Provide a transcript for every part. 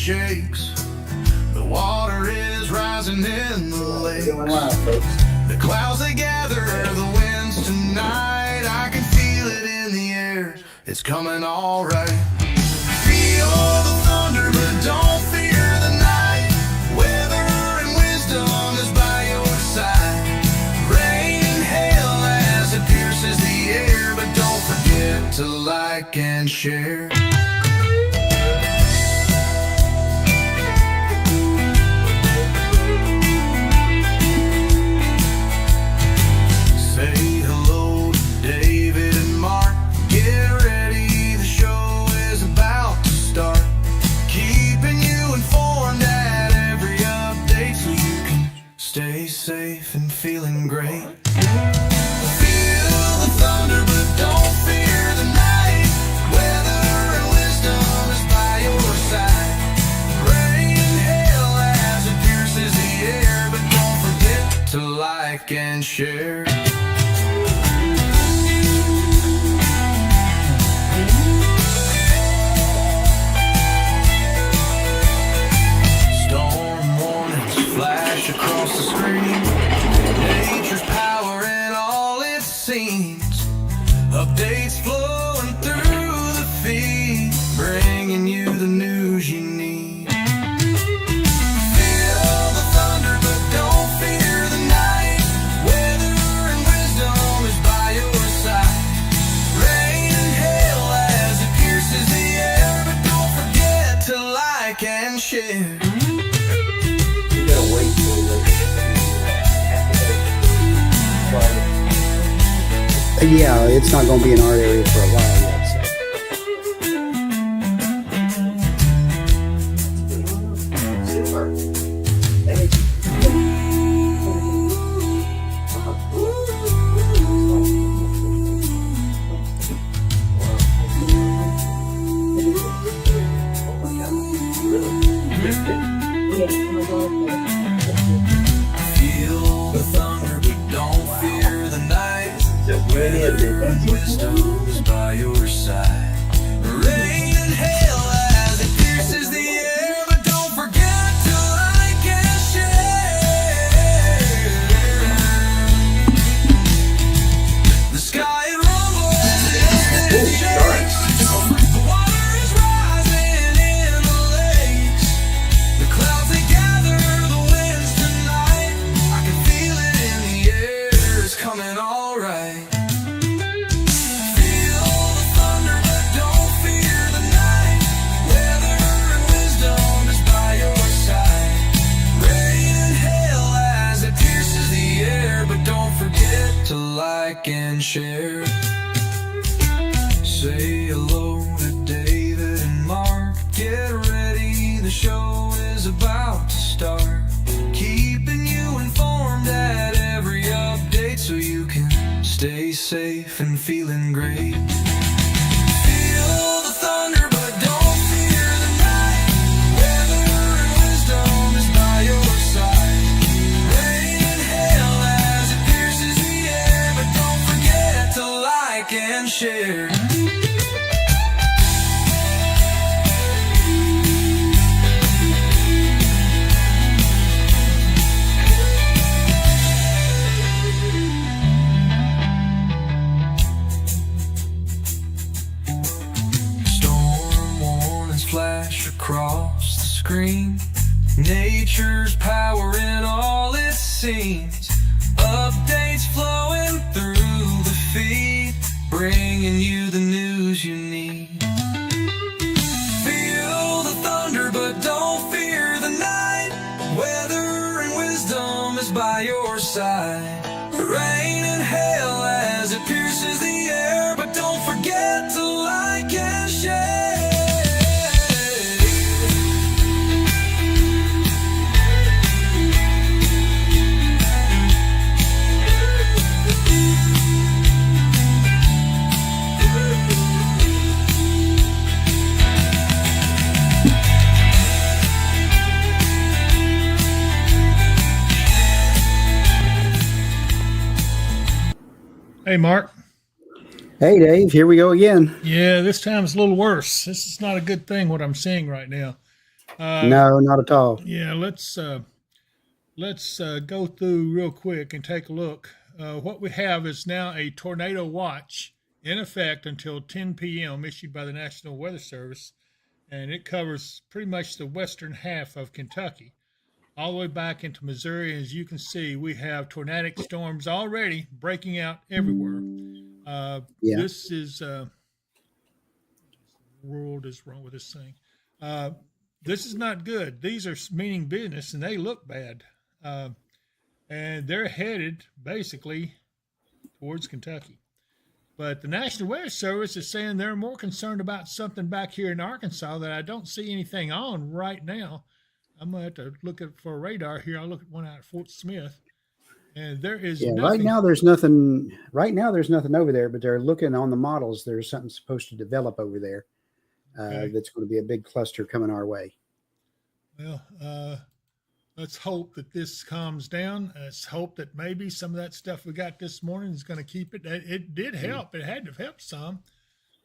shakes. The water is rising in the lakes. The clouds they gather, the winds tonight. I can feel it in the air, it's coming all right. Feel the thunder, but don't fear the night. Weather and wisdom is by your side. Rain and hail as it pierces the air, but don't forget to like and share. Stay safe and feeling great. Feel the thunder, but don't fear the night. Weather and wisdom is by your side. Rain and hail as it pierces the air, but don't forget to like and share. Across the screen, nature's power in all its scenes. Updates flowing through the feed, bringing you the news you need. Feel the thunder, but don't fear the night. Weather and wisdom is by your side. Rain and hail as it pierces the air, but don't forget to like and share. Yeah, it's not going to be in our area for a while yet. Feel the thunder, but don't fear the night. Weather and wisdom is by your side. Rain and hail as it pierces the air, but don't forget to like and share. The sky it rumbles and it shakes. The water is rising in the lakes. The clouds they gather, the winds tonight. I can feel it in the air, it's coming all right. To like and share. Say hello to David and Mark. Get ready, the show is about to start. Keeping you informed at every update so you can stay safe and feeling great. Feel the thunder, but don't fear the night. Weather and wisdom is by your side. Rain and hail as it pierces the air, but don't forget to like and share. Storm warnings flash across the screen. Nature's power in all its scenes. Updates flowing through the feed, bringing you the news you need. Feel the thunder, but don't fear the night. Weather and wisdom is by your side. Rain and hail as it pierces the air, but don't forget to like and share. Hey, Mark. Hey, Dave, here we go again. Yeah, this time it's a little worse. This is not a good thing, what I'm seeing right now. No, not at all. Yeah, let's go through real quick and take a look. What we have is now a tornado watch in effect until 10 p.m. issued by the National Weather Service, and it covers pretty much the western half of Kentucky, all the way back into Missouri. As you can see, we have tornadic storms already breaking out everywhere. Yeah. This is world is wrong with this thing. Uh, this is not good. These are meaning business, and they look bad. And they're headed basically towards Kentucky. But the National Weather Service is saying they're more concerned about something back here in Arkansas that I don't see anything on right now. I'm gonna have to look at for a radar here. I'll look at one out at Fort Smith, and there is Yeah. nothing. Right now, there's nothing. Right now, there's nothing over there. But they're looking on the models. There's something supposed to develop over there. Okay. That's going to be a big cluster coming our way. Well, let's hope that this calms down. Let's hope that maybe some of that stuff we got this morning is going to keep it. It did help. It had to help some,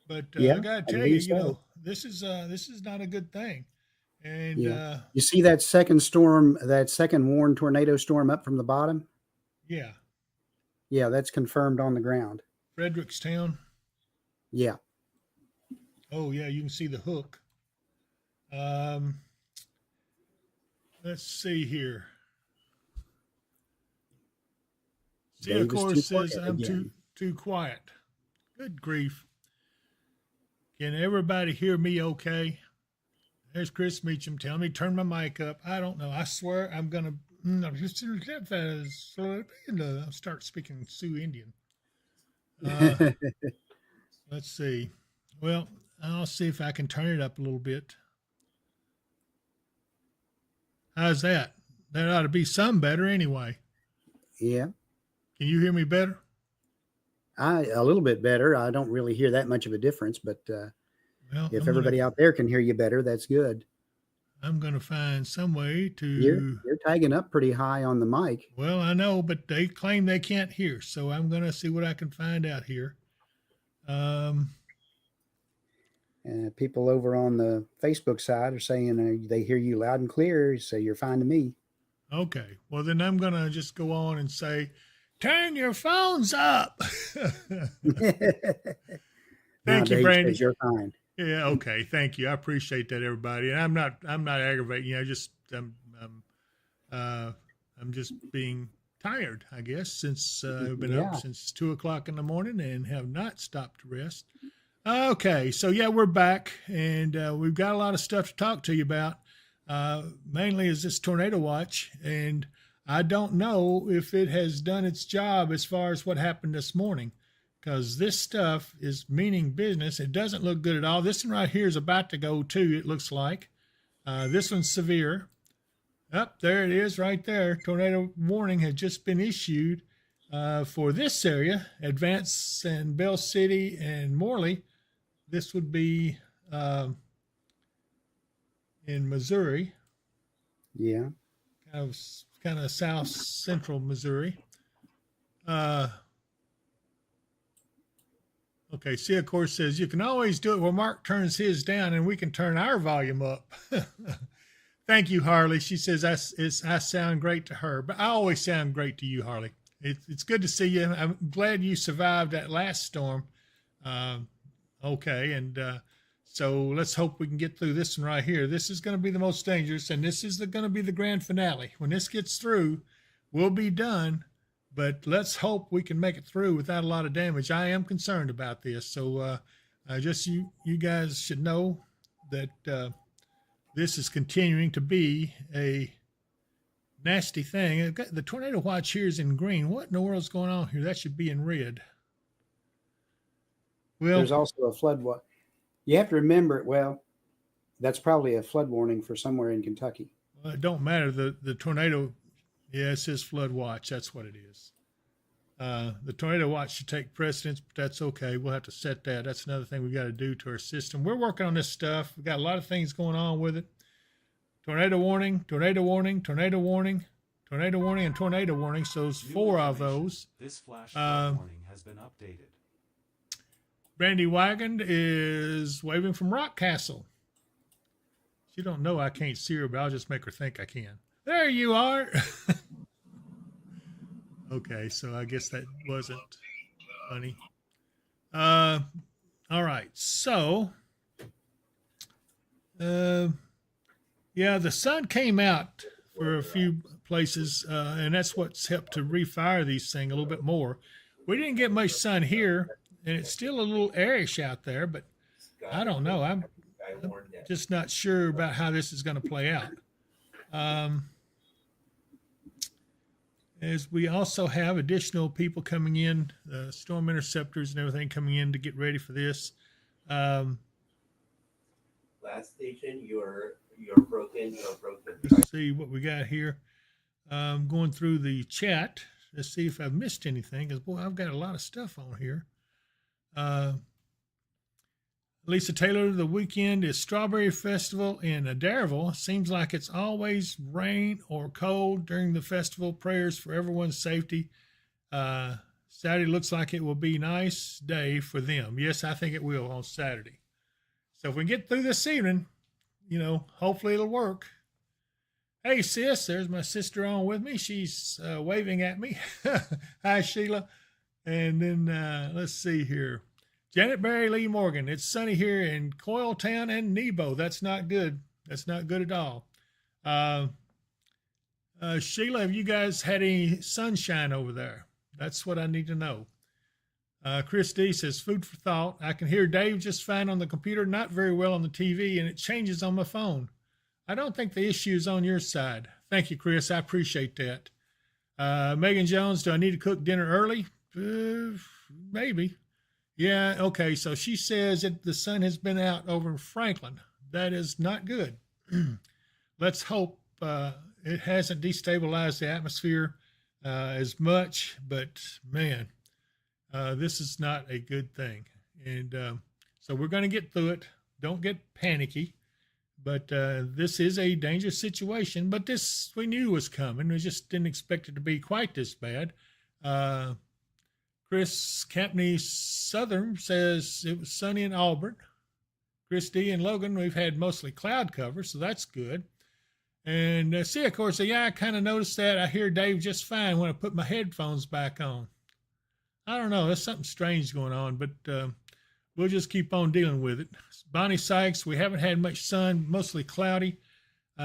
but I got to tell you, this is not a good thing. And you see that second storm, that second warned tornado storm up from the bottom? Yeah. Yeah, that's confirmed on the ground. Frederickstown. Yeah. Oh yeah, you can see the hook. Let's see here. See, of course, says I'm too quiet. Good grief. Can everybody hear me okay? There's Chris Meacham telling me turn my mic up. I don't know. I swear I'm gonna I'll start speaking Sioux Indian. Let's see. Well, I'll see if I can turn it up a little bit. How's that? That ought to be some better anyway. Yeah. Can you hear me better? A little bit better. I don't really hear that much of a difference, but well, if everybody out there can hear you better, that's good. I'm going to find some way to... You're tagging up pretty high on the mic. Well, I know, but they claim they can't hear, so I'm going to see what I can find out here. People over on the Facebook side are saying they hear you loud and clear, so you're fine to me. Okay. Well, then I'm going to just go on and say, turn your phones up. Thank you, Brandy. You're fine. Yeah. Okay. Thank you. I appreciate that, everybody. And I'm not aggravating you. I'm just being tired, I guess, since I've been up since 2:00 in the morning and have not stopped to rest. Okay. So yeah, we're back and we've got a lot of stuff to talk to you about. Mainly is this tornado watch, and I don't know if it has done its job as far as what happened this morning, because this stuff is meaning business. It doesn't look good at all. This one right here is about to go too, it looks like. This one's severe. Up there it is right there. Tornado warning has just been issued for this area, Advance and Bell City and Morley. This would be in Missouri. Yeah. Kind of south central Missouri. Okay, see, of course, says you can always do it where Mark turns his down and we can turn our volume up. Thank you, Harley. She says I sound great to her, but I always sound great to you, Harley. It's good to see you. I'm glad you survived that last storm. Okay, and so let's hope we can get through this one right here. This is going to be the most dangerous, and this is going to be the grand finale. When this gets through, we'll be done, but let's hope we can make it through without a lot of damage. I am concerned about this, so just you guys should know that this is continuing to be a nasty thing. The tornado watch here is in green. What in the world's going on here? That should be in red. Well, there's also a flood watch. You have to remember, well, that's probably a flood warning for somewhere in Kentucky. Well, it don't matter. The tornado, yeah, it says flood watch. That's what it is. The tornado watch should take precedence, but that's okay. We'll have to set that. That's another thing we got to do to our system. We're working on this stuff. We've got a lot of things going on with it. Tornado warning, tornado warning, tornado warning, tornado warning, and tornado warning. So there's 4 of those. This flash flood warning has been updated. Brandy Wagon is waving from Rock Castle. She don't know I can't see her, but I'll just make her think I can. There you are. Okay, so I guess that wasn't funny. All right, so yeah, the sun came out for a few places, and that's what's helped to refire these things a little bit more. We didn't get much sun here, and it's still a little airish out there, but I don't know. I'm just not sure about how this is going to play out. As we also have additional people coming in, storm interceptors and everything coming in to get ready for this. Last station, you're broken. Let's see what we got here. Going through the chat. Let's see if I've missed anything, because boy, I've got a lot of stuff on here. Lisa Taylor, the weekend is Strawberry Festival in Dareville. Seems like it's always rain or cold during the festival. Prayers for everyone's safety. Saturday looks like it will be a nice day for them. Yes, I think it will on Saturday. So if we get through this evening, hopefully it'll work. Hey, sis, there's my sister on with me. She's waving at me. Hi, Sheila. And then let's see here. Janet Barry Lee Morgan. It's sunny here in Coyltown and Nebo. That's not good. That's not good at all. Sheila, have you guys had any sunshine over there? That's what I need to know. Chris D says, food for thought. I can hear Dave just fine on the computer, not very well on the TV, and it changes on my phone. I don't think the issue is on your side. Thank you, Chris. I appreciate that. Megan Jones, do I need to cook dinner early? Maybe. Yeah, okay. So she says that the sun has been out over in Franklin. That is not good. Let's hope it hasn't destabilized the atmosphere as much, but man, this is not a good thing. And so we're going to get through it. Don't get panicky. But this is a dangerous situation. But this we knew was coming. We just didn't expect it to be quite this bad. Chris Campney Southern says it was sunny in Auburn. Chris D and Logan, we've had mostly cloud cover, so that's good. And see, of course, yeah, I kind of noticed that. I hear Dave just fine when I put my headphones back on. I don't know. There's something strange going on, but we'll just keep on dealing with it. Bonnie Sykes, we haven't had much sun, mostly cloudy.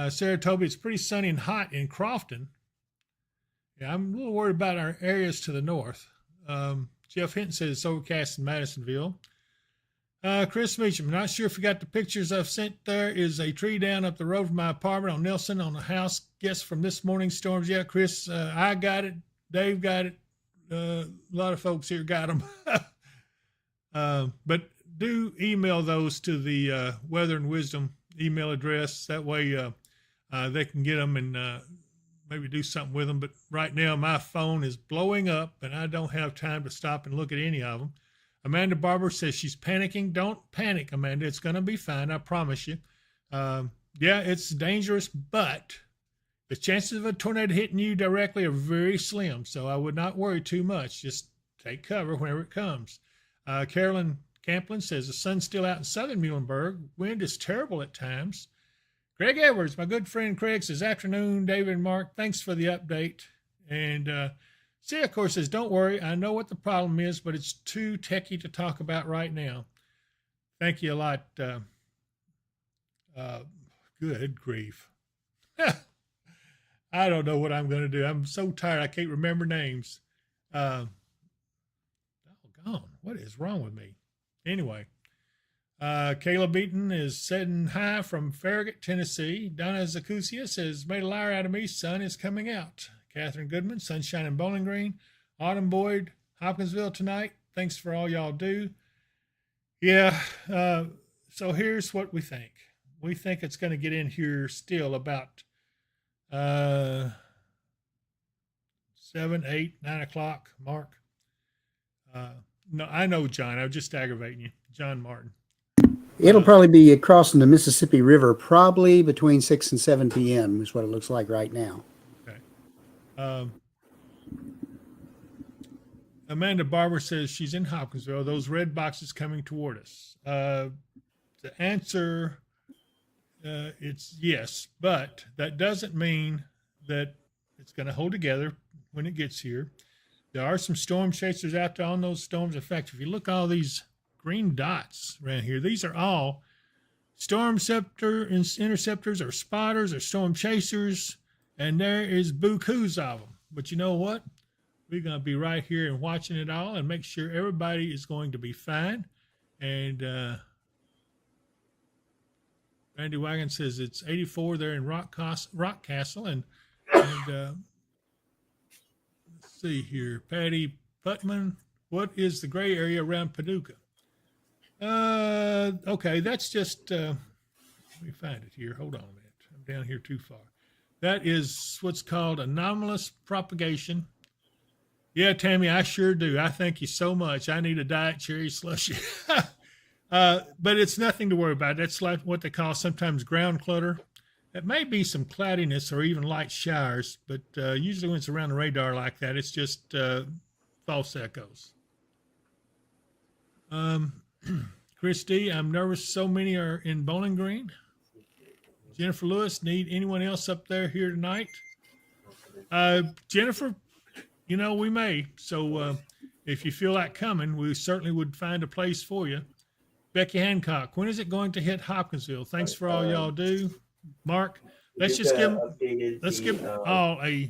Saratoga, it's pretty sunny and hot in Crofton. Yeah, I'm a little worried about our areas to the north. Jeff Hinton says it's overcast in Madisonville. Chris Meacham, not sure if you got the pictures I've sent. There is a tree down up the road from my apartment on Nelson on the house. Guess from this morning's storms. Yeah, Chris, I got it. Dave got it. A lot of folks here got them. But do email those to the Weather and Wisdom email address. That way they can get them and maybe do something with them. But right now my phone is blowing up and I don't have time to stop and look at any of them. Amanda Barber says she's panicking. Don't panic, Amanda. It's going to be fine. I promise you. Yeah, it's dangerous, but the chances of a tornado hitting you directly are very slim. So I would not worry too much. Just take cover whenever it comes. Carolyn Camplin says the sun's still out in southern Muhlenberg. Wind is terrible at times. Craig Edwards, my good friend Craig, says, afternoon, David and Mark. Thanks for the update. And see, of course, says, don't worry. I know what the problem is, but it's too techy to talk about right now. Thank you a lot. Good grief. I don't know what I'm going to do. I'm so tired. I can't remember names. Doggone. What is wrong with me? Anyway, Caleb Beaton is setting high from Farragut, Tennessee. Donna Zacusia says, made a liar out of me. Sun is coming out. Catherine Goodman, sunshine in Bowling Green. Autumn Boyd, Hopkinsville tonight. Thanks for all y'all do. Yeah, so here's what we think. We think it's going to get in here still about 7, 8, 9 o'clock, Mark. No, I know, John. I was just aggravating you. John Martin. It'll probably be crossing the Mississippi River probably between 6 and 7 p.m. is what it looks like right now. Okay. Amanda Barber says she's in Hopkinsville. Those red boxes coming toward us. The answer it's yes, but that doesn't mean that it's going to hold together when it gets here. There are some storm chasers out there on those storms. In fact, if you look at all these green dots around here, these are all storm interceptors or spotters or storm chasers, and there is bukus of them. But you know what? We're going to be right here and watching it all and make sure everybody is going to be fine. And Randy Wagon says it's 84 there in Rock Castle. And let's see here. Patty Putman, what is the gray area around Paducah? Okay, that's just, let me find it here. Hold on a minute. I'm down here too far. That is what's called anomalous propagation. Yeah, Tammy, I sure do. I thank you so much. I need a diet cherry slushy. But it's nothing to worry about. That's like what they call sometimes ground clutter. It may be some cloudiness or even light showers, but usually when it's around the radar like that, it's just false echoes. Christy, I'm nervous so many are in Bowling Green. Jennifer Lewis, need anyone else up there here tonight? Jennifer, you know, we may. So if you feel like coming, we certainly would find a place for you. Becky Hancock, when is it going to hit Hopkinsville? Thanks for all y'all do. Mark, let's just give all a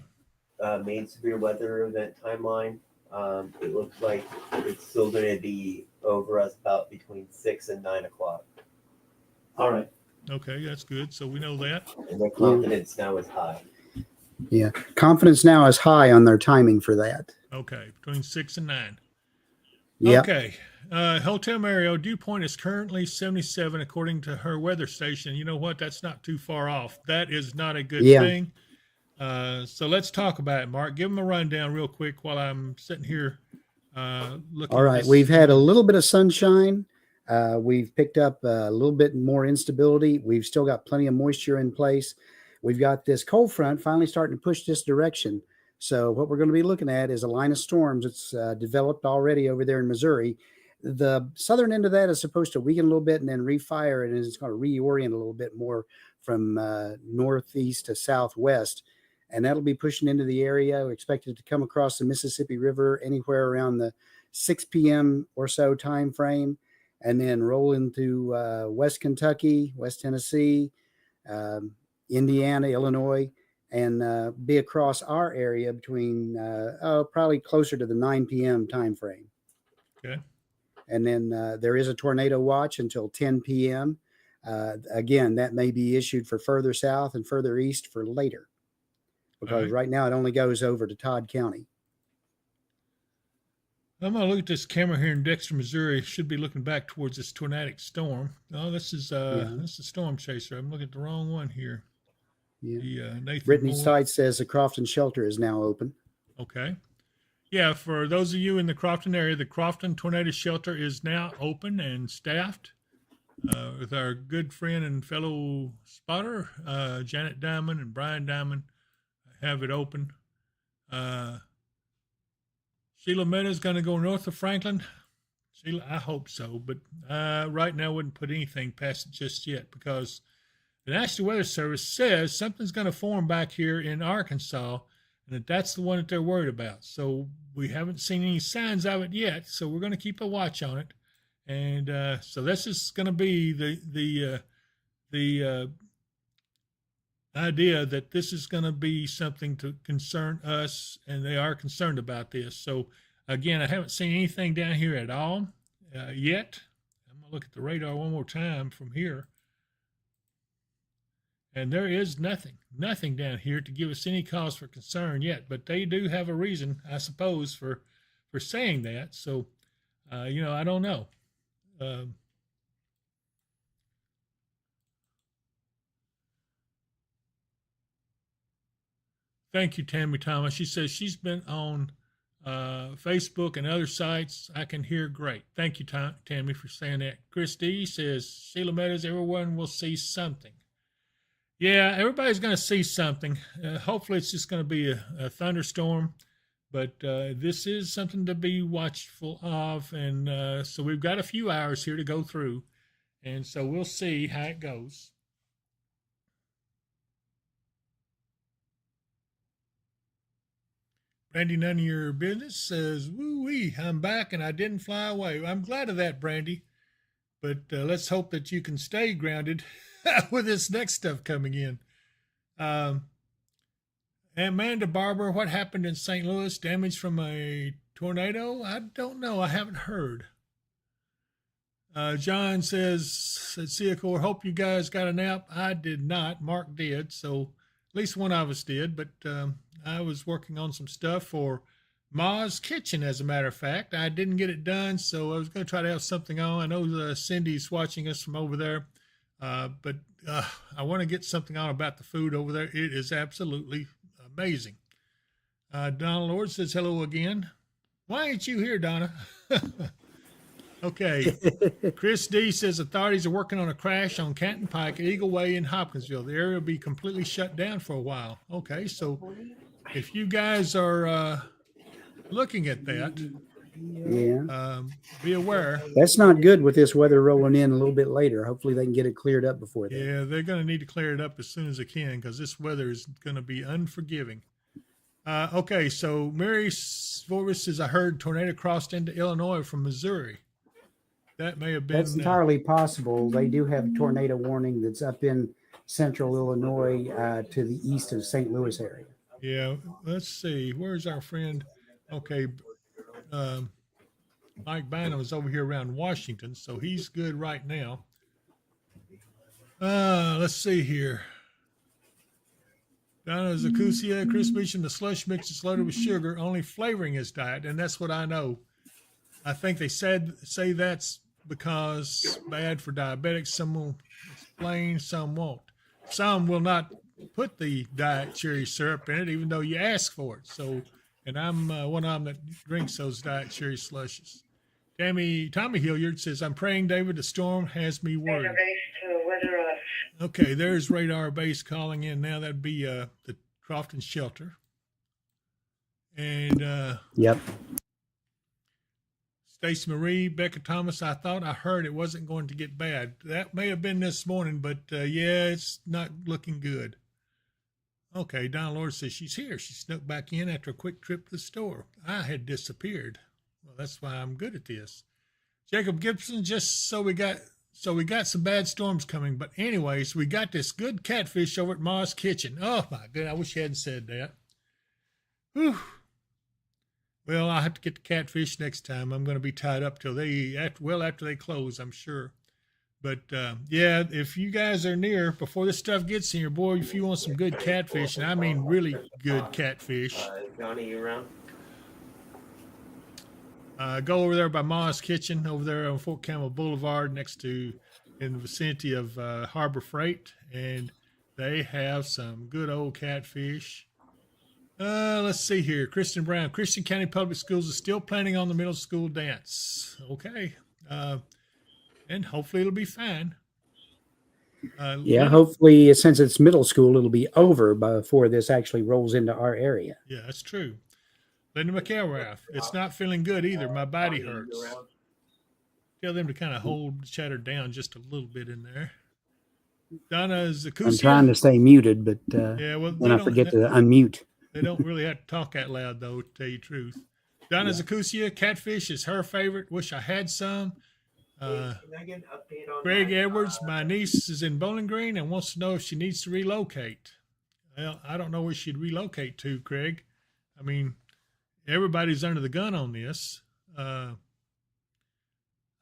main severe weather event timeline. It looks like it's still going to be over us about between 6 and 9 o'clock. All right. Okay, that's good. So we know that. And their confidence now is high. Yeah. Confidence now is high on their timing for that. Okay, between 6 and 9. Yeah. Okay. Hotel Mario, dew point is currently 77 according to her weather station. You know what? That's not too far off. That is not a good thing. So let's talk about it, Mark. Give them a rundown real quick while I'm sitting here looking. All right. We've had a little bit of sunshine. We've picked up a little bit more instability. We've still got plenty of moisture in place. We've got this cold front finally starting to push this direction. So what we're going to be looking at is a line of storms that's developed already over there in Missouri. The southern end of that is supposed to weaken a little bit and then refire, and it's going to reorient a little bit more from northeast to southwest. And that'll be pushing into the area. We expect it to come across the Mississippi River anywhere around the 6 p.m. or so time frame, and then roll into West Kentucky, West Tennessee, Indiana, Illinois, and be across our area between probably closer to the 9 p.m. time frame. Okay. And then there is a tornado watch until 10 p.m. Again, that may be issued for further south and further east for later, because right now it only goes over to Todd County. I'm going to look at this camera here in Dexter, Missouri. Should be looking back towards this tornadic storm. Oh, this is this is a storm chaser. I'm looking at the wrong one here. Yeah. Nathan Brittany Moore. Site says the Crofton shelter is now open. Okay. Yeah, for those of you in the Crofton area, the Crofton Tornado Shelter is now open and staffed with our good friend and fellow spotter, Janet Diamond and Brian Diamond, have it open. Sheila Meadows going to go north of Franklin. Sheila, I hope so, but right now I wouldn't put anything past it just yet, because the National Weather Service says something's going to form back here in Arkansas, and that's the one that they're worried about. So we haven't seen any signs of it yet, so we're going to keep a watch on it. And so this is going to be the idea that this is going to be something to concern us, and they are concerned about this. So again, I haven't seen anything down here at all yet. I'm going to look at the radar one more time from here. And there is nothing down here to give us any cause for concern yet. But they do have a reason, I suppose, for saying that. So, I don't know. Thank you, Tammy Thomas. She says she's been on Facebook and other sites. I can hear great. Thank you, Tammy, for saying that. Chris D says, Sheila Meadows, everyone will see something. Yeah, everybody's going to see something. Hopefully it's just going to be a thunderstorm, but this is something to be watchful of. And so we've got a few hours here to go through, and so we'll see how it goes. Brandy, none of your business says, woo wee, I'm back and I didn't fly away. I'm glad of that, Brandy. But let's hope that you can stay grounded with this next stuff coming in. Amanda Barber, what happened in St. Louis? Damage from a tornado? I don't know. I haven't heard. John says, at Seacor, hope you guys got a nap. I did not. Mark did. So at least one of us did. But I was working on some stuff for Ma's Kitchen, as a matter of fact. I didn't get it done, so I was going to try to have something on. I know Cindy's watching us from over there. But I want to get something on about the food over there. It is absolutely amazing. Donna Lord says hello again. Why ain't you here, Donna? Okay. Chris D says authorities are working on a crash on Canton Pike at Eagle Way in Hopkinsville. The area will be completely shut down for a while. Okay, so if you guys are looking at that, be aware. That's not good with this weather rolling in a little bit later. Hopefully they can get it cleared up before that. Yeah, they're going to need to clear it up as soon as they can because this weather is going to be unforgiving. Okay, so Mary Vorvis says, I heard tornado crossed into Illinois from Missouri. That may have been. That's entirely possible. They do have a tornado warning that's up in central Illinois to the east of St. Louis area. Yeah, let's see. Where's our friend? Okay, Mike Bynum is over here around Washington, so he's good right now. Let's see here. Donna Zakusia, Chris mentioned the slush mix is loaded with sugar, only flavoring his diet, and that's what I know. I think they say that's because bad for diabetics. Some will explain, some won't. Some will not put the diet cherry syrup in it, even though you ask for it. So, and I'm one of them that drinks those diet cherry slushes. Tommy Hilliard says, I'm praying, David, the storm has me worried. Okay, there's radar base calling in now. That'd be the Crofton shelter. And yep. Stacey Marie, Becca Thomas, I thought I heard it wasn't going to get bad. That may have been this morning, but yeah, it's not looking good. Okay, Donna Lord says she's here. She snuck back in after a quick trip to the store. I had disappeared. Well, that's why I'm good at this. Jacob Gibson, just so we got some bad storms coming. But anyways, we got this good catfish over at Ma's Kitchen. Oh my goodness, I wish you hadn't said that. Whew. Well, I'll have to get the catfish next time. I'm going to be tied up till after they close, I'm sure. But yeah, if you guys are near before this stuff gets in here, boy, if you want some good catfish, and I mean really good catfish, Johnny, you around? go over there by Ma's Kitchen, over there on Fort Campbell Boulevard, in the vicinity of Harbor Freight, and they have some good old catfish. Let's see here. Kristen Brown. Christian County Public Schools is still planning on the middle school dance. Okay. And hopefully it'll be fine. Yeah, hopefully, since it's middle school, it'll be over before this actually rolls into our area. Yeah, that's true. Linda McElrath. It's not feeling good either. My body hurts. Tell them to kind of hold the chatter down just a little bit in there. Donna Zakusia. I'm trying to stay muted, but yeah, well, then I forget to unmute. They don't really have to talk that loud, though, to tell you the truth. Donna Zakusia, catfish is her favorite. Wish I had some. Can I get an update on Greg that? Edwards, my niece is in Bowling Green and wants to know if she needs to relocate. Well, I don't know where she'd relocate to, Craig. I mean, everybody's under the gun on this. I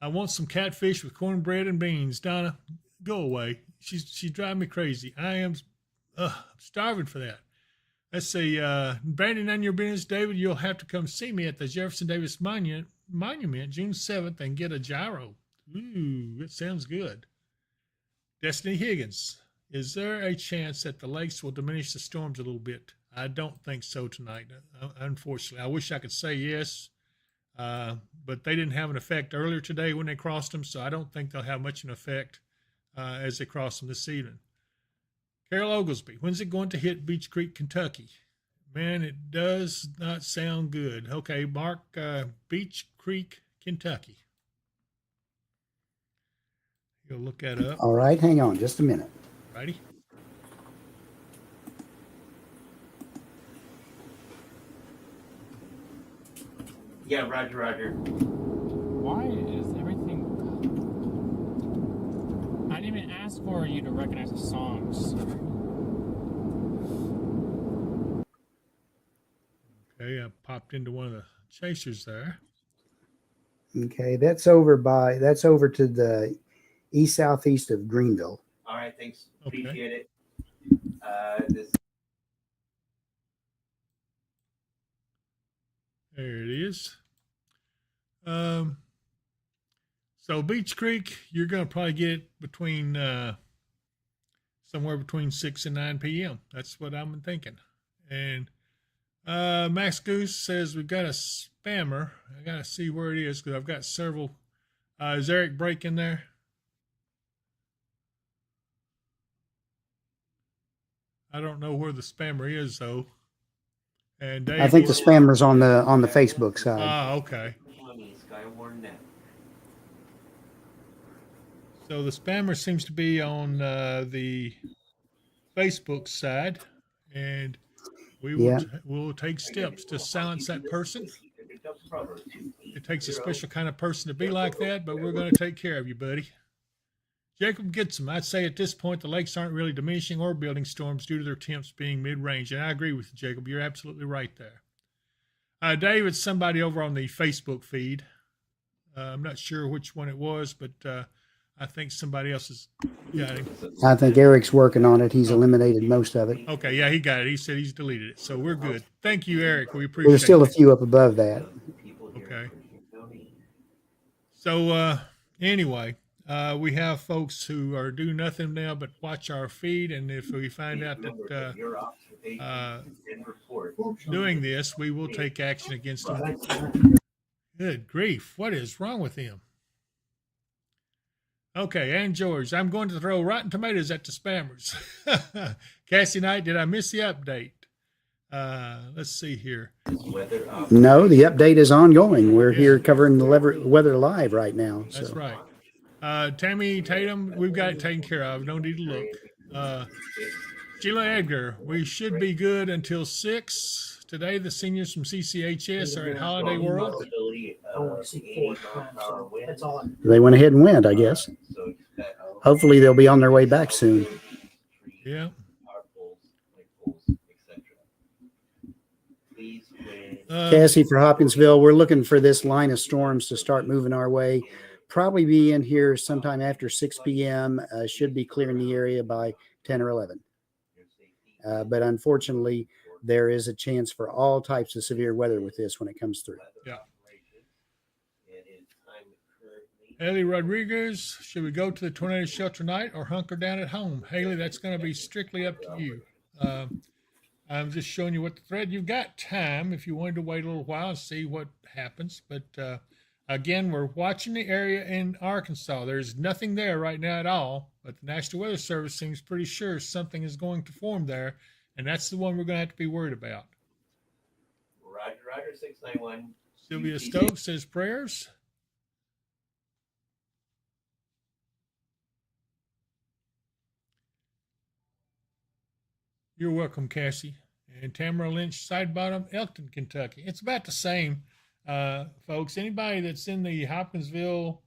want some catfish with cornbread and beans. Donna, go away. She's driving me crazy. I am starving for that. Let's see. Brandon, on your business, David, you'll have to come see me at the Jefferson Davis Monument June 7th and get a gyro. Ooh, that sounds good. Destiny Higgins, is there a chance that the lakes will diminish the storms a little bit? I don't think so tonight, unfortunately. I wish I could say yes, but they didn't have an effect earlier today when they crossed them, so I don't think they'll have much of an effect as they cross them this evening. Carol Oglesby, when's it going to hit Beech Creek, Kentucky? Man, it does not sound good. Okay, Mark, Beech Creek, Kentucky. You'll look that up. All right, hang on just a minute. Righty. Yeah, Roger. Why is everything... I didn't even ask for you to recognize the songs. Okay, I popped into one of the chasers there. Okay, that's over to the east southeast of Greenville. All right, thanks. Okay. Appreciate it. There it is. So Beach Creek, you're going to probably get it between somewhere between 6 and 9 p.m. That's what I'm thinking. And Max Goose says we've got a spammer. I got to see where it is because I've got several. Is Eric breaking there? I don't know where the spammer is though. And Dave, I think the spammer's on the Facebook side. Ah, okay. So the spammer seems to be on the Facebook side, and we will will take steps to silence that person. It takes a special kind of person to be like that, but we're going to take care of you, buddy. Jacob Gibson, I'd say at this point the lakes aren't really diminishing or building storms due to their temps being mid-range, and I agree with you, Jacob. You're absolutely right there. Dave, it's somebody over on the Facebook feed. I'm not sure which one it was, but I think somebody else has got him. I think Eric's working on it. He's eliminated most of it. Okay, yeah, he got it. He said he's deleted it, so we're good. Thank you, Eric. We appreciate it. There's still a few up above that. Okay. So anyway, we have folks who are doing nothing now but watch our feed, and if we find out that doing this, we will take action against them. Good grief, what is wrong with him? Okay, and George, I'm going to throw rotten tomatoes at the spammers. Cassie Knight, did I miss the update? Let's see here. No, the update is ongoing. We're here covering the weather live right now. So. That's right. Tammy Tatum, we've got it taken care of. No need to look. Sheila Edgar, we should be good until 6. Today, the seniors from CCHS are at Holiday World. They went ahead and went, I guess. Hopefully, they'll be on their way back soon. Yeah. Cassie for Hopkinsville, we're looking for this line of storms to start moving our way. Probably be in here sometime after 6 p.m. Should be clearing the area by 10 or 11. But unfortunately, there is a chance for all types of severe weather with this when it comes through. Yeah. Haley Rodriguez, should we go to the tornado shelter tonight or hunker down at home? Haley, that's going to be strictly up to you. I'm just showing you what the thread. You've got time if you wanted to wait a little while and see what happens. But again, we're watching the area in Arkansas. There's nothing there right now at all, but the National Weather Service seems pretty sure something is going to form there, and that's the one we're going to have to be worried about. Roger, 691. Sylvia Stokes says prayers. You're welcome, Cassie. And Tamara Lynch, Side Bottom, Elkton, Kentucky. It's about the same, folks. Anybody that's in the Hopkinsville,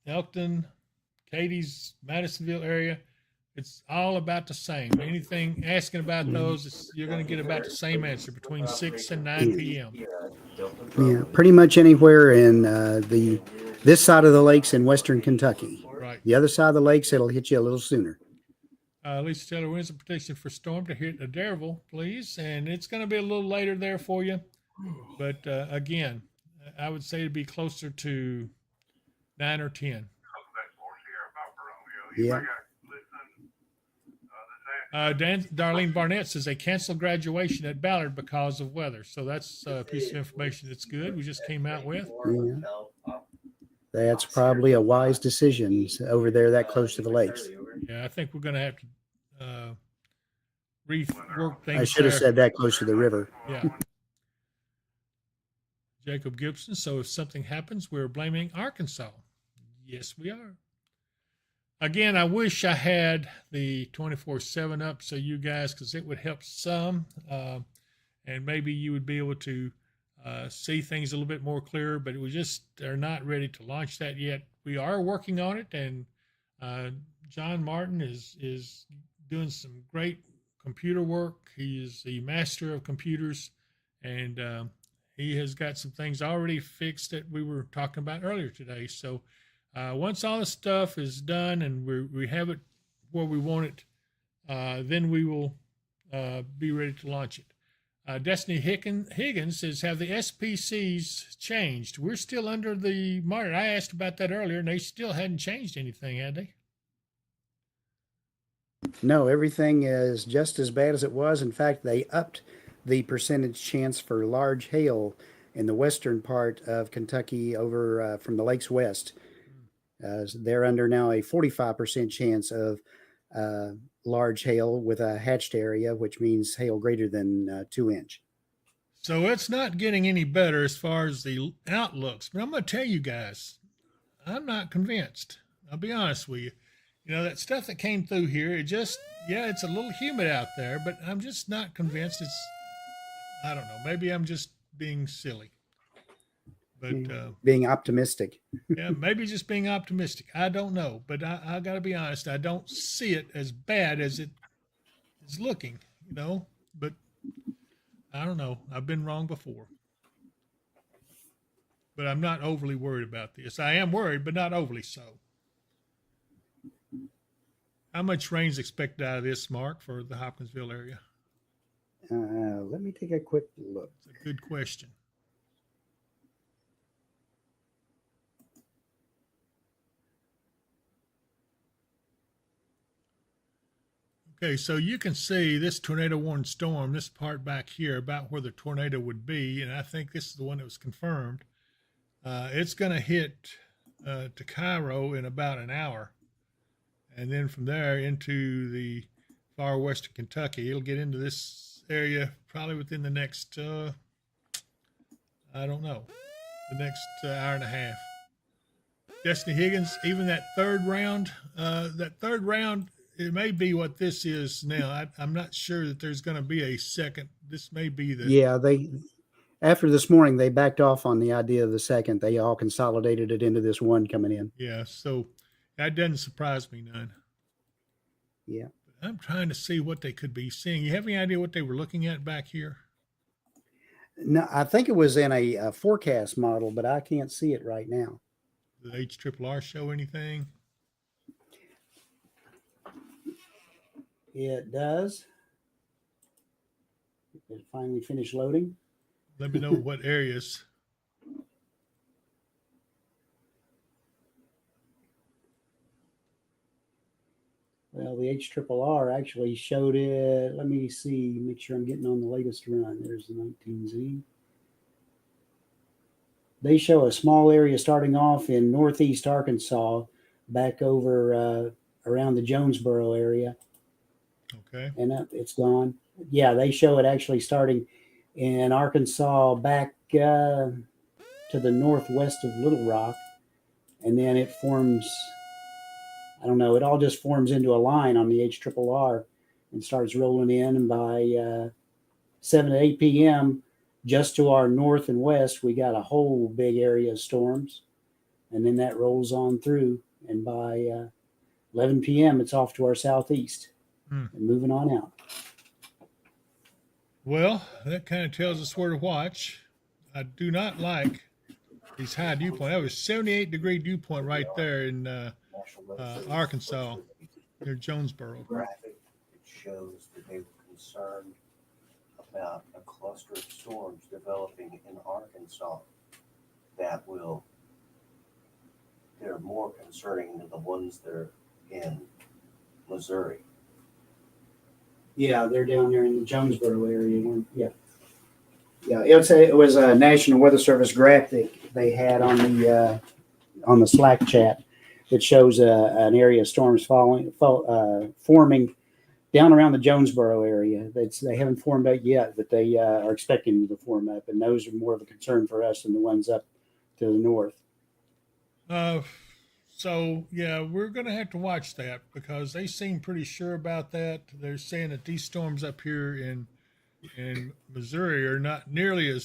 Elkton, Katie's, Madisonville area, it's all about the same. Anything asking about those, you're going to get about the same answer between 6 and 9 p.m. Yeah, pretty much anywhere in this side of the lakes in western Kentucky. Right. The other side of the lakes, it'll hit you a little sooner. Lisa Taylor, when's the prediction for storm to hit Adderville, please? And it's going to be a little later there for you. But again, I would say it'd be closer to 9 or 10. Yeah. Darlene Barnett says they canceled graduation at Ballard because of weather. So that's a piece of information that's good. We just came out with. Yeah. That's probably a wise decision over there that close to the lakes. Yeah, I think we're going to have to rework things. I should have said that close to the river. Yeah. Jacob Gibson. So if something happens, we're blaming Arkansas. Yes, we are. Again, I wish I had the 24/7 up so you guys, because it would help some, and maybe you would be able to see things a little bit more clear, but we just are not ready to launch that yet. We are working on it, and John Martin is doing some great computer work. He is the master of computers, and he has got some things already fixed that we were talking about earlier today. So once all the stuff is done and we have it where we want it, then we will be ready to launch it. Destiny Higgins says, have the SPCs changed? We're still under the monitor. I asked about that earlier, and they still hadn't changed anything, had they? No, everything is just as bad as it was. In fact, they upped the percentage chance for large hail in the western part of Kentucky over from the lakes west. They're under now a 45% chance of large hail with a hatched area, which means hail greater than 2 inch. So it's not getting any better as far as the outlooks. But I'm going to tell you guys, I'm not convinced. I'll be honest with you. You know, that stuff that came through here, it just, yeah, it's a little humid out there, but I'm just not convinced. I don't know. Maybe I'm just being silly. But being optimistic. Yeah, maybe just being optimistic. I don't know. But I got to be honest, I don't see it as bad as it is looking, you know. But I don't know. I've been wrong before. But I'm not overly worried about this. I am worried, but not overly so. How much rain is expected out of this, Mark, for the Hopkinsville area? Let me take a quick look. It's a good question. Okay, so you can see this tornado warning storm, this part back here, about where the tornado would be, and I think this is the one that was confirmed. It's going to hit to Cairo in about an hour, and then from there into the far western Kentucky. It'll get into this area probably within the next, I don't know, the next hour and a half. Destiny Higgins, even that third round, it may be what this is now. I'm not sure that there's going to be a second. This may be the... Yeah, after this morning, they backed off on the idea of the second. They all consolidated it into this one coming in. Yeah, so that doesn't surprise me none. Yeah. I'm trying to see what they could be seeing. You have any idea what they were looking at back here? No, I think it was in a forecast model, but I can't see it right now. Did HRRR show anything? It does. It finally finished loading. Let me know what areas. Well, the HRRR actually showed it. Let me see, make sure I'm getting on the latest run. There's the 19Z. They show a small area starting off in northeast Arkansas, back over around the Jonesboro area. Okay. And it's gone. Yeah, they show it actually starting in Arkansas back to the northwest of Little Rock. And then it forms, I don't know, it all just forms into a line on the HRRR and starts rolling in. And by 7 to 8 p.m., just to our north and west, we got a whole big area of storms. And then that rolls on through. And by 11 p.m., it's off to our southeast and moving on out. Well, that kind of tells us where to watch. I do not like these high dew points. That was 78-degree dew point right there in Arkansas, near Jonesboro. Graphic, it shows that they were concerned about a cluster of storms developing in Arkansas they're more concerning than the ones that are in Missouri. Yeah, they're down there in the Jonesboro area. Yeah. Yeah, it was a National Weather Service graphic they had on the Slack chat that shows an area of storms forming down around the Jonesboro area. They haven't formed up yet, but they are expecting to form up, and those are more of a concern for us than the ones up to the north. So, yeah, we're going to have to watch that because they seem pretty sure about that. They're saying that these storms up here in Missouri are not nearly as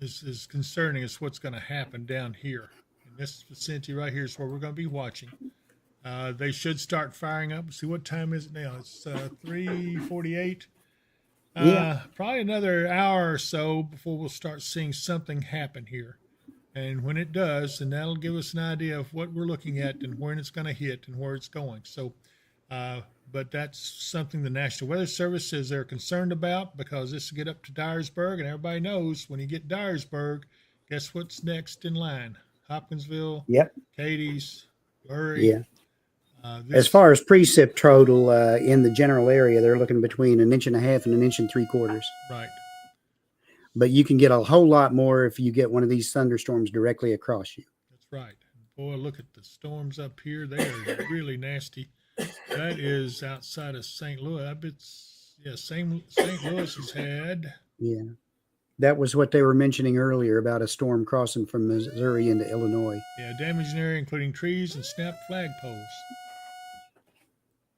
is concerning is what's going to happen down here. In this vicinity right here is where we're going to be watching. They should start firing up. See, what time is it now? It's 3:48. Probably another hour or so before we'll start seeing something happen here. And when it does, then that'll give us an idea of what we're looking at and when it's going to hit and where it's going. So, but that's something the National Weather Service says they're concerned about, because this will get up to Dyersburg, and everybody knows when you get Dyersburg, guess what's next in line? Hopkinsville, Yep. Cadiz, Murray. Yeah. As far as precip total in the general area, they're looking between 1.5 inches and 1.75 inches. Right. But you can get a whole lot more if you get one of these thunderstorms directly across you. That's right. Boy, look at the storms up here. They are really nasty. That is outside of St. Louis. I bet, St. Louis has had. Yeah. That was what they were mentioning earlier about a storm crossing from Missouri into Illinois. Yeah, damage in area including trees and snapped flagpoles.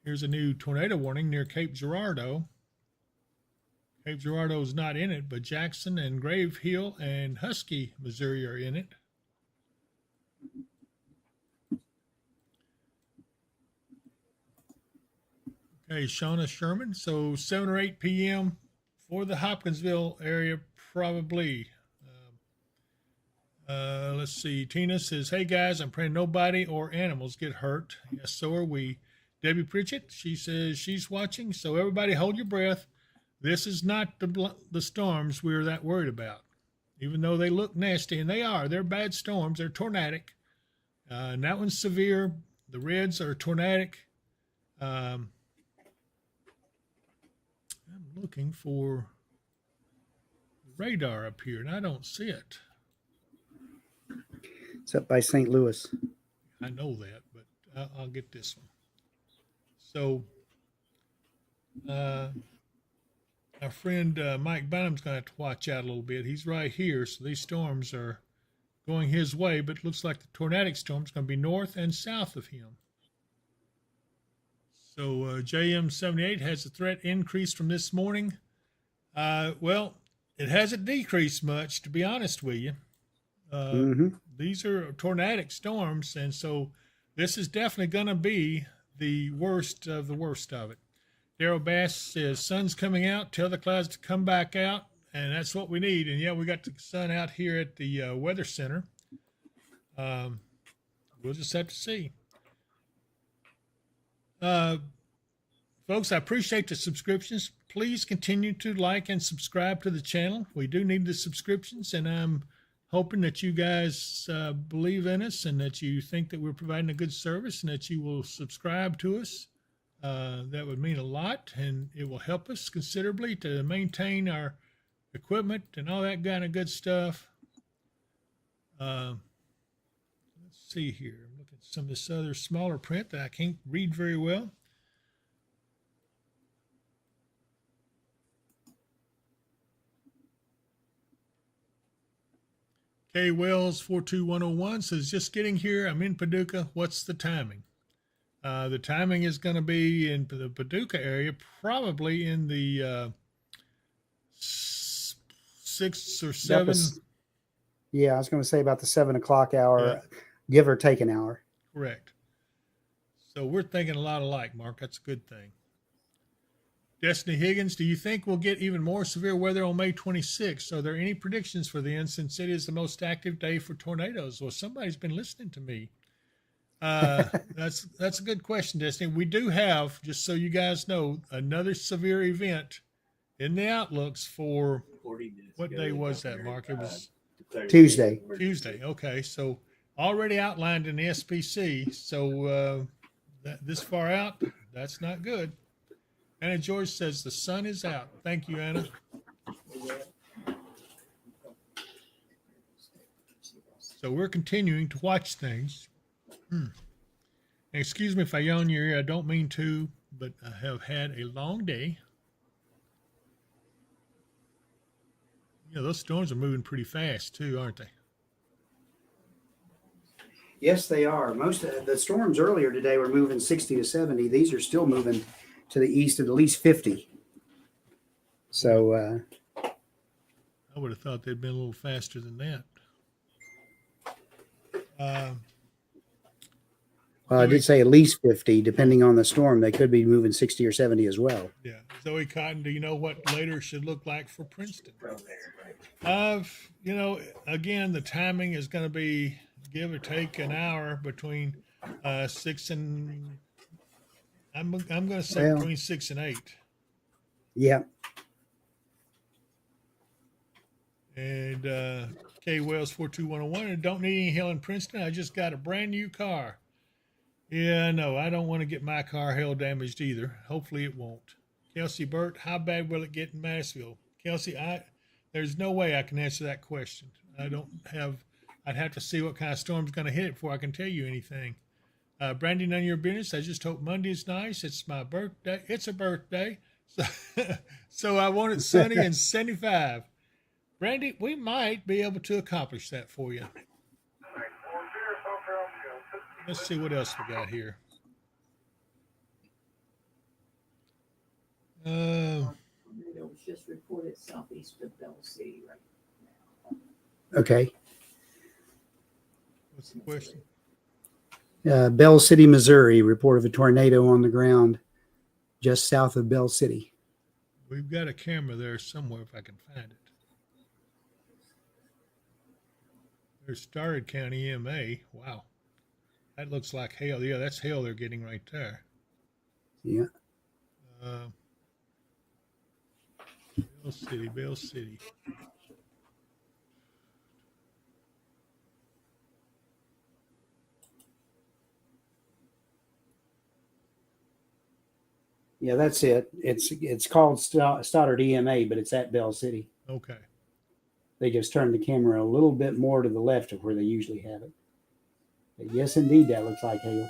Here's a new tornado warning near Cape Girardeau. Cape Girardeau is not in it, but Jackson and Grave Hill and Husky, Missouri are in it. Okay, Shauna Sherman. So 7 or 8 p.m. for the Hopkinsville area, probably. Let's see. Tina says, "Hey guys, I'm praying nobody or animals get hurt." Yes, so are we. Debbie Pritchett, she says she's watching. So everybody hold your breath. This is not the storms we're that worried about, even though they look nasty, and they are. They're bad storms. They're tornadic. And that one's severe. The reds are tornadic. I'm looking for radar up here, and I don't see it. It's up by St. Louis. I know that, but I'll get this one. So, our friend Mike Bynum's going to have to watch out a little bit. He's right here, so these storms are going his way, but it looks like the tornadic storm's going to be north and south of him. So JM78 has the threat increased from this morning. Well, it hasn't decreased much, to be honest with you. These are tornadic storms, and so this is definitely going to be the worst of it. Daryl Bass says, "Sun's coming out. Tell the clouds to come back out," and that's what we need. And yeah, we got the sun out here at the Weather Center. We'll just have to see. Folks, I appreciate the subscriptions. Please continue to like and subscribe to the channel. We do need the subscriptions, and I'm hoping that you guys believe in us and that you think that we're providing a good service and that you will subscribe to us. That would mean a lot, and it will help us considerably to maintain our equipment and all that kind of good stuff. Let's see here. I'm looking at some of this other smaller print that I can't read very well. K Wells 42101 says, "Just getting here. I'm in Paducah. What's the timing?" The timing is going to be in the Paducah area, probably in the 6 or 7. Yeah, I was going to say about the 7 o'clock hour, give or take an hour. Correct. So we're thinking a lot alike, Mark. That's a good thing. Destiny Higgins, "Do you think we'll get even more severe weather on May 26th? Are there any predictions for then, since it is the most active day for tornadoes?" Well, somebody's been listening to me. That's a good question, Destiny. We do have, just so you guys know, another severe event in the outlooks for, what day was that, Mark? It was Tuesday. Tuesday. Okay, so already outlined in the SPC. So this far out, that's not good. Anna George says the sun is out. Thank you, Anna. So we're continuing to watch things. Excuse me if I yawn in your ear. I don't mean to, but I have had a long day. You know, those storms are moving pretty fast too, aren't they? Yes, they are. Most of the storms earlier today were moving 60 to 70. These are still moving to the east at least 50. So I would have thought they'd been a little faster than that. Well, I did say at least 50, depending on the storm. They could be moving 60 or 70 as well. Yeah. Zoe Cotton, do you know what later should look like for Princeton? Again, the timing is going to be give or take an hour between 6 and I'm going to say between 6 and 8. Yeah. And K Wells 42101, and don't need any hail in Princeton. I just got a brand new car. Yeah, no, I don't want to get my car hail damaged either. Hopefully it won't. Kelsey Burt, how bad will it get in Massville? Kelsey, there's no way I can answer that question. I'd have to see what kind of storm's going to hit it before I can tell you anything. Brandy, none of your business. I just hope Monday is nice. It's my birthday. It's a birthday. So I want it sunny and 75. Brandy, we might be able to accomplish that for you. Let's see what else we got here. Tornado was just reported southeast of Bell City right now. Okay. What's the question? Bell City, Missouri, report of a tornado on the ground just south of Bell City. We've got a camera there somewhere if I can find it. There's Starrett County EMA. Wow. That looks like hail. Yeah, that's hail they're getting right there. Yeah. Bell City. Yeah, that's it. It's called Stoddard EMA, but it's at Bell City. Okay. They just turned the camera a little bit more to the left of where they usually have it. But yes, indeed, that looks like hail.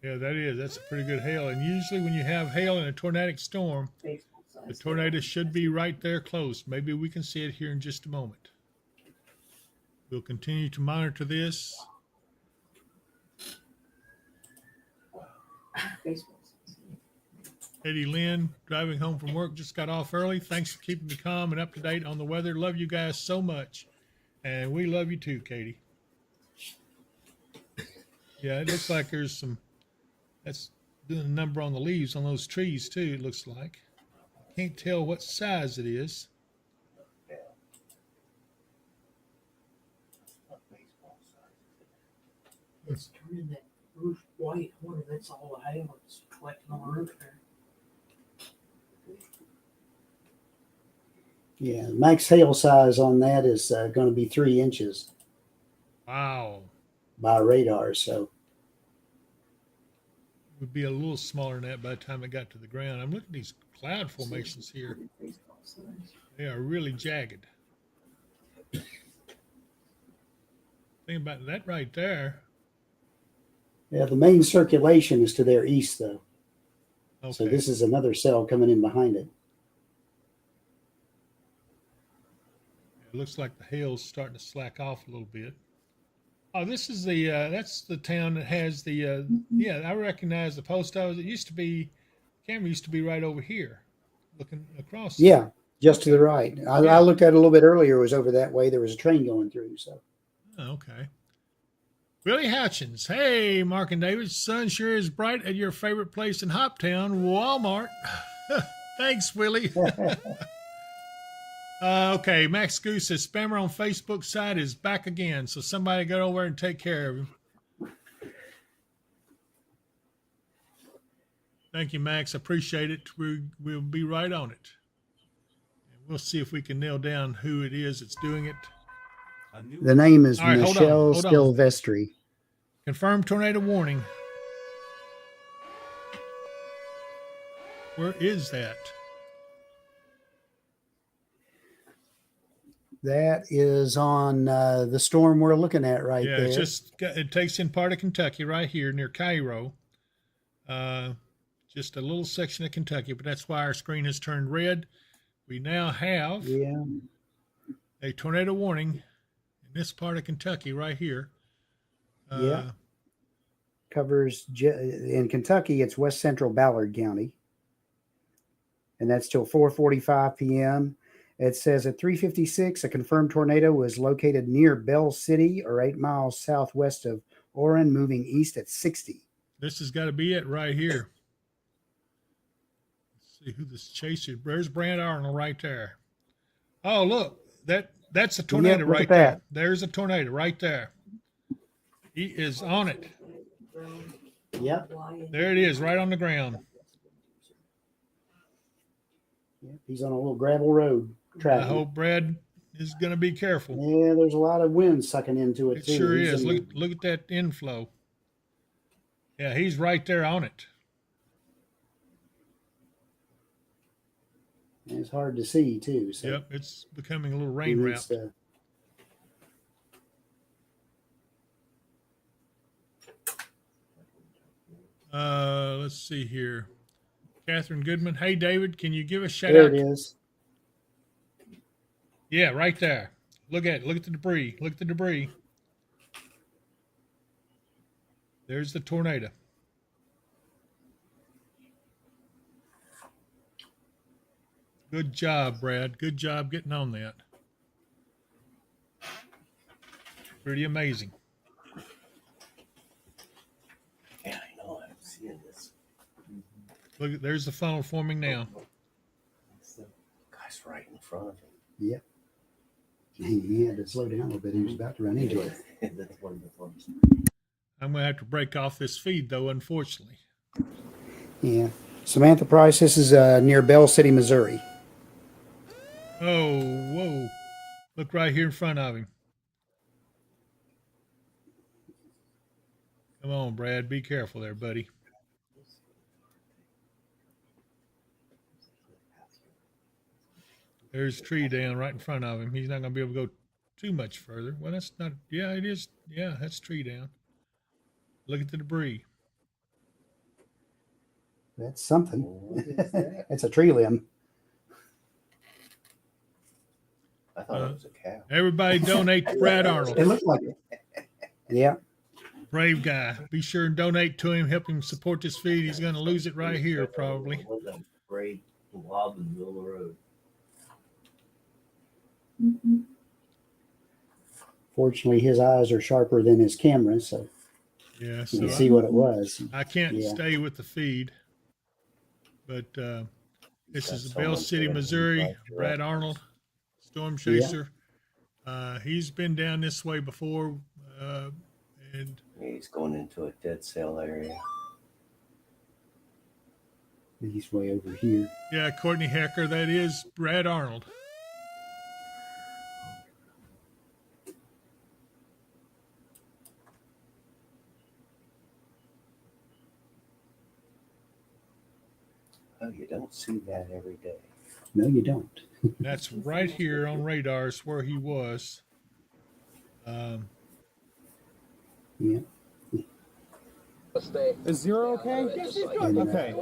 Yeah, that is. That's a pretty good hail. And usually when you have hail in a tornadic storm, the tornado should be right there close. Maybe we can see it here in just a moment. We'll continue to monitor this. Eddie Lynn, driving home from work, just got off early. Thanks for keeping me calm and up to date on the weather. Love you guys so much. And we love you too, Katie. Yeah, it looks like there's that's doing a number on the leaves on those trees too, it looks like. Can't tell what size it is. It's turning that roof white. I wonder if that's all the hail that's collecting on the roof there. Yeah, max hail size on that is going to be 3 inches. Wow. By radar, so. It would be a little smaller than that by the time it got to the ground. I'm looking at these cloud formations here. They are really jagged. Think about that right there. Yeah, the main circulation is to their east, though. Okay. So this is another cell coming in behind it. It looks like the hail's starting to slack off a little bit. Oh, this is that's the town that has the, yeah, I recognize the post office. It used to be, camera used to be right over here, looking across. Yeah, just to the right. I looked at it a little bit earlier. It was over that way. There was a train going through, so. Oh, okay. Willie Hutchins. Hey, Mark and David. Sun sure is bright at your favorite place in Hoptown, Walmart. Thanks, Willie. Okay, Max Goose says spammer on Facebook side is back again, so somebody go over and take care of him. Thank you, Max. Appreciate it. We'll be right on it. And we'll see if we can nail down who it is that's doing it. The name is right, Michelle hold on. Silvestri. Confirmed tornado warning. Where is that? That is on the storm we're looking at right there. Yeah, it takes in part of Kentucky right here near Cairo. Just a little section of Kentucky, but that's why our screen has turned red. We now have a tornado warning in this part of Kentucky right here. Covers in Kentucky. It's west central Ballard County, and that's till 4:45 p.m. It says at 3:56, a confirmed tornado was located near Bell City, or 8 miles southwest of Orrin, moving east at 60. This has got to be it right here. Let's see who this chaser. There's Brad Arnold right there. Oh, look, that's a tornado Yep, look right at there. that. There's a tornado right there. He is on it. Yep. There it is, right on the ground. Yep, he's on a little gravel road I tracking. hope Brad is going to be careful. Yeah, there's a lot of wind sucking into it, It too. sure He's is. in Look at that inflow. Yeah, he's right there on it. the- It's hard to see, too. So Yep, it's becoming a little he rain needs wrapped. to- Let's see here. Catherine Goodman. Hey, David, can you give a shout There out? it is. Yeah, right there. Look at it. Look at the debris. Look at the debris. There's the tornado. Good job, Brad. Good job getting on that. Pretty amazing. Yeah, I know. I'm seeing this. Look, there's the funnel forming now. It's the guy's right in front of him. Yep. He had to slow down a little bit. He was about to run into it. That's one of the ones. I'm going to have to break off this feed, though, unfortunately. Yeah. Samantha Price, this is near Bell City, Missouri. Oh, whoa. Look right here in front of him. Come on, Brad. Be careful there, buddy. There's a tree down right in front of him. He's not going to be able to go too much further. Well, that's not, yeah, it is. Yeah, that's tree down. Look at the debris. That's something. What is that? It's a tree limb. I thought it was a cow. Everybody donate to Brad It Arnold. looked like it. Yeah. Brave guy. Be sure and donate to him. Help him support this feed. He's going to lose it right here, probably. What a great blob in the middle of the road. Fortunately, his eyes are sharper than his camera, so Yeah, you so can see what it was. I can't Yeah. stay with the feed. But this Got is so Bell much City, energy Missouri. back there. Brad Arnold, storm chaser. He's been down this way before, and He's going into a dead cell area. He's way over here. yeah, Courtney Hecker, that is Brad Arnold. Oh, you don't see that every day. No, you don't. That's right here on radars where he was. Yeah. Is zero okay? And, Okay.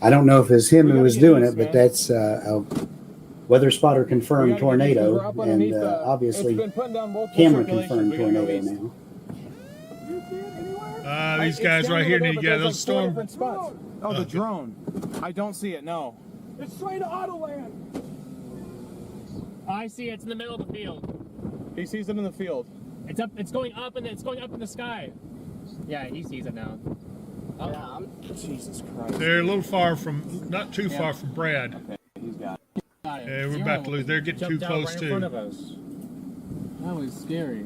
I don't know if it's him who was doing it, but that's a weather spotter confirmed tornado, and obviously camera confirmed tornado now. These guys right here need to get those storm. Oh, the drone. I don't see it. No. It's straight to Autoland. I see it. It's in the middle of the field. He sees it in the field. It's up. It's going up, and it's going up in the sky. Yeah, he sees it now. Oh. Jesus Christ. They're a little far from, not too far from Brad. He's got it. Got it. Yeah, we're about to lose. They're getting too Jumped out close right in front too. of us. That was scary.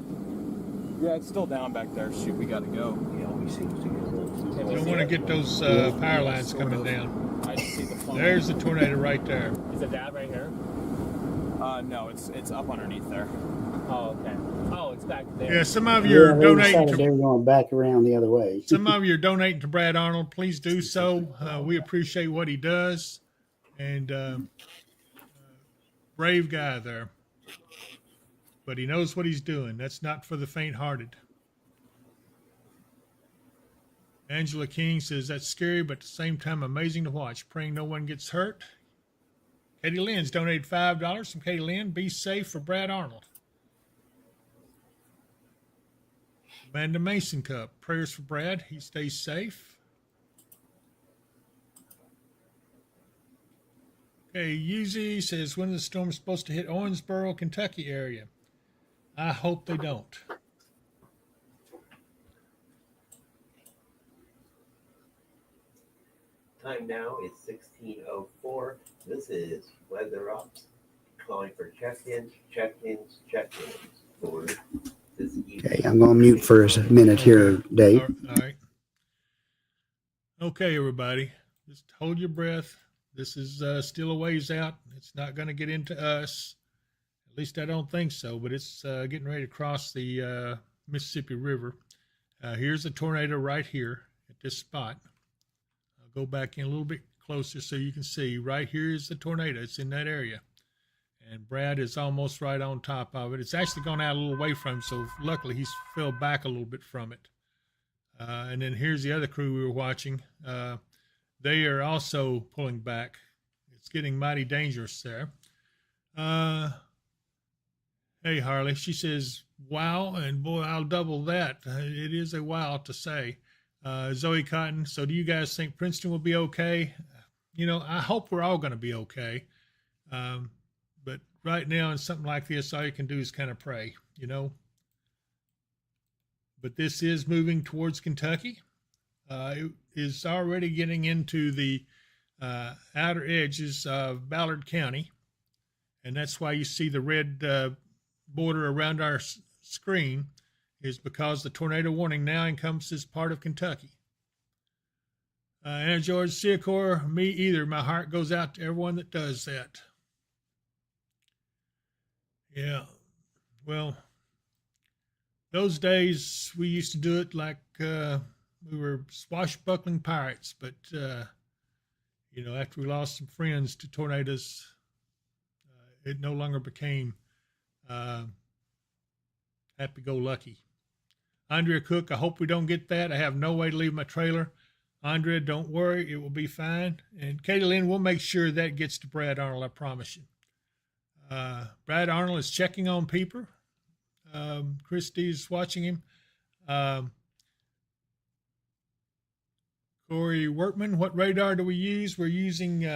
Yeah, it's still down back there. Shoot, we gotta go. He always seems to get a little too You close. don't want to get those power lines coming down. I just see the phone. There's the tornado right there. Is it that right here? No, it's up underneath there. Oh, okay. Oh, it's back there. Yeah, some of you are they donating decided they to were going back around the other way. some of you are donating to Brad Arnold. Please do so. We appreciate what he does, and brave guy there. But he knows what he's doing. That's not for the faint-hearted. Angela King says that's scary, but at the same time amazing to watch. Praying no one gets hurt. Katie Lynn's donated $5 from Katie Lynn. Be safe for Brad Arnold. Amanda Mason Cup. Prayers for Brad. He stays safe. Okay, Yuzi says, when is the storm supposed to hit Owensboro, Kentucky area? I hope they don't. Time now is 16:04. This is Weather Ops calling for check-ins for this evening. Okay, I'm going to mute for a minute here, Dave. All right. Okay, everybody, just hold your breath. This is still a ways out. It's not going to get into us. At least I don't think so, but it's getting ready to cross the Mississippi River. Here's a tornado right here at this spot. I'll go back in a little bit closer so you can see. Right here is the tornado. It's in that area. And Brad is almost right on top of it. It's actually gone out a little away from him, so luckily he's fell back a little bit from it. And then here's the other crew we were watching. They are also pulling back. It's getting mighty dangerous there. Hey, Harley. She says, wow, and boy, I'll double that. It is a wow to say. Zoe Cotton, so do you guys think Princeton will be okay? You know, I hope we're all going to be okay. But right now in something like this, all you can do is kind of pray, you know. But this is moving towards Kentucky. It is already getting into the outer edges of Ballard County. And that's why you see the red border around our screen, is because the tornado warning now encompasses part of Kentucky. And George Secor, me either. My heart goes out to everyone that does that. Yeah, well, those days we used to do it like we were swashbuckling pirates, but, you know, after we lost some friends to tornadoes, it no longer became happy-go-lucky. Andrea Cook, I hope we don't get that. I have no way to leave my trailer. Andrea, don't worry, it will be fine. And Katie Lynn, we'll make sure that gets to Brad Arnold, I promise you. Brad Arnold is checking on Peeper. Christy's watching him. Corey Workman, what radar do we use? We're using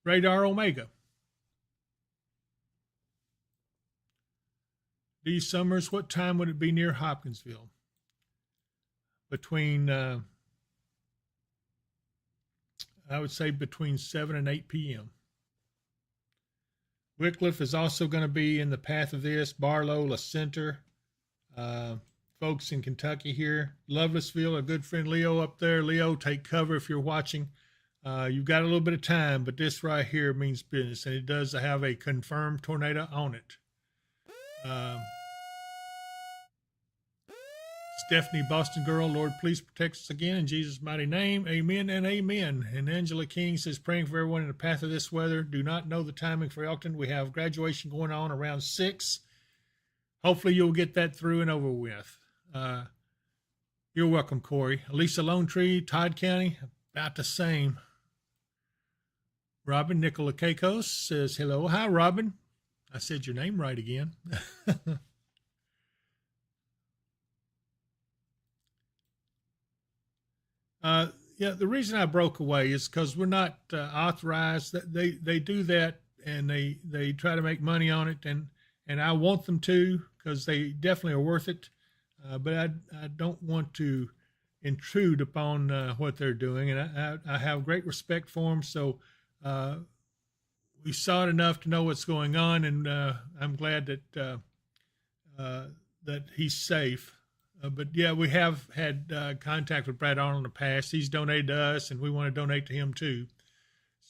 Radar Omega. D. Summers, what time would it be near Hopkinsville? Between, I would say between 7 and 8 p.m. Wycliffe is also going to be in the path of this. Barlow, La Center, folks in Kentucky here. Lovelessville, a good friend Leo up there. Leo, take cover if you're watching. You've got a little bit of time, but this right here means business, and it does have a confirmed tornado on it. Stephanie, Boston girl, Lord, please protect us again in Jesus' mighty name. Amen and amen. And Angela King says, praying for everyone in the path of this weather. Do not know the timing for Elkton. We have graduation going on around 6. Hopefully you'll get that through and over with. You're welcome, Corey. Elisa Lone Tree, Todd County, about the same. Robin Nicola Keikos says, hello. Hi, Robin. I said your name right again. Yeah, the reason I broke away is because we're not authorized. They do that, and they try to make money on it, and I want them to, because they definitely are worth it. But I don't want to intrude upon what they're doing, and I have great respect for them. So we saw it enough to know what's going on, and I'm glad that that he's safe. But yeah, we have had contact with Brad Arnold in the past. He's donated to us, and we want to donate to him too.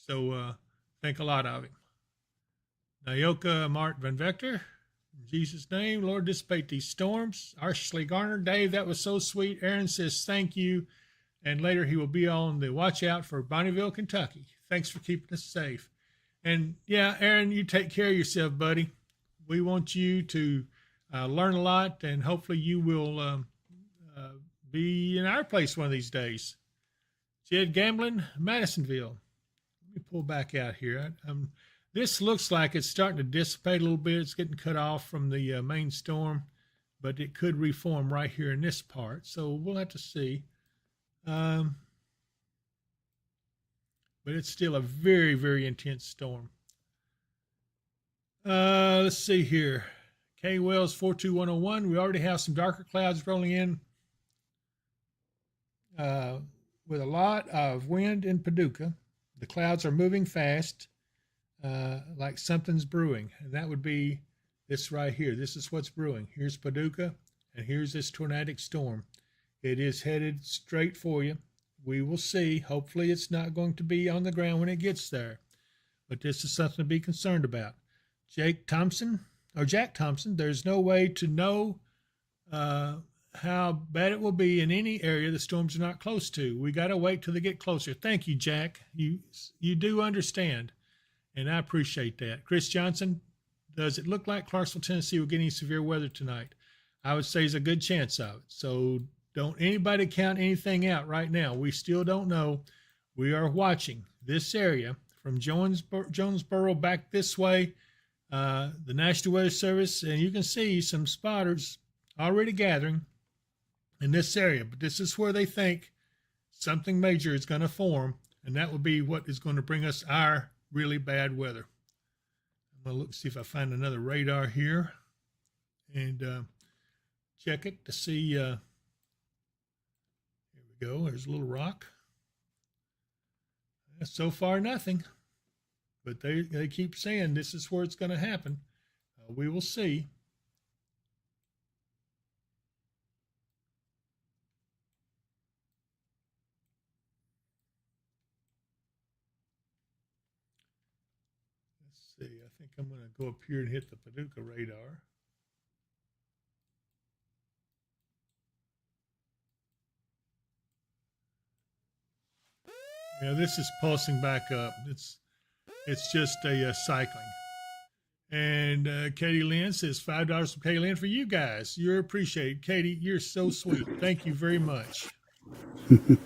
So think a lot of him. Nayoka Mart Van Vector, in Jesus' name, Lord, dissipate these storms. Ashley Garner, Dave, that was so sweet. Aaron says thank you, and later he will be on the watch out for Bonneville, Kentucky. Thanks for keeping us safe. And yeah, Aaron, you take care of yourself, buddy. We want you to learn a lot, and hopefully you will be in our place one of these days. Jed Gamblin, Madisonville. Let me pull back out here. This looks like it's starting to dissipate a little bit. It's getting cut off from the main storm, but it could reform right here in this part. So we'll have to see. but it's still a very, very intense storm. Let's see here. K Wells 42101. We already have some darker clouds rolling in with a lot of wind in Paducah. The clouds are moving fast, like something's brewing. And that would be this right here. This is what's brewing. Here's Paducah, and here's this tornadic storm. It is headed straight for you. We will see. Hopefully it's not going to be on the ground when it gets there. But this is something to be concerned about. Jack Thompson, there's no way to know how bad it will be in any area the storms are not close to. We got to wait till they get closer. Thank you, Jack. You do understand, and I appreciate that. Chris Johnson, does it look like Clarksville, Tennessee will get any severe weather tonight? I would say there's a good chance of it. So don't anybody count anything out right now. We still don't know. We are watching this area from Jonesboro back this way, the National Weather Service, and you can see some spotters already gathering in this area. But this is where they think something major is going to form, and that will be what is going to bring us our really bad weather. I'm going to look, see if I find another radar here and check it to see. Here we go. There's a little rock. So far, nothing. But they keep saying this is where it's going to happen. We will see. Let's see. I think I'm going to go up here and hit the Paducah radar. Yeah, this is pulsing back up. It's just a cycling. And Katie Lynn says $5 from Katie Lynn for you guys. You're appreciated. Katie, you're so sweet. Thank you very much. She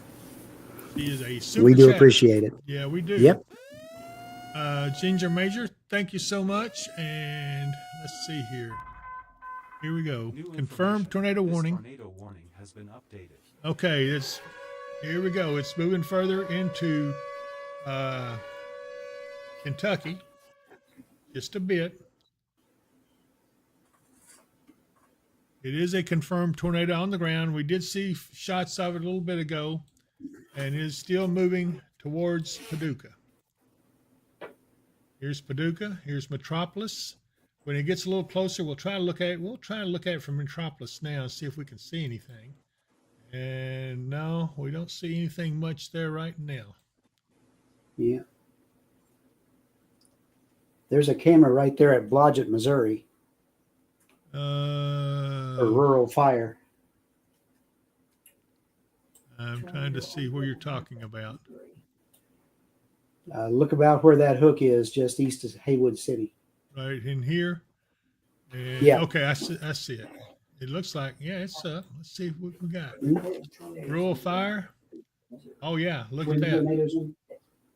is a super We do chat. appreciate it. Yeah, we do. Yep. Ginger Major, thank you so much. And let's see here. Here we go. New Confirmed information. tornado This warning. tornado warning has been updated. Okay, here we go. It's moving further into Kentucky, just a bit. It is a confirmed tornado on the ground. We did see shots of it a little bit ago, and it is still moving towards Paducah. Here's Paducah. Here's Metropolis. When it gets a little closer, we'll try to look at it. We'll try to look at it from Metropolis now and see if we can see anything. And no, we don't see anything much there right now. Yeah. There's a camera right there at Blodgett, Missouri, a rural fire. I'm trying to see where you're talking about. Look about where that hook is, just east of Haywood City. Right in here. And, Yeah. Okay, I see it. It looks like, yeah, it's up. Let's see what we got. Mm-hmm. Rural fire. Oh yeah, look at Where the that. tornadoes in?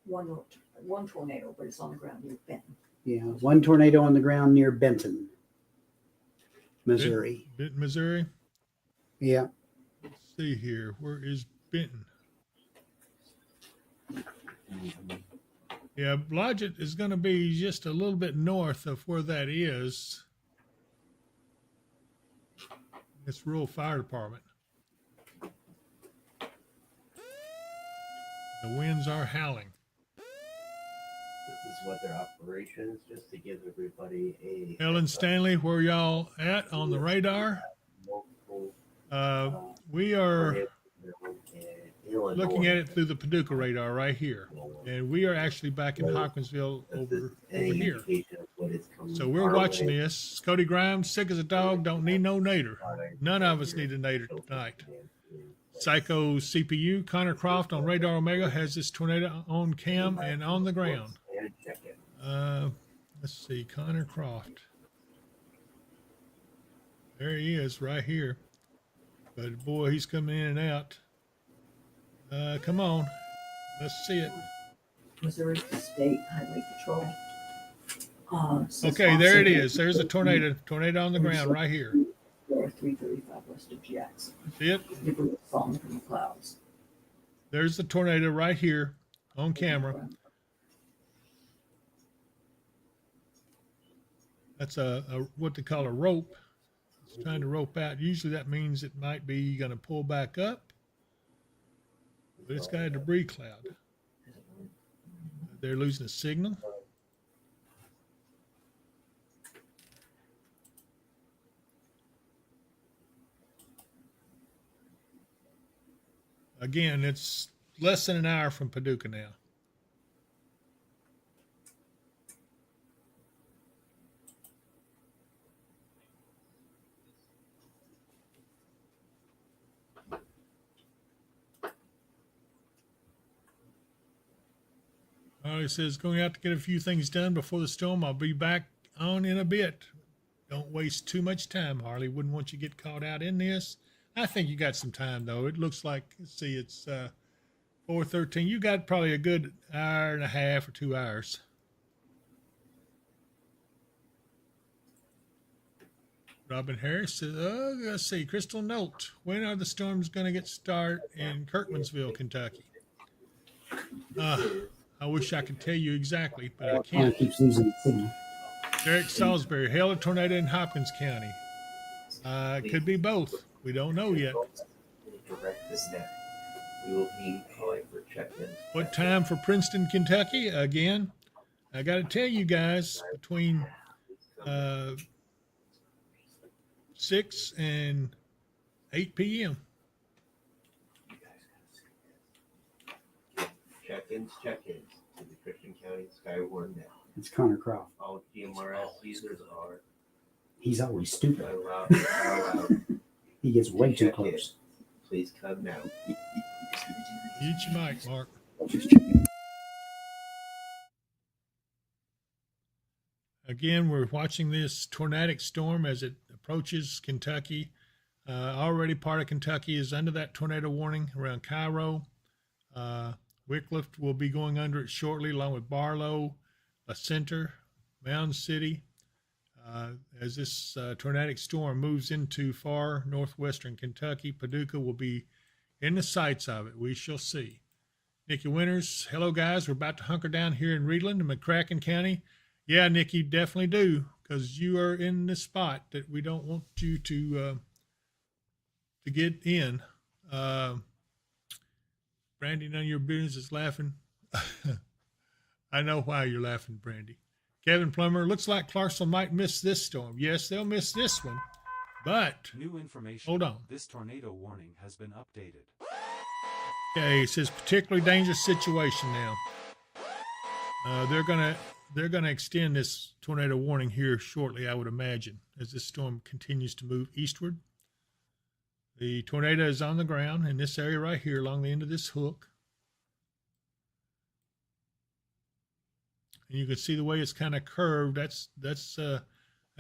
One tornado, but it's on the ground near Benton. Yeah, one tornado on the ground near Benton, Missouri. Benton, Missouri. Yeah. Let's see here. Where is Benton? Yeah, Blodgett is going to be just a little bit north of where that is. It's rural fire department. The winds are howling. This is what their operation is, just to give everybody a Ellen Stanley, where y'all at on the radar? multiple We are Illinois. looking at it through the Paducah radar right here. And we are actually back in Hopkinsville over here. So we're watching this. Cody Grimes, sick as a dog, don't need no nader. None of us need a nader tonight. Psycho CPU, Connor Croft on Radar Omega has this tornado on cam and on the ground. Let's see, Connor Croft. There he is right here. But boy, he's coming in and out. Come on, let's see it. Missouri State Highway Patrol. Okay, there it is. There's a tornado on the ground right here. 335 west of Jackson. See it? Falling from the clouds. There's the tornado right here. on camera. That's a what they call a rope. It's trying to rope out. Usually that means it might be going to pull back up, but it's got a debris cloud. They're losing a signal. Again, it's less than an hour from Paducah now. Harley says, going out to get a few things done before the storm. I'll be back on in a bit. Don't waste too much time, Harley. Wouldn't want you to get caught out in this. I think you got some time, though. It looks like, let's see, it's 4:13. You got probably a good hour and a half or 2 hours. Robin Harris says, oh, let's see, Crystal Note. When are the storms going to get started in Kirkmansville, Kentucky? I wish I could tell you exactly, but I can't. Keeps losing the signal. Derek Salisbury, hail a tornado in Hopkins County. It could be both. We don't know yet. Direct this net. We will be calling for check-ins. What time for Princeton, Kentucky? Again, I got to tell you guys, between 6 and 8 p.m. Check-ins to the Christian County Skywarn net. It's Connor Croft. All GMRS users are He's always stupid. allowed. He gets way too Check in. close. Please come now. Mute your mic, Mark. Just checking. Again, we're watching this tornadic storm as it approaches Kentucky. Already part of Kentucky is under that tornado warning around Cairo. Wycliffe will be going under it shortly, along with Barlow, La Center, Mound City. As this tornadic storm moves into far northwestern Kentucky, Paducah will be in the sights of it. We shall see. Nikki Winters, hello guys. We're about to hunker down here in Reedland and McCracken County. Yeah, Nikki, definitely do, because you are in the spot that we don't want you to get in. Brandy, none of your business is laughing. I know why you're laughing, Brandy. Kevin Plummer, looks like Clarksville might miss this storm. Yes, they'll miss this one, but New information. hold on. This tornado warning has been updated. Okay, it says particularly dangerous situation now. They're gonna extend this tornado warning here shortly, I would imagine, as this storm continues to move eastward. The tornado is on the ground in this area right here along the end of this hook. And you can see the way it's kind of curved. That's a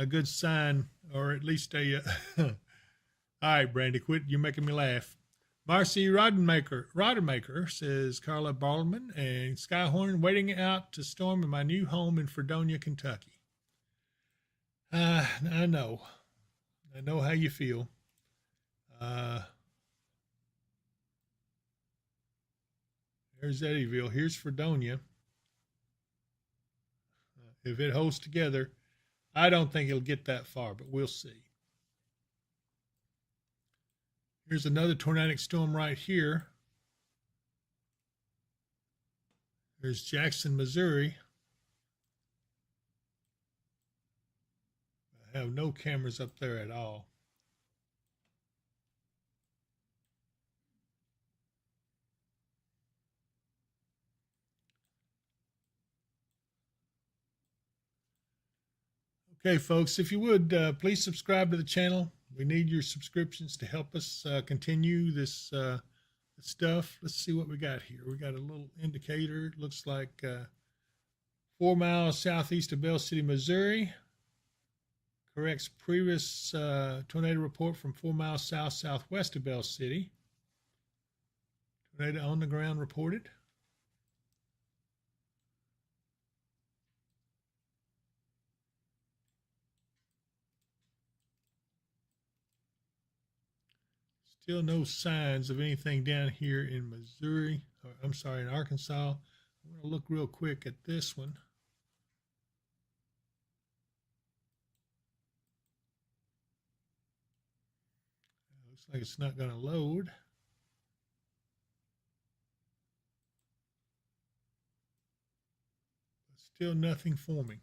good sign, or at least a. All right, Brandy, quit. You're making me laugh. Marcy Rodemaker says Carla Baldwin and Skyhorn waiting out to storm in my new home in Fredonia, Kentucky. I know how you feel. There's Eddyville. Here's Fredonia. If it holds together, I don't think it'll get that far, but we'll see. Here's another tornadic storm right here. There's Jackson, Missouri. I have no cameras up there at all. Okay, folks, if you would, please subscribe to the channel. We need your subscriptions to help us continue this stuff. Let's see what we got here. We got a little indicator. It looks like 4 miles southeast of Bell City, Missouri. Corrects previous tornado report from 4 miles southwest of Bell City. Tornado on the ground reported. Still no signs of anything down here in Missouri, or I'm sorry, in Arkansas, I'm going to look real quick at this one. Looks like it's not going to load. Still nothing forming.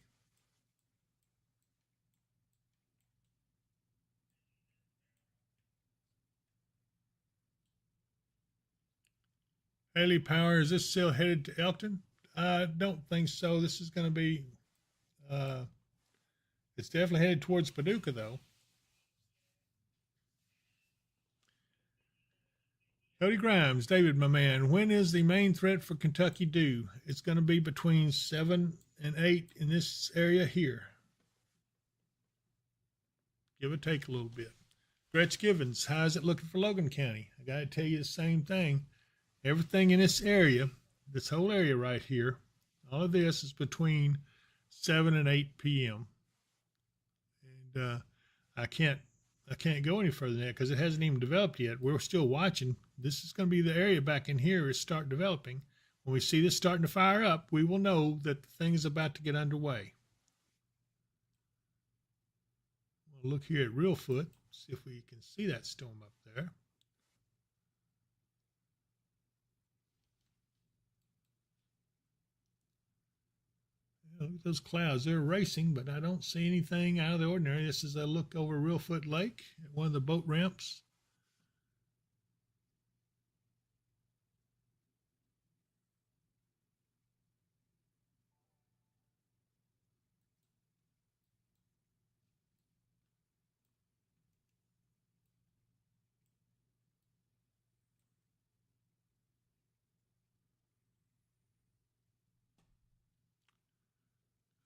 Haley Power, is this still headed to Elkton? I don't think so. This is going to be, it's definitely headed towards Paducah, though. Cody Grimes, David, my man, when is the main threat for Kentucky due? It's going to be between 7 and 8 in this area here. Give or take a little bit. Gretch Givens, how's it looking for Logan County? I got to tell you the same thing. Everything in this area, this whole area right here, all of this is between 7 and 8 p.m. And I can't go any further than that because it hasn't even developed yet. We're still watching. This is going to be the area back in here is start developing. When we see this starting to fire up, we will know that the thing is about to get underway. We'll look here at Reelfoot, see if we can see that storm up there. Look at those clouds. They're racing, but I don't see anything out of the ordinary. This is a look over Reelfoot Lake at one of the boat ramps.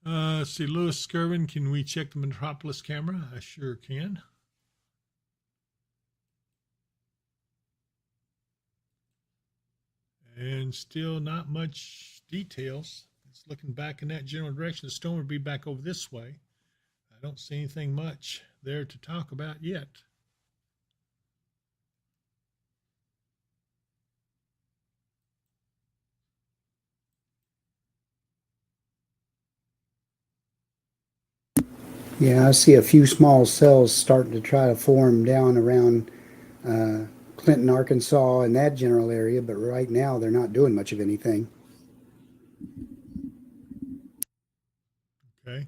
Let's see, Lewis Skirvin, can we check the Metropolis camera? I sure can. And still not much details. It's looking back in that general direction. The storm would be back over this way. I don't see anything much there to talk about yet. Yeah, I see a few small cells starting to try to form down around Clinton, Arkansas, and that general area, but right now they're not doing much of anything. Okay.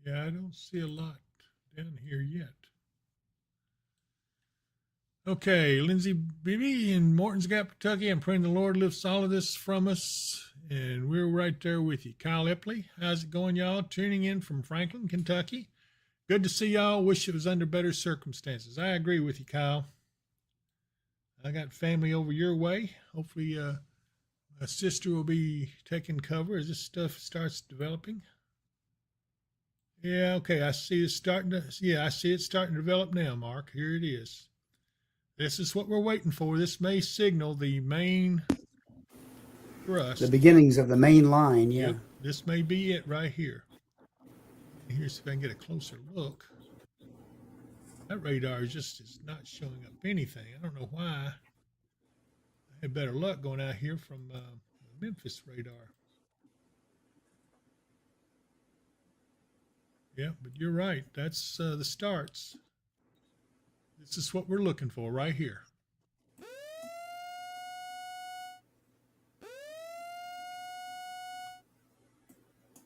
Yeah, I don't see a lot down here yet. Okay, Lindsay Beebe in Morton's Gap, Kentucky. I'm praying the Lord lifts all of this from us, and we're right there with you. Kyle Epley, how's it going, y'all? Tuning in from Franklin, Kentucky. Good to see y'all. Wish it was under better circumstances. I agree with you, Kyle. I got family over your way. Hopefully, my sister will be taking cover as this stuff starts developing. Yeah, okay. I see it starting to. Yeah, I see it starting to develop now, Mark. Here it is. This is what we're waiting for. This may signal the main thrust. The beginnings of the main line, yeah. Yep, this may be it right here. Here's if I can get a closer look. That radar is not showing up anything. I don't know why. I had better luck going out here from the Memphis radar. Yeah, but you're right. That's the starts. This is what we're looking for right here.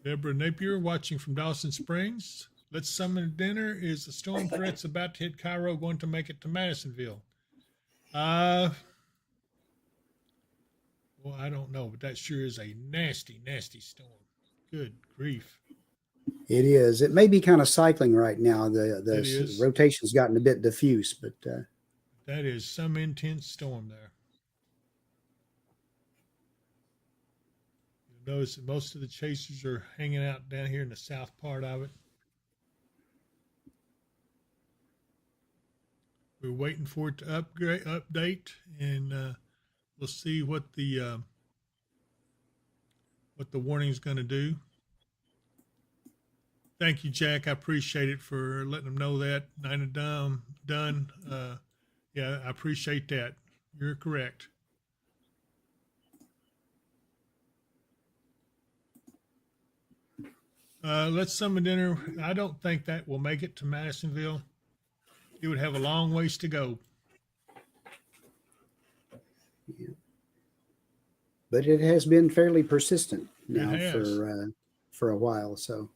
Deborah Napier watching from Dawson Springs. Let's summon dinner. Is the storm threats about to hit Cairo going to make it to Madisonville? Well, I don't know, but that sure is a nasty, nasty storm. Good grief. It is. It may be kind of cycling right now. It is. The rotation's gotten a bit diffuse, but That is some intense storm there. You'll notice that most of the chasers are hanging out down here in the south part of it. We're waiting for it to update, and we'll see what the warning is going to do. Thank you, Jack. I appreciate it for letting them know that. Nina Dunn. Yeah, I appreciate that. You're correct. Let's summon dinner. I don't think that will make it to Madisonville. It would have a long ways to go. yeah. But it has been fairly persistent now has. for a while. So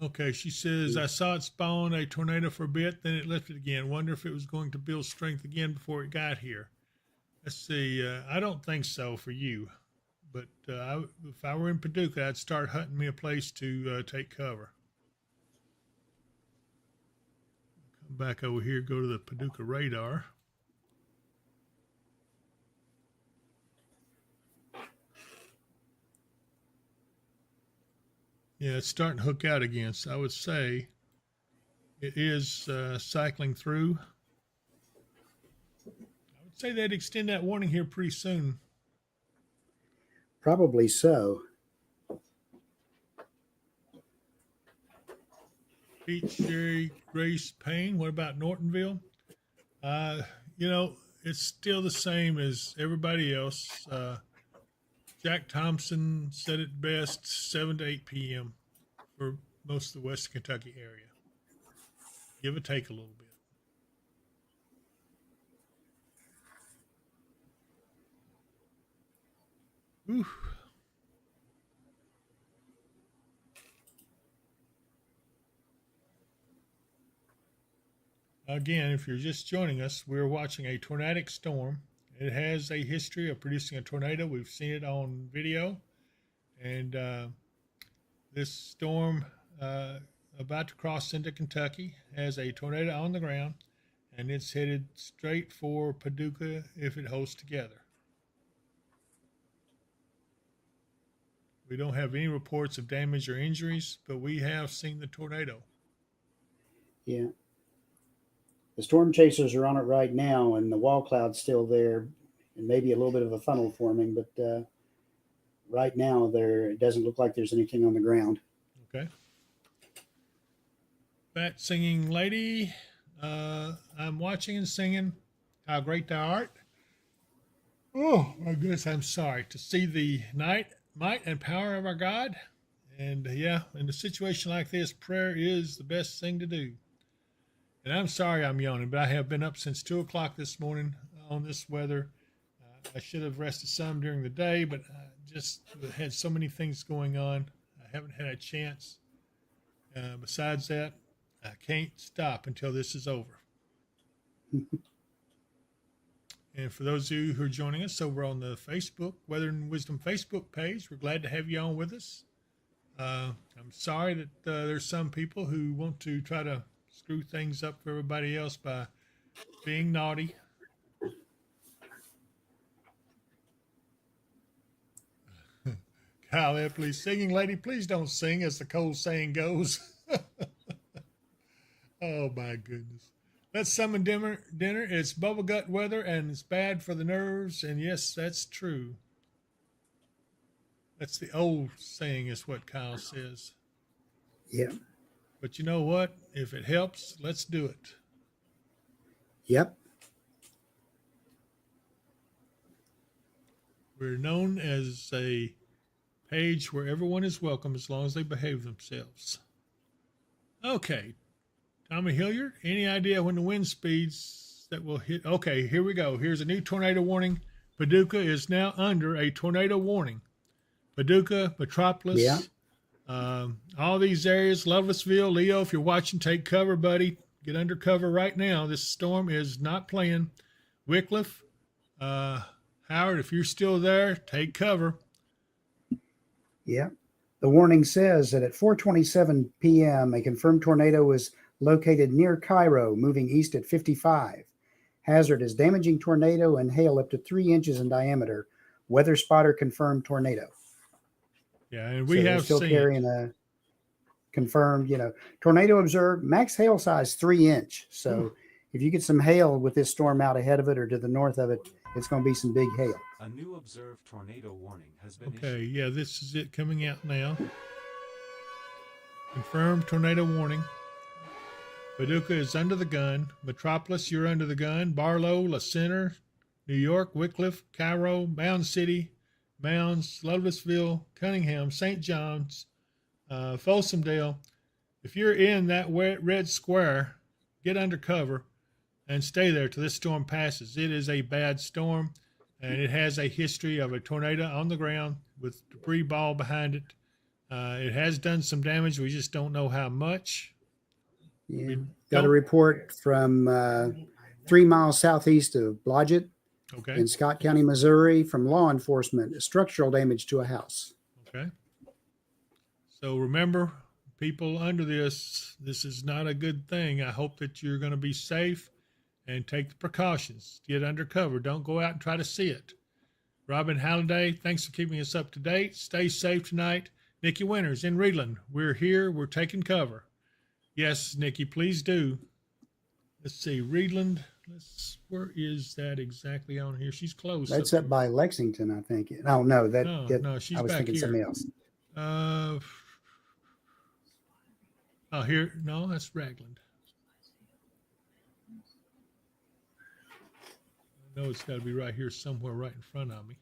Okay, she says, I saw it spawn a tornado for a bit, then it lifted again. Wonder if it was going to build strength again before it got here. Let's see. I don't think so for you. But if I were in Paducah, I'd start hunting me a place to take cover. Come back over here, go to the Paducah radar. Yeah, it's starting to hook out again. So I would say it is cycling through. I would say they'd extend that warning here pretty soon. probably so. Peachtree, Grace Payne. What about Nortonville? It's still the same as everybody else. Jack Thompson said it best, 7 to 8 p.m. for most of the West Kentucky area. Give or take a little bit. Ooh. Again, if you're just joining us, we're watching a tornadic storm. It has a history of producing a tornado. We've seen it on video. And this storm about to cross into Kentucky has a tornado on the ground, and it's headed straight for Paducah if it holds together. We don't have any reports of damage or injuries, but we have seen the tornado. Yeah. The storm chasers are on it right now, and the wall cloud's still there, and maybe a little bit of a funnel forming, but right now it doesn't look like there's anything on the ground. Okay. Fat singing lady, I'm watching and singing. How great thou art. Oh, my goodness, I'm sorry. To see the might and power of our God. And in a situation like this, prayer is the best thing to do. And I'm sorry I'm yawning, but I have been up since 2 o'clock this morning on this weather. I should have rested some during the day, but I just had so many things going on. I haven't had a chance. Besides that, I can't stop until this is over. And for those of you who are joining us over on the Facebook, Weather and Wisdom Facebook page, we're glad to have you on with us. I'm sorry that there's some people who want to try to screw things up for everybody else by being naughty. Kyle Epley, singing lady, please don't sing, as the cold saying goes. Oh my goodness. Let's summon dinner. It's bubble gut weather and it's bad for the nerves. And yes, that's true. That's the old saying, is what Kyle says. Yeah. But you know what? If it helps, let's do it. Yep. We're known as a page where everyone is welcome as long as they behave themselves. Okay. Tommy Hilliard, any idea when the wind speeds that will hit? Okay, here we go. Here's a new tornado warning. Paducah is now under a tornado warning. Paducah, Metropolis, Yeah. All these areas, Lovelessville, Leo, if you're watching, take cover, buddy. Get under cover right now. This storm is not playing. Wycliffe, Howard, if you're still there, take cover. Yeah. The warning says that at 4:27 p.m., a confirmed tornado was located near Cairo, moving east at 55. Hazard is damaging tornado and hail up to 3 inches in diameter. Weather spotter confirmed tornado. Yeah, and So we they're have still seen carrying a confirmed, tornado observed, max hail size 3 inch. So if you get some hail with this storm out ahead of it or to the north of it, it's going to be some big hail. A new observed tornado warning has been Okay, issued. yeah, this is it coming out now. Confirmed tornado warning. Paducah is under the gun. Metropolis, you're under the gun. Barlow, La Center, New York, Wycliffe, Cairo, Mound City, Mounds, Lovelessville, Cunningham, St. John's, Folsomdale. If you're in that red square, get under cover and stay there till this storm passes. It is a bad storm, and it has a history of a tornado on the ground with debris ball behind it. It has done some damage. We just don't know how much. Yeah. Got a report from 3 miles southeast of Blodgett Okay. in Scott County, Missouri, from law enforcement, structural damage to a house. Okay. So remember, people under this is not a good thing. I hope that you're going to be safe and take the precautions. Get under cover. Don't go out and try to see it. Robin Halliday, thanks for keeping us up to date. Stay safe tonight. Nikki Winters in Reedland. We're here. We're taking cover. Yes, Nikki, please do. Let's see. Reedland. Where is that exactly on here? She's close. That's up by Lexington, I think. Oh, no, No, she's I was back thinking here. something else. Here. No, that's Ragland. I know it's got to be right here somewhere right in front of me.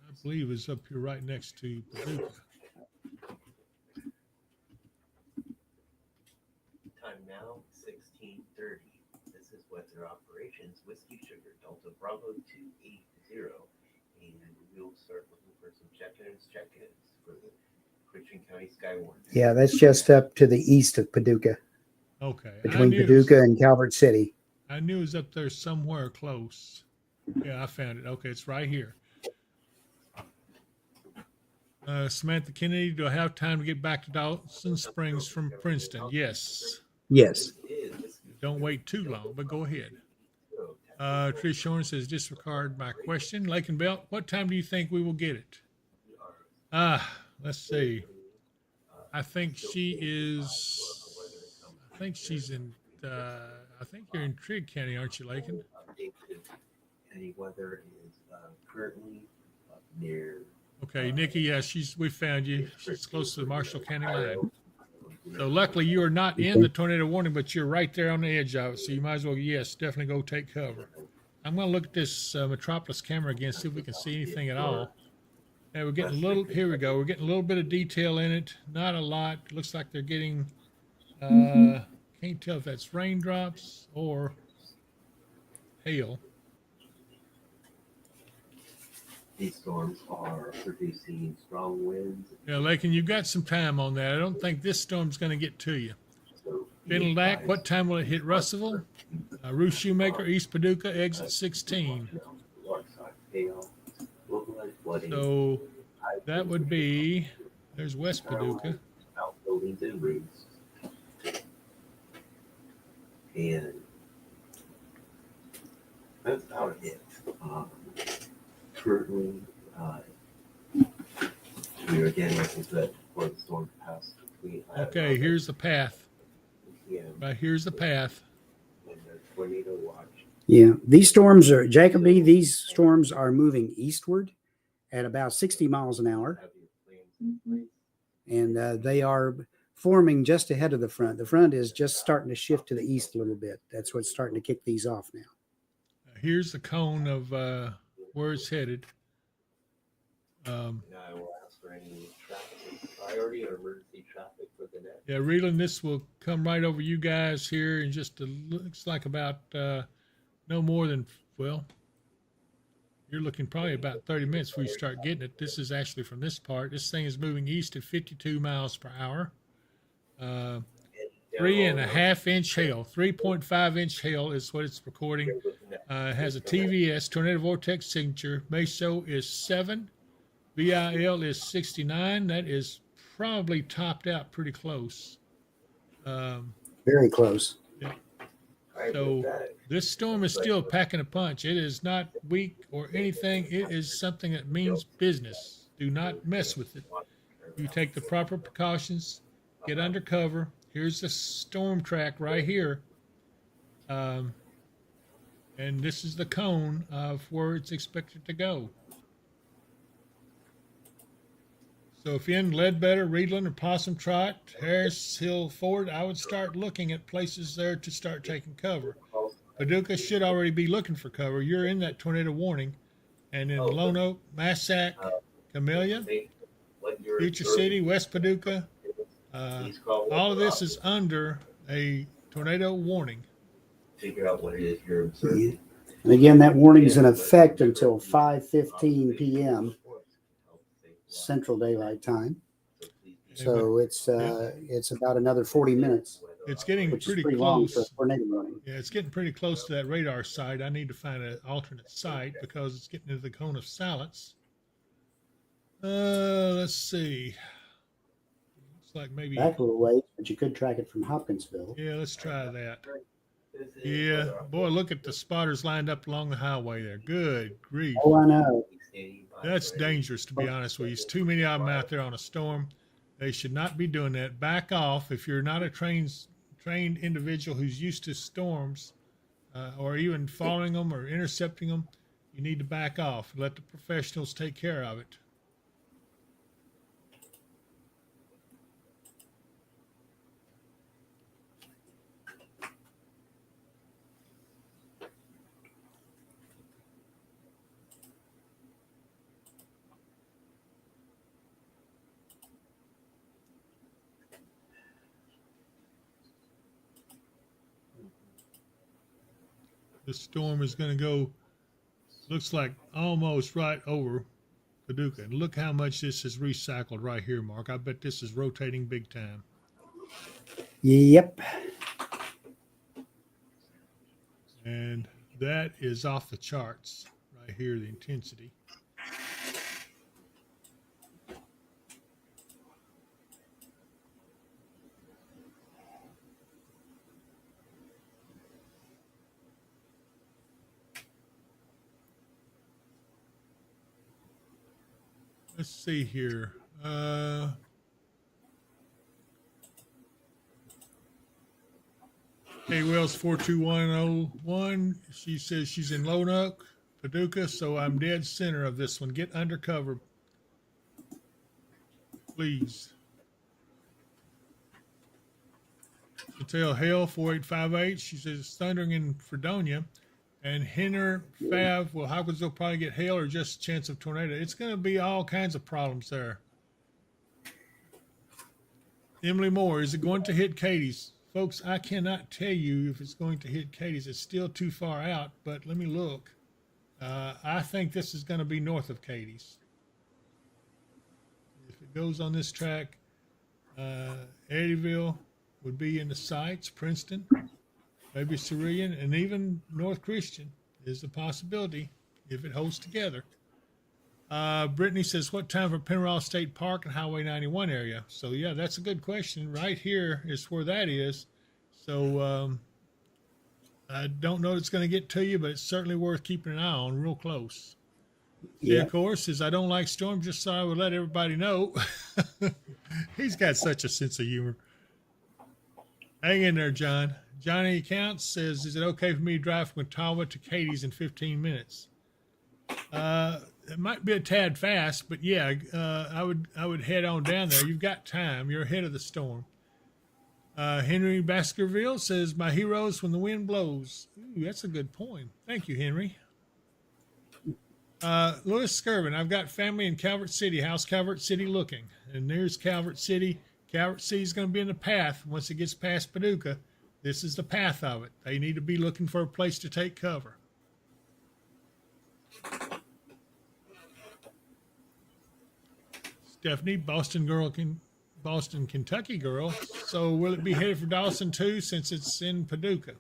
I believe it's up here right next to Paducah. Time now, 16:30. This is Weather Operations, Whiskey Sugar, Delta Bravo 280. And we'll start looking for some check-ins for the Christian County Skywarn. Yeah, that's just up to the east of Paducah, Okay. between Paducah and Calvert City. I knew it was up there somewhere close. Yeah, I found it. Okay, it's right here. Samantha Kennedy, do I have time to get back to Dawson Springs from Princeton? Yes. Yes. Don't wait too long, but go ahead. Trish Horn says, disregard my question. Lake and Belt, what time do you think we will get it? Let's see. I think she's in, I think you're in Trigg County, aren't you, Lakin? Any weather is currently up near. Okay, Nikki, yeah, we found you. She's close to the Marshall County line. So luckily you are not in the tornado warning, but you're right there on the edge of it. So you might as well, yes, definitely go take cover. I'm going to look at this Metropolis camera again, see if we can see anything at all. And we're getting here we go. We're getting a little bit of detail in it. Not a lot. It looks like they're getting, can't tell if that's raindrops or hail. These storms are producing strong winds. Yeah, Lakin, you've got some time on that. I don't think this storm's going to get to you. Fiddledack, what time will it hit Russellville? Ruth Shoemaker, East Paducah, exit 16. So that would be, there's West Paducah. Outbuildings and roofs. And that's about it. Currently, we are again looking good for the storm to pass between. Okay, here's the path. Yeah, Right here's the path. and the tornado watch. Yeah, these storms are, Jacoby, these storms are moving eastward at about 60 miles an hour. Have your plans in place. And they are forming just ahead of the front. The front is just starting to shift to the east a little bit. That's what's starting to kick these off now. Here's the cone of where it's headed. And I will ask for any traffic priority or emergency traffic for the next. Yeah, Reeland, this will come right over you guys here in just looks like about no more than, well, you're looking probably about 30 minutes before you start getting it. This is actually from this part. This thing is moving east at 52 miles per hour. 3.5 inch hail, 3.5 inch hail is what it's recording. It has a TVS, tornado vortex signature. MESO is 7. VIL is 69. That is probably topped out pretty close. Very close. Yeah. So this storm is still packing a punch. It is not weak or anything. It is something that means business. Do not mess with it. You take the proper precautions, get under cover. Here's the storm track right here. And this is the cone of where it's expected to go. So if you're in Ledbetter, Reedland, or Possum Trot, Harris Hill Ford, I would start looking at places there to start taking cover. Paducah should already be looking for cover. You're in that tornado warning. And in Lone Oak, Massac, Camellia, Future City, West Paducah, all of this is under a tornado warning. Figure out what it is you're observing. And again, that warning is in effect until 5:15 p.m. Central Daylight Time. So it's about another 40 minutes. It's getting which pretty is pretty long close. for a tornado warning. Yeah, it's getting pretty close to that radar site. I need to find an alternate site because it's getting into the cone of silence. Let's see. Looks like maybe. Back a little ways, but you could track it from Hopkinsville. Yeah, let's try that. Yeah, boy, look at the spotters lined up along the highway there. Good grief. Oh, I know. That's dangerous, to be honest with you. There's too many of them out there on a storm. They should not be doing that. Back off. If you're not a trained individual who's used to storms or even following them or intercepting them, you need to back off. Let the professionals take care of it. The storm is going to go, looks like almost right over Paducah. And look how much this is recycled right here, Mark. I bet this is rotating big time. Yep. And that is off the charts right here, the intensity. Let's see here. Hey, Wells 42101. She says she's in Lone Oak, Paducah, so I'm dead center of this one. Get under cover, please. Tell Hale 4858. She says it's thundering in Fredonia. And Henner, Fav, well, Hawkins will probably get hail or just a chance of tornado. It's going to be all kinds of problems there. Emily Moore, is it going to hit Katie's? Folks, I cannot tell you if it's going to hit Katie's. It's still too far out, but let me look. I think this is going to be north of Katie's. If it goes on this track, Eddyville would be in the sights, Princeton. Maybe Cerulean, and even North Christian is a possibility if it holds together. Brittany says, what time for Penrose State Park and Highway 91 area? So, yeah, that's a good question. Right here is where that is. So, I don't know if it's going to get to you, but it's certainly worth keeping an eye on real close. Yeah, of course, is I don't like storms, just so I would let everybody know. He's got such a sense of humor. Hang in there, John. Johnny Counts says, is it okay for me to drive from Ottawa to Katie's in 15 minutes? It might be a tad fast, but yeah, I would head on down there. You've got time. You're ahead of the storm. Henry Baskerville says, my heroes when the wind blows. Ooh, that's a good poem. Thank you, Henry. Louis Skirvin, I've got family in Calvert City. How's Calvert City looking? And there's Calvert City. Calvert City is going to be in the path once it gets past Paducah. This is the path of it. They need to be looking for a place to take cover. Stephanie, Boston, Kentucky girl. So will it be headed for Dawson too, since it's in Paducah?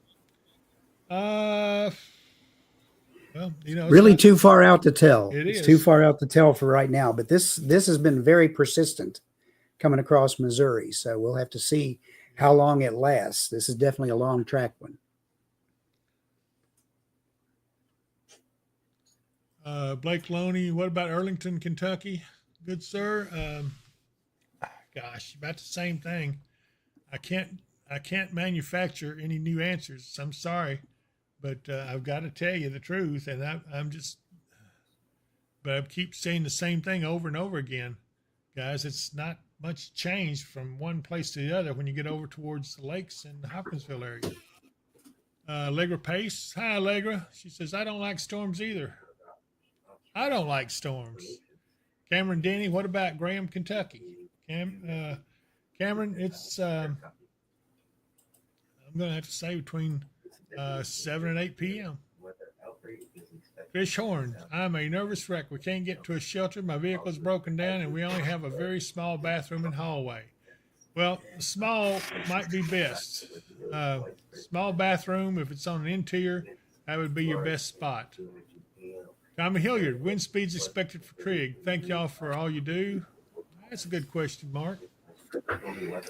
Well, you know, Really too far out to tell. It's too far out to tell for right now. But this has been very persistent coming across Missouri. So we'll have to see how long it lasts. This is definitely a long track one. Blake Loney, what about Arlington, Kentucky? Good sir. Gosh, about the same thing. I can't manufacture any new answers. I'm sorry, but I've got to tell you the truth, and but I keep saying the same thing over and over again, guys. It's not much change from one place to the other when you get over towards the lakes in the Hopkinsville area. Allegra Pace, hi Allegra. She says, I don't like storms either. I don't like storms. Cameron Denny, what about Graham, Kentucky? Cameron, it's I'm going to have to say between 7 and 8 p.m. Fish Horn, I'm a nervous wreck. We can't get to a shelter. My vehicle is broken down, and we only have a very small bathroom and hallway. Well, small might be best. Small bathroom, if it's on an interior, that would be your best spot. Tommy Hilliard, wind speeds expected for Trigg. Thank y'all for all you do. That's a good question, Mark.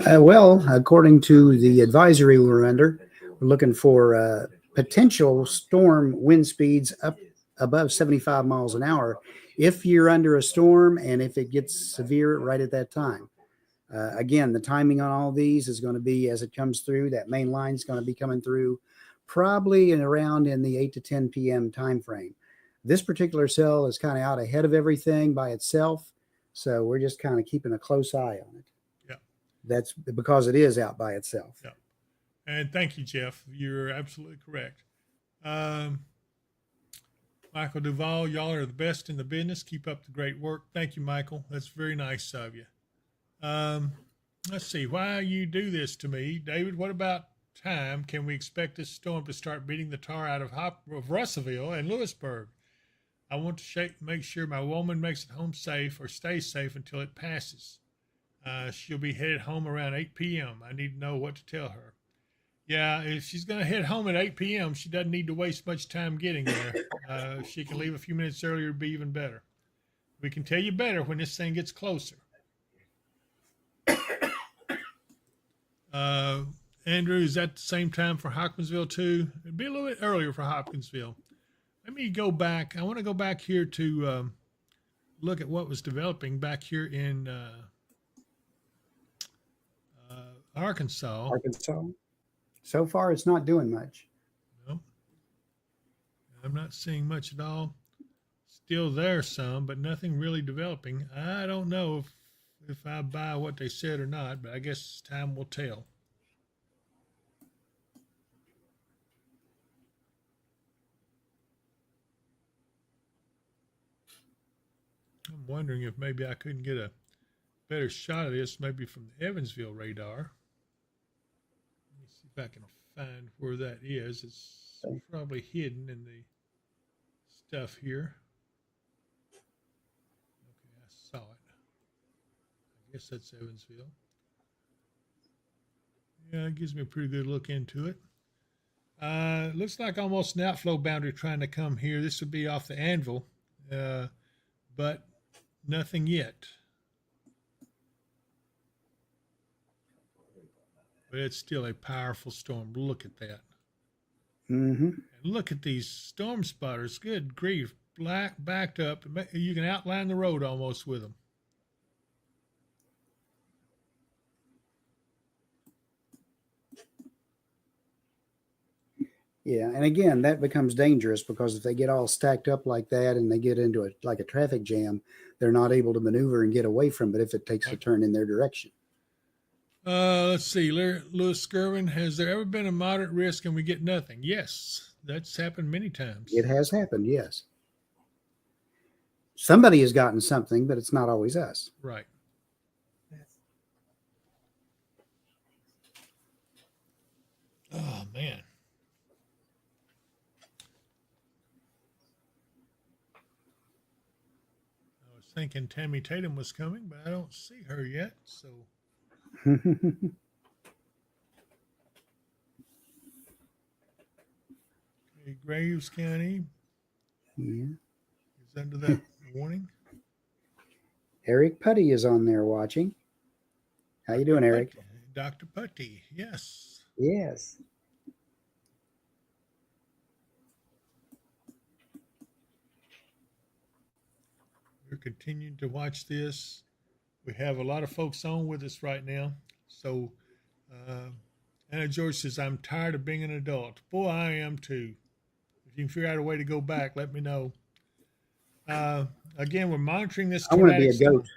Well, according to the advisory we're under, we're looking for potential storm wind speeds up above 75 miles an hour if you're under a storm and if it gets severe right at that time. Again, the timing on all these is going to be as it comes through. That main line is going to be coming through probably around in the 8 to 10 p.m. time frame. This particular cell is kind of out ahead of everything by itself, so we're just kind of keeping a close eye on it. Yeah, that's because it is out by itself. Yeah, and thank you, Jeff. You're absolutely correct. Michael Duvall, y'all are the best in the business. Keep up the great work. Thank you, Michael. That's very nice of you. Let's see why you do this to me, David. What about time can we expect this storm to start beating the tar out of Russellville and Lewisburg? I want to make sure my woman makes it home safe or stays safe until it passes. She'll be headed home around 8 p.m. I need to know what to tell her. Yeah, if she's going to head home at 8 p.m., she doesn't need to waste much time getting there. If she can leave a few minutes earlier, it'd be even better. We can tell you better when this thing gets closer. Andrew, is that the same time for Hopkinsville too? It'd be a little bit earlier for Hopkinsville. Let me go back. I want to go back here to look at what was developing back here in Arkansas. So far, it's not doing much. No, I'm not seeing much at all. Still there some, but nothing really developing. I don't know if I buy what they said or not, but I guess time will tell. I'm wondering if maybe I couldn't get a better shot of this, maybe from the Evansville radar. Let me see if I can find where that is. It's probably hidden in the stuff here. Okay, I saw it. I guess that's Evansville. Yeah, it gives me a pretty good look into it. Looks like almost an outflow boundary trying to come here. This would be off the Anvil, but nothing yet. But it's still a powerful storm. Look at that. Mm-hmm. And look at these storm spotters. Good grief. Backed up. You can outline the road almost with them. Yeah, and again, that becomes dangerous because if they get all stacked up like that and they get into a traffic jam, they're not able to maneuver and get away from it if it takes a turn in their direction. Let's see. Lewis Skirvin, has there ever been a moderate risk and we get nothing? Yes, that's happened many times. It has happened, yes. Somebody has gotten something, but it's not always us. Right. Oh, man. I was thinking Tammy Tatum was coming, but I don't see her yet, so... Okay, Graves County. Yeah. Is under that warning. Eric Putty is on there watching. How you doing, Eric? Dr. Putty, yes. Yes. We're continuing to watch this. We have a lot of folks on with us right now. So Anna George says, I'm tired of being an adult. Boy, I am too. If you can figure out a way to go back, let me know. Again, we're monitoring this. I want to be a goat.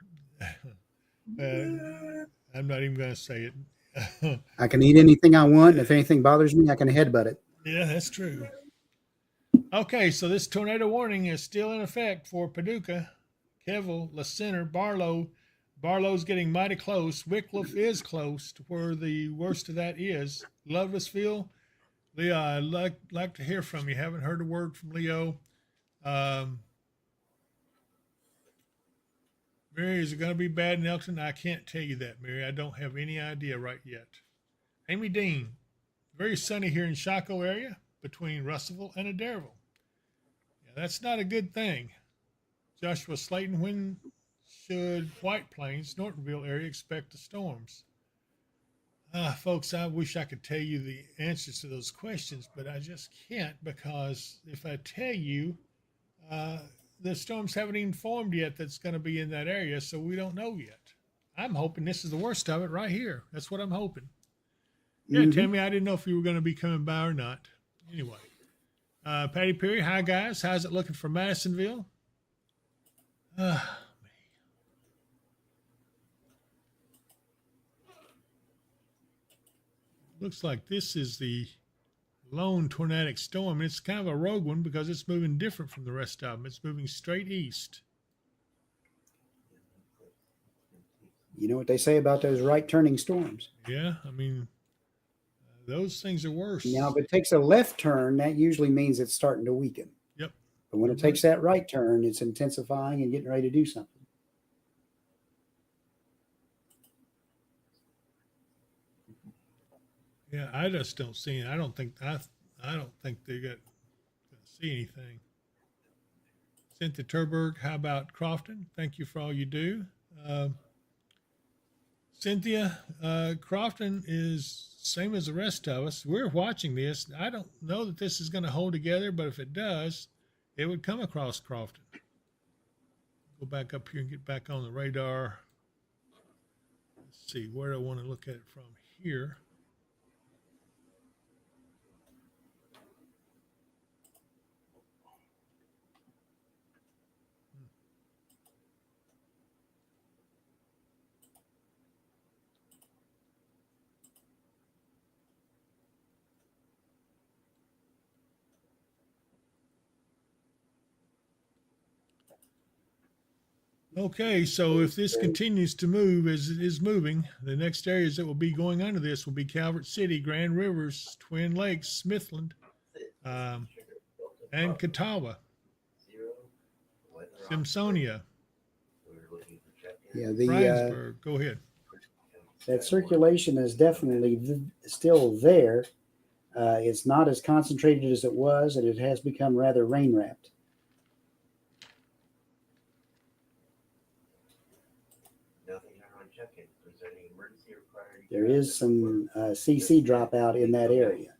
I'm not even going to say it. I can eat anything I want, and if anything bothers me, I can headbutt it. Yeah, that's true. Okay, so this tornado warning is still in effect for Paducah, Keville, La Center, Barlow. Barlow's getting mighty close. Wickliffe is close to where the worst of that is. Lovelessville, Leo, I'd like to hear from you. Haven't heard a word from Leo. Mary, is it going to be bad in Elkton? I can't tell you that, Mary. I don't have any idea right yet. Amy Dean, very sunny here in Shaco area between Russellville and Adairville. Yeah, that's not a good thing. Joshua Slayton, when should White Plains, Nortonville area expect the storms? Folks, I wish I could tell you the answers to those questions, but I just can't, because if I tell you, the storms haven't even formed yet that's going to be in that area, so we don't know yet. I'm hoping this is the worst of it right here. That's what I'm hoping. Yeah, Tammy, I didn't know if you were going to be coming by or not. Anyway, Patty Perry, hi guys. How's it looking for Madisonville? Looks like this is the lone tornadic storm. It's kind of a rogue one because it's moving different from the rest of them. It's moving straight east. You know what they say about those right turning storms? Yeah, I mean, those things are worse. Now, if it takes a left turn, that usually means it's starting to weaken. Yep. But when it takes that right turn, it's intensifying and getting ready to do something. Yeah, I just don't see it. I don't think they're going to see anything. Cynthia Turberg, how about Crofton? Thank you for all you do. Cynthia, Crofton is same as the rest of us. We're watching this. I don't know that this is going to hold together, but if it does, it would come across Crofton. Go back up here and get back on the radar. Let's see, where do I want to look at it from here? Okay, so if this continues to move as it is moving, the next areas that will be going under this will be Calvert City, Grand Rivers, Twin Lakes, Smithland, and Catawba, Simpsonia, Yeah, Bryansburg. Go ahead. that circulation is definitely still there. It's not as concentrated as it was, and it has become rather rain wrapped. There is some CC dropout in that area.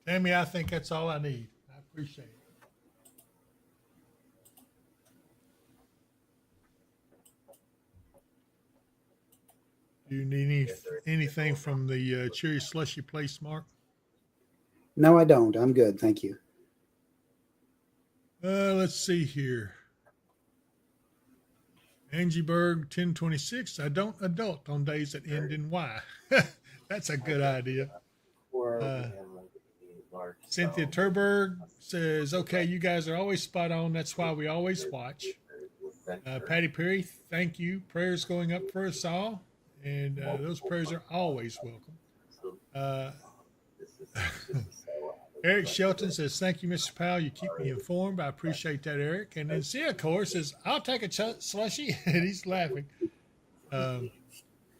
Tammy, I think that's all I need. I appreciate it. Do you need anything from the Cherry Slushy place, Mark? No, I don't. I'm good. Thank you. Let's see here. Angie Berg, 1026. I don't adult on days that end in Y. That's a good idea. Cynthia Turberg says, okay, you guys are always spot on. That's why we always watch. Patty Perry, thank you. Prayers going up for us all. And those prayers are always welcome. Eric Shelton says, thank you, Mr. Powell. You keep me informed. I appreciate that, Eric. And then Sia, of course, says, I'll take a slushy. And he's laughing.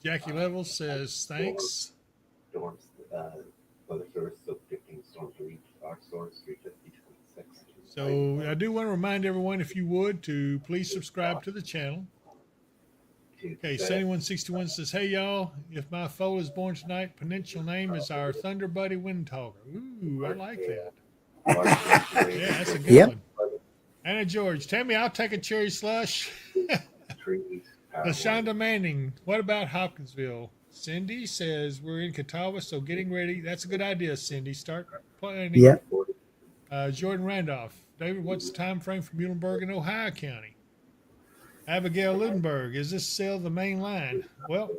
Jackie Levels says, thanks. So I do want to remind everyone, if you would, to please subscribe to the channel. Okay, 7161 says, hey, y'all, if my foal is born tonight, potential name is our Thunder Buddy Windtalker. Ooh, I like that. Yeah, that's a good one. Anna George, Tammy, I'll take a cherry slush. LaShonda Manning, what about Hopkinsville? Cindy says, we're in Catawba, so getting ready. That's a good idea, Cindy. Start planning. Yep. Jordan Randolph, David, what's the time frame for Muhlenberg in Ohio County? Abigail Ludenberg, is this still the main line? Well,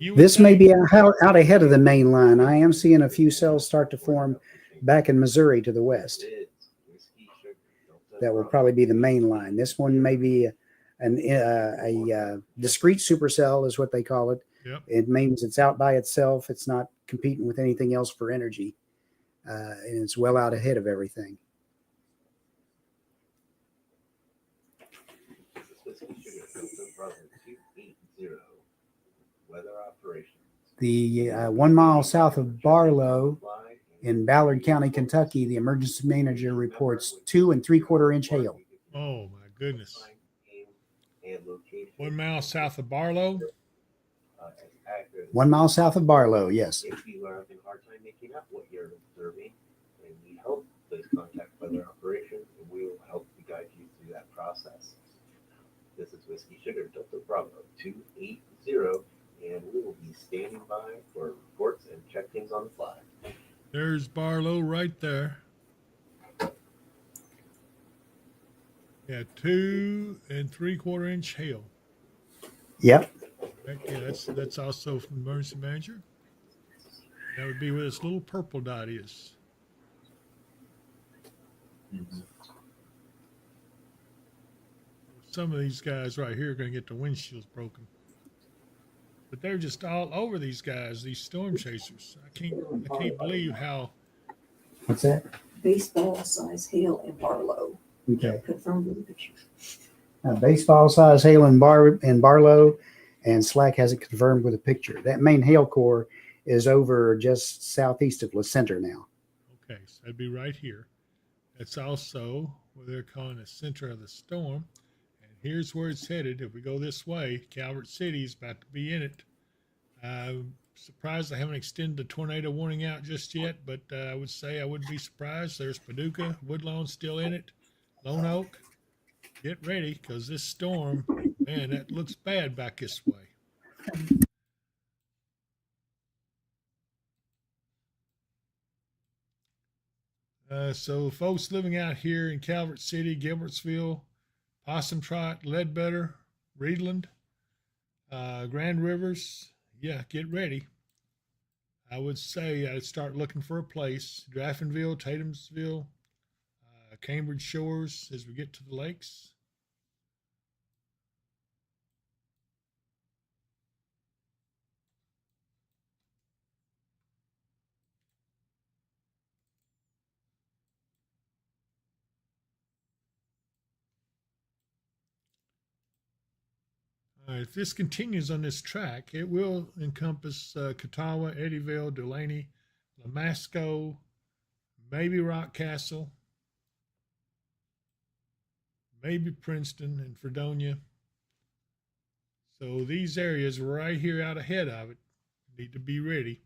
this may be out ahead of the main line. I am seeing a few cells start to form back in Missouri to the west. That will probably be the main line. This one may be a discrete supercell is what they call it. Yep. It means it's out by itself. It's not competing with anything else for energy. And it's well out ahead of everything. The 1 mile south of Barlow in Ballard County, Kentucky, the emergency manager reports 2 3/4 inch hail. Oh my goodness. 1 mile south of Barlow? 1 mile south of Barlow, yes. If you are having a hard time making out what you're observing and need help, please contact Weather Operations and we will help to guide you through that process. This is Whiskey Sugar Delta Bravo 280, and we will be standing by for reports and check-ins on the fly. There's Barlow right there. Yeah, 2 3/4 inch hail. Yep. Yeah, that's also from the emergency manager. That would be where this little purple dot is. Mm-hmm. Some of these guys right here are going to get their windshields broken. But they're just all over these guys, these storm chasers. I can't believe how. What's that? Baseball size hail in Barlow. Okay. Confirmed with the picture. Baseball size hail in Barlow, and Slack has it confirmed with a picture. That main hail core is over just southeast of La Center now. Okay, so that'd be right here. That's also what they're calling the center of the storm. And here's where it's headed. If we go this way, Calvert City is about to be in it. I'm surprised I haven't extended the tornado warning out just yet, but I would say I wouldn't be surprised. There's Paducah, Woodlawn still in it. Lone Oak, get ready, because this storm, man, that looks bad back this way. So folks living out here in Calvert City, Gilbertsville, Possum Trot, Ledbetter, Reedland, Grand Rivers, yeah, get ready. I would say I'd start looking for a place. Draftonville, Tatumsville, Cambridge Shores as we get to the lakes. If this continues on this track, it will encompass Catawba, Eddyville, Delaney, Lamasco, maybe Rockcastle, maybe Princeton and Fredonia. So these areas right here out ahead of it need to be ready.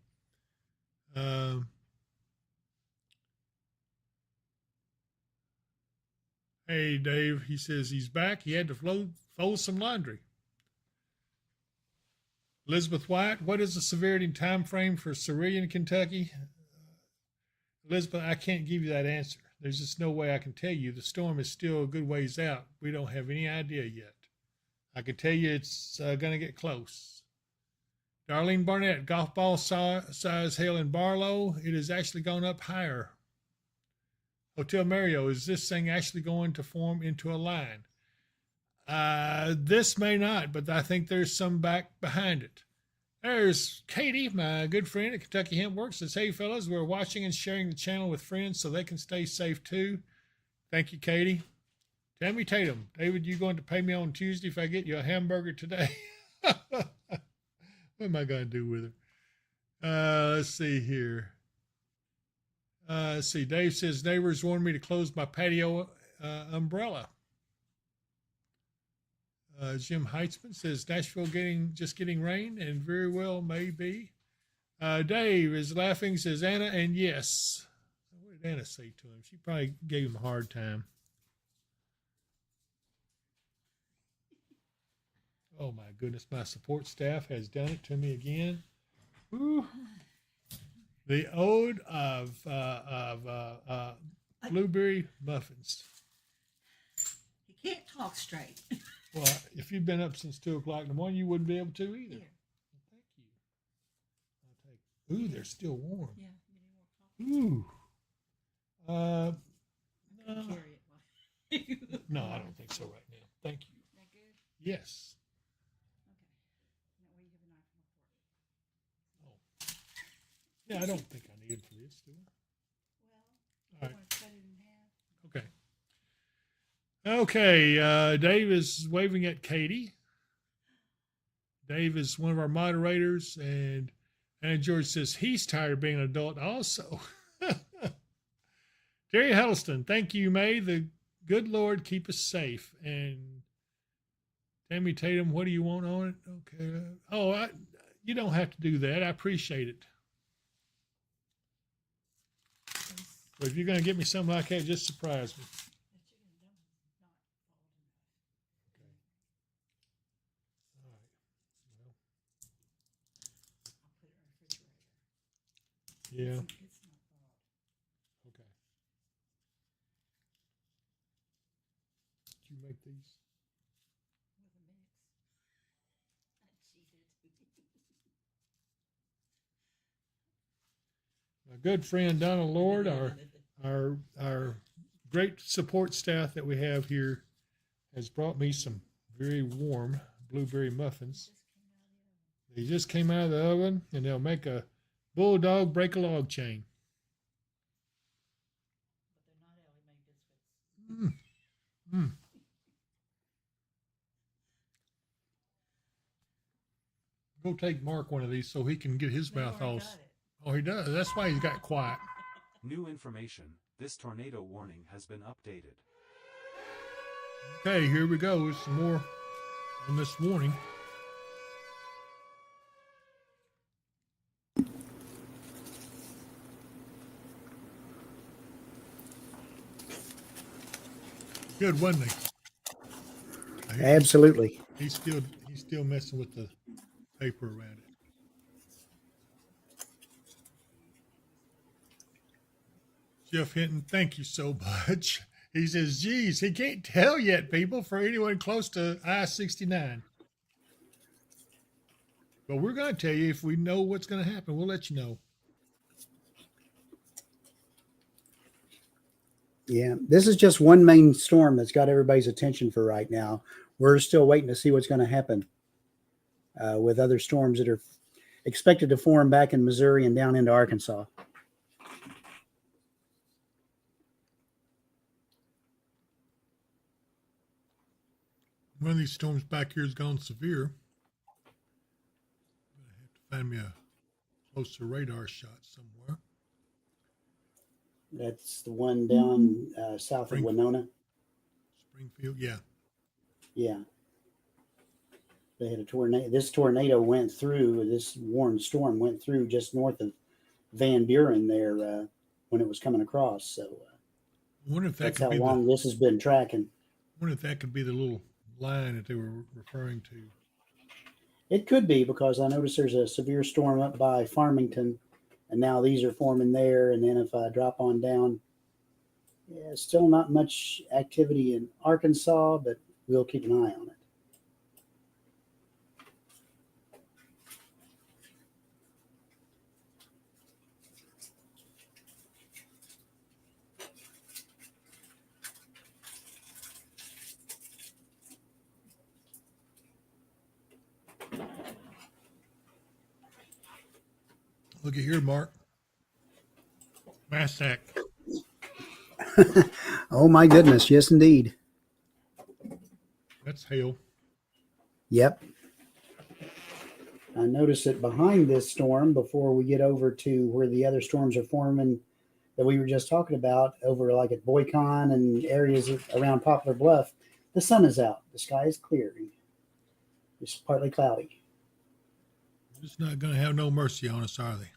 Hey, Dave, he says he's back. He had to fold some laundry. Elizabeth White, what is the severity and time frame for Cerulean, Kentucky? Elizabeth, I can't give you that answer. There's just no way I can tell you. The storm is still a good ways out. We don't have any idea yet. I can tell you it's going to get close. Darlene Barnett, golf ball size hail in Barlow. It has actually gone up higher. Hotel Mario, is this thing actually going to form into a line? This may not, but I think there's some back behind it. There's Katie, my good friend at Kentucky Hemp Works. Says, hey, fellas, we're watching and sharing the channel with friends so they can stay safe too. Thank you, Katie. Tammy Tatum, David, you going to pay me on Tuesday if I get you a hamburger today? What am I going to do with her? Let's see here. Let's see. Dave says neighbors wanted me to close my patio umbrella. Jim Heitzman says Nashville just getting rain, and very well may be. Dave is laughing, says Anna, and yes. What did Anna say to him? She probably gave him a hard time. Oh my goodness, my support staff has done it to me again. Woo. The ode of blueberry muffins. He can't talk straight. Well, if you've been up since 2 o'clock in the morning, you wouldn't be able to either. Here. Thank you. I'll take. Ooh, they're still warm. Yeah. You need more coffee? Ooh. No. Carry it. No, I don't think so right now. Thank you. That good? Yes. Okay. That way you have a knife and a fork. Oh. Yeah, I don't think I need it for this, do I? Well, All right. want to cut it in half? Okay. Okay, Dave is waving at Katie. Dave is one of our moderators, and George says he's tired of being an adult also. Terry Huddleston, thank you, May. The good Lord keep us safe. And Tammy Tatum, what do you want on it? Okay. You don't have to do that. I appreciate it. But if you're going to get me something like that, just surprise me. Yeah. Okay. Did you make these? My good friend Donna Lord, our great support staff that we have here, has brought me some very warm blueberry muffins. They just came out of the oven, and they'll make a bulldog break a log chain. Mm. Mm. Go take Mark one of these so he can get his mouth all. Oh, he does. That's why he's got quiet. New information. This tornado warning has been updated. Okay, here we go. There's some more on this warning. Good, wasn't he? Absolutely. He's still messing with the paper around it. Jeff Hinton, thank you so much. He says, geez, he can't tell yet, people, for anyone close to I-69. But we're going to tell you if we know what's going to happen. We'll let you know. Yeah, this is just one main storm that's got everybody's attention for right now. We're still waiting to see what's going to happen with other storms that are expected to form back in Missouri and down into Arkansas. One of these storms back here has gone severe. I have to find me a closer radar shot somewhere. That's the one down south of Winona. Springfield, yeah. Yeah. They had a tornado. This tornado went through, this warm storm went through just north of Van Buren there when it was coming across. So I wonder if that's how long this has been tracking. I wonder if that could be the little line that they were referring to. It could be, because I noticed there's a severe storm up by Farmington, and now these are forming there. And then if I drop on down, yeah, still not much activity in Arkansas, but we'll keep an eye on it. Look at here, Mark. Massac. Oh my goodness, yes indeed. That's hail. Yep. I noticed that behind this storm, before we get over to where the other storms are forming that we were just talking about over like at Boycon and areas around Poplar Bluff, the sun is out. The sky is clear. It's partly cloudy. It's not going to have no mercy on us, are they?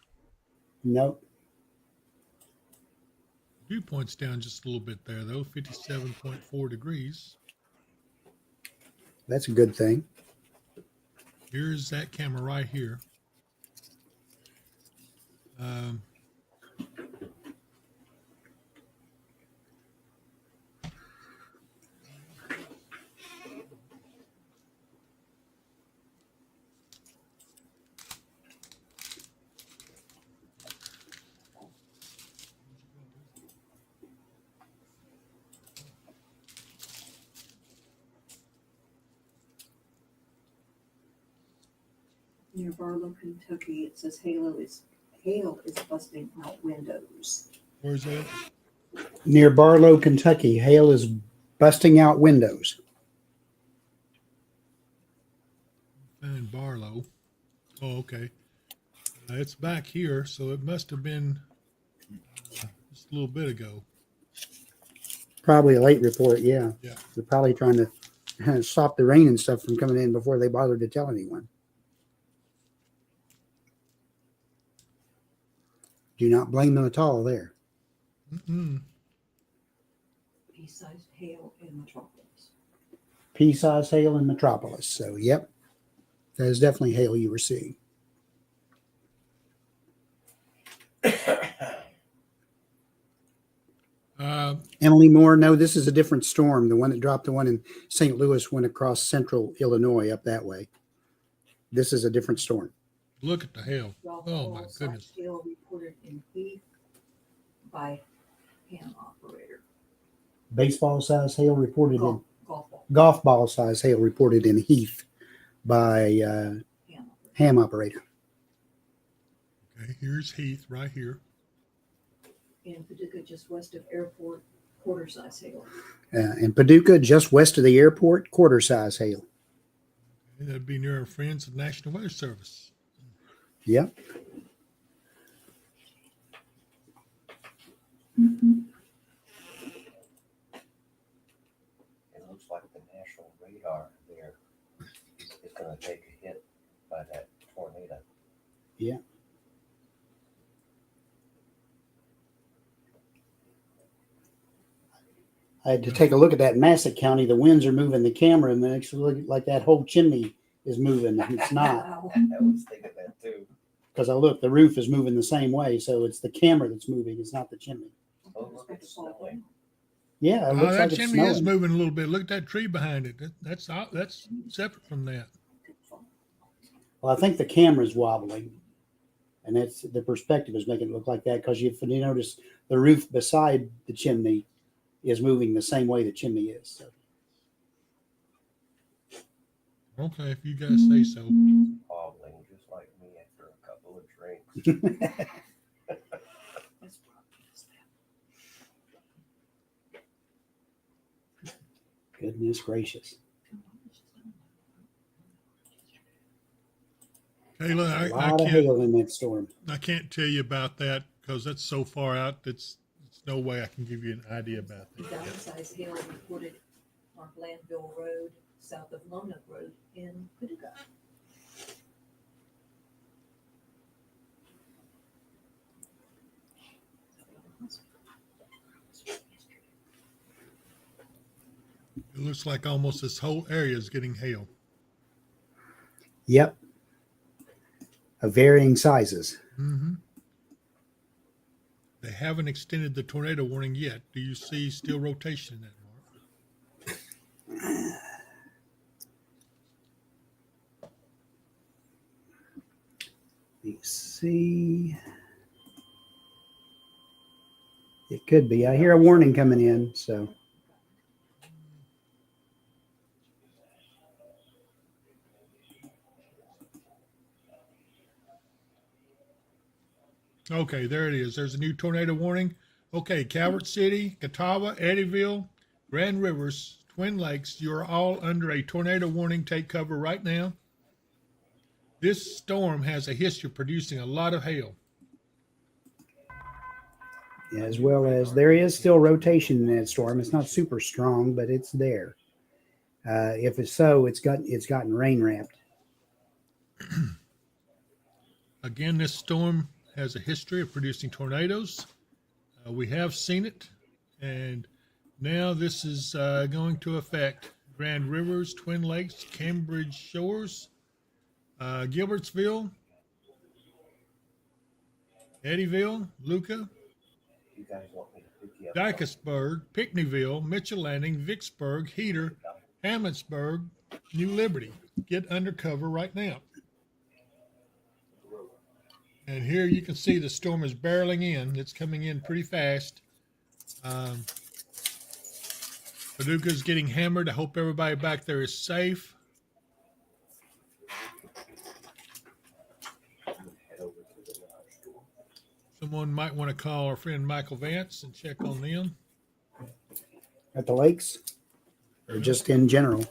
Nope. Dew point's down just a little bit there, though, 57.4 degrees. That's a good thing. Here's that camera right here. Near Barlow, Kentucky, it says hail is busting out windows. Where's that? Near Barlow, Kentucky, hail is busting out windows. And Barlow. Oh, okay. It's back here, so it must have been just a little bit ago. Probably a late report, yeah. Yeah. They're probably trying to stop the rain and stuff from coming in before they bothered to tell anyone. Do not blame them at all there. Mm-mm. Pea-sized hail in Metropolis. Pea-sized hail in Metropolis. So, yep, that is definitely hail you were seeing. Emily Moore, no, this is a different storm. The one that dropped, the one in St. Louis went across central Illinois up that way. This is a different storm. Look at the hail. Golf Oh, my ball size goodness. hail reported in Heath by ham operator. Baseball size hail reported Golf in ball golf ball size hail reported in Heath by ham operator. ham operator. Okay, here's Heath right here. In Paducah, just west of airport, quarter size hail. In Paducah, just west of the airport, quarter size hail. Okay, that'd be near our friends at National Weather Service. Yep. It looks like the national radar there is gonna take a hit by that tornado. Yeah. I had to take a look at that in Massac County. The winds are moving the camera, and it makes it look like that whole chimney is moving, and it's not. Wow. I was thinking that too. Because I look, the roof is moving the same way, so it's the camera that's moving. It's not the chimney. Oh, look, it's snowing. Yeah, it Oh, looks that like it's chimney is snowing. moving a little bit. Look at that tree behind it. That's separate from that. Well, I think the camera's wobbling, and that's the perspective is making it look like that. Because if you notice, the roof beside the chimney is moving the same way the chimney is. So. Okay, if you guys say so. Wobbling just like me after a couple of drinks. Goodness gracious! Kayla, A lot of hail in that storm. I can't tell you about that because that's so far out. It's no way I can give you an idea about that. Dollar size hail reported on Blandville Road, south of Lona Road in Paducah. It looks like almost this whole area is getting hail. Yep. Of varying sizes. Mm-hmm. They haven't extended the tornado warning yet. Do you see still rotation in that, Mark? Let's see. It could be. I hear a warning coming in, so. Okay, there it is. There's a new tornado warning. Okay, Calvert City, Catawba, Eddyville, Grand Rivers, Twin Lakes, you're all under a tornado warning. Take cover right now. This storm has a history of producing a lot of hail. as well as there is still rotation in that storm. It's not super strong, but it's there. If it's so, it's gotten rain wrapped. Again, this storm has a history of producing tornadoes. We have seen it, and now this is going to affect Grand Rivers, Twin Lakes, Cambridge Shores, Gilbertsville, Eddyville, Luca, You guys want me to pick you up? Dykesburg, Pinckneyville, Mitchell Landing, Vicksburg, Heater, Hamlettsburg, New Liberty. Get under cover right now. And here you can see the storm is barreling in. It's coming in pretty fast. Paducah's getting hammered. I hope everybody back there is safe. Head over to the large door. Someone might want to call our friend Michael Vance and check on them. At the lakes, or just in general.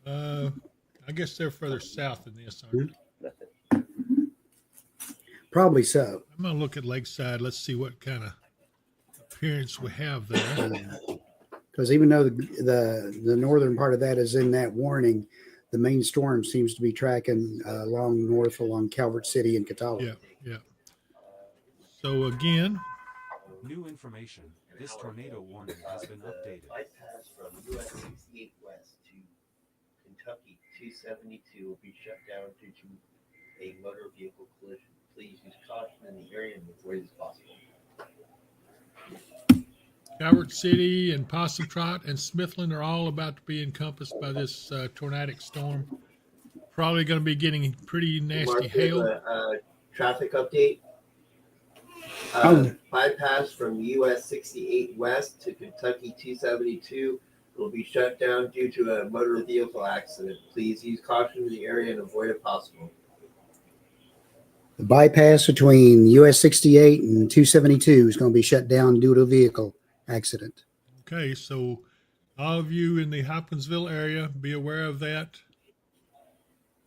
I guess they're further south than this, aren't they? Probably so. I'm going to look at Lakeside. Let's see what kind of appearance we have there. Because even though the northern part of that is in that warning, the main storm seems to be tracking along north along Calvert City and Catawba. Yeah. So again, New information. This tornado warning has been updated. Bypass from US 68 west to Kentucky 272 will be shut down due to a motor vehicle collision. Please use caution in the area and avoid as possible. Calvert City and Possum Trot and Smithland are all about to be encompassed by this tornadic storm. Probably going to be getting pretty nasty hail. Traffic update. Bypass from US 68 west to Kentucky 272 will be shut down due to a motor vehicle accident. Please use caution in the area and avoid if possible. The bypass between US 68 and 272 is going to be shut down due to a vehicle accident. Okay, so all of you in the Hopkinsville area, be aware of that.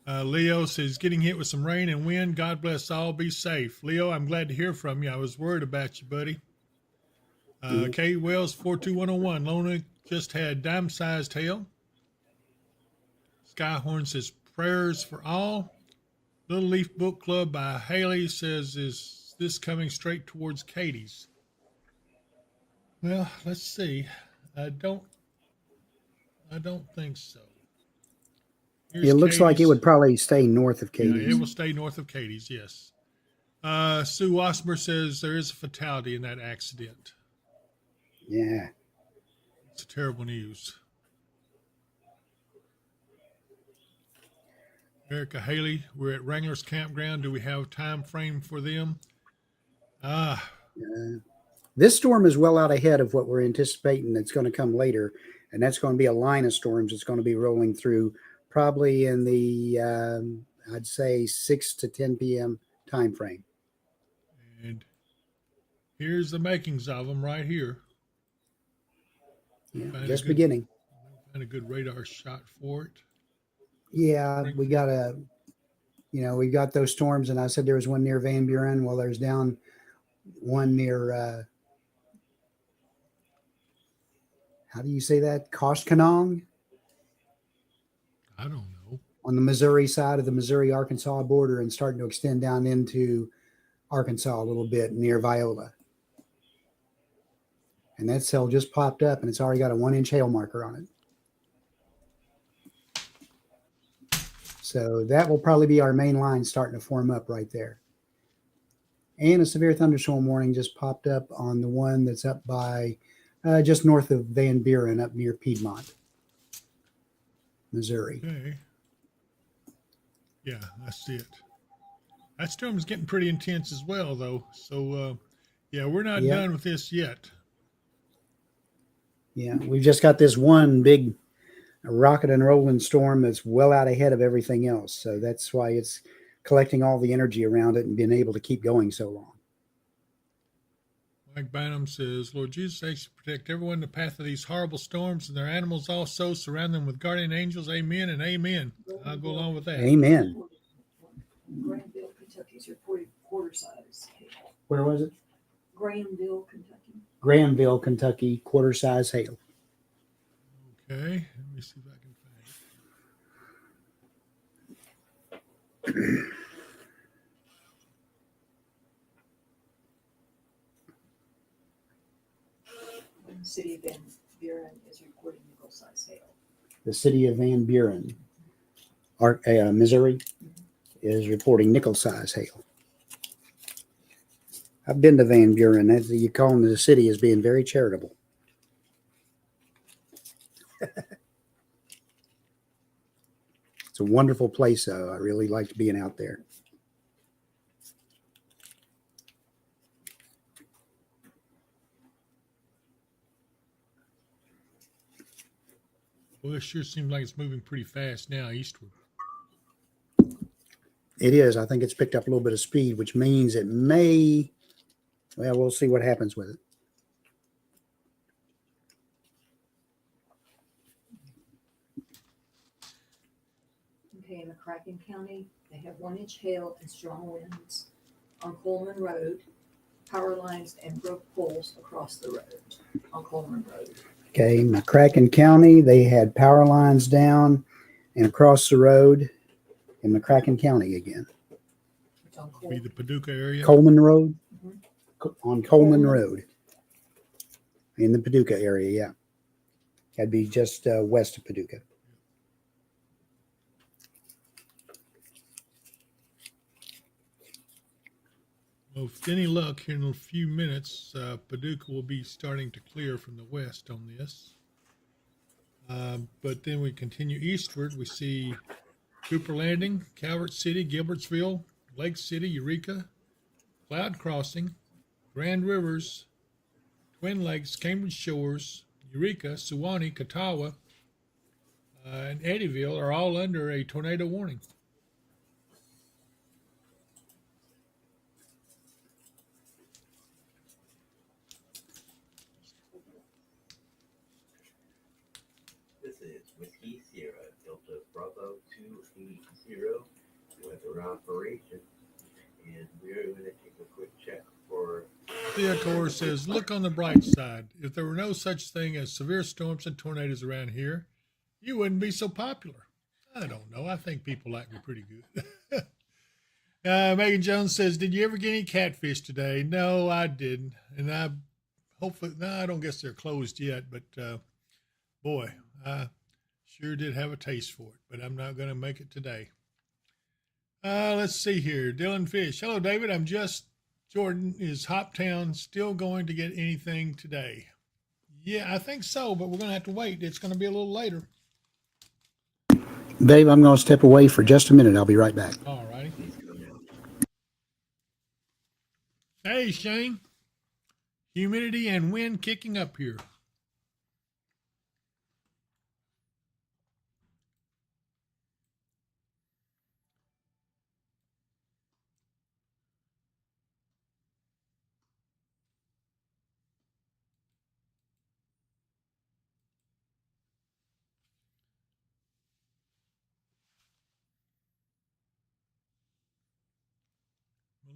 Leo says getting hit with some rain and wind. God bless all. Be safe. Leo, I'm glad to hear from you. I was worried about you, buddy. Kate Wells, 42101. Lona just had dime-sized hail. Skyhorn says prayers for all. Little Leaf Book Club by Haley says, is this coming straight towards Katie's? Well, let's see. I don't think so. Here's It looks like it Katie's. would probably stay north of Yeah, Katie's. it will stay north of Katie's, yes. Sue Wasmer says there is a fatality in that accident. Yeah. It's terrible news. Erica Haley, we're at Wrangler's Campground. Do we have a time frame for them? This storm is well out ahead of what we're anticipating that's going to come later, and that's going to be a line of storms that's going to be rolling through probably in the, I'd say, 6 to 10 p.m. time frame. And here's the makings of them right here. Yeah, Find a just good- beginning. Find a good radar shot for it. Yeah, we got we got those storms, and I said there was one near Van Buren. Well, there's down one near, how do you say that? Koshkonong I don't know. on the Missouri side of the Missouri-Arkansas border and starting to extend down into Arkansas a little bit near Viola. And that cell just popped up, and it's already got a 1-inch hail marker on it. So that will probably be our main line starting to form up right there. And a severe thunderstorm warning just popped up on the one that's up by just north of Van Buren up near Piedmont, Missouri. Okay. Yeah, that's it. That storm's getting pretty intense as well, though. So, yeah, we're not done with this yet. Yeah, we've just got this one big rocket and rolling storm that's well out ahead of everything else. So that's why it's collecting all the energy around it and being able to keep going so long. Mike Bynum says, Lord Jesus, thanks to protect everyone in the path of these horrible storms and their animals also. Surround them with guardian angels. Amen and amen. I'll go along with that. Amen. Granville, Kentucky's your quarter size. Where was it? Grahamville, Kentucky. Grahamville, Kentucky, quarter size hail. Okay, let me see if I can find it. And the city of Van Buren is reporting nickel size hail. The city of Van Buren, Missouri, is reporting nickel size hail. I've been to Van Buren. As you call them, the city is being very charitable. It's a wonderful place, though. I really liked being out there. Well, it sure seems like it's moving pretty fast now eastward. It is. I think it's picked up a little bit of speed, which means it may, well, we'll see what happens with it. Okay, in McCracken County, they have 1-inch hail and strong winds on Coleman Road. Power lines and broke poles across the road on Coleman Road. Okay, McCracken County, they had power lines down and across the road in McCracken County again. It's on Be Coleman. the Paducah area. Coleman Road? Mhm. On Coleman Road. In the Paducah area, yeah. That'd be just west of Paducah. Well, with any luck, here in a few minutes, Paducah will be starting to clear from the west on this. But then we continue eastward. We see Cooper Landing, Calvert City, Gilbertsville, Lake City, Eureka, Cloud Crossing, Grand Rivers, Twin Lakes, Cambridge Shores, Eureka, Suwannee, Catawba, and Eddyville are all under a tornado warning. This is Whiskey Sierra, Delta Bravo 280, weather operation. And we're going to take a quick check for. Theodore says, look on the bright side. If there were no such thing as severe storms and tornadoes around here, you wouldn't be so popular. I don't know. I think people like me pretty good. Megan Jones says, did you ever get any catfish today? No, I didn't. And I don't guess they're closed yet, but boy, I sure did have a taste for it, but I'm not going to make it today. Let's see here. Dylan Fish. Hello, David. I'm just Jordan. Is Hoptown still going to get anything today? Yeah, I think so, but we're going to have to wait. It's going to be a little later. Dave, I'm going to step away for just a minute. I'll be right back. All righty. Hey, Shane. Humidity and wind kicking up here.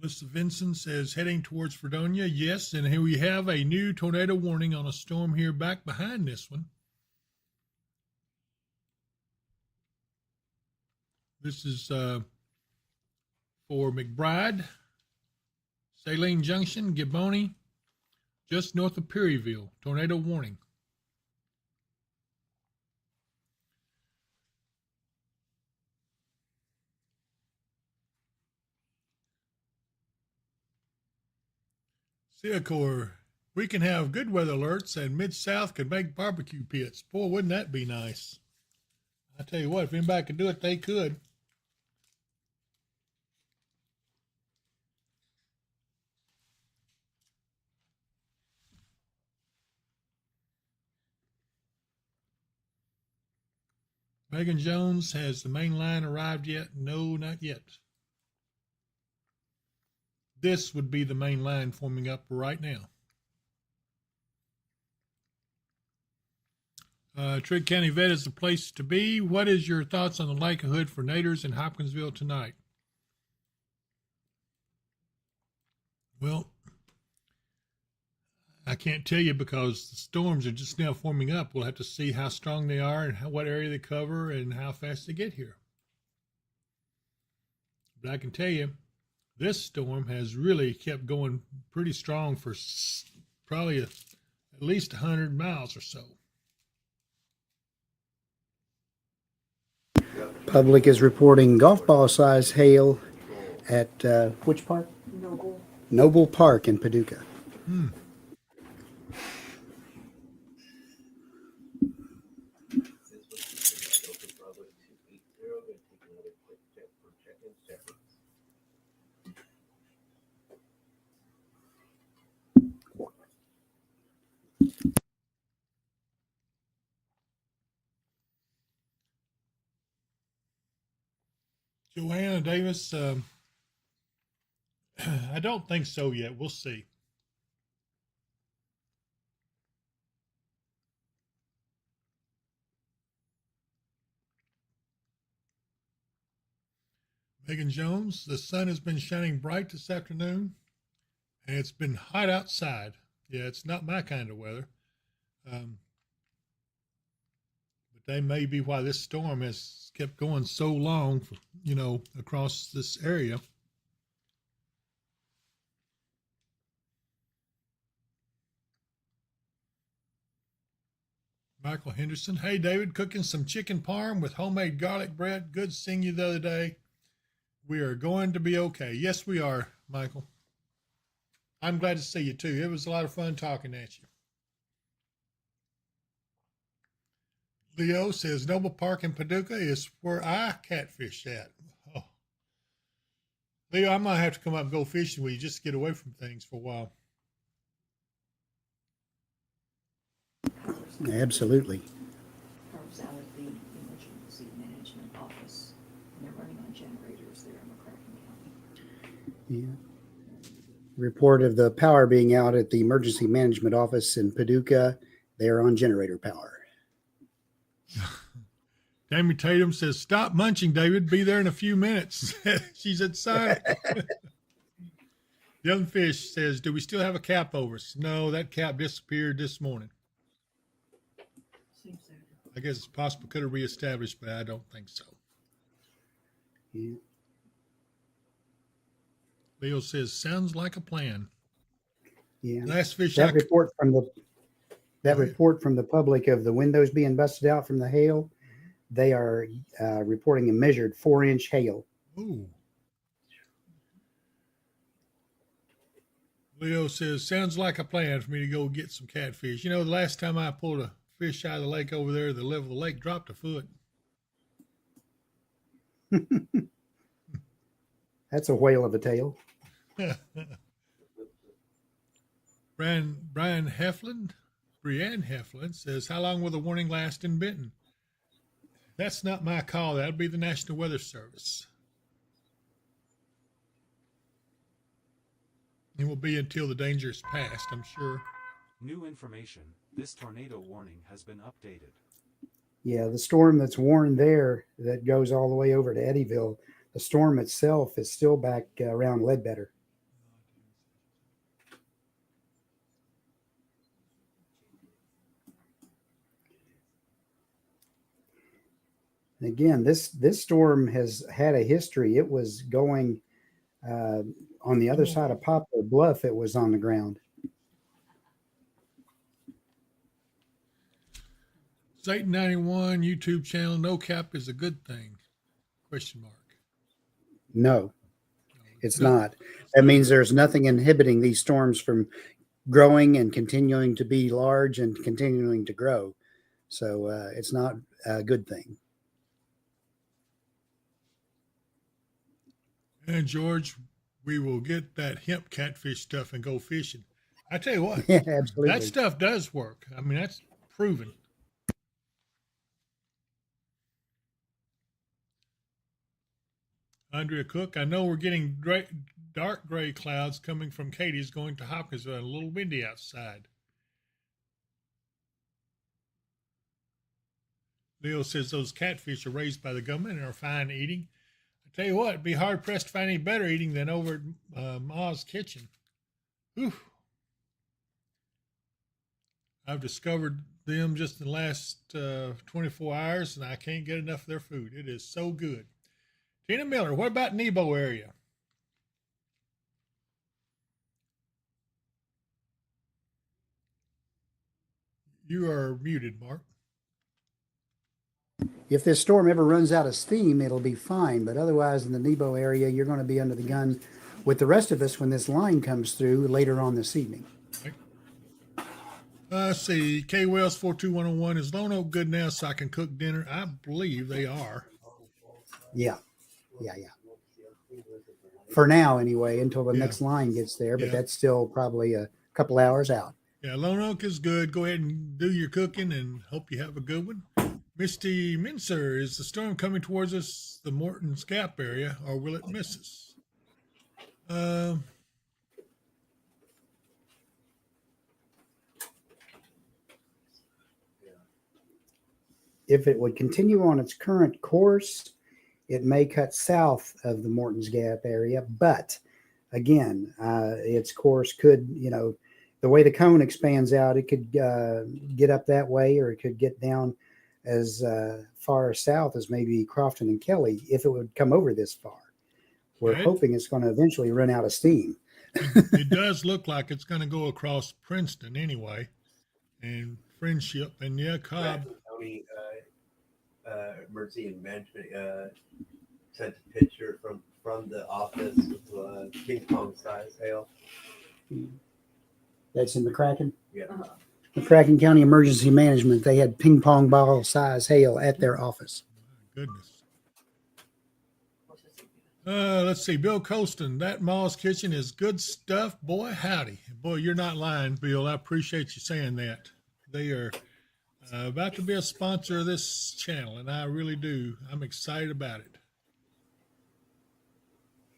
Melissa Vinson says, heading towards Fredonia. Yes, and here we have a new tornado warning on a storm here back behind this one. This is for McBride, Saline Junction, Giboney, just north of Perryville. Tornado warning. Seacor, we can have good weather alerts and Mid-South could make barbecue pits. Boy, wouldn't that be nice? I tell you what, if anybody could do it, they could. Megan Jones, has the main line arrived yet? No, not yet. This would be the main line forming up right now. Trigg County Vet is the place to be. What is your thoughts on the likelihood for naders in Hopkinsville tonight? Well, I can't tell you because the storms are just now forming up. We'll have to see how strong they are and what area they cover and how fast they get here. But I can tell you, this storm has really kept going pretty strong for probably at least 100 miles or so. Public is reporting golf ball size hail at which park? Noble. Noble Park in Paducah. This was Delta Bravo 280. Going to take another quick check for check-in shepherds. Joanna Davis, I don't think so yet. We'll see. Megan Jones, the sun has been shining bright this afternoon, and it's been hot outside. Yeah, it's not my kind of weather. But that may be why this storm has kept going so long, across this area. Michael Henderson. Hey, David, cooking some chicken parm with homemade garlic bread. Good seeing you the other day. We are going to be okay. Yes, we are, Michael. I'm glad to see you, too. It was a lot of fun talking at you. Leo says, Noble Park in Paducah is where I catfish at. Oh. Leo, I might have to come up and go fishing with you just to get away from things for a while. Absolutely. Power's out of the emergency management office, and they're running on generators there in McCracken County. Yeah. Report of the power being out at the emergency management office in Paducah. They are on generator power. Tammy Tatum says, stop munching, David. Be there in a few minutes. She's excited. Young Fish says, do we still have a cap over us? No, that cap disappeared this morning. Seems so. I guess it's possible could have reestablished, but I don't think so. Yeah. Leo says, sounds like a plan. Yeah. Last fish That report from the public of the windows being busted out from the hail, they are reporting a measured 4-inch hail. Ooh. Leo says, sounds like a plan for me to go get some catfish. You know, the last time I pulled a fish out of the lake over there, the level of the lake dropped a foot. That's a whale of a tail. Brianne Heflin says, how long will the warning last in Benton? That's not my call. That'll be the National Weather Service. It will be until the danger is past, I'm sure. New information. This tornado warning has been updated. Yeah, the storm that's warned there that goes all the way over to Eddyville, the storm itself is still back around Ledbetter. And again, this storm has had a history. It was going on the other side of Poplar Bluff. It was on the ground. Satan 91 YouTube channel. No cap is a good thing? Question mark. No, it's not. That means there's nothing inhibiting these storms from growing and continuing to be large and continuing to grow. So it's not a good thing. And George, we will get that hemp catfish stuff and go fishing. I tell you what, Yeah, absolutely. that stuff does work. I mean, that's proven. Andrea Cook, I know we're getting dark gray clouds coming from Katie's going to Hopkinsville, a little windy outside. Leo says those catfish are raised by the government and are fine eating. I tell you what, it'd be hard pressed to find any better eating than over at Ma's Kitchen. Whew. I've discovered them just in the last 24 hours, and I can't get enough of their food. It is so good. Tina Miller, what about Nebo area? You are muted, Mark. If this storm ever runs out of steam, it'll be fine. But otherwise, in the Nebo area, you're going to be under the gun with the rest of us when this line comes through later on this evening. Right. Let's see. K Wells 42101, is Lone Oak good now so I can cook dinner? I believe they are. Yeah. For now, anyway, until the Yeah. next line gets there. But Yeah. that's still probably a couple hours out. Yeah, Lone Oak is good. Go ahead and do your cooking and hope you have a good one. Misty Mincer, is the storm coming towards us, the Morton's Gap area, or will it miss us? If it would continue on its current course, it may cut south of the Morton's Gap area. But again, its course could, the way the cone expands out, it could get up that way, or it could get down as far south as maybe Crofton and Kelly if it would come over this far. We're hoping it's going to eventually run out of steam. It does look like it's going to go across Princeton anyway, and Friendship, and Cobb. County Emergency Management sent a picture from the office of ping pong size hail. That's in McCracken? Yeah. McCracken County Emergency Management, they had ping pong ball size hail at their office. Goodness. Let's see. Bill Colston, that Ma's Kitchen is good stuff. Boy, howdy. Boy, you're not lying, Bill. I appreciate you saying that. They are about to be a sponsor of this channel, and I really do. I'm excited about it.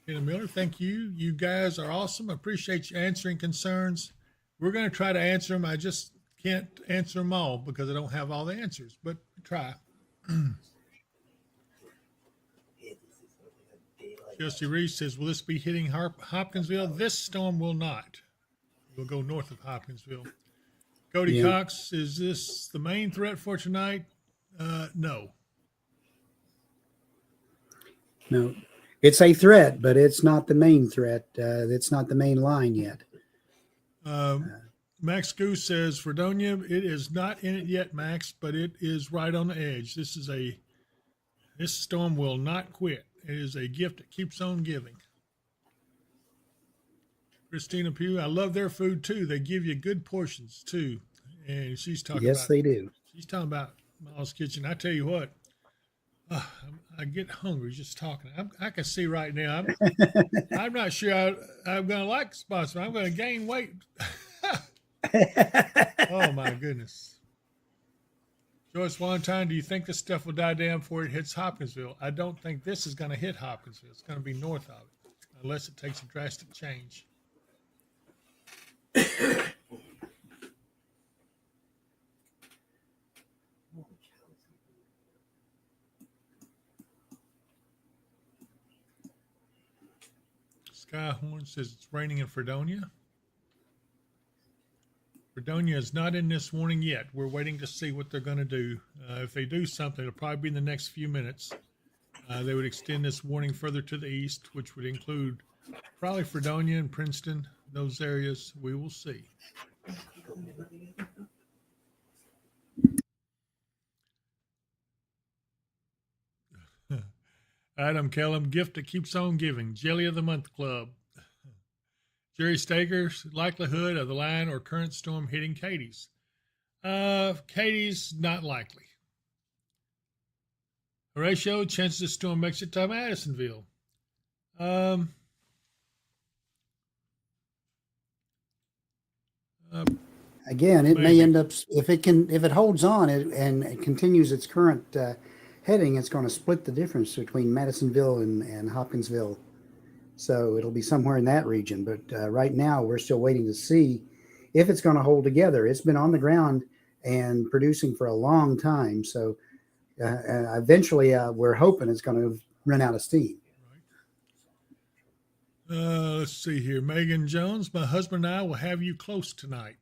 Tina Miller, thank you. You guys are awesome. I appreciate you answering concerns. We're going to try to answer them. I just can't answer them all because I don't have all the answers, but try. Jesse Reese says, will this be hitting Hopkinsville? This storm will not. It will go north of Hopkinsville. Cody Cox, is this the main threat for tonight? No. No. It's a threat, but it's not the main threat. It's not the main line yet. Max Goose says, Fredonia, it is not in it yet, Max, but it is right on the edge. This storm will not quit. It is a gift that keeps on giving. Christina Pugh, I love their food too. They give you good portions too. And she's talking about. Yes, they do. She's talking about Ma's Kitchen. I tell you what, I get hungry just talking. I can see right now. I'm not sure I'm going to like the sponsor. I'm going to gain weight. Oh my goodness. Joyce Valentine, do you think this stuff will die down before it hits Hopkinsville? I don't think this is going to hit Hopkinsville. It's going to be north of it, unless it takes a drastic change. Skyhorn says it's raining in Fredonia. Fredonia is not in this warning yet. We're waiting to see what they're going to do. If they do something, it'll probably be in the next few minutes. They would extend this warning further to the east, which would include probably Fredonia and Princeton, those areas. We will see. Adam Kellum, gift that keeps on giving. Jelly of the Month Club. Jerry Stager's likelihood of the line or current storm hitting Katie's. Katie's not likely. Horatio, chances the storm makes it to Madisonville. Again, it may end up, if it holds on and it continues its current heading, it's going to split the difference between Madisonville and Hopkinsville. So it'll be somewhere in that region. But right now, we're still waiting to see if it's going to hold together. It's been on the ground and producing for a long time. So eventually, we're hoping it's going to run out of steam. Let's see here. Megan Jones, my husband and I will have you close tonight.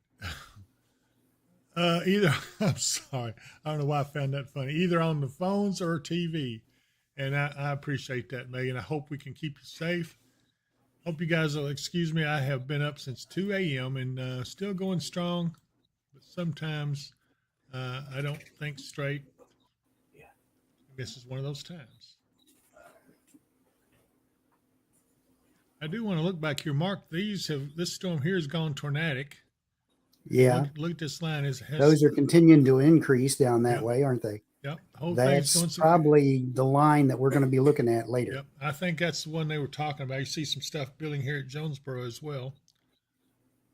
Either I'm sorry, I don't know why I found that funny. Either on the phones or TV, and I appreciate that, Megan. I hope we can keep you safe. Hope you guys will excuse me. I have been up since 2 a.m. and still going strong, but sometimes I don't think straight. This is one of those times. I do want to look back here, Mark. This storm here has gone tornadic. Yeah. Look at this line. Those are continuing to increase down that way, aren't they? Yep. The whole thing's That's going probably the line that we're going to be looking at later. Yep. I think that's the one they were talking about. You see some stuff building here at Jonesboro as well.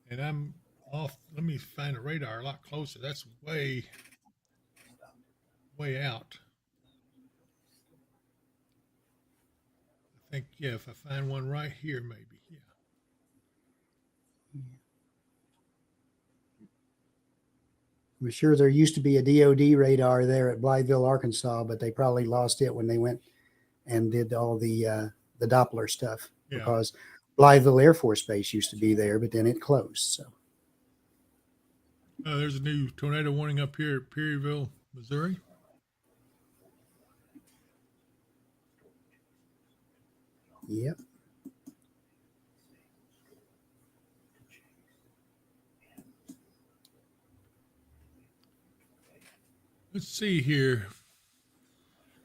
And I'm off. Let me find a radar a lot closer. That's way out. I think, yeah, if I find one right here, maybe. Yeah. I'm sure there used to be a DOD radar there at Blytheville, Arkansas, but they probably lost it when they went and did all the Doppler stuff, because Blytheville Air Force Base used to be there, but then it closed. So there's a new tornado warning up here at Perryville, Missouri. Yep. Let's see here.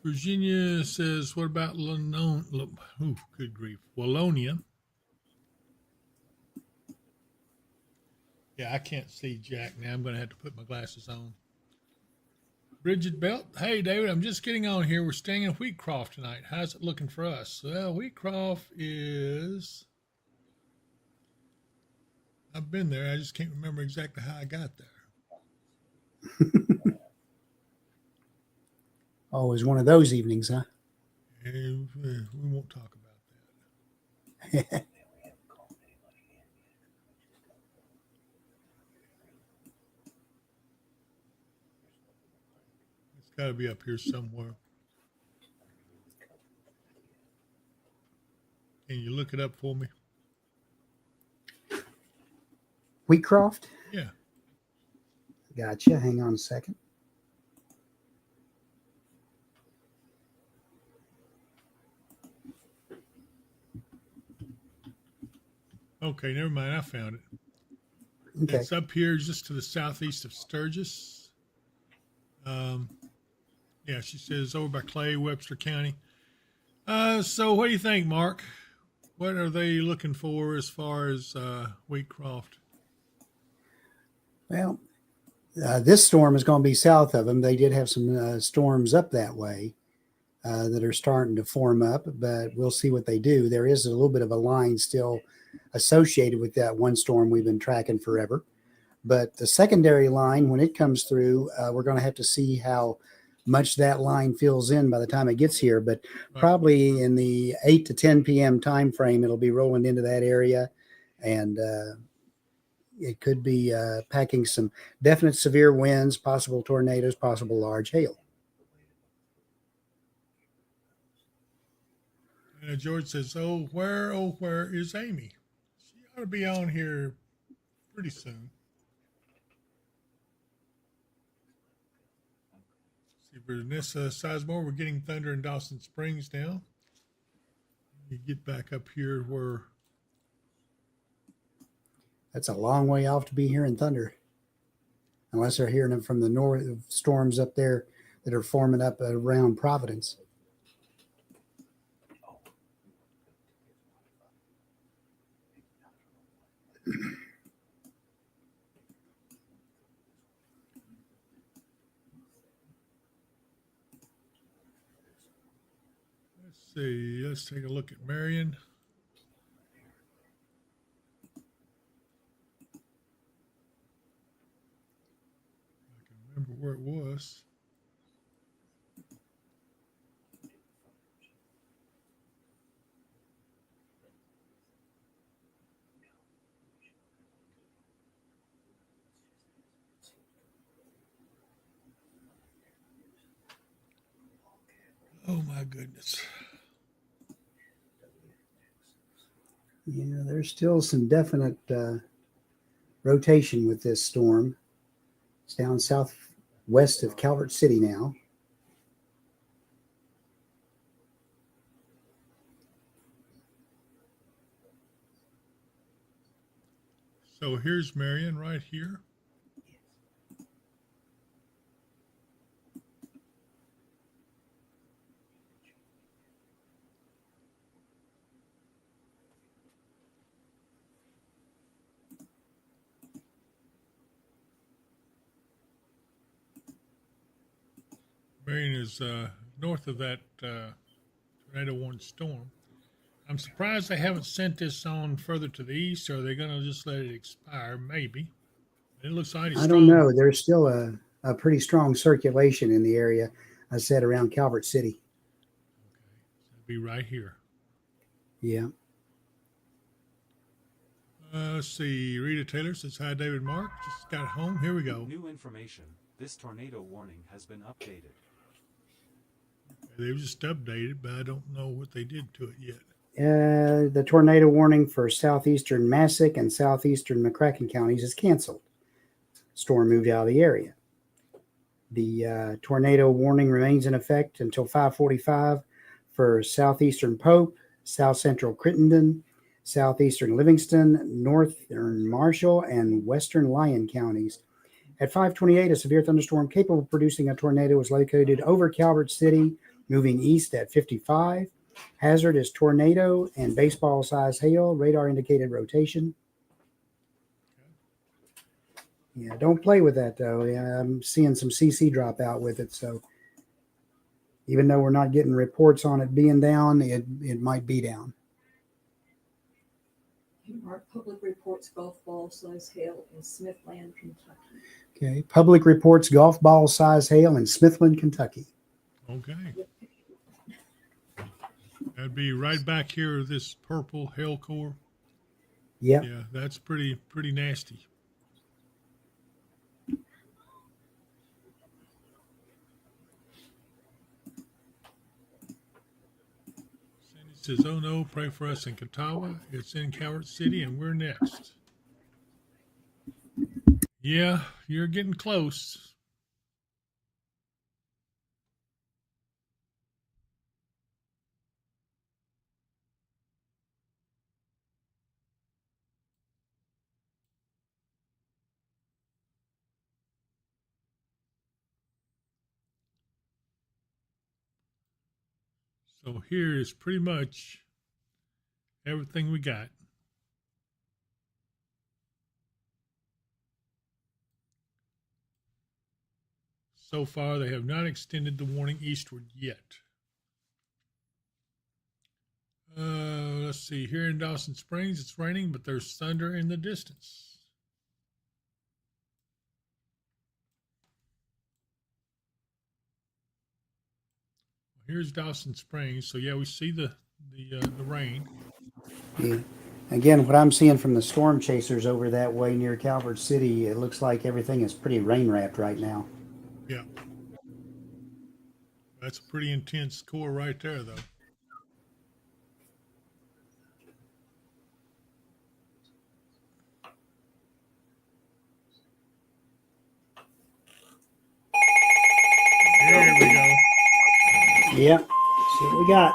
Virginia says, what about good grief, Wallonia? Yeah, I can't see Jack now. I'm going to have to put my glasses on. Bridget Belt, hey, David, I'm just getting on here. We're staying in Wheatcroft tonight. How's it looking for us? Well, Wheatcroft is... I've been there. I just can't remember exactly how I got there. Oh, it was one of those evenings, huh? We won't talk about that. It's got to be up here somewhere. Can you look it up for me? Wheatcroft? Yeah. Gotcha. Hang on a second. Okay, never mind. I found it. Okay. It's up here just to the southeast of Sturgis. Yeah, she says over by Clay, Webster County. So what do you think, Mark? What are they looking for as far as Wheatcroft? Well, this storm is going to be south of them. They did have some storms up that way that are starting to form up, but we'll see what they do. There is a little bit of a line still associated with that one storm we've been tracking forever. But the secondary line, when it comes through, we're going to have to see how much that line fills in by the time it gets here. But probably in the 8 to 10 p.m. time frame, it'll be rolling into that area. And it could be packing some definite severe winds, possible tornadoes, possible large hail. George says, where is Amy? She ought to be on here pretty soon. See, Vanessa Sizemore, we're getting thunder in Dawson Springs now. You get back up here where... That's a long way off to be hearing thunder. Unless they're hearing them from the north, storms up there that are forming up around Providence. Let's see. Let's take a look at Marion. I can remember where it was. Oh my goodness. Yeah, there's still some definite rotation with this storm. It's down southwest of Calvert City now. So here's Marion right here. Marion is north of that tornado warning storm. I'm surprised they haven't sent this on further to the east, or they're going to just let it expire, maybe. It looks like it's I strong. don't know. There's still a pretty strong circulation in the area, I said, around Calvert City. Okay, so it'll be right here. Yeah. Let's see. Rita Taylor says, hi, David Mark. Just got home. Here we go. New information. This tornado warning has been updated. They just updated, but I don't know what they did to it yet. The tornado warning for southeastern Massac and southeastern McCracken counties is canceled. Storm moved out of the area. The tornado warning remains in effect until 5:45 for southeastern Pope, south central Crittenden, southeastern Livingston, northern Marshall, and western Lyon counties. At 5:28, a severe thunderstorm capable of producing a tornado was located over Calvert City, moving east at 55. Hazard is tornado and baseball-sized hail. Radar indicated rotation. Yeah, don't play with that, though. Yeah, I'm seeing some CC drop out with it. So even though we're not getting reports on it being down, it might be down. Mark public reports golf ball size hail in Smithland, Kentucky. Okay. Public reports golf ball size hail in Smithland, Kentucky. Okay. That'd be right back here, this purple hail core. Yep. Yeah, that's pretty nasty. Cindy says, oh no, pray for us in Catawba. It's in Calvert City and we're next. Yeah, you're getting close. So here is pretty much everything we got. So far, they have not extended the warning eastward yet. Let's see. Here in Dawson Springs, it's raining, but there's thunder in the distance. Here's Dawson Springs. So yeah, we see the rain. Yeah. Again, what I'm seeing from the storm chasers over that way near Calvert City, it looks like everything is pretty rain wrapped right now. Yeah. That's a pretty intense core right there, though. There we go. Yep. See what we got.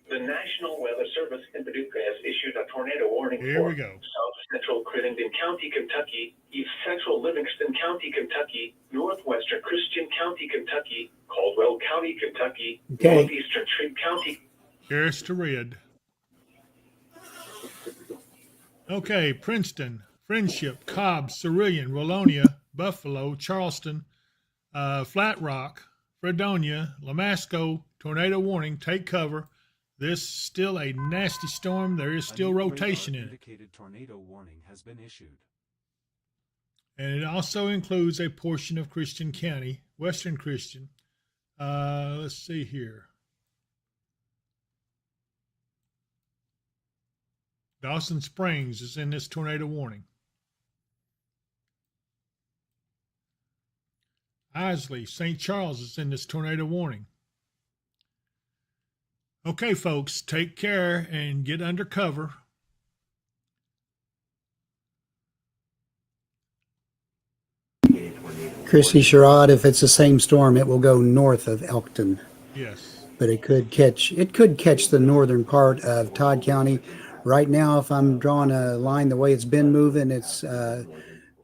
The National Weather Service in Paducah has issued a tornado warning Here for we go. South Central Crittenden County, Kentucky, East Central Livingston County, Kentucky, Northwestern Christian County, Kentucky, Caldwell County, Kentucky, Okay. Northeastern Trigg County. Here's to red. Okay, Princeton, Friendship, Cobb, Cerulean, Wallonia, Buffalo, Charleston, Flat Rock, Fredonia, Lamasco, tornado warning, take cover. This is still a nasty storm. There is still rotation in it. Indicated tornado warning has been issued. And it also includes a portion of Christian County, Western Christian. Let's see here. Dawson Springs is in this tornado warning. Isley, St. Charles is in this tornado warning. Okay, folks, take care and get under cover. Christy Sherrod, if it's the same storm, it will go north of Elkton, Yes. but it could catch the northern part of Todd County. Right now, if I'm drawing a line the way it's been moving, it's not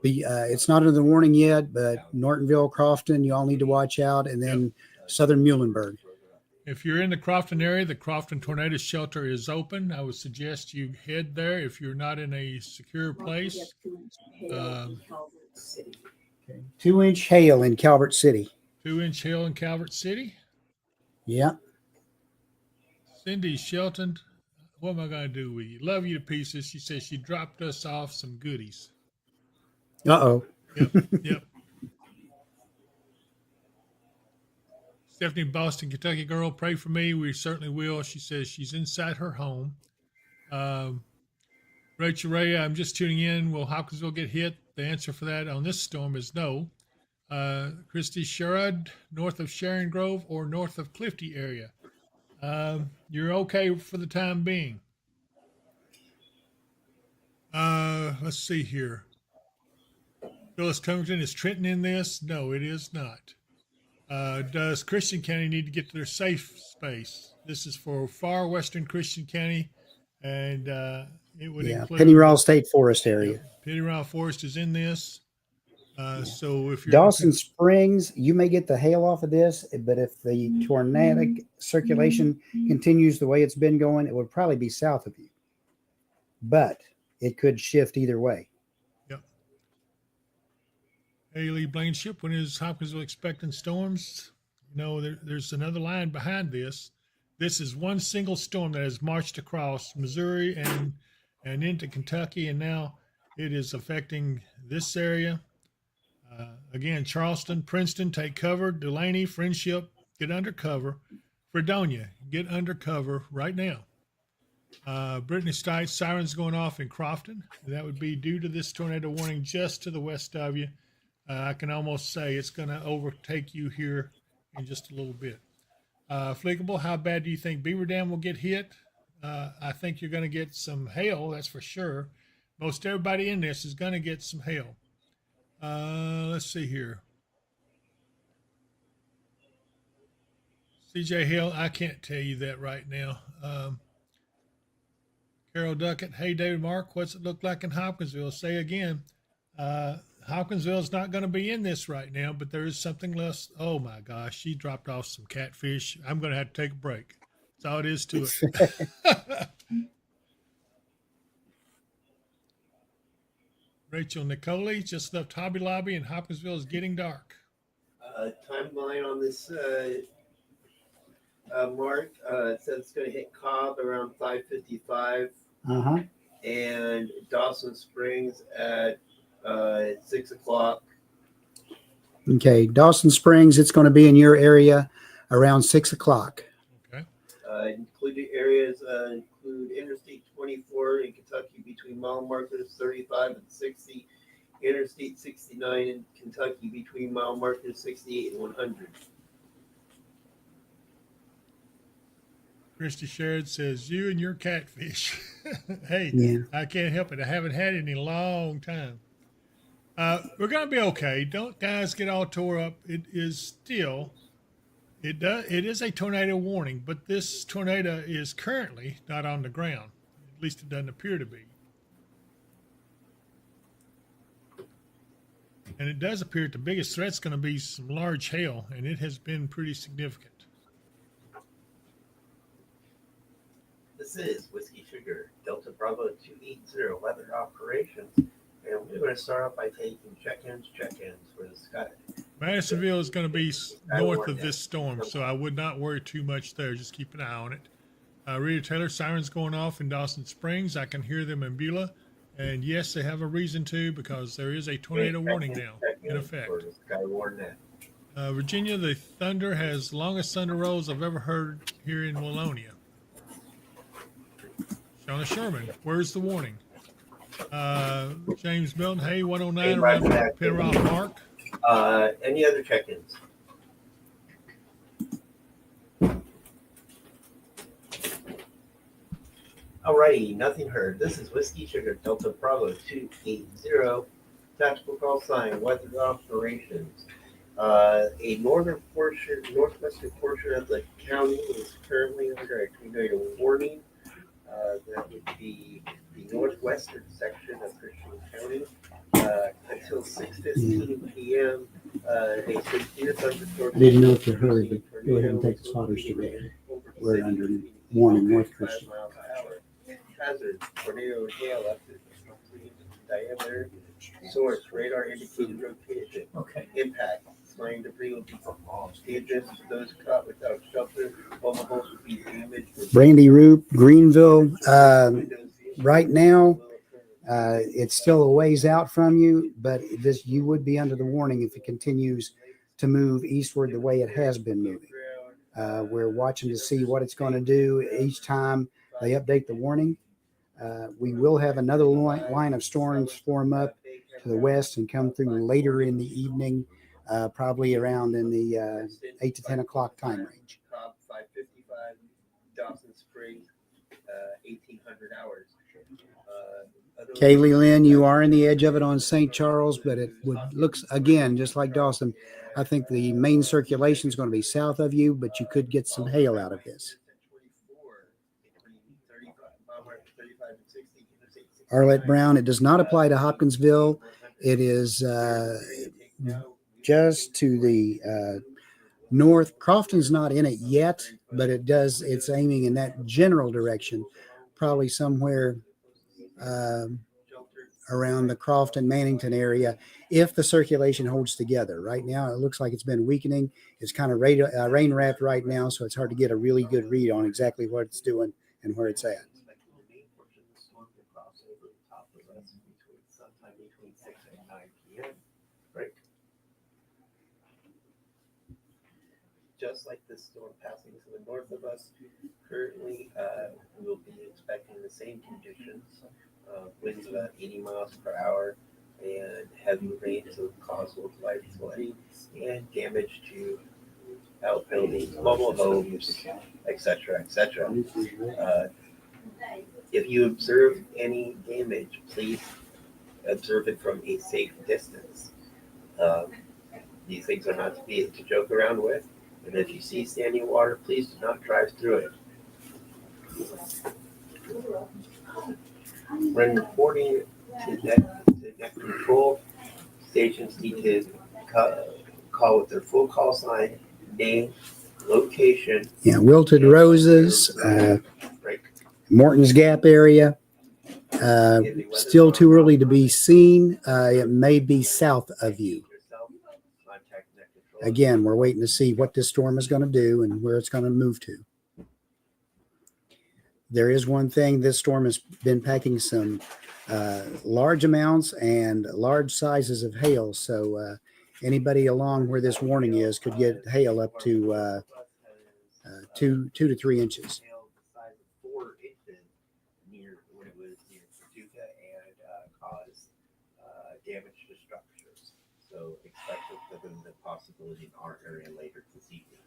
under the warning yet, but Nortonville, Crofton, you all need to watch out, and then southern Muhlenberg. If you're in the Crofton area, the Crofton Tornado Shelter is open. I would suggest you head there if you're not in a secure place. 2-inch hail in Calvert City. 2-inch hail in Calvert City. Yeah. Cindy Shelton, what am I going to do with you? Love you to pieces. She says she dropped us off some goodies. Uh-oh. Yep. Stephanie Boston, Kentucky girl, pray for me. We certainly will. She says she's inside her home. Rachel Ray, I'm just tuning in. Will Hopkinsville get hit? The answer for that on this storm is no. Christy Sherrod, north of Sharon Grove or north of Clifty area. You're okay for the time being. Let's see here. Phyllis Covington, is Trenton in this? No, it is not. Does Christian County need to get to their safe space? This is for far western Christian County, and it would include Penny Ryle State Forest area. Penny Ryle Forest is in this. So if you're Dawson Springs, you may get the hail off of this, but if the tornadic circulation continues the way it's been going, it would probably be south of you. But it could shift either way. Yep. Haley Blankenship, when is Hopkinsville expecting storms? You know, there's another line behind this. This is one single storm that has marched across Missouri and into Kentucky, and now it is affecting this area. Again, Charleston, Princeton, take cover. Delaney, Friendship, get under cover. Fredonia, get under cover right now. Brittany Stites, sirens going off in Crofton. That would be due to this tornado warning just to the west of you. I can almost say it's going to overtake you here in just a little bit. Flickable, how bad do you think Beaver Dam will get hit? I think you're going to get some hail, that's for sure. Most everybody in this is going to get some hail. Let's see here. CJ Hill, I can't tell you that right now. Carol Duckett, hey, David Mark, what's it look like in Hopkinsville? Say again. Hopkinsville is not going to be in this right now, but there is something less. Oh, my gosh, she dropped off some catfish. I'm going to have to take a break. That's all it is to it. Rachel Nicole just left Hobby Lobby, and Hopkinsville is getting dark. Timeline on this, Mark, it says it's going to hit Cobb around 5:55. And Dawson Springs at 6 o'clock. Okay, Dawson Springs, it's going to be in your area around 6 o'clock. Okay. Included areas include Interstate 24 in Kentucky between mile markers 35 and 60, Interstate 69 in Kentucky between mile markers 68 and 100. Christy Sherrod says, you and your catfish. Hey, Yeah. I can't help it. I haven't had it in a long time. We're going to be okay. Don't guys get all tore up. It is still, it is a tornado warning, but this tornado is currently not on the ground. At least it doesn't appear to be. And it does appear the biggest threat's going to be some large hail, and it has been pretty significant. This is Whiskey Sugar, Delta Bravo 280 weather operations. And we're going to start off by taking check-ins for the sky. Madisonville is going to be north of this storm, so I would not worry too much there. Just keep an eye on it. Rita Taylor, sirens going off in Dawson Springs. I can hear them in Beulah. And yes, they have a reason to, because there is a tornado warning now in effect. Virginia, the thunder has the longest thunder rolls I've ever heard here in Wallonia. Shauna Sherman, where's the warning? James Milton, hey, 109 around Penrod Park. Any other check-ins? Alrighty, nothing heard. This is Whiskey Sugar, Delta Bravo 280, Tactical call sign, weather operations. A northwestern portion of the county is currently under a tornado warning. That would be the northwestern section of Christian County. Until 6:15 p.m. A severe thunderstorm. I didn't know if you heard, but go ahead and take the spotters to bed. We're under warning, North Christian. Hazard, tornado and hail up to 3 inches in diameter. Source, radar indicated rotation. Okay. Impact, flying debris will be dangerous to those caught without shelter. Home homes will be damaged. Brandy Root, Greenville. Right now, it's still a ways out from you, but you would be under the warning if it continues to move eastward the way it has been moving. We're watching to see what it's going to do each time they update the warning. We will have another line of storms form up to the west and come through later in the evening, probably around in the 8 to 10 o'clock time range. 555, Dawson Springs, 1800 hours. Kaylee Lynn, you are in the edge of it on St. Charles, but it looks, again, just like Dawson. I think the main circulation is going to be south of you, but you could get some hail out of this. Arlette Brown, it does not apply to Hopkinsville. It is just to the north. Crofton's not in it yet, but it does. It's aiming in that general direction, probably somewhere around the Crofton, Mannington area, if the circulation holds together. Right now, it looks like it's been weakening. It's kind of rain wrapped right now, so it's hard to get a really good read on exactly what it's doing and where it's at. Just like this storm passing to the north of us, currently we'll be expecting the same conditions. Winds about 80 miles per hour and heavy rains will cause localized flooding and damage to outbuildings, mobile homes, etc., etc. If you observe any damage, please observe it from a safe distance. These things are not to be to joke around with. And if you see standing water, please do not drive through it. When reporting to net control, stations need to call with their full call sign, name, location. Yeah, Wilted Roses, Morton's Gap area. Still too early to be seen. It may be south of you. Again, we're waiting to see what this storm is going to do and where it's going to move to. There is one thing, this storm has been packing some large amounts and large sizes of hail. So anybody along where this warning is could get hail up to 2 to 3 inches. Damage to structures. So expect the possibility in our area later this evening.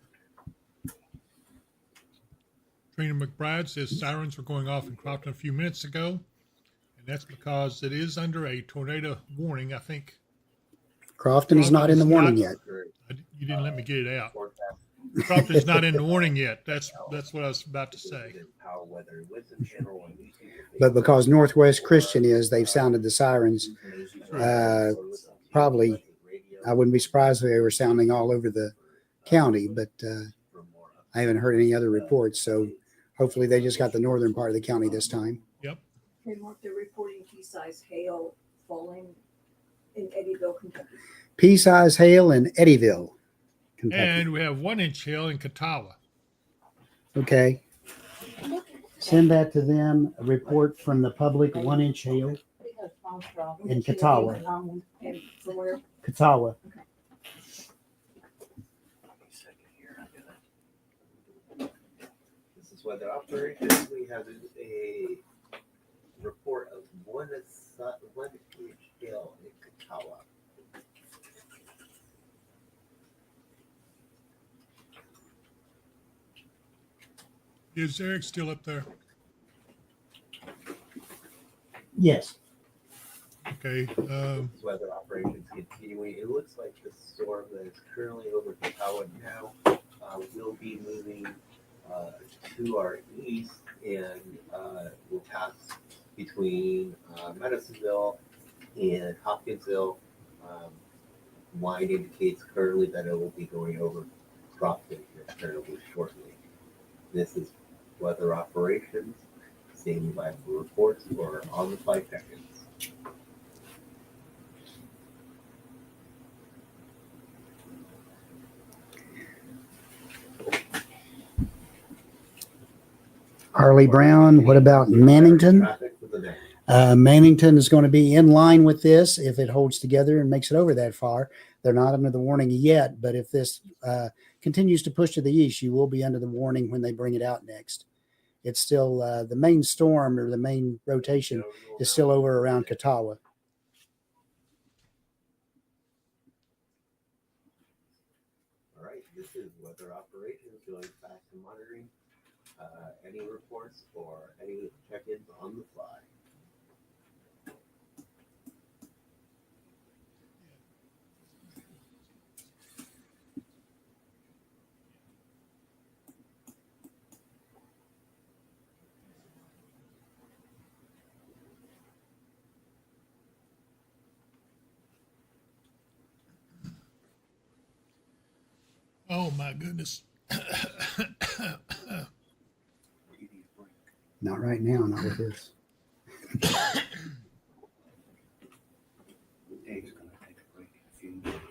Trina McBride says sirens were going off in Crofton a few minutes ago, and that's because it is under a tornado warning. I think Crofton is not in the warning yet. You didn't let me get it out. Crofton's not in the warning yet. That's what I was about to say. But because Northwest Christian is, they've sounded the sirens. Probably, I wouldn't be surprised if they were sounding all over the county, but I haven't heard any other reports. So hopefully they just got the northern part of the county this time. Yep. Okay, Mark, they're reporting pea-sized hail falling in Eddyville, Kentucky. Pea-sized hail in Eddyville, Kentucky. And we have 1 inch hail in Catawba. Okay. Send that to them. A report from the public, 1 inch hail in Catawba. And from where? Catawba. This is weather operations. We have a report of 1 inch hail in Catawba. Is Eric still up there? Yes. Okay. Weather operations. operations continuing. It looks like the storm that is currently over Powell now will be moving to our east and will pass between Madisonville and Hopkinsville. Wine indicates currently that it will be going over Crofton here fairly shortly. This is weather operations, standing by for reports or on the flight check-ins. Harley Brown, what about Mannington? Traffic for the day. Mannington is going to be in line with this if it holds together and makes it over that far. They're not under the warning yet, but if this continues to push to the east, you will be under the warning when they bring it out next. It's still the main storm or the main rotation is still over around Catawba. All right, this is weather operations going back to monitoring. Any reports or any check-ins on the fly? Oh my goodness. Not right now, not with this. Dave's gonna take a break in a few minutes.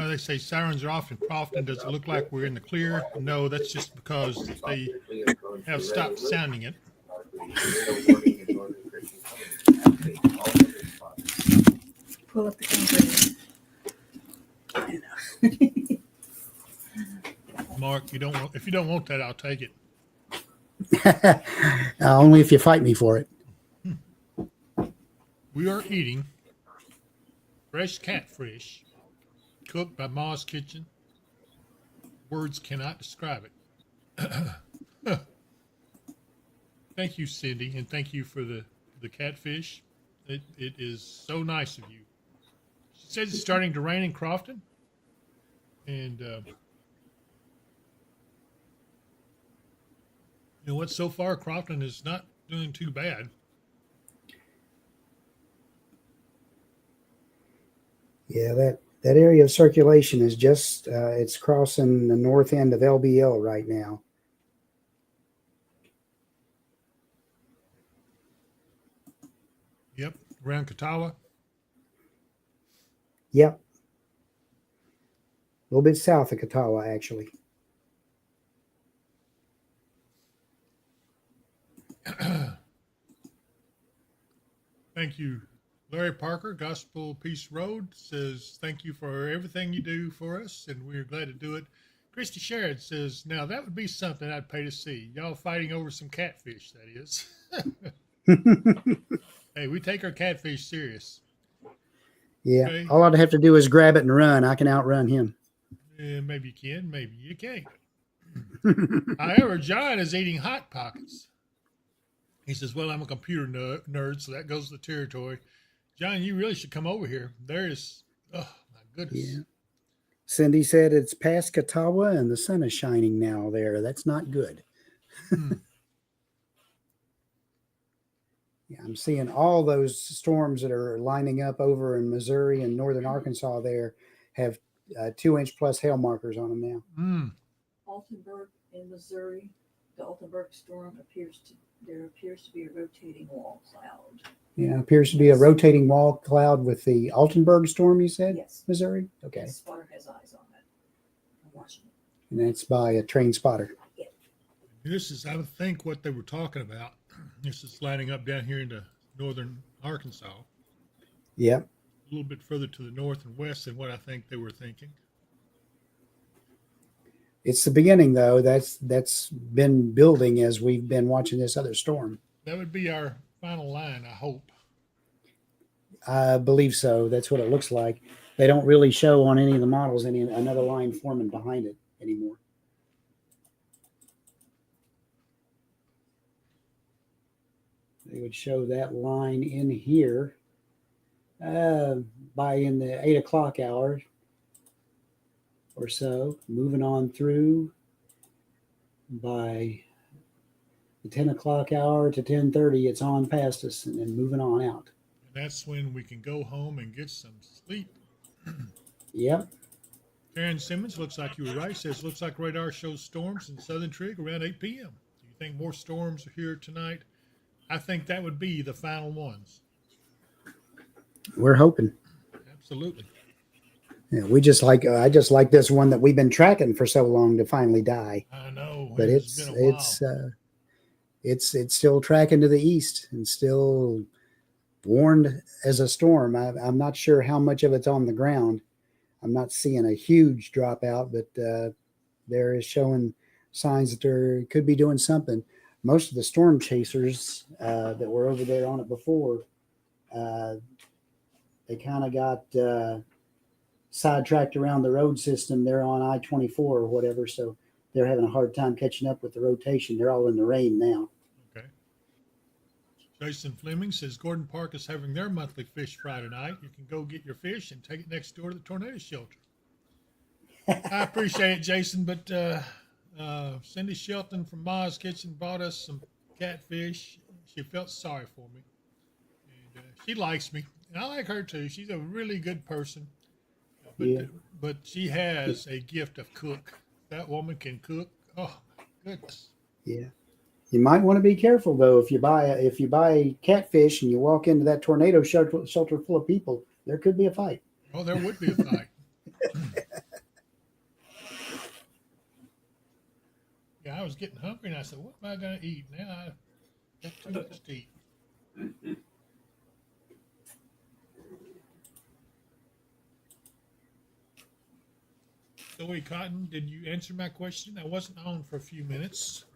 They say sirens are off in Crofton. Does it look like we're in the clear? No, that's just because they have stopped sounding it. Pull up the camera. Mark, if you don't want that, I'll take it. Only if you fight me for it. We are eating fresh catfish cooked by Ma's Kitchen. Words cannot describe it. Thank you, Cindy, and thank you for the catfish. It is so nice of you. She says it's starting to rain in Crofton, and you know what? So far, Crofton is not doing too bad. Yeah, that area of circulation is just, it's crossing the north end of LBL right now. Yep, around Catawba. Yep. A little bit south of Catawba, actually. Thank you. Larry Parker, Gospel Peace Road, says, thank you for everything you do for us, and we're glad to do it. Christy Sherrod says, now that would be something I'd pay to see. Y'all fighting over some catfish, that is. Hey, we take our catfish serious. Yeah, Okay. all I'd have to do is grab it and run. I can outrun him. Maybe you can, maybe you can't. However, John is eating Hot Pockets. He says, well, I'm a computer nerd, so that goes to the territory. John, you really should come over here. There is, oh, my goodness. Yeah. Cindy said it's past Catawba and the sun is shining now there. That's not good. Yeah, I'm seeing all those storms that are lining up over in Missouri and northern Arkansas there have 2-inch plus hail markers on them now. Altenburg in Missouri, the Altenburg storm appears to be a rotating wall cloud. Yeah, appears to be a rotating wall cloud with the Altenburg storm, you said? Yes. Missouri? Okay. The spotter has eyes on it. I'm watching it. And that's by a train spotter. This is, I would think, what they were talking about. This is lining up down here into northern Arkansas. Yep. A little bit further to the north and west than what I think they were thinking. It's the beginning, though. That's been building as we've been watching this other storm. That would be our final line, I hope. I believe so. That's what it looks like. They don't really show on any of the models another line forming behind it anymore. They would show that line in here by in the 8 o'clock hour or so, moving on through by the 10 o'clock hour to 10:30. It's on past us and then moving on out. And that's when we can go home and get some sleep. Yep. Karen Simmons, looks like you were right, says looks like radar shows storms in southern Trig around 8 p.m. Do you think more storms are here tonight? I think that would be the final ones. We're hoping. Absolutely. Yeah, I just like this one that we've been tracking for so long to finally die. I know, but it's been a while. It's still tracking to the east and still warned as a storm. I'm not sure how much of it's on the ground. I'm not seeing a huge dropout, but there is showing signs that there could be doing something. Most of the storm chasers that were over there on it before, they kind of got sidetracked around the road system. They're on I-24 or whatever, so they're having a hard time catching up with the rotation. They're all in the rain now. Okay. Jason Fleming says Gordon Park is having their monthly fish Friday night. You can go get your fish and take it next door to the tornado shelter. I appreciate it, Jason, but Cindy Shelton from Ma's Kitchen bought us some catfish. She felt sorry for me. And she likes me. And I like her too. She's a really good person. But she has a gift of cook. That woman can cook. Oh, my goodness. Yeah. You might want to be careful though. If you buy catfish and you walk into that tornado shelter full of people, there could be a fight. Oh, there would be a fight. Yeah, I was getting hungry and I said, what am I going to eat? Now I got too much to eat. Zoe Cotton, did you answer my question? I wasn't on for a few minutes.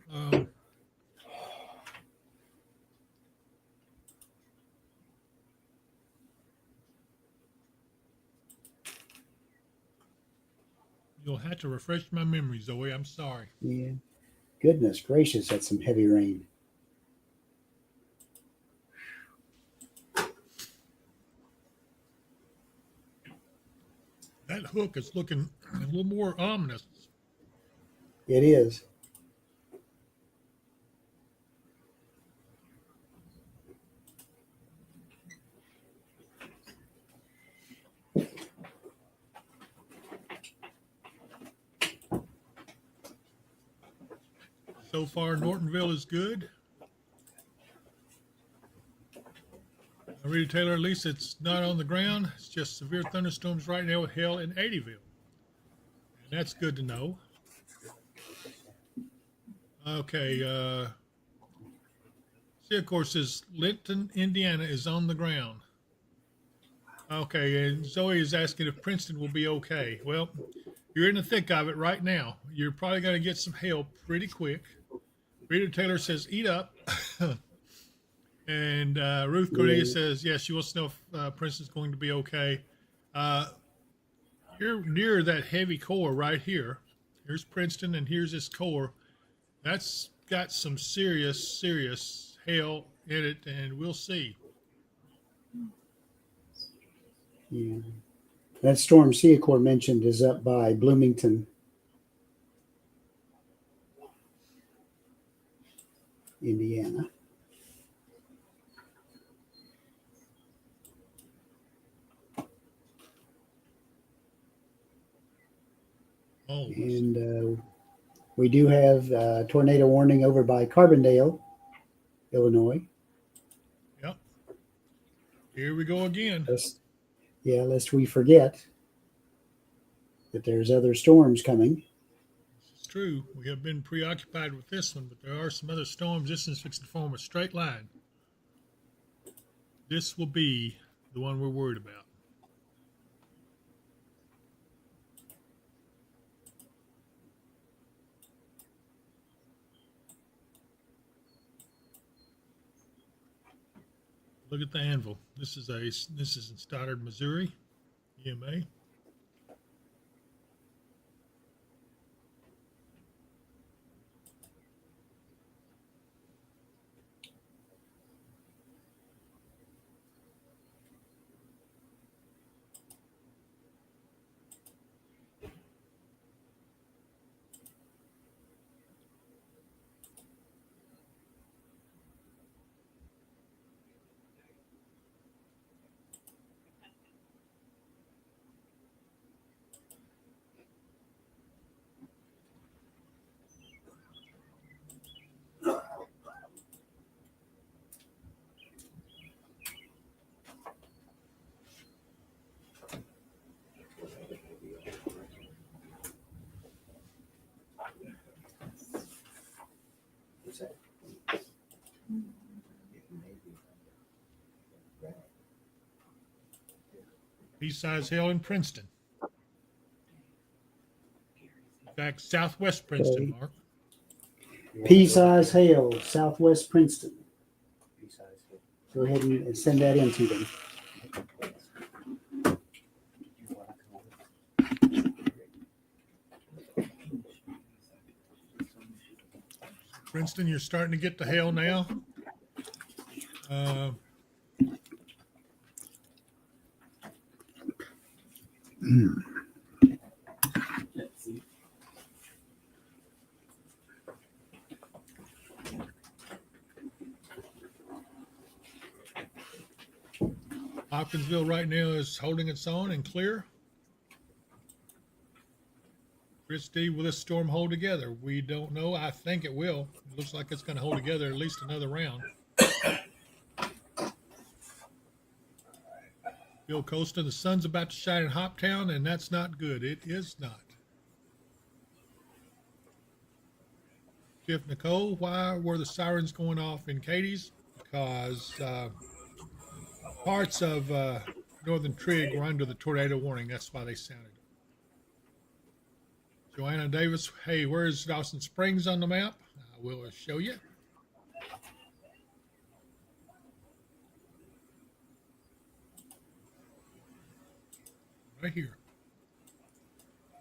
You'll have to refresh my memory, Zoe. I'm sorry. Yeah. Goodness gracious, that's some heavy rain. That hook is looking a little more ominous. It is. So far, Nortonville is good. Rita Taylor, at least it's not on the ground. It's just severe thunderstorms right now with hail in Eddyville. And that's good to know. Okay. See, of course, says Linton, Indiana is on the ground. Okay, and Zoe is asking if Princeton will be okay. Well, you're in the thick of it right now. You're probably going to get some hail pretty quick. Rita Taylor says, eat up. And Ruth Cornelius says, yes, she wants to know if Princeton's going to be okay. You're near that heavy core right here. Here's Princeton, and here's this core. That's got some serious hail in it, and we'll see. Yeah. That storm Seacor mentioned is up by Bloomington, Indiana. Oh. And we do have a tornado warning over by Carbondale, Illinois. Yep. Here we go again. Lest we forget that there's other storms coming. It's true. We have been preoccupied with this one, but there are some other storms. This is fixing to form a straight line. This will be the one we're worried about. Look at the anvil. This is in Stoddard, Missouri, EMA. Pea-sized hail in Princeton. In fact, southwest Princeton, Okay. Mark. Pea-size hail, southwest Princeton. Go ahead and send that in to them. Princeton, you're starting to get the hail now. Hopkinsville right now is holding its own and clear. Christie, will this storm hold together? We don't know. I think it will. It looks like it's going to hold together at least another round. Bill Costa, the sun's about to shine in Hoptown, and that's not good. It is not. Tiff Nicole, why were the sirens going off in Katie's? Because parts of Northern Trig were under the tornado warning. That's why they sounded. Joanna Davis, hey, where's Dawson Springs on the map? I will show you. Right here.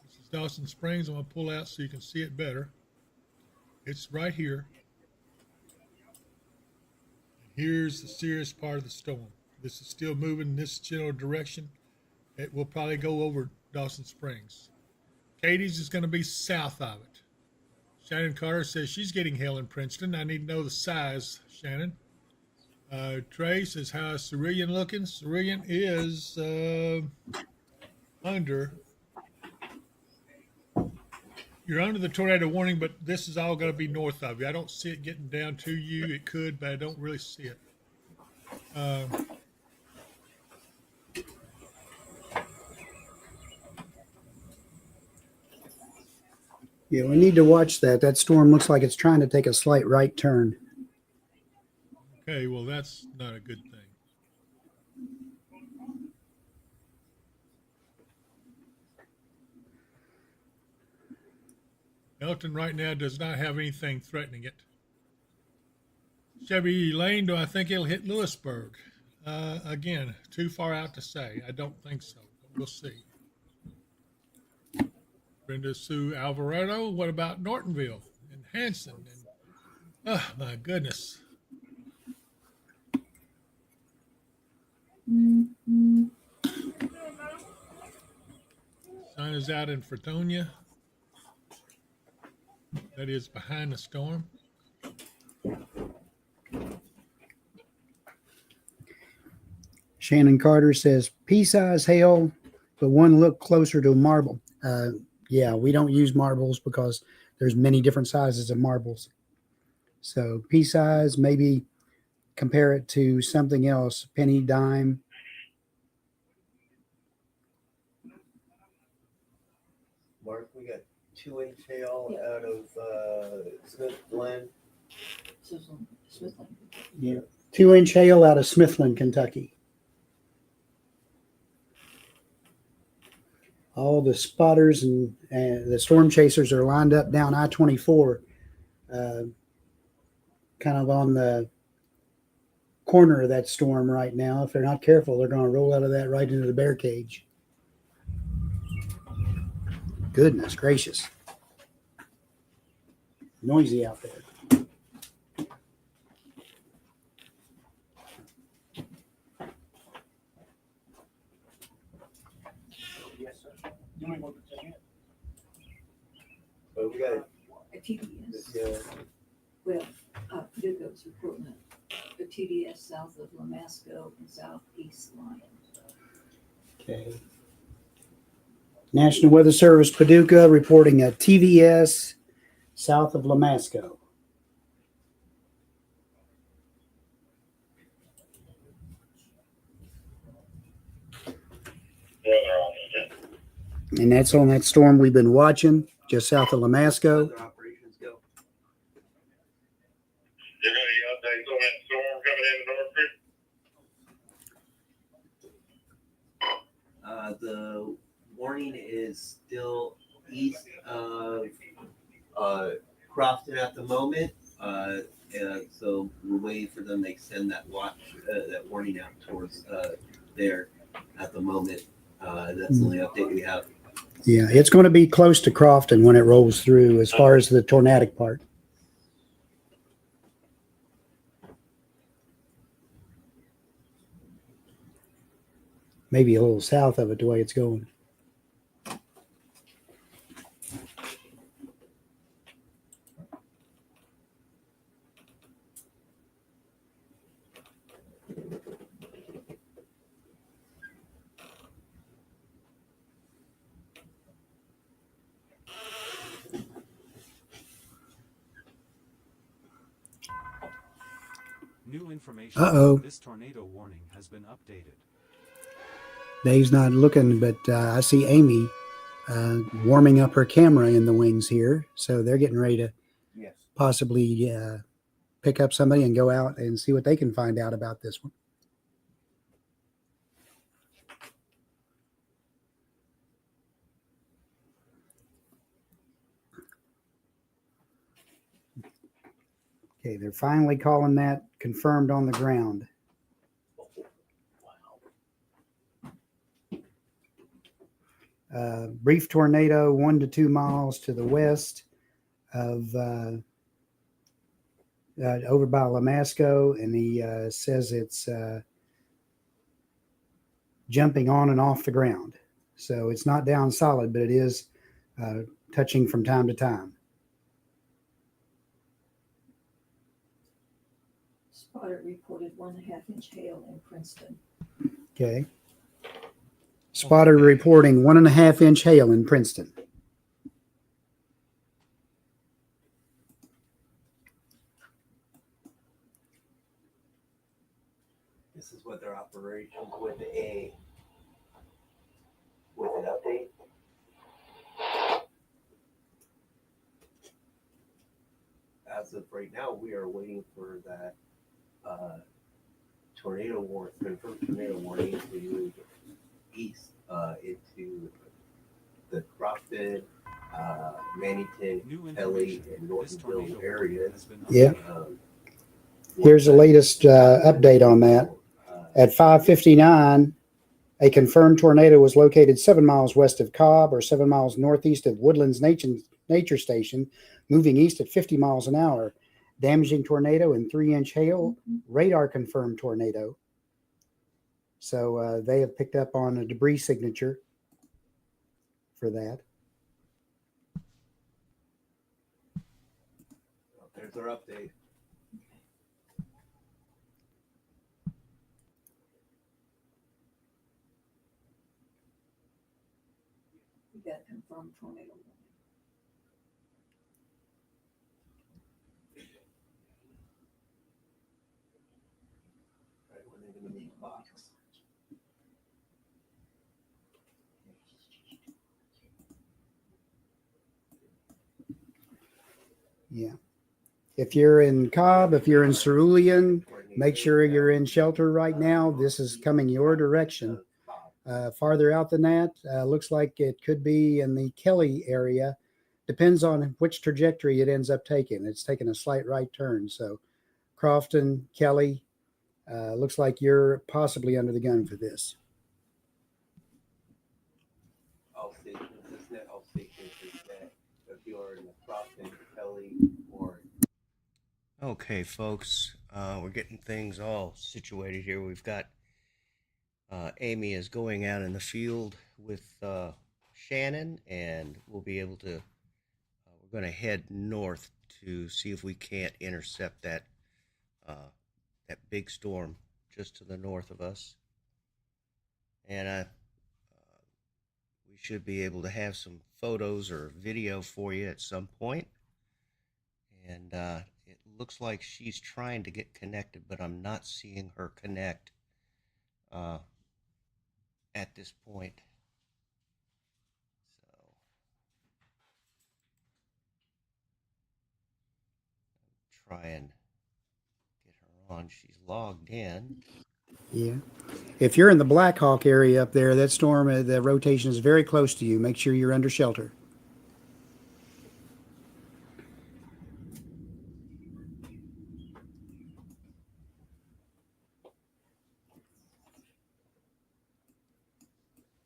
This is Dawson Springs. I'm going to pull out so you can see it better. It's right here. Here's the serious part of the storm. This is still moving in this general direction. It will probably go over Dawson Springs. Katie's is going to be south of it. Shannon Carter says she's getting hail in Princeton. I need to know the size, Shannon. Trey says, how's Cerulean looking? Cerulean is under. You're under the tornado warning, but this is all going to be north of you. I don't see it getting down to you. It could, but I don't really see it. Yeah, we need to watch that. That storm looks like it's trying to take a slight right turn. Okay, well, that's not a good thing. Elton right now does not have anything threatening it. Chevy Lane, do I think it'll hit Lewisburg? Again, too far out to say. I don't think so, but we'll see. Brenda Sue Alvarado, what about Nortonville and Hanson? And, oh, my goodness. Sun is out in Fredonia. That is behind the storm. Shannon Carter says, pea-size hail, but one look closer to a marble. Yeah, we don't use marbles because there's many different sizes of marbles. So pea-size, maybe compare it to something else, penny, dime. Mark, we got 2-inch hail out of Smith Glen. Smithland. Yeah, 2-inch hail out of Smithland, Kentucky. All the spotters and the storm chasers are lined up down I-24, kind of on the corner of that storm right now. If they're not careful, they're going to roll out of that right into the bear cage. Goodness gracious. Noisy out there. Yes, sir. But we got A TDS, this, well, Paducah's reporting a TDS south of Lamasco and southeast Lyon. Okay. National Weather Service Paducah reporting a TVS south of Lamasco. And that's on that storm we've been watching just south of Lamasco. other operations go. You got any updates on that storm coming into North Creek? The warning is still east of Crofton at the moment. So we're waiting for them to extend that watch, that warning out towards there at the moment. That's the only update we have. Yeah, it's going to be close to Crofton when it rolls through as far as the tornadic part. Maybe a little south of it the way it's going. New information. Uh-oh. This tornado warning has been updated. Dave's not looking, but I see Amy warming up her camera in the wings here. So they're getting ready to Yes. possibly pick up somebody and go out and see what they can find out about this one. Okay, they're finally calling that confirmed on the ground. Brief tornado 1 to 2 miles to the west of over by Lamasco, and he says it's jumping on and off the ground. So it's not down solid, but it is touching from time to time. Spotter reported 1.5 inch hail in Princeton. Okay. Spotter reporting 1.5 inch hail in Princeton. This is what their operations with an update. As of right now, we are waiting for that tornado warning, confirmed tornado warning to move east into the Crofton, Mannington, Kelly, and Nortonville areas. Yeah. Here's the latest update on that. At 5:59, a confirmed tornado was located 7 miles west of Cobb or 7 miles northeast of Woodlands Nature Station, moving east at 50 miles an hour. Damaging tornado and 3-inch hail. Radar confirmed tornado. So they have picked up on a debris signature for that. There's their update. We got a confirmed tornado warning. Right, when they're gonna make a box. Yeah. If you're in Cobb, if you're in Cerulean, make sure you're in shelter right now. This is coming your direction. Farther out than that, looks like it could be in the Kelly area. Depends on which trajectory it ends up taking. It's taking a slight right turn. So Crofton, Kelly, Looks like you're possibly under the gun for this. All stations is net, all stations is net. If you're in the Crofton, Kelly, or Okay, folks, we're getting things all situated here. We've got Amy is going out in the field with Shannon, and we'll be able to. We're going to head north to see if we can't intercept that that big storm just to the north of us, and we should be able to have some photos or video for you at some point. And it looks like she's trying to get connected, but I'm not seeing her connect at this point. So try and get her on. She's logged in. Yeah. If you're in the Black Hawk area up there, that storm, the rotation is very close to you. Make sure you're under shelter.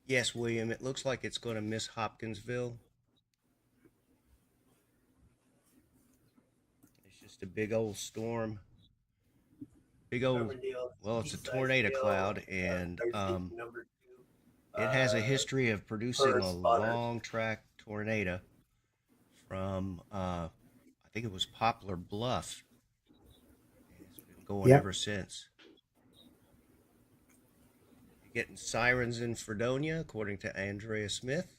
Yes, William, it looks like it's going to miss Hopkinsville. It's just a big old storm. Big old, well, it's a tornado cloud, and it has a history of producing a long track tornado from, I think it was Poplar Bluff. It's been going ever since. You're getting sirens in Fredonia, according to Andrea Smith.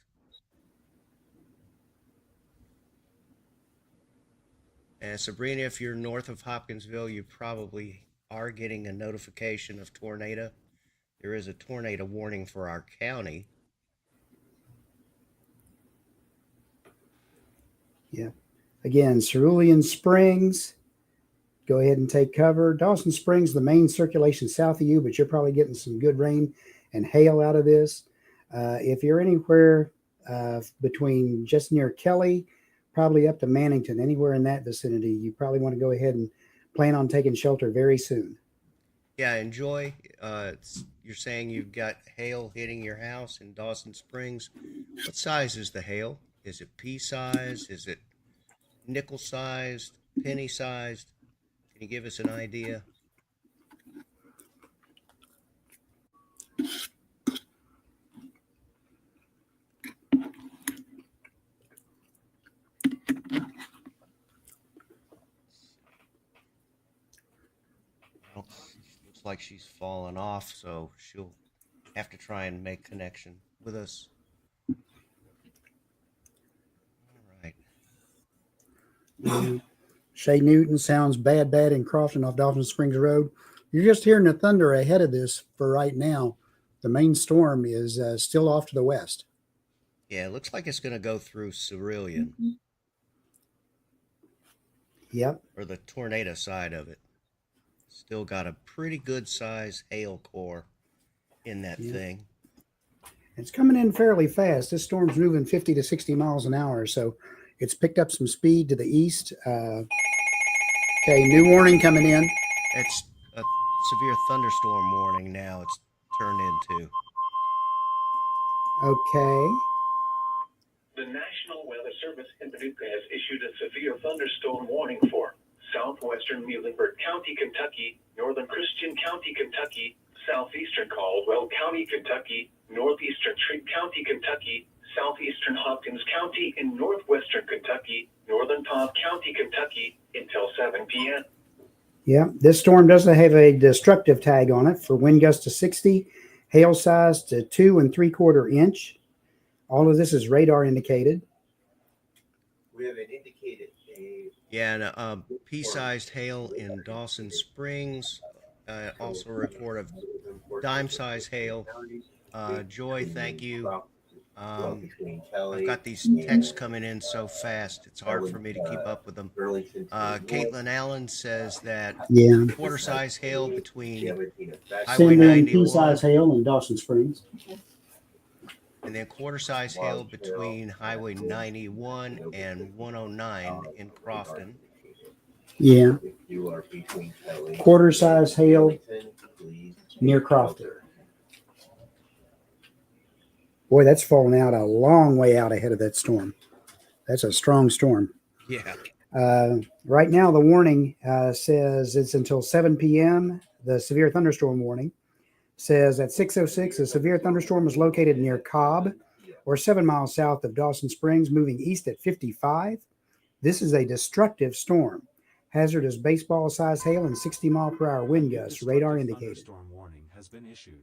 And Sabrina, if you're north of Hopkinsville, you probably are getting a notification of tornado. There is a tornado warning for our county. Yeah. Again, Cerulean Springs, go ahead and take cover. Dawson Springs, the main circulation south of you, but you're probably getting some good rain and hail out of this. If you're anywhere between just near Kelly, probably up to Mannington, anywhere in that vicinity, you probably want to go ahead and plan on taking shelter very soon. Yeah, enjoy. You're saying you've got hail hitting your house in Dawson Springs. What size is the hail? Is it pea size? Is it nickel sized? Penny sized? Can you give us an idea? Well, looks like she's fallen off, so she'll have to try and make connection with us. All right. Shay Newton sounds bad in Crofton off Dawson Springs Road. You're just hearing the thunder ahead of this for right now. The main storm is still off to the west. Yeah, it looks like it's going to go through Cerulean. Mm-hmm. Yep. Or the tornado side of it. Still got a pretty good size hail core in that thing. It's coming in fairly fast. This storm's moving 50 to 60 miles an hour, so it's picked up some speed to the east. Okay, new warning coming in. It's a severe thunderstorm warning now. It's turned into. Okay. The National Weather Service in Paducah has issued a severe thunderstorm warning for southwestern Muhlenberg County, Kentucky, northern Christian County, Kentucky, southeastern Caldwell County, Kentucky, northeastern Trigg County, Kentucky, southeastern Hopkins County, in northwestern Kentucky, northern Cobb County, Kentucky, until 7 p.m. Yeah, this storm doesn't have a destructive tag on it for wind gusts to 60, hail size to 2 3/4 inch. All of this is radar indicated. we have an indicated Yeah, and pea-sized hail in Dawson Springs. Also a report of dime-sized hail. Joy, thank you. I've got these texts coming in so fast, it's hard for me to keep up with them. Caitlin Allen says that quarter-size hail between Highway 91. Pea-size hail in Dawson Springs. And then quarter-size hail between Highway 91 and 109 in Crofton. Yeah. Quarter-size hail near Crofton. Boy, that's fallen out a long way out ahead of that storm. That's a strong storm. Yeah. Right now, the warning says it's until 7 p.m. The severe thunderstorm warning says at 6:06, a severe thunderstorm is located near Cobb or 7 miles south of Dawson Springs, moving east at 55. This is a destructive storm. Hazard is baseball-sized hail and 60-mile-per-hour wind gusts. Radar indicated. Thunderstorm warning has been issued.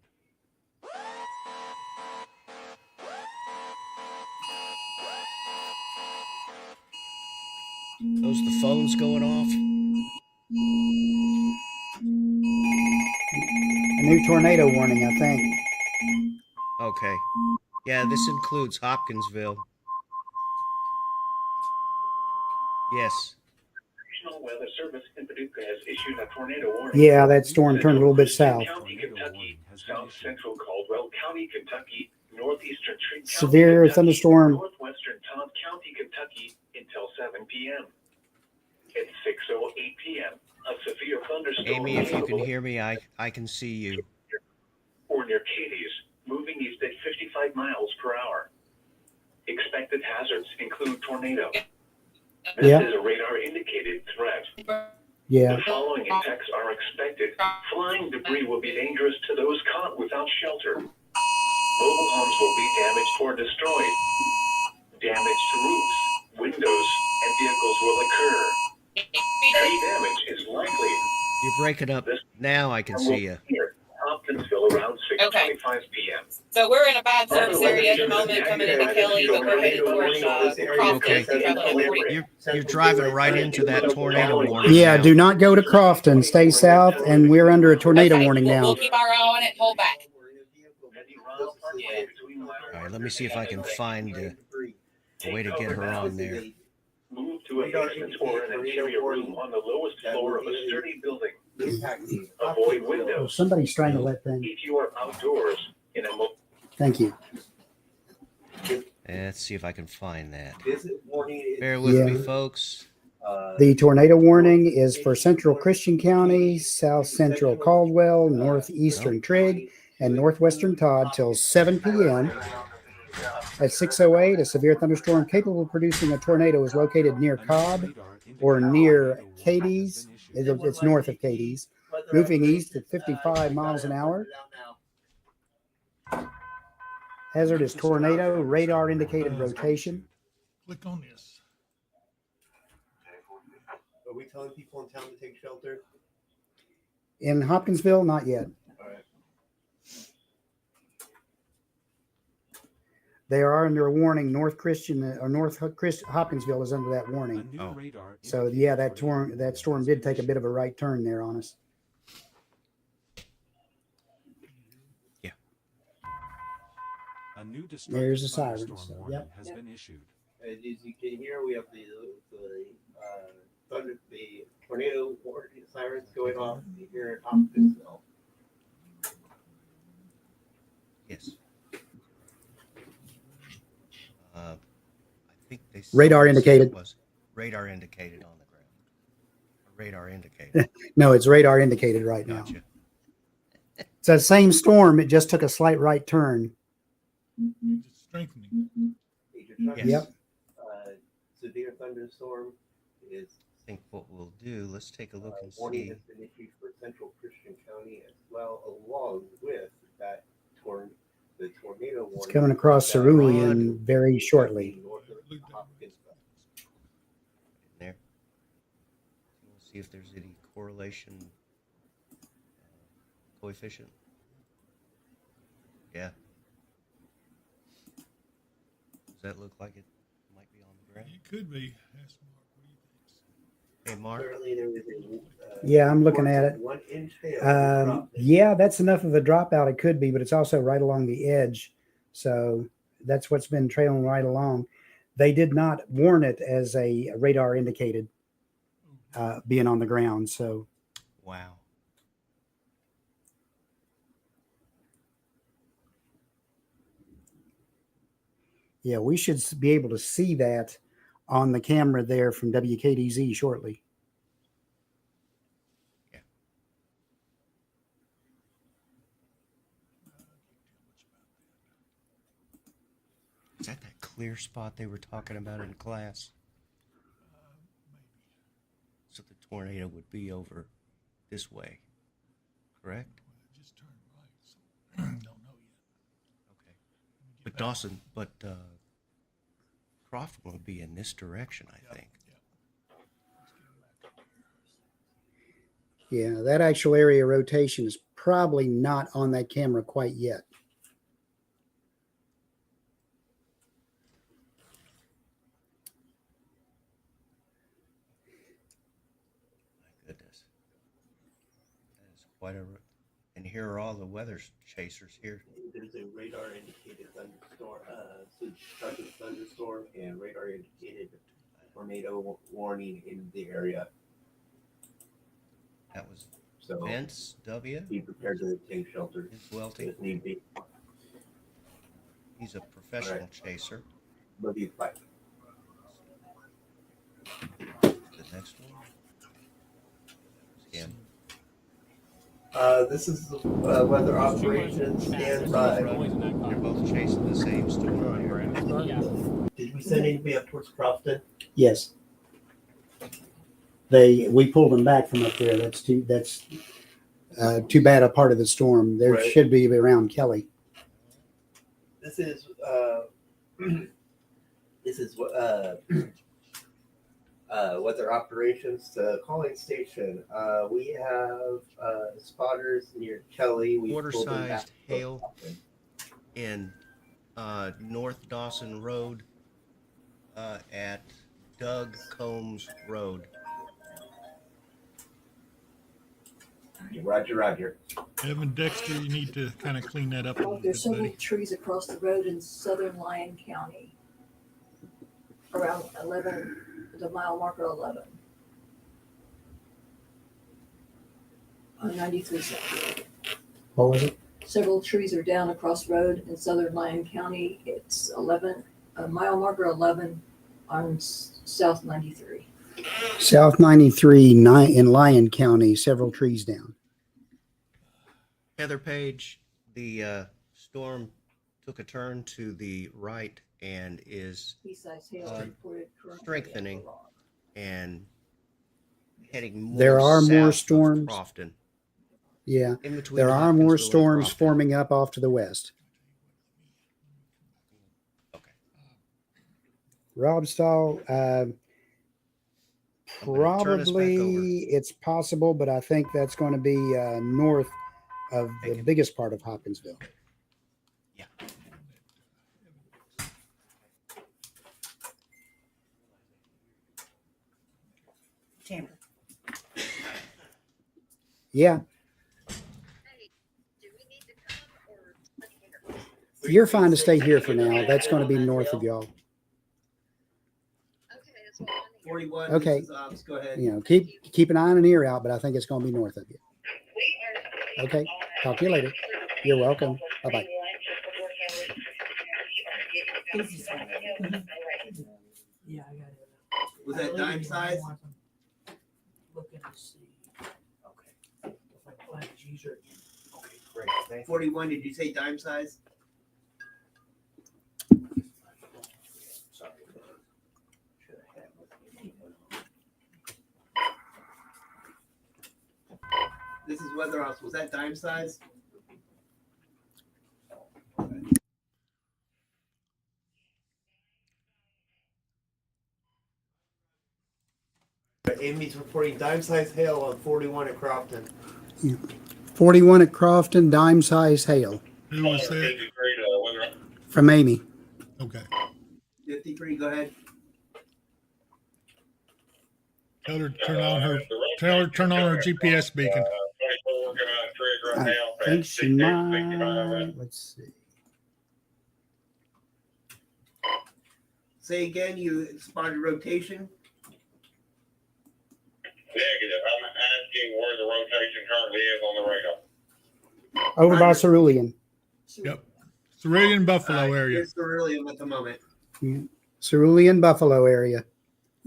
Those the phones going off? A new tornado warning, I think. Okay. Yeah, this includes Hopkinsville. Yes. National Weather Service in Paducah has issued a tornado warning. Yeah, that storm turned a little bit south. County, Kentucky, South Central Caldwell County, Kentucky, Northeastern Tree County, Severe Kentucky, thunderstorm. Northwestern Todd County, Kentucky, until 7 p.m. At 6:08 p.m., a severe thunderstorm. Amy, if you can hear me, I can see you. Or near Cadiz, moving east at 55 miles per hour. Expected hazards include tornado. This Yeah. is a radar-indicated threat. Yeah. The following effects are expected. Flying debris will be dangerous to those caught without shelter. Mobile homes will be damaged or destroyed. Damage to roofs, windows, and vehicles will occur. Tree damage is likely. You're breaking up. Now I can see you. Near Hopkinsville around 6:25 p.m. So we're in a bad service area at the moment, coming into Kelly, but we're headed towards Crofton. Okay. Traveling at 40. You're driving right into that tornado warning. Yeah, now. do not go to Crofton. Stay south, and we're under a tornado warning We'll now. keep our eye on it. Hold back. All right, let me see if I can find a way to get her on there. Move to a basement or an interior room on the lowest floor of a sturdy building. Avoid Oh, windows. somebody's trying to let things. If you are outdoors in a Thank you. Let's see if I can find that. Visit warning. Bear with me, Yeah. folks. The tornado warning is for central Christian County, south central Caldwell, northeastern Trigg, and northwestern Todd till 7 p.m. At 6:08, a severe thunderstorm capable of producing a tornado is located near Cobb or near Cadiz. It's north of Cadiz, moving east at 55 miles an hour. Hazard is tornado, radar indicated rotation. Click on this. Are we telling people in town to take shelter? In Hopkinsville, not yet. All right. They are under a warning. North Christian or Hopkinsville is under that A warning. new Oh. radar So yeah, that storm did take a bit of a right turn there on us. A new There's a destructive siren, thunderstorm so, warning yep. has been issued. As you can hear, we have the tornado warning sirens going off here in Hopkinsville. Yes. I think they said Radar it indicated. was radar indicated on the ground. Radar indicated. No, it's radar indicated right now. Gotcha. It's that same storm. It just took a slight right turn. It's strengthening. Yes. Yep. Severe thunderstorm is I think what we'll do, let's take a look and warning see. has been issued for Central Christian County as well, along with that the tornado warning. It's coming across Cerulean very shortly. North of Hopkinsville. There. We'll see if there's any correlation coefficient. Yeah. Does that look like it might be on the ground? It could be. Ask Mark. What do you think? Hey, Mark. Currently, there is Yeah, I'm looking at it. 1 inch hail. Yeah, that's enough of a dropout. It could be, but it's also right along the edge. So that's what's been trailing right along. They did not warn it as a radar indicated being on the ground. So Wow. yeah, we should be able to see that on the camera there from WKDZ shortly. Is that clear spot they were talking about in class? So the tornado would be over this way, correct? Just turned right, so don't know yet. Okay. But Dawson, Crofton will be in this direction, I think. Yeah, that actual area rotation is probably not on that camera quite yet. My goodness. That is quite a... And here are all the weather chasers here. There's a radar indicated thunderstorm and radar indicated tornado warning in the area. That was So Vince W. be prepared to take shelter Vince Welty. if need be. He's a professional chaser. Love you. Bye. The next one. Him. This is weather operations standby. You're both chasing the same storm. Yeah. Did we send anybody up towards Crofton? Yes. We pulled them back from up there. That's too bad a part of the storm. There Right. should be around Kelly. This is weather operations calling station. We have spotters near Kelly. We Quarter-sized hail in North Dawson Road at Doug Combs Road. Roger. Evan Dexter, you need to kind of clean that up a little There's bit, several buddy. trees across the road in southern Lyon County. Around 11, the mile marker 11. On 93 South. What was it? Several trees are down across the road in southern Lyon County. It's mile marker 11 on South 93. South 93 in Lyon County, several trees down. Heather Page, the storm took a turn to the right and is East-side hail reported currently strengthening and heading more There are south more of storms. Crofton. Yeah, In between there are more Hopkinsville and storms Crofton. forming up off to the west. Okay. Rob Stahl, I'm gonna turn us back probably it's possible, but I think that's going to be north of the Thank you. biggest part of Hopkinsville. Yeah. Chamber. Yeah, you're fine to stay here for now. That's going to be north of y'all. 41. Okay. This is Ops. Go ahead. You know, keep an eye and an ear out, but I think it's going to be north of you. Okay, talk to you later. You're welcome. Bye bye. Yeah, I got it. Was that dime size? Looking to see Okay. if I find G's or Okay, great. Thank you. 41. Did you say dime size? Sorry. Should have had with me. This is weather ops. Was that dime size? Amy's reporting dime-sized hail on 41 at Crofton. 41 at Crofton, dime size hail Who was that? from Amy. Okay. 53, go ahead. Tell her to turn on her GPS beacon. I think she might. Let's see. Say again, you spotted rotation. Negative. I'm asking where the rotation currently is on the radar. Over by Cerulean. Yep. Cerulean Buffalo area. It's Cerulean at the moment. Cerulean Buffalo area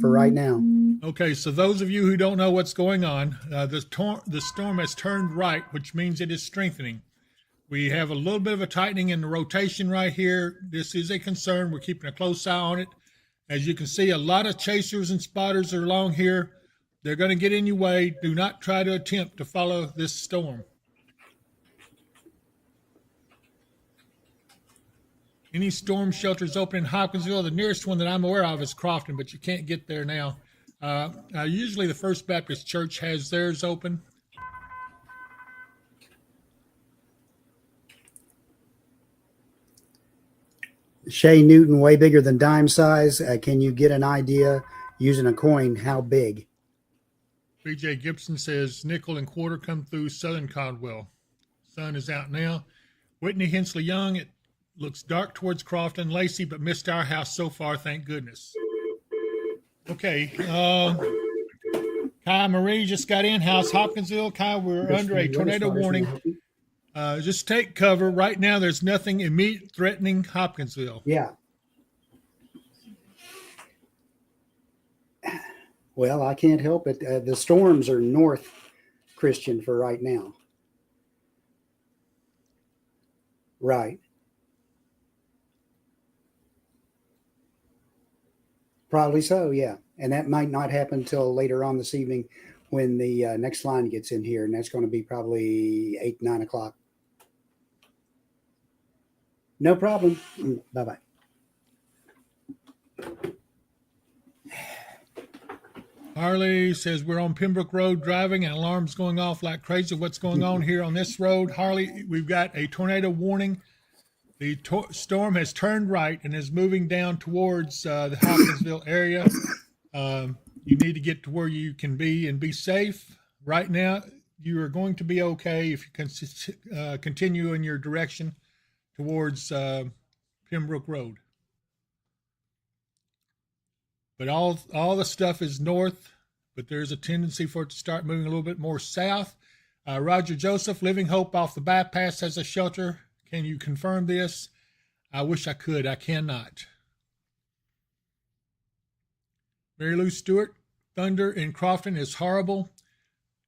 for right now. Okay, so those of you who don't know what's going on, the storm has turned right, which means it is strengthening. We have a little bit of a tightening in the rotation right here. This is a concern. We're keeping a close eye on it. As you can see, a lot of chasers and spotters are along here. They're going to get in your way. Do not try to attempt to follow this storm. Any storm shelters open in Hopkinsville? The nearest one that I'm aware of is Crofton, but you can't get there now. Usually the First Baptist Church has theirs open. Shea Newton, way bigger than dime size. Can you get an idea using a coin how big? B.J. Gibson says nickel and quarter come through Southern Caldwell. Sun is out now. Whitney Hensley Young, it looks dark towards Crofton. Lacey, but missed our house so far, thank goodness. Okay. Kai Marie just got in. House Hopkinsville. Kai, we're under a tornado warning. Just take cover. Right now, there's nothing immediate threatening Hopkinsville. Yeah. Well, I can't help it. The storms are north Christian for right now. Right. Probably so, yeah. And that might not happen until later on this evening when the next line gets in here, and that's going to be probably 8, 9 o'clock. No problem. Bye-bye. Harley says we're on Pembroke Road driving and alarms going off like crazy. What's going on here on this road? Harley, we've got a tornado warning. The storm has turned right and is moving down towards the Hopkinsville area. You need to get to where you can be and be safe. Right now, you are going to be okay if you can continue in your direction towards Pembroke Road. But all the stuff is north, but there's a tendency for it to start moving a little bit more south. Roger Joseph, Living Hope off the bypass has a shelter. Can you confirm this? I wish I could. I cannot. Mary Lou Stewart, thunder in Crofton is horrible.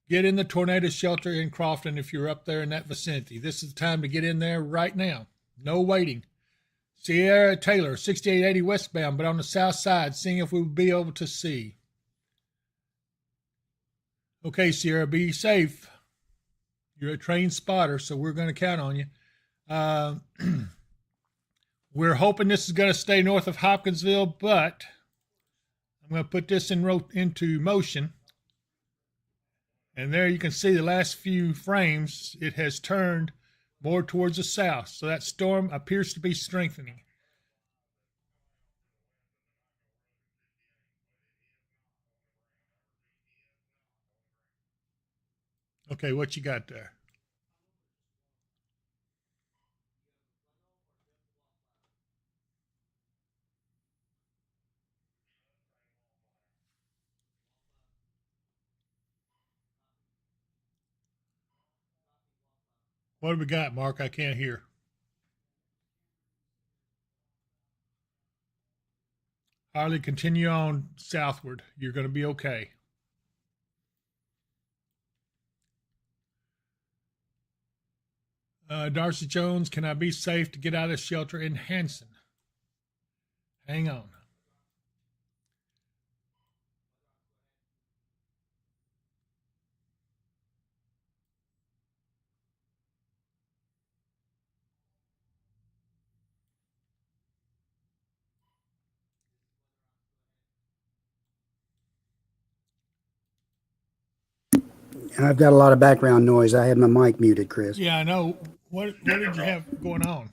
Get in the tornado shelter in Crofton if you're up there in that vicinity. This is the time to get in there right now. No waiting. Sierra Taylor, 6880 westbound, but on the south side, seeing if we will be able to see. Okay, Sierra, be safe. You're a trained spotter, so we're going to count on you. We're hoping this is going to stay north of Hopkinsville, but I'm going to put this into motion. And there you can see the last few frames, it has turned more towards the south. So that storm appears to be strengthening. Okay, what you got there? What have we got, Mark? I can't hear. Harley, continue on southward. You're going to be okay. Darcy Jones, can I be safe to get out of the shelter in Hanson? Hang on. And I've got a lot of background noise. I had my mic muted, Chris. Yeah, I know. What did you have going on?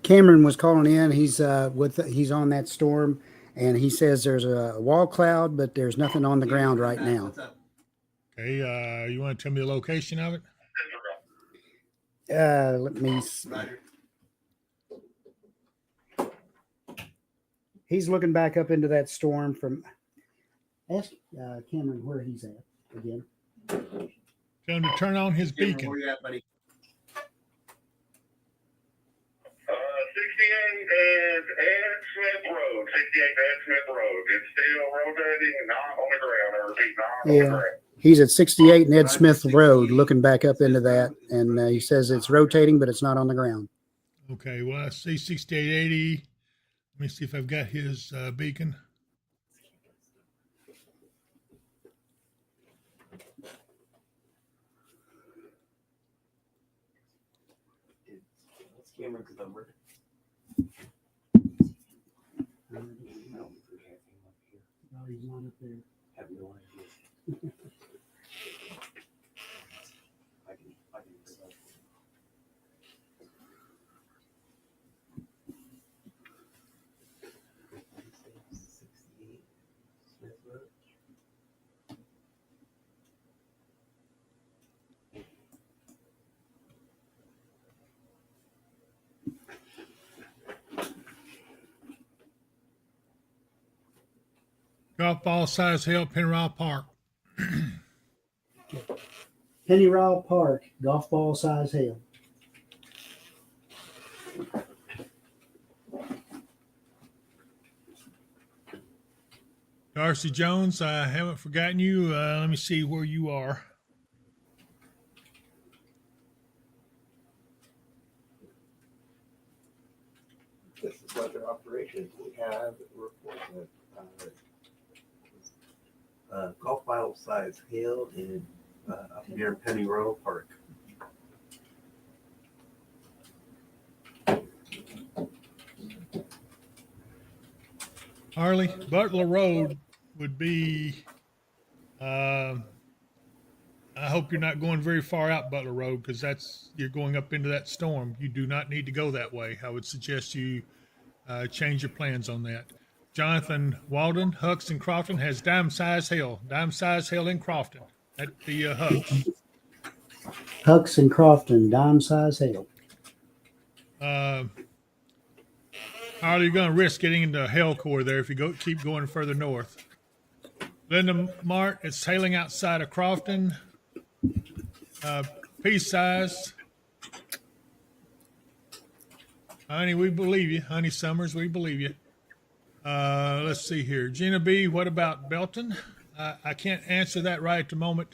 Cameron was calling in. He's on that storm, and he says there's a wall cloud, but there's nothing on the ground right now. Okay, you want to tell me the location of it? Let me see. He's looking back up into that storm from. Ask Cameron where he's at again. Tell him to turn on his beacon. Where you at, buddy? 68 and Smith Road. 68 and Smith Road. It's still rotating, not on the ground. I repeat, not on the ground. He's at 68 Ned Smith Road, looking back up into that, and he says it's rotating, but it's not on the ground. Okay, well, I see 6880. Let me see if I've got his beacon. It's Cameron's number. No, he's not up there. Have no idea. I can bring up. Smith Road. Golf ball size hill, Penryle Park. Pennyrile Park, golf ball size hail. Darcy Jones, I haven't forgotten you. Let me see where you are. This is weather operations. We have reported golf ball size hail in up near Pennyroyal Park. Harley, Butler Road would be, I hope you're not going very far out Butler Road, because you're going up into that storm. You do not need to go that way. I would suggest you change your plans on that. Jonathan Walden, Hucks in Crofton, has dime size hail in Crofton at the Hucks. Hucks and Crofton, dime size hail. Harley, you're going to risk getting into hell core there if you keep going further north. Linda Mart, it's hailing outside of Crofton. Peace size. Honey, we believe you. Honey Summers, we believe you. Let's see here. Gina B., what about Belton? I can't answer that right at the moment.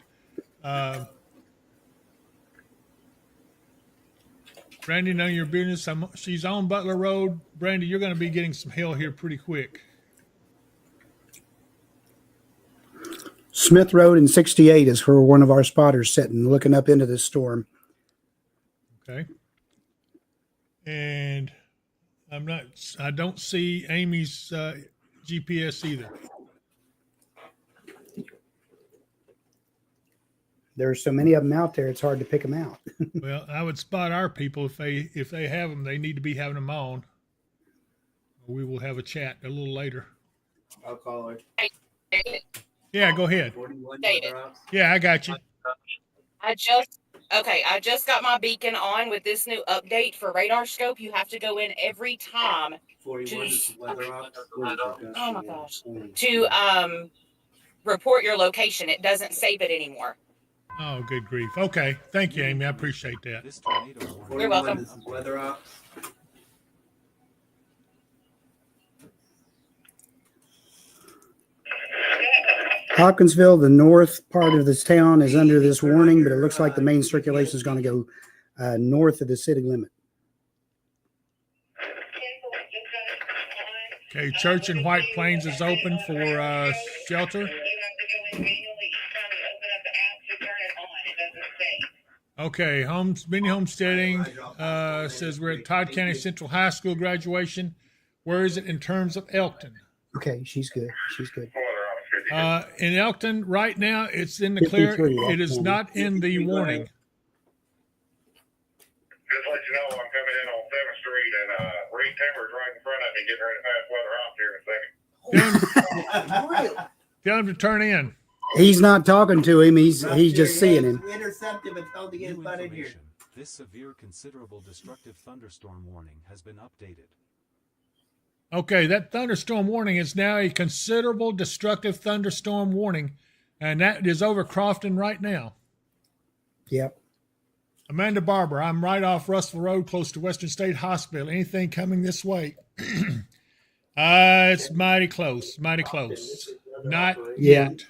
Brandy, none of your business. She's on Butler Road. Brandy, you're going to be getting some hail here pretty quick. Smith Road and 68 is where one of our spotters sitting, looking up into this storm. Okay. And I don't see Amy's GPS either. There's so many of them out there, it's hard to pick them out. Well, I would spot our people if they have them. They need to be having them on. We will have a chat a little later. I'll call her. Yeah, go ahead. 41 David. Yeah, I got you. I just got my beacon on with this new update for radar scope. You have to go in every time 41 is weather ops. oh my gosh, to report your location. It doesn't save it anymore. Oh, good grief. Okay. Thank you, Amy. I appreciate that. This tornado warning. You're welcome. This is weather ops. Hopkinsville, the north part of this town is under this warning, but it looks like the main circulation is going to go north of the city limit. Okay, church in White Plains is open for shelter. Okay, mini homesteading says we're at Todd County Central High School graduation. Where is it in terms of Elkton? Okay, she's good. She's good. In Elkton, right now, it's in the clear. 53, It is not in the warning. Just let you know, I'm coming in on 7th Street and Reed Timber's right in front of me, getting ready to pass weather off here in a second. Tell him to turn in. He's not talking to him. He's just seeing him. Intercept him and tell him to get his New butt in here. information. This severe considerable destructive thunderstorm warning has been updated. Okay, that thunderstorm warning is now a considerable destructive thunderstorm warning, and that is over Crofton right now. Yep. Amanda Barber, I'm right off Russell Road, close to Western State Hospital. Anything coming this way? It's mighty close, mighty close. Not yet.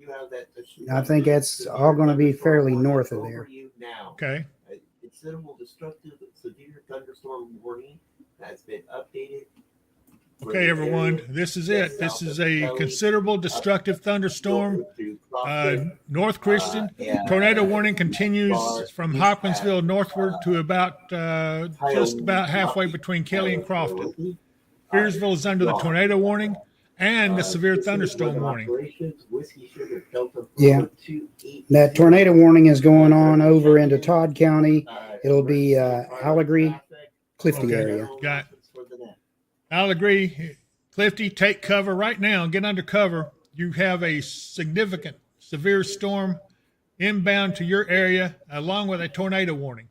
you have that. I think that's all going to be fairly north of there. Now. Okay. A considerable destructive severe thunderstorm warning has been updated. Okay, everyone, this is it. This is a considerable destructive thunderstorm. North Christian. Tornado warning continues from Hopkinsville northward to about just about halfway between Kelly and Crofton. Fearsville is under the tornado warning and the severe thunderstorm warning. Yeah, that tornado warning is going on over into Todd County. It'll be Allegheny, Clifty area. Got Allegheny, Clifty, take cover right now. Get under cover. You have a significant severe storm inbound to your area along with a tornado warning.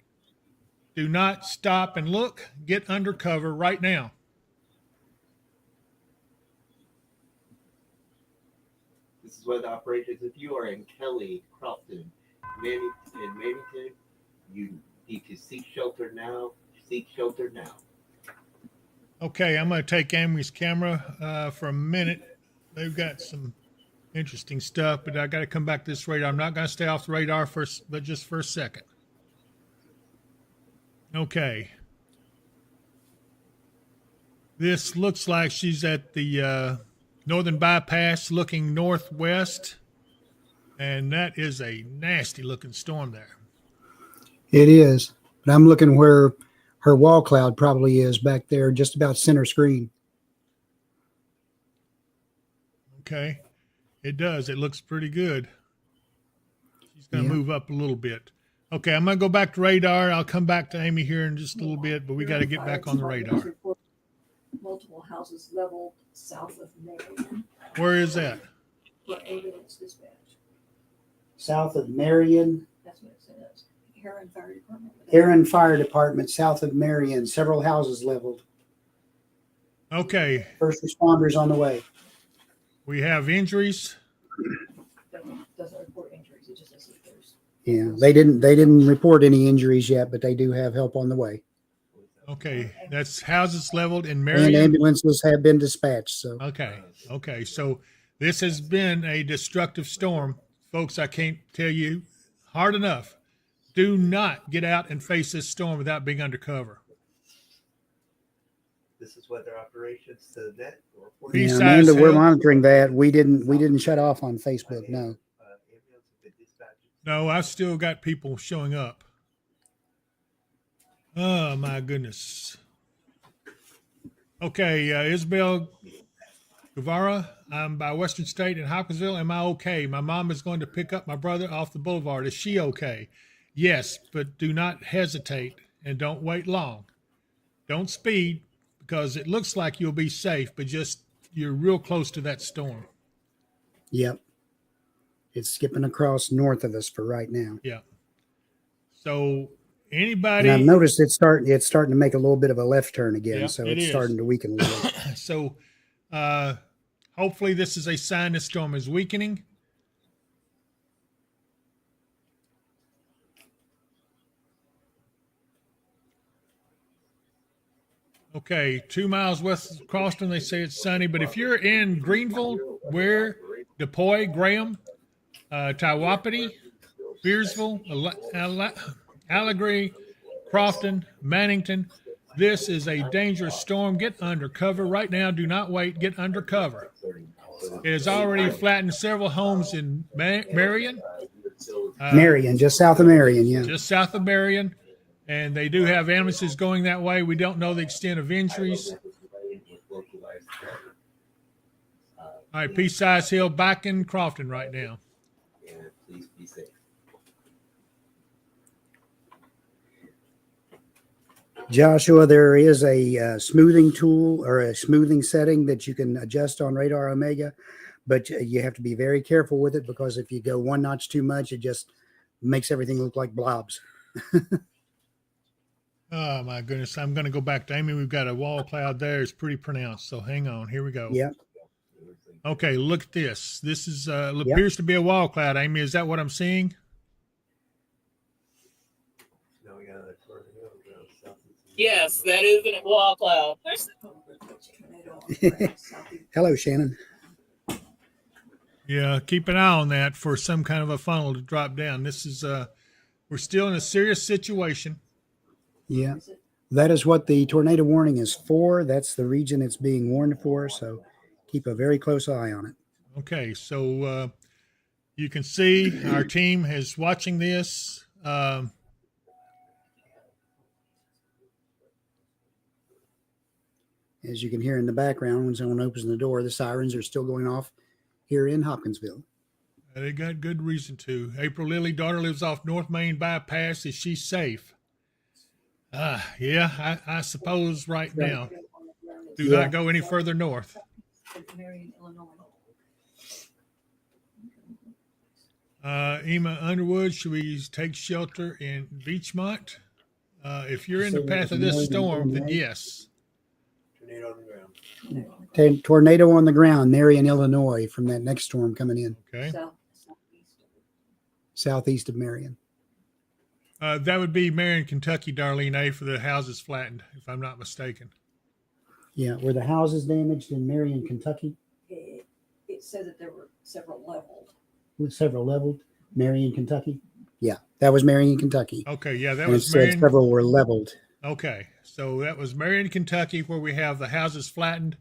Do not stop and look. Get under cover right now. This is weather operations. If you are in Kelly, Crofton, Mannington, you need to seek shelter now. Seek shelter now. Okay, I'm going to take Amy's camera for a minute. They've got some interesting stuff, but I got to come back to this radar. I'm not going to stay off the radar first, but just for a second. Okay. This looks like she's at the northern bypass looking northwest, and that is a nasty looking storm there. It is, but I'm looking where her wall cloud probably is back there, just about center screen. Okay. It does. It looks pretty good. She's going to move up a little bit. Okay, I'm going to go back to radar. I'll come back to Amy here in just a little bit, but we got to get back on the radar. Multiple houses leveled south of Marion. Where is that? For ambulance dispatch. South of Marion. That's what it says. Heron Fire Department. Heron Fire Department, south of Marion. Several houses leveled. Okay. First responders on the way. We have injuries. Doesn't report injuries. It just says that there's. Yeah, they didn't report any injuries yet, but they do have help on the way. Okay, that's houses leveled in Marion. And ambulances have been dispatched. So okay. So this has been a destructive storm, folks. I can't tell you hard enough. Do not get out and face this storm without being undercover. This is weather operations to net. Yeah, Amanda, we're monitoring that. We didn't shut off on Facebook. No. No, I've still got people showing up. Oh my goodness. Okay, Isabel Guevara, I'm by Western State in Hopkinsville. Am I okay? My mom is going to pick up my brother off the boulevard. Is she okay? Yes, but do not hesitate and don't wait long. Don't speed because it looks like you'll be safe, but just you're real close to that storm. Yep. It's skipping across north of us for right now. Yeah. So anybody, and I've noticed it's starting to make a little bit of a left turn again. Yep, so it's starting to weaken a little bit. So hopefully this is a sign the storm is weakening. Okay, 2 miles west of Crofton, they say it's sunny. But if you're in Greenville, Ware, DePoy, Graham, Tywapity, Beersville, Allegheny, Crofton, Mannington, this is a dangerous storm. Get under cover right now. Do not wait. Get under cover. It has already flattened several homes in Marion. Marion, just south of Marion, yeah. Just south of Marion. And they do have ambulances going that way. We don't know the extent of injuries. All right, Peace-Size Hill back in Crofton right now. Please be safe. Joshua, there is a smoothing tool or a smoothing setting that you can adjust on Radar Omega, but you have to be very careful with it because if you go one notch too much, it just makes everything look like blobs. Oh, my goodness. I'm going to go back to Amy. We've got a wall cloud there. It's pretty pronounced. So hang on. Here we go. Yep. Okay, look at this. This is appears to be a wall cloud. Amy, is that what I'm seeing? Yes, that is a wall cloud. Hello, Shannon. Yeah, keep an eye on that for some kind of a funnel to drop down. This is we're still in a serious situation. Yeah. That is what the tornado warning is for. That's the region it's being warned for. So keep a very close eye on it. Okay, so you can see our team is watching this. As you can hear in the background, when someone opens the door, the sirens are still going off here in Hopkinsville. They got good reason to. April Lily, daughter lives off North Main Bypass. Is she safe? Yeah, I suppose right now. Do not go any further north. Marion, Illinois. Ema Underwood, should we take shelter in Beachmont? If you're in the path of this storm, then yes. Tornado on the ground, Marion, Illinois, from that next storm coming in. Okay. Southeast of Marion. That would be Marion, Kentucky, Darlene A, for the houses flattened, if I'm not mistaken. Yeah, were the houses damaged in Marion, Kentucky? It said that there were several leveled. With several leveled. Marion, Kentucky? Yeah, that was Marion, Kentucky. Okay, yeah, that and was it said Marion. Several were leveled. Okay, so that was Marion, Kentucky, where we have the houses flattened.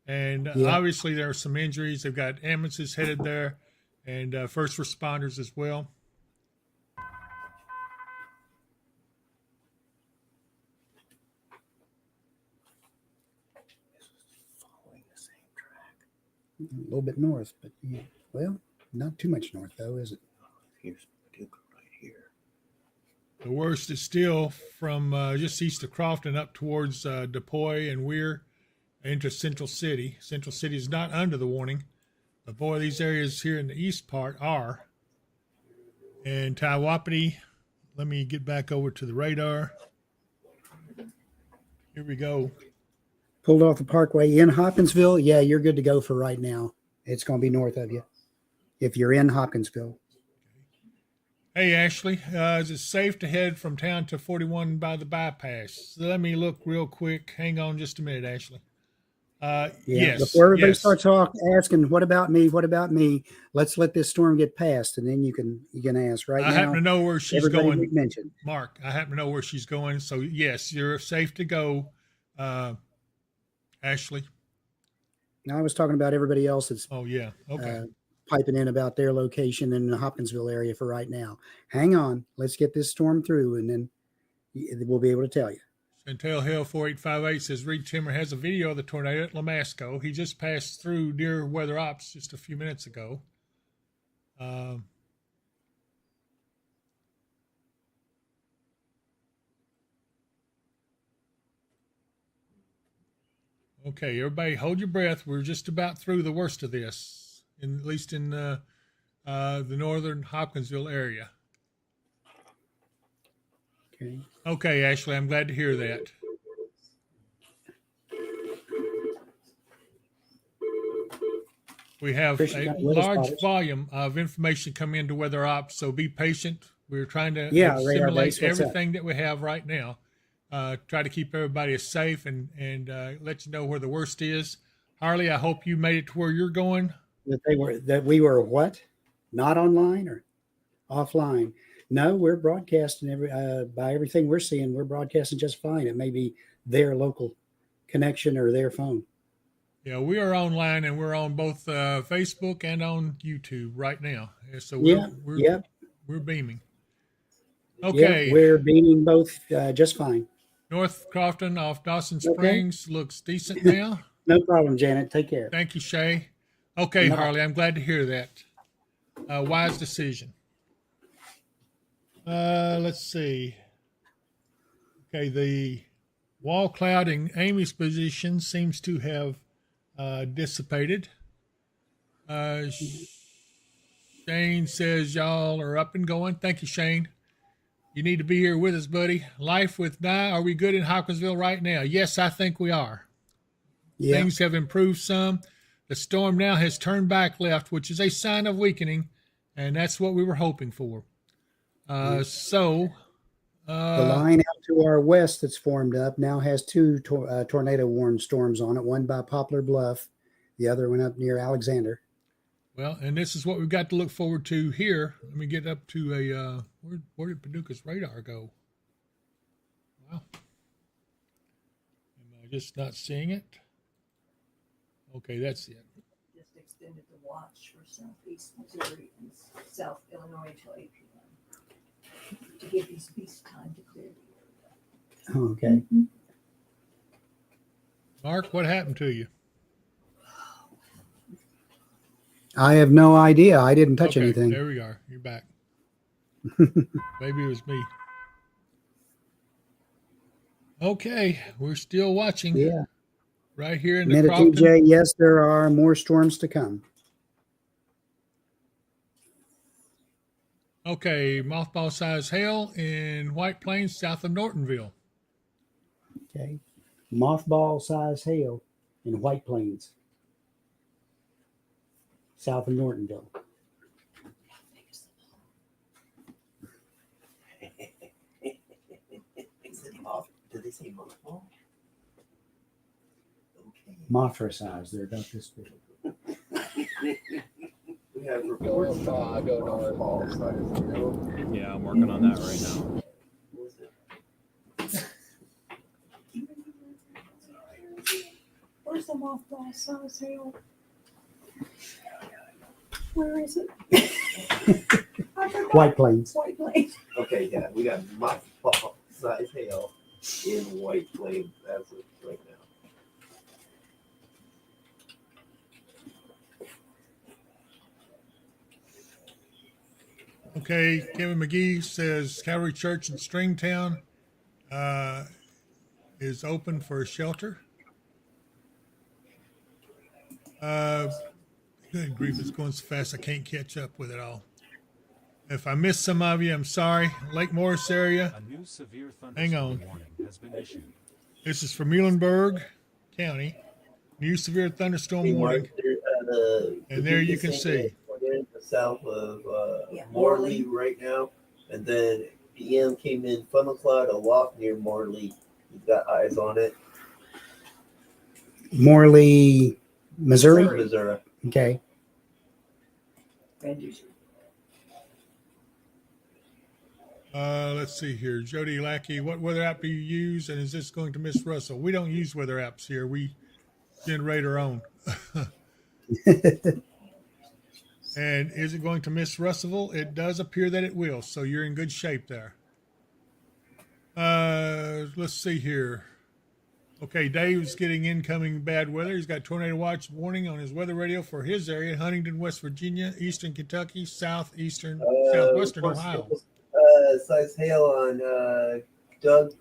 And obviously there are some injuries. They've got ambulances headed there and first responders as well. A little bit north, but yeah, well, not too much north though, is it? Here's Paducah right here. The worst is still from just east of Crofton up towards DePoy and Weir into Central City. Central City is not under the warning, but boy, these areas here in the east part are. And Taiwapiti, let me get back over to the radar. Here we go. Pulled off the parkway in Hopkinsville. Yeah, you're good to go for right now. It's going to be north of you if you're in Hopkinsville. Hey, Ashley, is it safe to head from town to 41 by the bypass? Let me look real quick. Hang on just a minute, Ashley. Yes. Before everybody yes. starts asking, what about me? What about me? Let's let this storm get past, and then you can ask right now. I happen to know where she's everybody going. Mentioned. Mark, I happen to know where she's going. So yes, you're safe to go. Ashley. Now I was talking about everybody else that's okay. Piping in about their location in the Hopkinsville area for right now. Hang on, let's get this storm through, and then we'll be able to tell you. Chantel Hill 4858 says Reed Timmer has a video of the tornado at Lamasco. He just passed through near Weather Ops just a few minutes ago. Okay, everybody, hold your breath. We're just about through the worst of this, at least in the northern Hopkinsville area. Okay, Ashley, I'm glad to hear that. We have a large volume of information come into Weather Ops, so be patient. We're trying to assimilate everything that we have right now. Try to keep everybody safe and let you know where the worst is. Harley, I hope you made it to where you're going. That we were what? Not online or offline? No, we're broadcasting by everything we're seeing. We're broadcasting just fine. It may be their local connection or their phone. Yeah, we are online and we're on both Facebook and on YouTube right now. So we're beaming. Okay, yeah, we're beaming both just fine. North Crofton off Dawson Springs looks decent now. No problem, Janet. Take care. Thank you, Shay. Okay, Harley, I'm glad to hear that. Wise decision. Let's see. Okay, the wall cloud in Amy's position seems to have dissipated. Shane says y'all are up and going. Thank you, Shane. You need to be here with us, buddy. Life with Nye. Are we good in Hopkinsville right now? Yes, I think we are. Yeah. Things have improved some. The storm now has turned back left, which is a sign of weakening, and that's what we were hoping for. The line out to our west that's formed up now has two tornado warned storms on it, one by Poplar Bluff, the other one up near Alexander. Well, and this is what we've got to look forward to here. Let me get up to a where did Paducah's radar go? Wow. Am I just not seeing it? Okay, that's it. Just extended the watch for southeast Missouri and south Illinois till 8 p.m. to give these beasts time to clear the area. Okay. Mark, what happened to you? I have no idea. I didn't touch Okay, anything. there we are. You're back. Maybe it was me. Okay, we're still watching. Yeah. Right here in the Minute Crofton. TJ, yes, there are more storms to come. Okay, mothball size hail in White Plains, south of Nortonville. Okay. Mothball size hail in White Plains, south of Nortonville. Did they say mothball? Okay. Mothra size. They're about this big. We have reports of mothball size. Yeah, I'm working on that right now. Where's the mothball size hail? Where is it? White Plains. White Plains. Okay, yeah, we got mothball size hail in White Plains as of right now. Okay, Kevin McGee says Calvary Church in Stringtown is open for a shelter. Good grief, it's going so fast I can't catch up with it all. If I missed some of you, I'm sorry. Lake Morris area. A new severe Hang thunderstorm on. warning has been issued. This is for Muhlenberg County. New severe thunderstorm warning. And there you can see. South of Morley. Morley right now, and then PM came in Funnel Cloud, a walk near Morley. You've got eyes on it. Morley, Missouri. Missouri. Okay. Let's see here. Jody Lackey, what weather app do you use, and is this going to miss Russell? We don't use weather apps here. We generate our own. And is it going to miss Russellville? It does appear that it will, so you're in good shape there. Let's see here. Okay, Dave's getting incoming bad weather. He's got tornado watch warning on his weather radio for his area: Huntington, West Virginia, Eastern Kentucky, southwestern Ohio. Size hail on Doug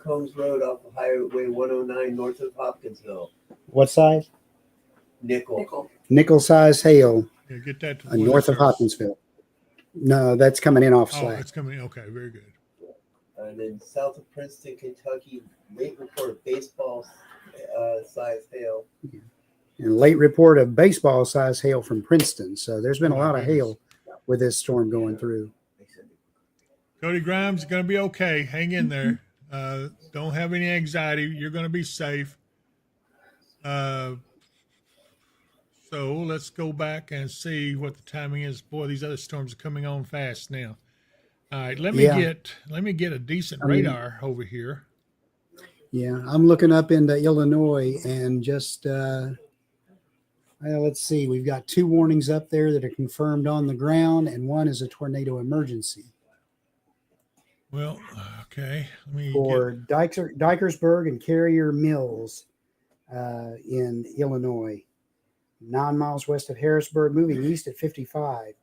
Combs Road off of Highway 109 north of Hopkinsville. What size? Nickel. Nickel size hail. Yeah, get that to North of Hopkinsville. No, that's coming in off Oh, slack. it's coming. Okay, very good. And then south of Princeton, Kentucky, late report of baseball size hail. And late report of baseball size hail from Princeton. So there's been a lot of hail with this storm going through. Cody Grimes is going to be okay. Hang in there. Don't have any anxiety. You're going to be safe. So let's go back and see what the timing is. Boy, these other storms are coming on fast now. All right, let me get a decent radar over here. Yeah, I'm looking up into Illinois and just let's see. We've got 2 warnings up there that are confirmed on the ground, and one is a tornado emergency. Well, okay. Let me for Dikersburg and Carrier Mills in Illinois. 9 miles west of Harrisburg, moving east at 55.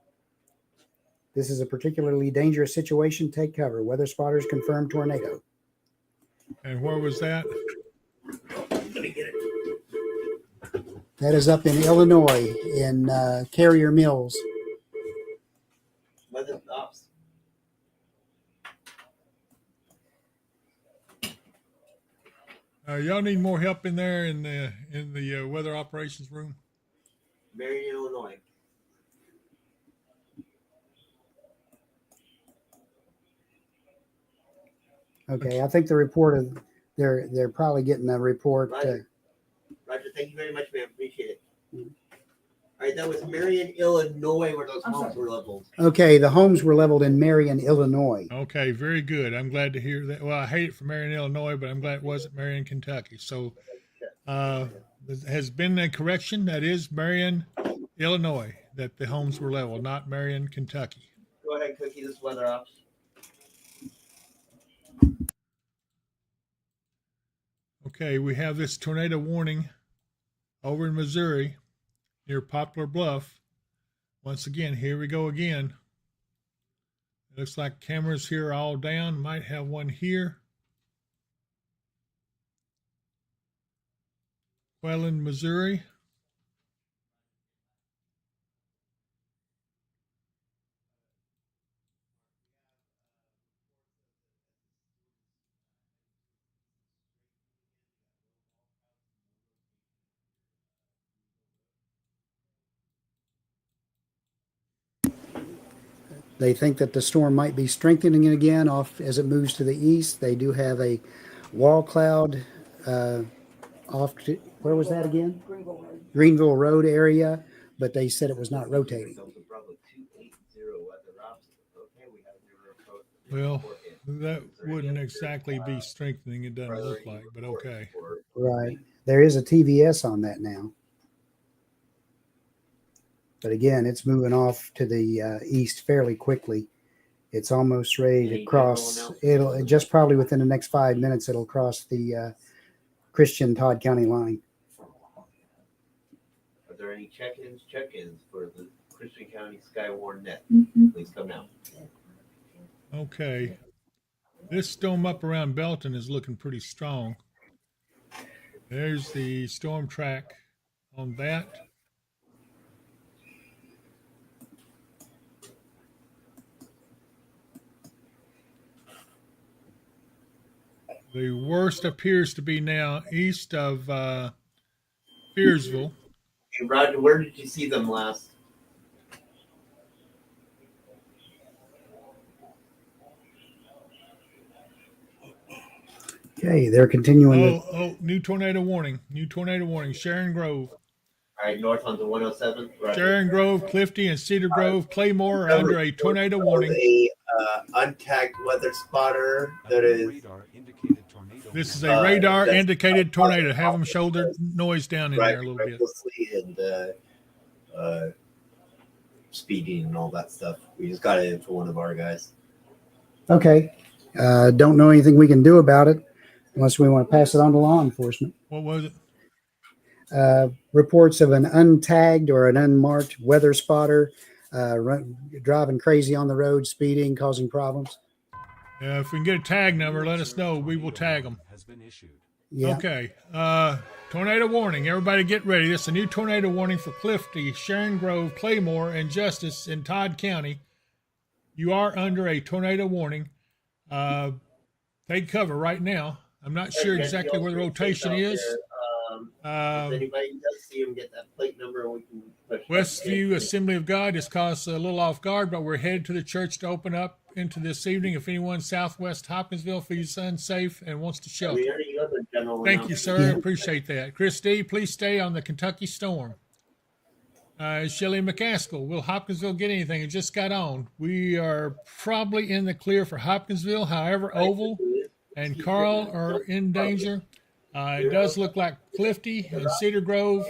This is a particularly dangerous situation. Take cover. Weather spotters confirm tornado. And where was that? That is up in Illinois in Carrier Mills. Weather ops. Y'all need more help in there in the weather operations room? Marion, Illinois. Okay, I think the report of they're probably getting a report. Roger. Roger, thank you very much, man. Appreciate it. All right, that was Marion, Illinois, where those I'm homes sorry. were leveled. Okay, the homes were leveled in Marion, Illinois. Okay, very good. I'm glad to hear that. Well, I hate it for Marion, Illinois, but I'm glad it wasn't Marion, Kentucky. So, there has been a correction. That is Marion, Illinois, that the homes were leveled, not Marion, Kentucky. Go ahead, Cookie. This weather ops. Okay, we have this tornado warning over in Missouri near Poplar Bluff. Once again, here we go again. It looks like cameras here are all down. Might have one here. Quellen, Missouri. They think that the storm might be strengthening again off as it moves to the east. They do have a wall cloud off to, where was that again? Greenville Road. Greenville Road area, but they said it was not rotating. Delta Bravo 280 weather ops. Okay, we have your report. Well, that wouldn't exactly be strengthening. It doesn't look like, but okay. Right. There is a TVS on that now. But again, it's moving off to the east fairly quickly. It's almost ready to cross. It'll just probably within the next 5 minutes, it'll cross the Christian Todd County line. Are there any check-ins for the Christian County Skywarn net? Please come now. Okay. This storm up around Belton is looking pretty strong. There's the storm track on that. The worst appears to be now east of Fearsville. Hey, Roger, where did you see them last? Okay, they're continuing. New tornado warning. New tornado warning. Sharon Grove. All right, north on the 107. Right. Sharon Grove, Clifty, and Cedar Grove, Claymore are under a tornado warning. A untagged weather spotter that is. This is a radar indicated tornado. Have them shoulder noise down in there a little bit. And speeding and all that stuff. We just got it in for one of our guys. Okay. Don't know anything we can do about it unless we want to pass it on to law enforcement. What was it? Reports of an untagged or an unmarked weather spotter driving crazy on the road, speeding, causing problems. If we can get a tag number, let us know. We will tag them. Yeah. Okay. Tornado warning. Everybody get ready. This is a new tornado warning for Clifty, Sharon Grove, Claymore, and Justice in Todd County. You are under a tornado warning. Take cover right now. I'm not sure exactly where the rotation is. If anybody does see him, get that plate number, we can push. Westview Assembly of God is caught us a little off guard, but we're headed to the church to open up into this evening. If anyone Southwest Hopkinsville feels unsafe and wants to shelter. Thank you, sir. Yeah. Appreciate that. Christy, please stay on the Kentucky storm. Shelley McCaskill, will Hopkinsville get anything? It just got on. We are probably in the clear for Hopkinsville. However, Oval and Carl are in danger. It does look like Clifty and Cedar Grove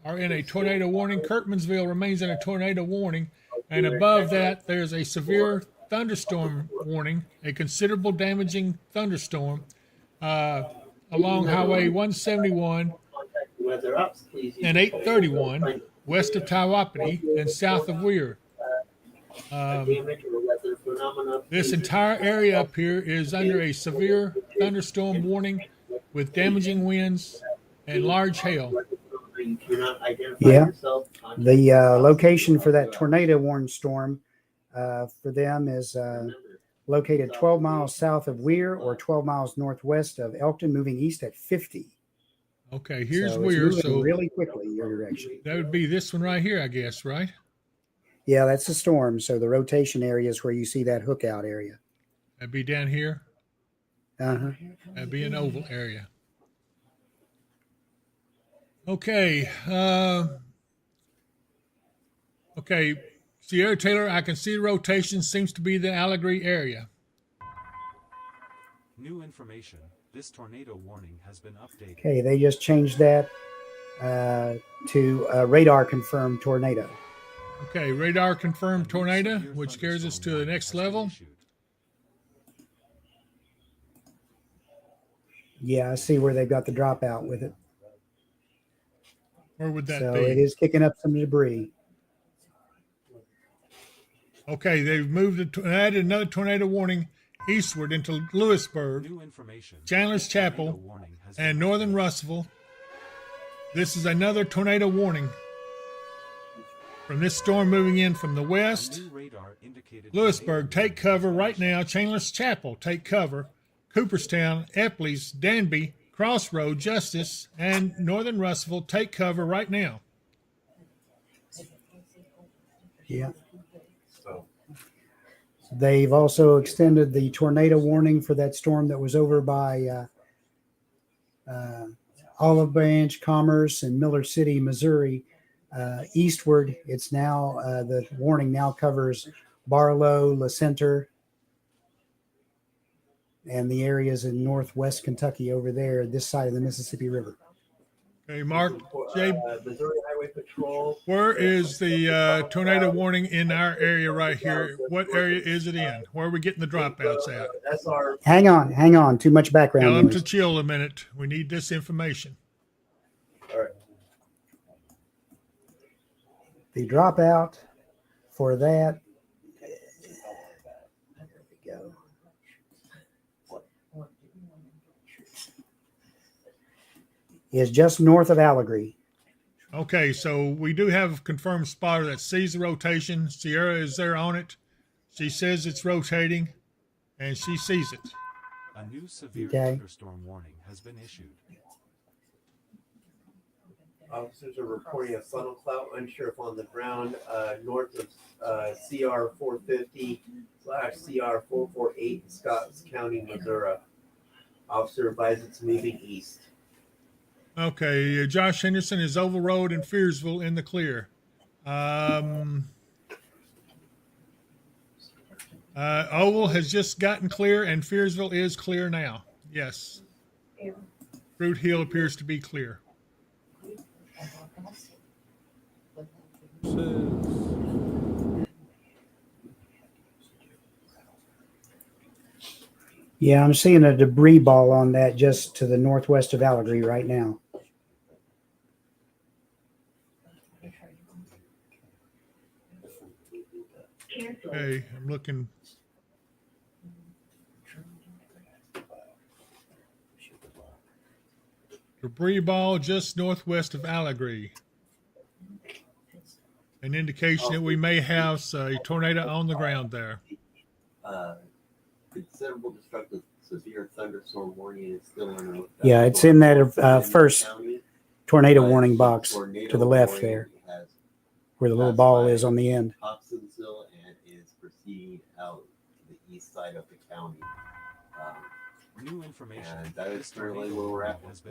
are in a tornado warning. Kirkmansville remains in a tornado warning. And above that, there's a severe thunderstorm warning, a considerable damaging thunderstorm along Highway 171 and 831 west of Tawapati and south of Weir. This entire area up here is under a severe thunderstorm warning with damaging winds and large hail. Yeah. The location for that tornado warning storm for them is located 12 miles south of Weir or 12 miles northwest of Elkton, moving east at 50. Okay, here's so Weir. So really quickly your direction. That would be this one right here, I guess, right? Yeah, that's the storm. So the rotation area is where you see that hook out area. That'd be down here. Uh-huh. That'd be an oval area. Okay. Okay, Sierra Taylor, I can see the rotation seems to be the Allegheny area. New information. This tornado warning has been updated. Okay, they just changed that to radar confirmed tornado. Okay, radar confirmed tornado, which carries us to the next level. Yeah, I see where they've got the dropout with it. Where would that So be? it is kicking up some debris. Okay, they've moved added another tornado warning eastward into Lewisburg, Chandler's Chapel, and northern Russellville. This is another tornado warning from this storm moving in from the west. Lewisburg, take cover right now. Chandler's Chapel, take cover. Cooperstown, Epley's, Danby, Crossroad, Justice, and northern Russellville, take cover right now. Yeah. They've also extended the tornado warning for that storm that was over by Olive Branch, Commerce, and Miller City, Missouri. Eastward, it's now the warning now covers Barlow, La Center, and the areas in northwest Kentucky over there, this side of the Mississippi River. Okay, Mark, Jay, Missouri Highway Patrol. where is the tornado warning in our area right here? What area is it in? Where are we getting the dropouts at? Hang on. Too much background Tell them noise. to chill a minute. We need this information. All right. The dropout for that. There we go. Is just north of Allegheny. Okay, so we do have a confirmed spotter that sees the rotation. Sierra is there on it. She says it's rotating, and she sees it. A new severe thunderstorm warning has been issued. Officers are reporting a funnel cloud, unsure if on the ground, north of CR 450/CR 448 in Scotts County, Missouri. Officer advised it's moving east. Okay, Josh Henderson is Oval Road in Fearsville in the clear. Oval has just gotten clear, and Fearsville is clear now. Yes. Fruit Hill appears to be clear. Yeah, I'm seeing a debris ball on that just to the northwest of Allegheny right now. Okay, I'm looking. Debris ball just northwest of Allegheny. An indication that we may have a tornado on the ground there. Considerable destructive severe thunderstorm warning is still in. Yeah, it's in that first tornado warning box to the left there, where the little ball is on the end. Hobsonsville and is proceeding out to the east side of the county. New information. And that is currently where we're at with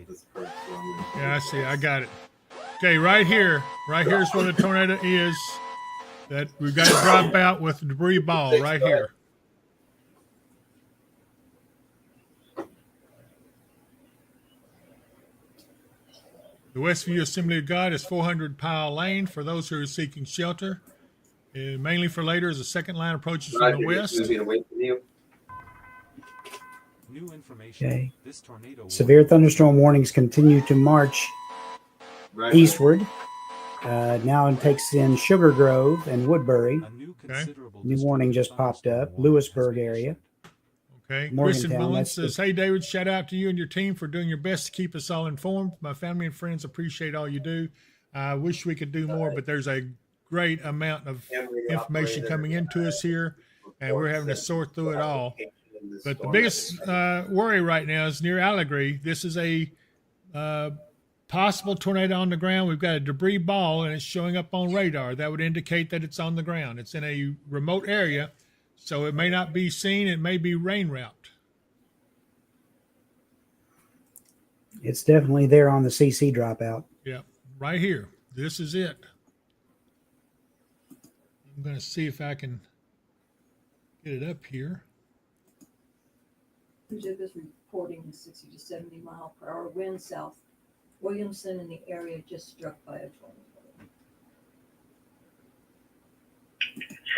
this first storm. Yeah, I see. I got it. Okay, right here is where the tornado is. That we've got to drop out with the debris ball right here. The Westview Assembly of God is 400 Powell Lane for those who are seeking shelter. Mainly for later as the second line approaches from the west. New information. Okay. This tornado Severe thunderstorm warnings continue to march eastward. Now it takes in Sugar Grove and Woodbury. New warning just popped up. Lewisburg area. Okay. Morgantown, Kristen Mullins that's says, "Hey David, shout out to you and your team for doing your best to keep us all informed. My family and friends appreciate all you do. I wish we could do more, but there's a great amount of information coming into us here, and we're having to sort through it all. But the biggest worry right now is near Allegheny. This is a possible tornado on the ground. We've got a debris ball, and it's showing up on radar. That would indicate that it's on the ground. It's in a remote area, so it may not be seen. It may be rain route. It's definitely there on the CC dropout. Yeah, right here. This is it. I'm going to see if I can get it up here. Zip is reporting 60 to 70 mile per hour wind south. Williamson in the area just struck by a tornado.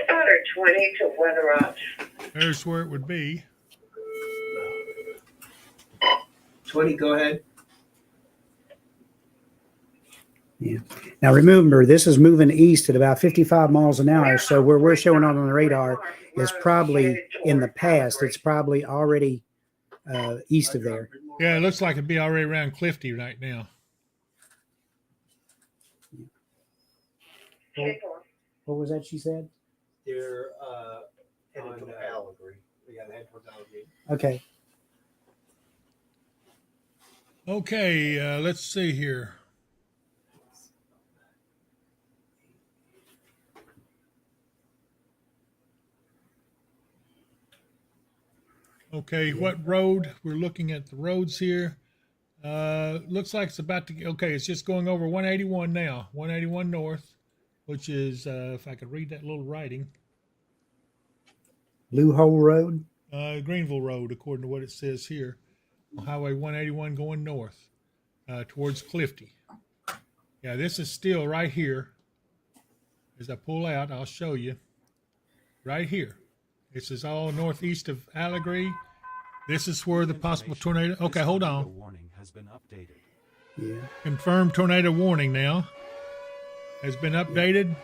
Spotter 20 to Weather Watch. There's where it would be. 20, go ahead. Yeah. Now remember, this is moving east at about 55 miles an hour. So where we're showing on the radar is probably in the past. It's probably already east of there. Yeah, it looks like it'd be already around Clifty right now. What was that she said? They're headed to Allegory. Yeah, they're headed towards Allegory. Okay. Okay, let's see here. Okay, what road? We're looking at the roads here. Looks like it's about to, okay, it's just going over 181 now. 181 north, which is, if I could read that little writing. Blue Hole Road? Greenville Road, according to what it says here. Highway 181 going north towards Clifty. Yeah, this is still right here. As I pull out, I'll show you. Right here. This is all northeast of Allegory. This is where the possible tornado. Okay, hold on. Warning has been updated. Yeah. Confirmed tornado warning now has been updated.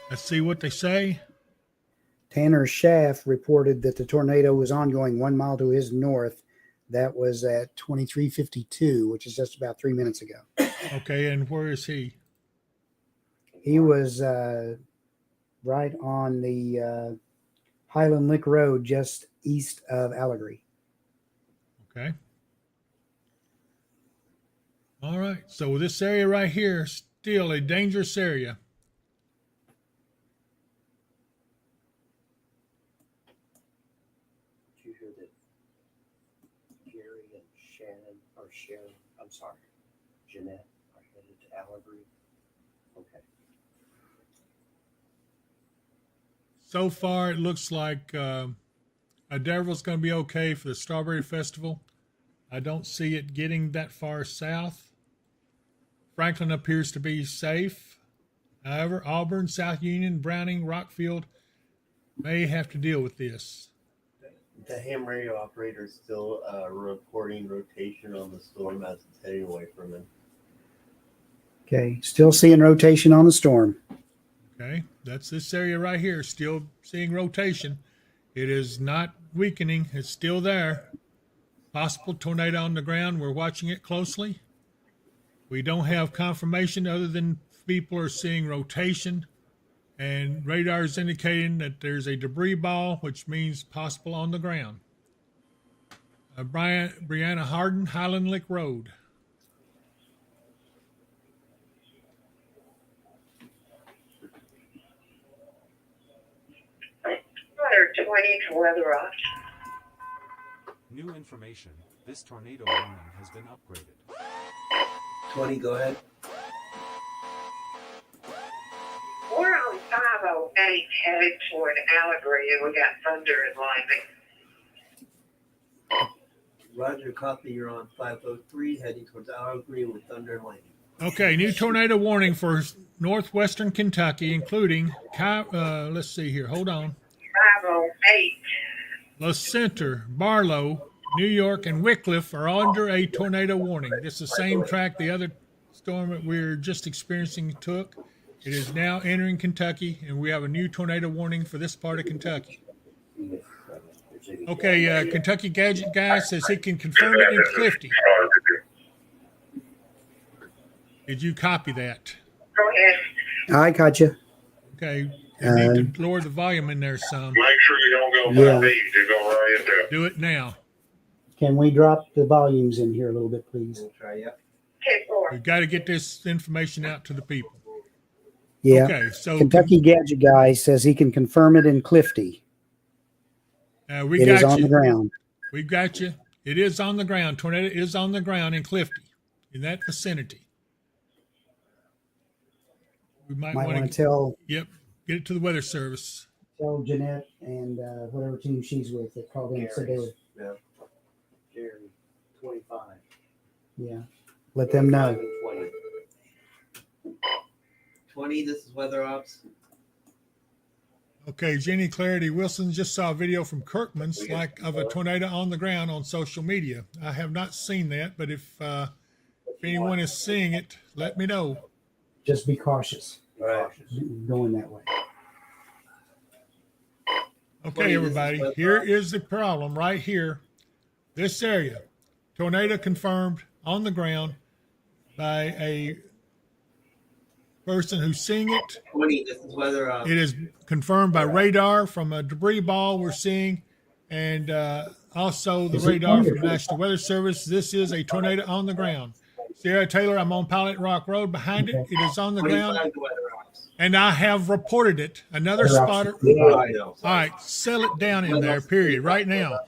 Let's see what they say. Tanner Schaff reported that the tornado was ongoing 1 mile to his north. That was at 23:52, which is just about 3 minutes ago. Okay, and where is he? He was right on the Highland Lick Road, just east of Allegory. Okay. All right. So this area right here is still a dangerous area. Did you hear that Gary and Shannon, or Sharon, I'm sorry, Jeanette are headed to Allegory? Okay. So far, it looks like Devil's going to be okay for the Strawberry Festival. I don't see it getting that far south. Franklin appears to be safe. However, Auburn, South Union, Browning, Rockfield may have to deal with this. The ham radio operator is still reporting rotation on the storm as it's heading away from him. Okay, still seeing rotation on the storm. Okay, that's this area right here, still seeing rotation. It is not weakening, it's still there. Possible tornado on the ground, we're watching it closely. We don't have confirmation other than people are seeing rotation, and radar is indicating that there's a debris ball, which means possible on the ground. Brianna Harden, Highland Lick Road. Spotter 20 to Weather Watch. New information. This tornado warning has been upgraded. 20, go ahead. We're on 508 headed toward Allegory, and we got thunder and lightning. Roger, copy. You're on 503, heading towards Allegory with thunder and lightning. Okay, new tornado warning for northwestern Kentucky, including, let's see here, hold on. 508. La Center, Barlow, New York, and Wycliffe are under a tornado warning. It's the same track the other storm that we're just experiencing took. It is now entering Kentucky, and we have a new tornado warning for this part of Kentucky. Okay, Kentucky Gadget Guy says he can confirm it in Clifty. Did you copy that? Go ahead. I got you. Okay, you need to lower the volume in there some. Make sure you don't go by these. You go right into it. Do it now. Can we drop the volumes in here a little bit, please? We'll try, yep. We've got to get this information out to the people. Yeah. Okay, so Kentucky Gadget Guy says he can confirm it in Clifty. It is on the ground. We've got you. It is on the ground. Tornado is on the ground in Clifty, in that vicinity. We might want to tell. Yep. Get it to the weather service. Tell Jeanette and whatever team she's with that called in and said they were. Yeah. Jerry, 25. Yeah. Let them know. 20. 20, this is Weather Ops. Okay, Jenny Clarity Wilson just saw a video from Kirkman's of a tornado on the ground on social media. I have not seen that, but if anyone is seeing it, let me know. Just be cautious. Right. Going that way. Okay, everybody, here is the problem right here. This area, tornado confirmed on the ground by a person who's seeing it. 20, this is Weather Ops. It is confirmed by radar from a debris ball we're seeing, and also the radar from the National Weather Service. This is a tornado on the ground. Sierra Taylor, I'm on Pilot Rock Road. Behind it, it is on the ground, and I have reported it. Another spotter. All right, settle it down in there, period, right now.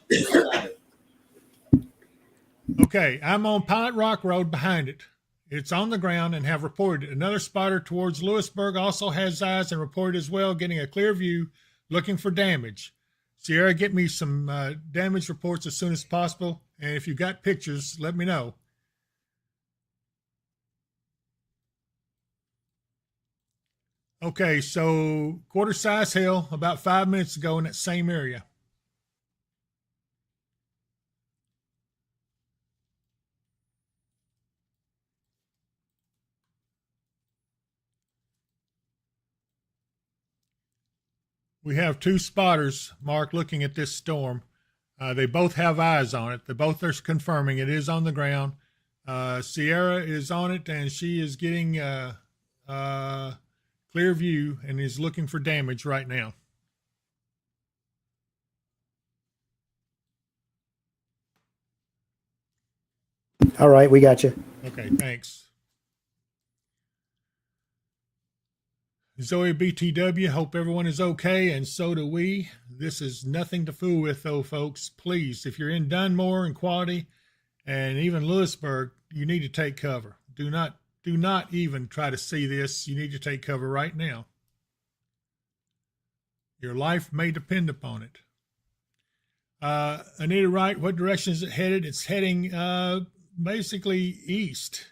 Okay, I'm on Pilot Rock Road behind it. It's on the ground and have reported it. Another spotter towards Lewisburg also has eyes and reported as well, getting a clear view, looking for damage. Sierra, get me some damage reports as soon as possible. And if you got pictures, let me know. Okay, so quarter size hail about 5 minutes ago in that same area. We have two spotters, Mark, looking at this storm. They both have eyes on it. They both are confirming it is on the ground. Sierra is on it, and she is getting clear view and is looking for damage right now. All right, we got you. Okay, thanks. Zoe BTW, hope everyone is okay, and so do we. This is nothing to fool with, though, folks. Please, if you're in Dunmore and Quality and even Lewisburg, you need to take cover. Do not even try to see this. You need to take cover right now. Your life may depend upon it. Anita Wright, what direction is it headed? It's heading basically east,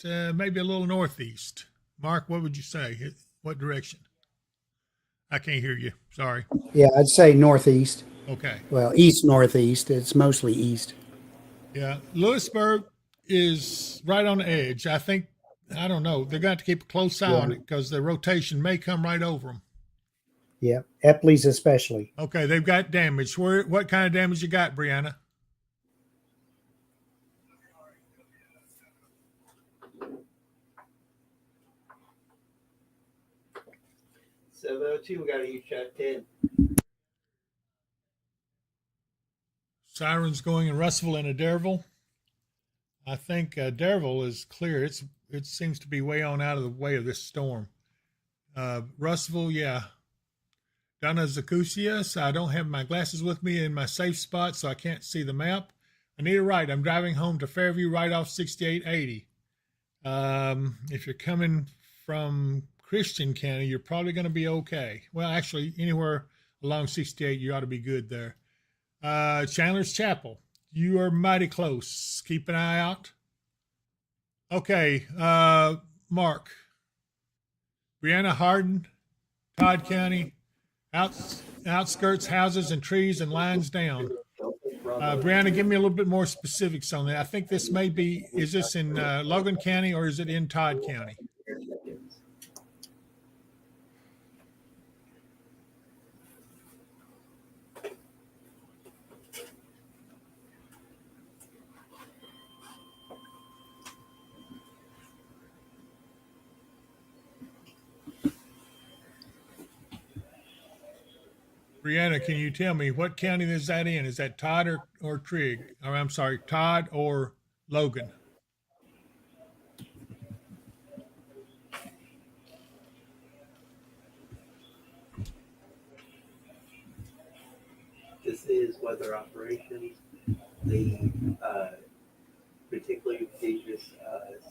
maybe a little northeast. Mark, what would you say? What direction? I can't hear you. Sorry. Yeah, I'd say northeast. Okay. Well, east-northeast. It's mostly east. Yeah. Lewisburg is right on the edge. I don't know. They're going to keep a close eye on it because the rotation may come right over them. Yeah. Epley's especially. Okay. They've got damage. What kind of damage you got, Brianna? We got to use shot 10. Sirens going in Russellville and Adairsville. I think Adairsville is clear. It seems to be way on out of the way of this storm. Russellville, yeah. Donna Zacusias, I don't have my glasses with me in my safe spot, so I can't see the map. Anita Wright, I'm driving home to Fairview right off 6880. If you're coming from Christian County, you're probably going to be okay. Well, actually, anywhere along 68, you ought to be good there. Chandler's Chapel, you are mighty close. Keep an eye out. Okay, Mark. Brianna Hardin, Todd County, outskirts, houses and trees and lines down. Brianna, give me a little bit more specifics on that. I think this may be, is this in Logan County or is it in Todd County? Brianna, can you tell me what county is that in? Is that Todd or Trigg? Or I'm sorry, Todd or Logan? This is weather operations. The particularly dangerous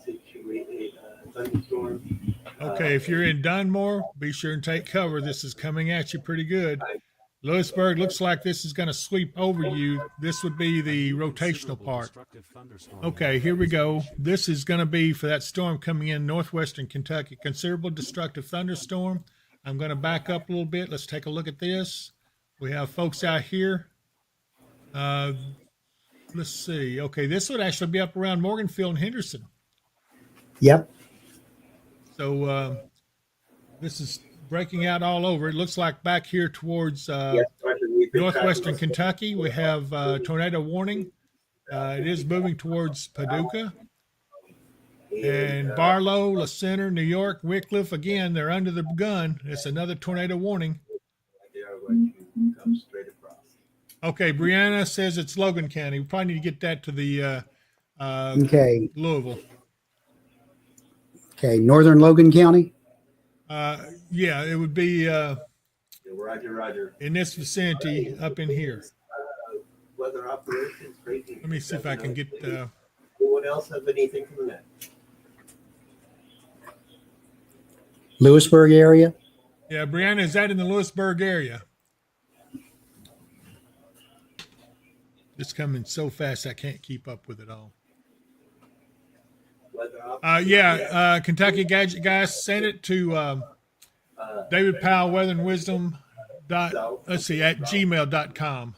situated thunderstorm Okay, if you're in Dunmore, be sure and take cover. This is coming at you pretty good. Lewisburg looks like this is going to sweep over you. This would be the rotational part. Okay, here we go. This is going to be for that storm coming in northwestern Kentucky. Considerable destructive thunderstorm. I'm going to back up a little bit. Let's take a look at this. We have folks out here. Let's see. Okay, this would actually be up around Morganfield and Henderson. Yep. So this is breaking out all over. It looks like back here towards northwestern Kentucky, we have tornado warning. It is moving towards Paducah. And Barlow, La Center, New York, Wycliffe, again, they're under the gun. It's another tornado warning. They are going to come straight across. Okay, Brianna says it's Logan County. We probably need to get that to the Okay. Louisville. Okay, northern Logan County. Yeah, it would be Roger. in this vicinity up in here. Weather operations. Let me see if I can get. Anyone else have anything from that? Lewisburg area. Yeah, Brianna, is that in the Lewisburg area? It's coming so fast I can't keep up with it all. Kentucky Gadget Guys, send it to David Powell, Weather and Wisdom. At gmail.com.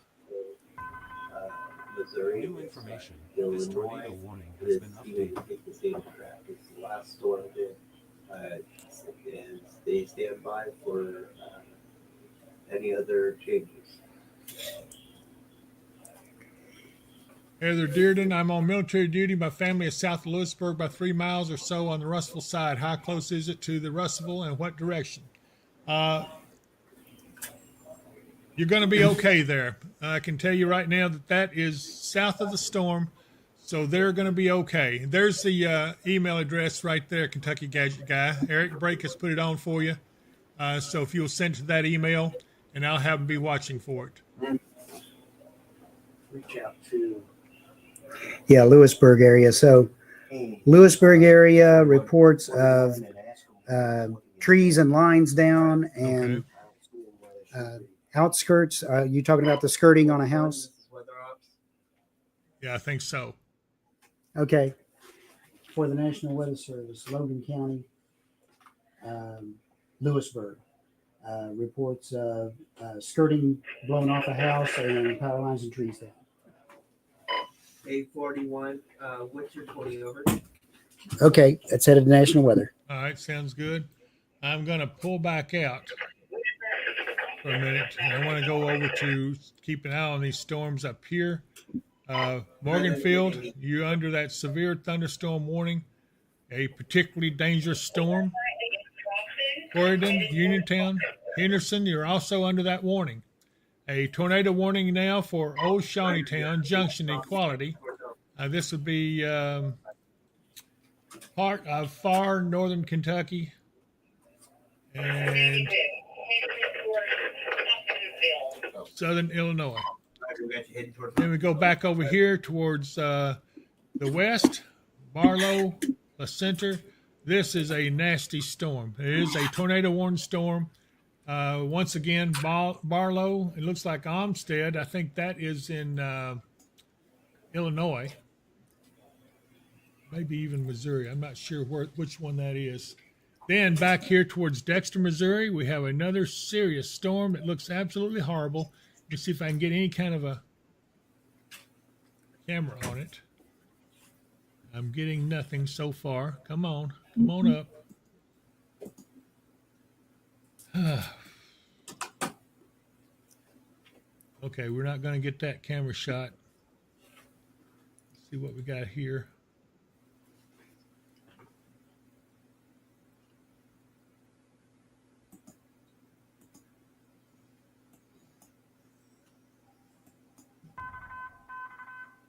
Missouri. New information. This tornado warning has been updated. The same track. It's the last storm did. And they stand by for any other changes. Heather Dearden, I'm on military duty. My family is south of Lewisburg by 3 miles or so on the Russellville side. How close is it to the Russellville and what direction? You're going to be okay there. I can tell you right now that is south of the storm, so they're going to be okay. There's the email address right there, Kentucky Gadget Guy. Eric Brake has put it on for you. So if you'll send it to that email, and I'll have them be watching for it. Reach out to. Yeah, Lewisburg area. So Lewisburg area reports of trees and lines down and outskirts. You talking about the skirting on a house? Yeah, I think so. Okay. For the National Weather Service, Logan County, Lewisburg reports skirting blowing off a house and power lines and trees down. 841, what's your 20 over? Okay, that's headed to national weather. All right, sounds good. I'm going to pull back out for a minute. I want to go over to keep an eye on these storms up here. Morganfield, you're under that severe thunderstorm warning, a particularly dangerous storm. Corydon, Uniontown, Henderson, you're also under that warning. A tornado warning now for Old Shawneetown, Junction, Equality. This would be part of far northern Kentucky. And southern Illinois. Then we go back over here towards the west, Barlow, the center. This is a nasty storm. It is a tornado warning storm. Once again, Barlow, it looks like Olmsted. I think that is in Illinois. Maybe even Missouri. I'm not sure which one that is. Then back here towards Dexter, Missouri, we have another serious storm. It looks absolutely horrible. Let me see if I can get any kind of a camera on it. I'm getting nothing so far. Come on up. Okay, we're not going to get that camera shot. Let's see what we got here.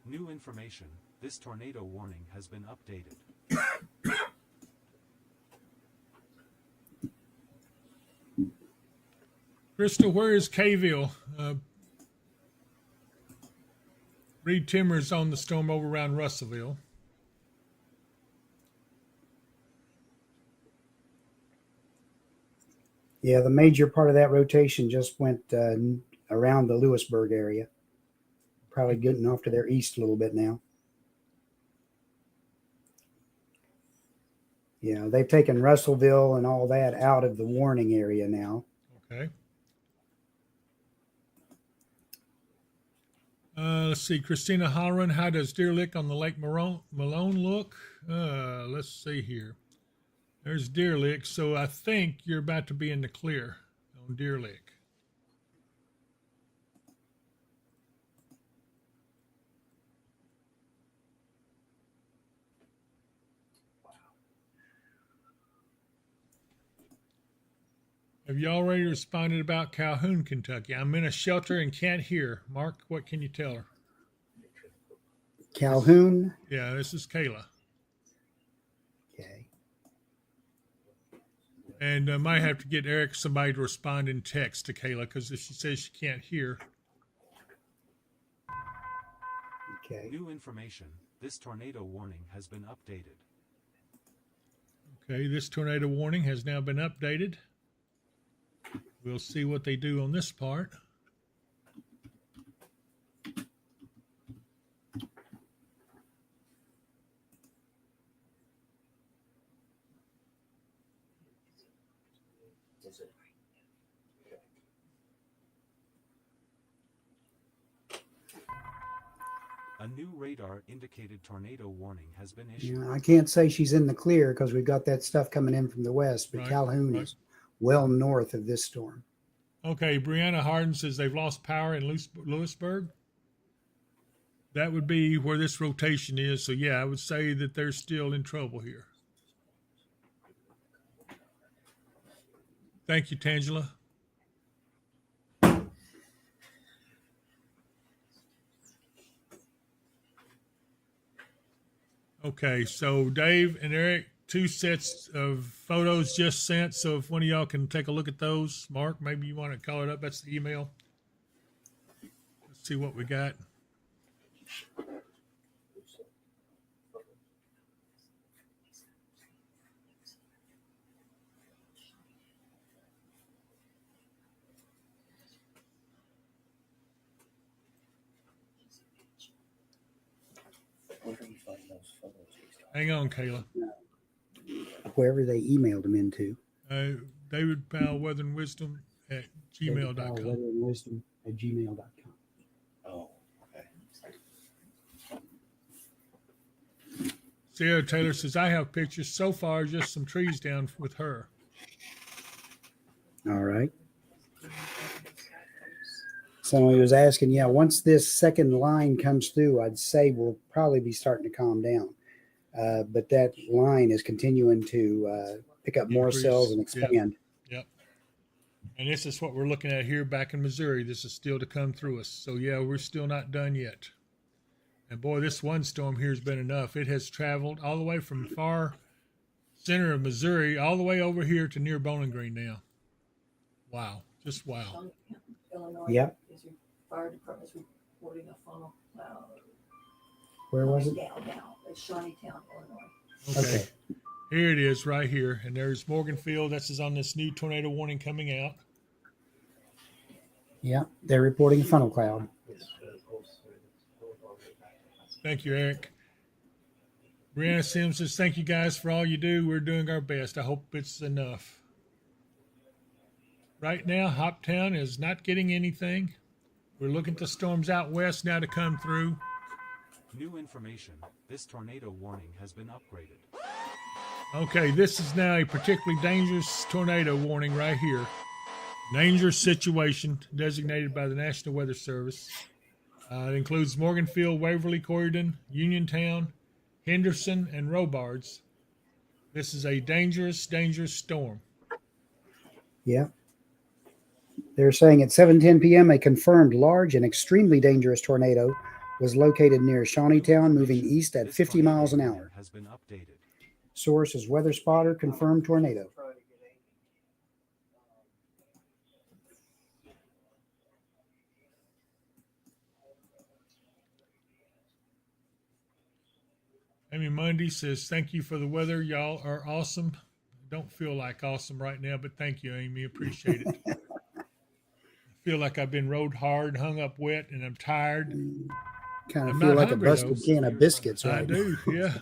New information. This tornado warning has been updated. Crystal, where is Kayville? Reed Timmer's on the storm over around Russellville. Yeah, the major part of that rotation just went around the Lewisburg area. Probably getting off to their east a little bit now. Yeah, they've taken Russellville and all that out of the warning area now. Okay. Let's see, Christina Holleran, how does Deer Lick on the Lake Malone look? Let's see here. There's Deer Lick, so I think you're about to be in the clear on Deer Lick. Have you already responded about Calhoun, Kentucky? I'm in a shelter and can't hear. Mark, what can you tell her? Calhoun? Yeah, this is Kayla. Okay. And I might have to get Eric, somebody to respond in text to Kayla because if she says she can't hear. Okay. New information. This tornado warning has been updated. Okay, this tornado warning has now been updated. We'll see what they do on this part. A new radar indicated tornado warning has been issued. Yeah, I can't say she's in the clear because we've got that stuff coming in from the west, but Right, Calhoun right. is well north of this storm. Okay, Brianna Harden says they've lost power in Lewisburg. That would be where this rotation is. So, yeah, I would say that they're still in trouble here. Thank you, Tangela. Okay, so Dave and Eric, 2 sets of photos just sent. So if one of y'all can take a look at those, Mark, maybe you want to call it up. That's the email. Let's see what we got. Where do you find those photos? Hang on, Kayla. Wherever they emailed them into. David Powell, Weather and Wisdom at gmail.com. Weather and Wisdom at gmail.com. Oh, okay. Sarah Taylor says, I have pictures so far, just some trees down with her. All right. Somebody was asking, yeah, once this second line comes through, I'd say we'll probably be starting to calm down. But that line is continuing to pick up more cells and expand. Yep. And this is what we're looking at here back in Missouri. This is still to come through us. So, yeah, we're still not done yet. And, boy, this one storm here has been enough. It has traveled all the way from far center of Missouri all the way over here to near Bowling Green now. Wow. Just wow. Illinois. Yep. Is your fire department's reporting a funnel cloud. Where was it? Down. It's Shawneetown, Illinois. Okay. Here it is right here. And there's Morganfield. This is on this new tornado warning coming out. Yeah, they're reporting a funnel cloud. Thank you, Eric. Brianna Sims says, thank you guys for all you do. We're doing our best. I hope it's enough. Right now, Hoptown is not getting anything. We're looking to storms out west now to come through. New information. This tornado warning has been upgraded. Okay, this is now a particularly dangerous tornado warning right here. Dangerous situation designated by the National Weather Service. It includes Morganfield, Waverly, Corydon, Uniontown, Henderson, and Robards. This is a dangerous, dangerous storm. Yeah. They're saying at 7:10 p.m., a confirmed large and extremely dangerous tornado was located near Shawneetown, moving east at 50 miles an hour. Has been updated. Source is Weather Spotter, confirmed tornado. Amy Mundy says, thank you for the weather. Y'all are awesome. don't feel like awesome right now, but thank you, Amy. Appreciate it. I feel like I've been rode hard, hung up wet, and I'm tired. Kind of I'm feel not like hungry, a busted though. can of biscuits I right do, now. yeah.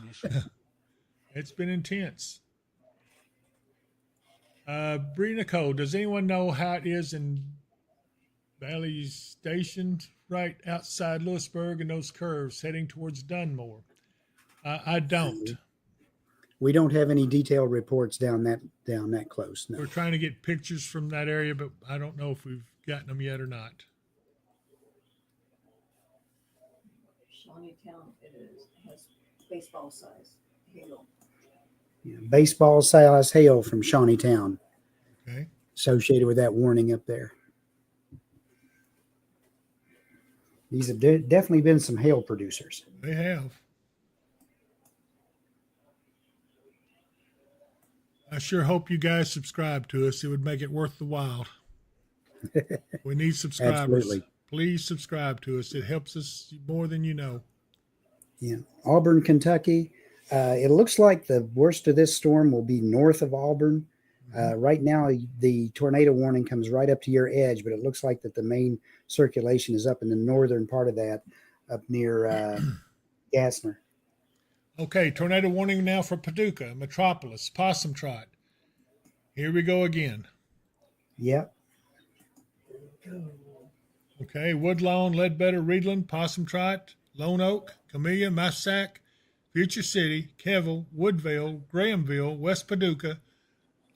It's been intense. Bree Nicole, does anyone know how it is in Valley Station right outside Lewisburg and those curves heading towards Dunmore? I don't. We don't have any detailed reports down that close. No. We're trying to get pictures from that area, but I don't know if we've gotten them yet or not. Shawneetown, it has baseball size hail. Yeah, baseball size hail from Shawneetown. Okay. Associated with that warning up there. These have definitely been some hail producers. They have. I sure hope you guys subscribe to us. It would make it worth the while. We need subscribers. Absolutely. Please subscribe to us. It helps us more than you know. Yeah. Auburn, Kentucky. It looks like the worst of this storm will be north of Auburn. Right now, the tornado warning comes right up to your edge, but it looks like that the main circulation is up in the northern part of that, up near Gassner. Okay, tornado warning now for Paducah, Metropolis, Possum Trot. Here we go again. Yep. Okay, Woodlawn, Ledbetter, Reedland, Possum Trot, Lone Oak, Camellia, Massac, Future City, Keville, Woodville, Grahamville, West Paducah,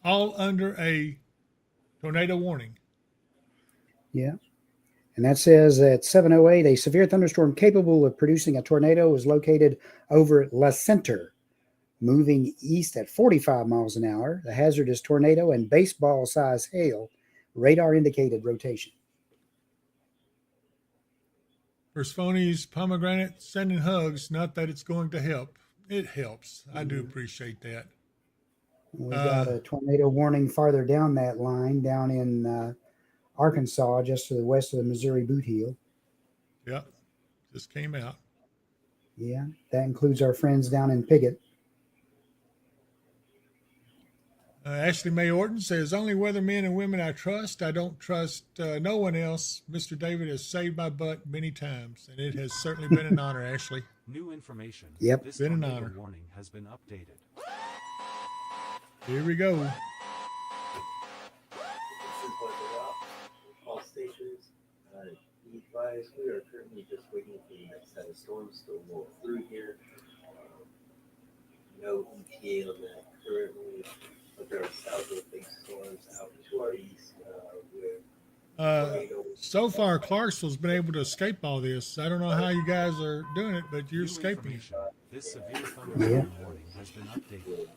all under a tornado warning. Yeah. And that says at 7:08, a severe thunderstorm capable of producing a tornado is located over La Center, moving east at 45 miles an hour. The hazard is tornado and baseball-size hail, radar indicated rotation. Persephone's pomegranate sending hugs. Not that it's going to help. It helps. I do appreciate that. We've got a tornado warning farther down that line, down in Arkansas, just to the west of the Missouri boot heel. Yep, just came out. Yeah, that includes our friends down in Piggott. Ashley May Orton says, only weathermen and women I trust. I don't trust no one else. Mr. David has saved my butt many times, and it has certainly been an honor, Ashley. New information. Yep. This Been an tornado honor. warning has been updated. Here we go. This is what they're up. All stations, be advised, we are currently just waiting for the next set of storms to roll through here. No ETA on that currently, but there are several big storms out to our east with So far, Clarksville's been able to escape all this. I don't know how you guys are doing it, but you're escaping it. This severe thunderstorm warning has been updated.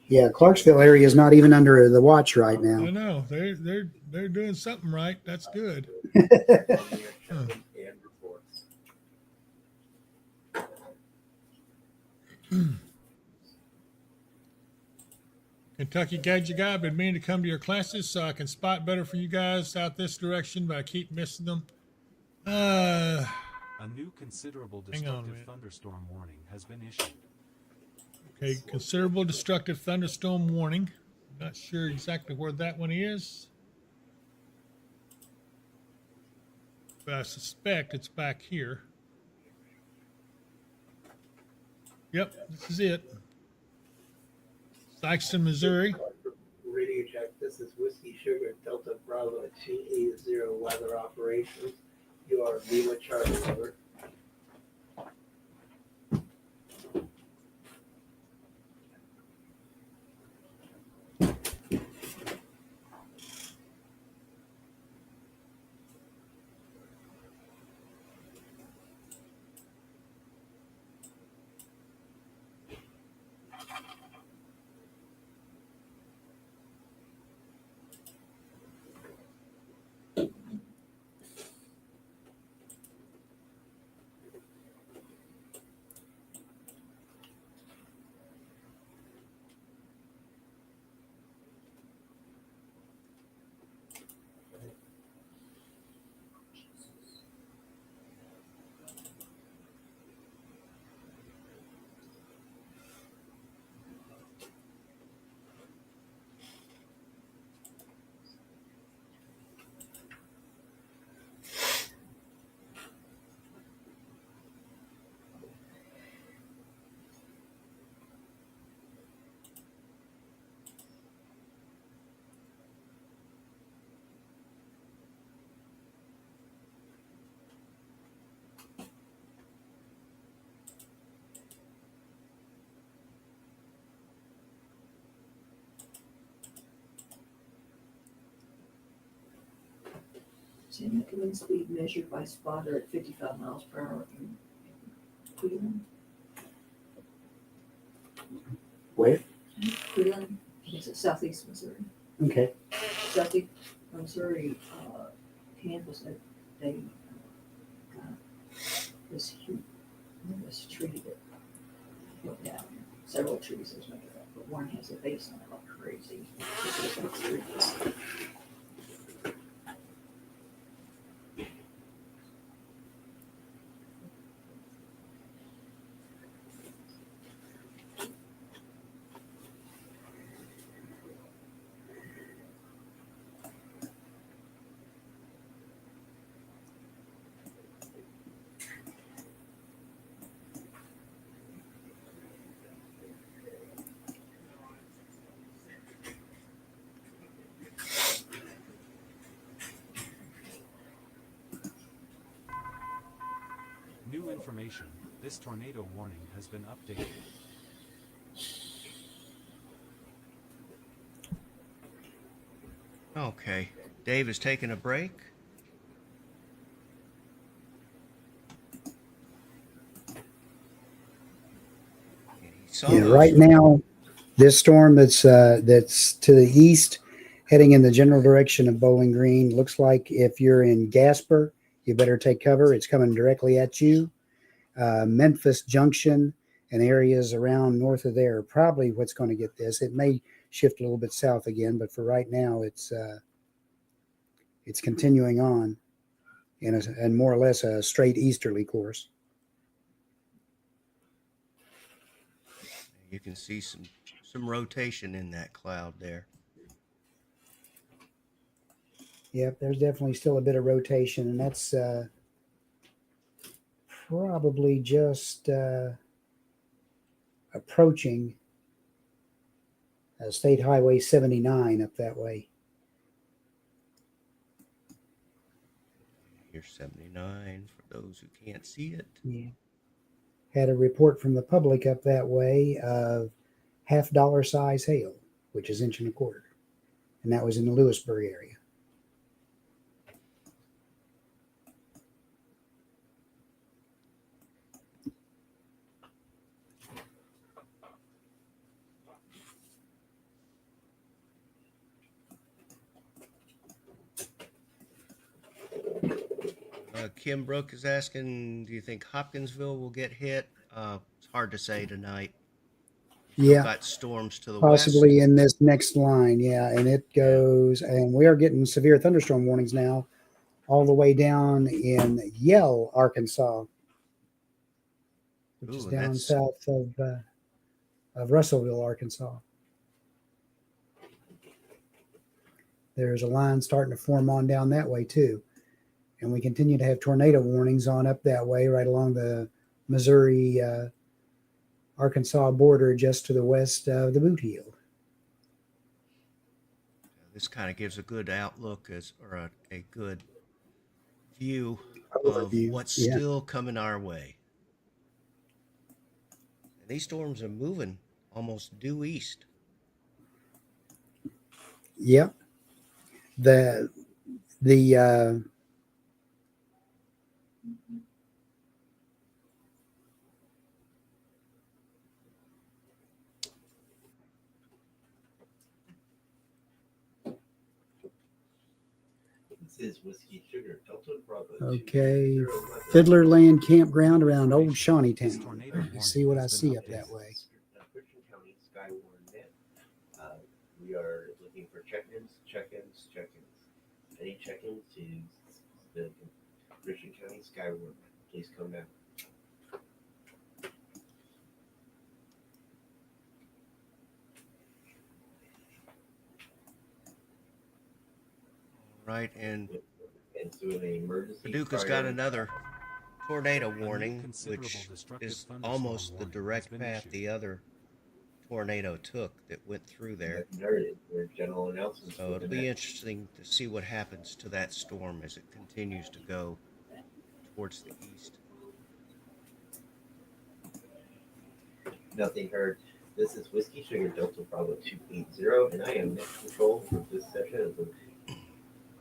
Yeah, Clarksville area is not even under the watch right now. I know they're doing something right. That's good. Huh. Kentucky Gadget Guy, I've been meaning to come to your classes so I can spot better for you guys out this direction, but I keep missing them. A new considerable Hang on a destructive minute. thunderstorm warning has been issued. Okay, considerable destructive thunderstorm warning. Not sure exactly where that one is, but I suspect it's back here. Yep, this is it. Sikeston, Missouri. Radio check, this is Whiskey Sugar Delta Bravo 280 weather operations. You are Lima Charlie, over. And the wind speed measured by spotter at 55 miles per hour in Cleveland. Where? Cleveland, it's at southeast Missouri. Okay. Southeast Missouri campus, they got this huge, this tree that went down. Several trees has made it up, but one has a base on it like crazy. New information. This tornado warning has been updated. Okay. Dave is taking a break. Yeah, right now, this storm that's to the east, heading in the general direction of Bowling Green, looks like if you're in Gasper, you better take cover. It's coming directly at you. Memphis Junction and areas around north of there are probably what's going to get this. It may shift a little bit south again, but for right now, it's continuing on in more or less a straight easterly course. You can see some rotation in that cloud there. Yep, there's definitely still a bit of rotation, and that's probably just approaching State Highway 79 up that way. Here's 79 for those who can't see it. Yeah. Had a report from the public up that way of $half size hail, which is 1 1/4 inches. And that was in the Lewisburg area. Kim Brook is asking, do you think Hopkinsville will get hit? It's hard to say tonight. Yeah. Got storms to the possibly west. in this next line. Yeah. And it goes, and we are getting severe thunderstorm warnings now all the way down in Yell, Arkansas, which is down south of Russellville, Arkansas. There's a line starting to form on down that way too. And we continue to have tornado warnings on up that way, right along the Missouri, Arkansas border, just to the west of the boot heel. This kind of gives a good outlook or a good view of what's still coming our way. And these storms are moving almost due east. Yep. The This is Whiskey Sugar Delta Bravo. Okay, Fiddler Land Campground around Old Shawneetown. You see what I see up that way. Christian County Skywarn Net. We are looking for check-ins. Any check-ins to the Christian County Skywarn. Please come down. Right, and emergency Paducah's got another tornado warning, which is almost the direct path the other tornado took that went through there. General announcements. So it'll be interesting to see what happens to that storm as it continues to go towards the east. Nothing heard. This is Whiskey Sugar Delta Bravo 280, and I am net control for this session of the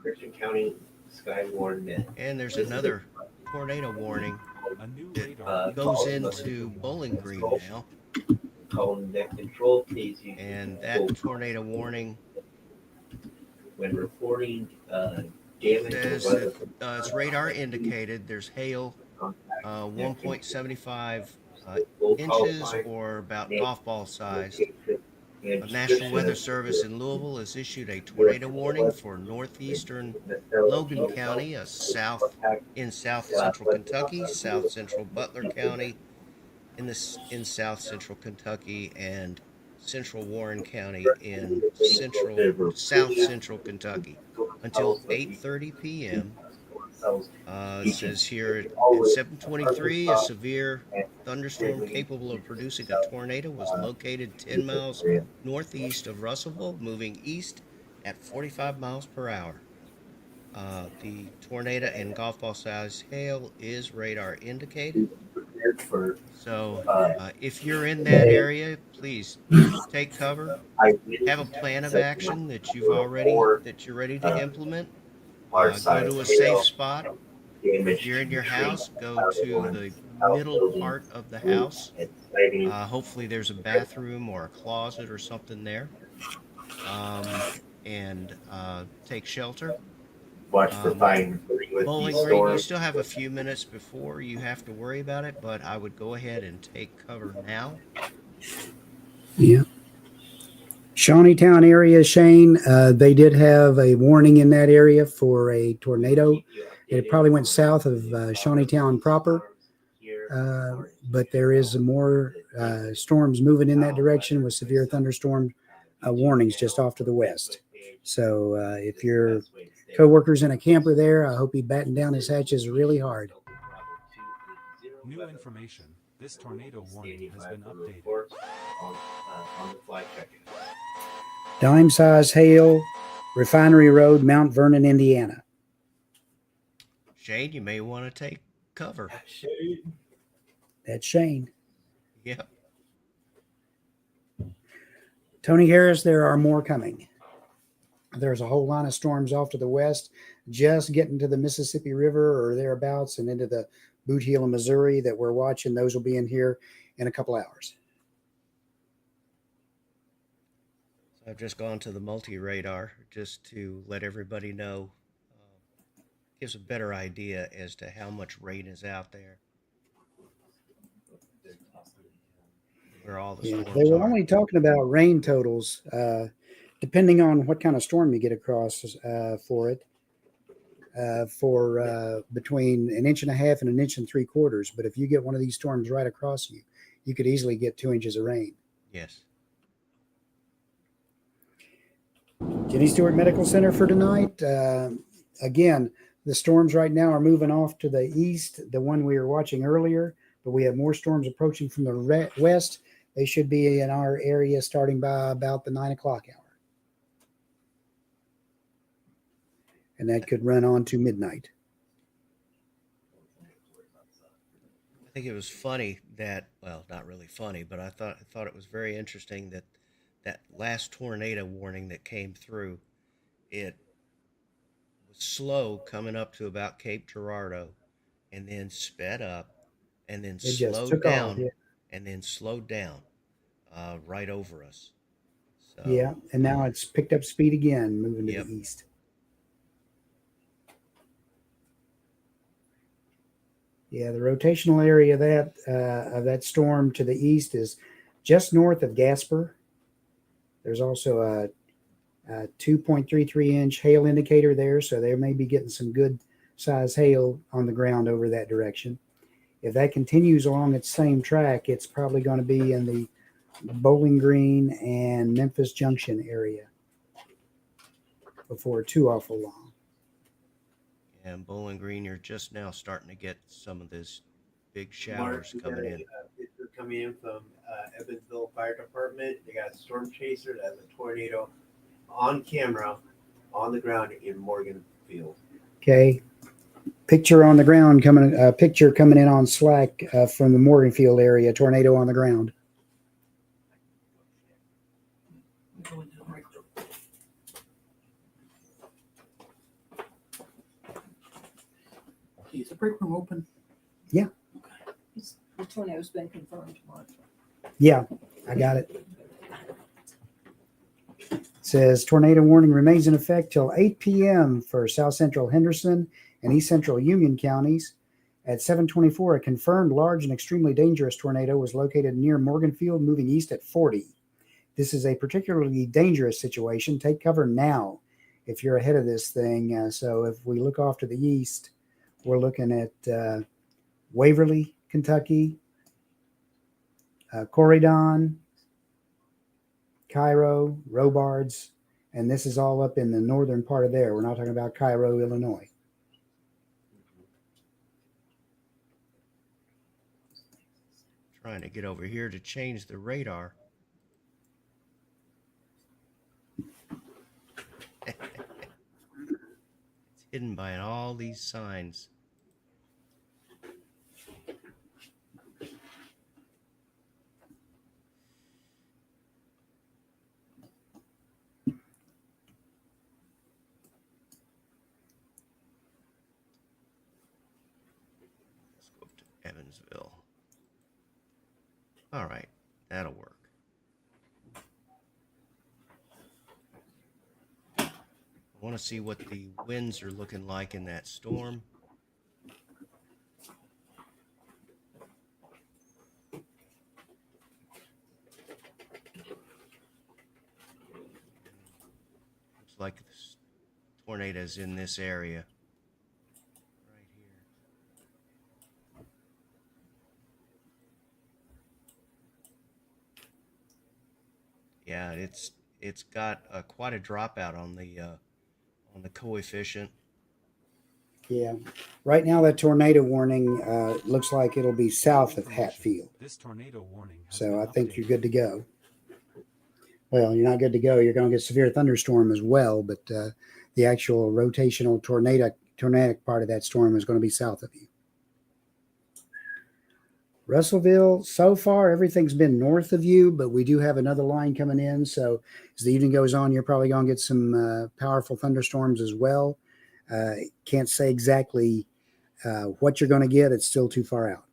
Christian County Skywarn Net. And there's This is another tornado warning A new that radar goes calling into Bowling Green now. calling net control pays you And that tornado warning when reporting damage or says weather. that it's radar indicated. There's hail, 1.75 inches or about golf ball sized. The National Weather Service in Louisville has issued a tornado warning for northeastern Logan County, in south central Kentucky, south central Butler County, in south central Kentucky, and central Warren County in south central Kentucky until 8:30 p.m. It says here at 7:23, a severe thunderstorm capable of producing a tornado was located 10 miles northeast of Russellville, moving east at 45 miles per hour. The tornado and golf ball size hail is radar indicated. So if you're in that area, please take cover. Have a plan of action that you're ready to implement. Go to a safe spot. If you're in your house, go to the middle part of the house. Hopefully there's a bathroom or a closet or something there. And take shelter. Watch for fine with Bowling these Green, you storms. still have a few minutes before you have to worry about it, but I would go ahead and take cover now. Yeah. Shawneetown area, Shane, they did have a warning in that area for a tornado. It probably went south of Shawneetown proper, but there is more storms moving in that direction with severe thunderstorm warnings just off to the west. So if your coworker's in a camper there, I hope he batten down his hatches really hard. New information. This tornado warning has been updated. On the fly check-in. Dime size hail, Refinery Road, Mount Vernon, Indiana. Shane, you may want to take cover. That's Shane. Yep. Tony Harris, there are more coming. There's a whole line of storms off to the west, just getting to the Mississippi River or thereabouts and into the Boot Heel in Missouri that we're watching. Those will be in here in a couple hours. So I've just gone to the multi-radar just to let everybody know. Gives a better idea as to how much rain is out there. Where all the storms they were are. only talking about rain totals, depending on what kind of storm you get across for it, between 1.5 inches and 1.75 inches. But if you get one of these storms right across you, you could easily get 2 inches of rain. Yes. Jenny Stewart Medical Center for tonight. Again, the storms right now are moving off to the east, the one we were watching earlier, but we have more storms approaching from the west. They should be in our area starting by about the 9 o'clock hour. And that could run on to midnight. I think it was funny that, well, not really funny, but I thought it was very interesting that that last tornado warning that came through, it was slow coming up to about Cape Girardeau and then sped up and then slowed down and then slowed down right over us. So, yeah, and now it's picked up speed again, moving to the east. Yeah, the rotational area of that storm to the east is just north of Gasper. There's also a 2.33 inch hail indicator there, so they may be getting some good size hail on the ground over that direction. If that continues along its same track, it's probably going to be in the Bowling Green and Memphis Junction area before too awful long. And Bowling Green, you're just now starting to get some of this big showers coming in. Picture coming in from Evansville Fire Department. They got a storm chaser that has a tornado on camera on the ground in Morganfield. Okay. Picture on the ground coming. Picture coming in on Slack from the Morganfield area. Tornado on the ground. Is the break room open? Yeah. The tornado's been confirmed, Mark. Yeah, I got it. It says tornado warning remains in effect till 8 p.m. for South Central Henderson and East Central Union counties. At 7:24, a confirmed large and extremely dangerous tornado was located near Morganfield, moving east at 40. This is a particularly dangerous situation. Take cover now if you're ahead of this thing. So if we look off to the east, we're looking at Waverly, Kentucky, Corydon, Cairo, Robards, and this is all up in the northern part of there. We're not talking about Cairo, Illinois. Trying to get over here to change the radar. It's hidden by all these signs. Let's go up to Evansville. All right, that'll work. I want to see what the winds are looking like in that storm. Looks like the tornado's in this area. Right here. Yeah, it's got quite a dropout on the coefficient. Yeah. Right now, that tornado warning looks like it'll be south of Hatfield. This tornado warning has So been I think updated. you're good to go. Well, you're not good to go. You're going to get severe thunderstorm as well, but the actual rotational tornadic part of that storm is going to be south of you. Russellville, so far, everything's been north of you, but we do have another line coming in. So as the evening goes on, you're probably going to get some powerful thunderstorms as well. Can't say exactly what you're going to get. It's still too far out.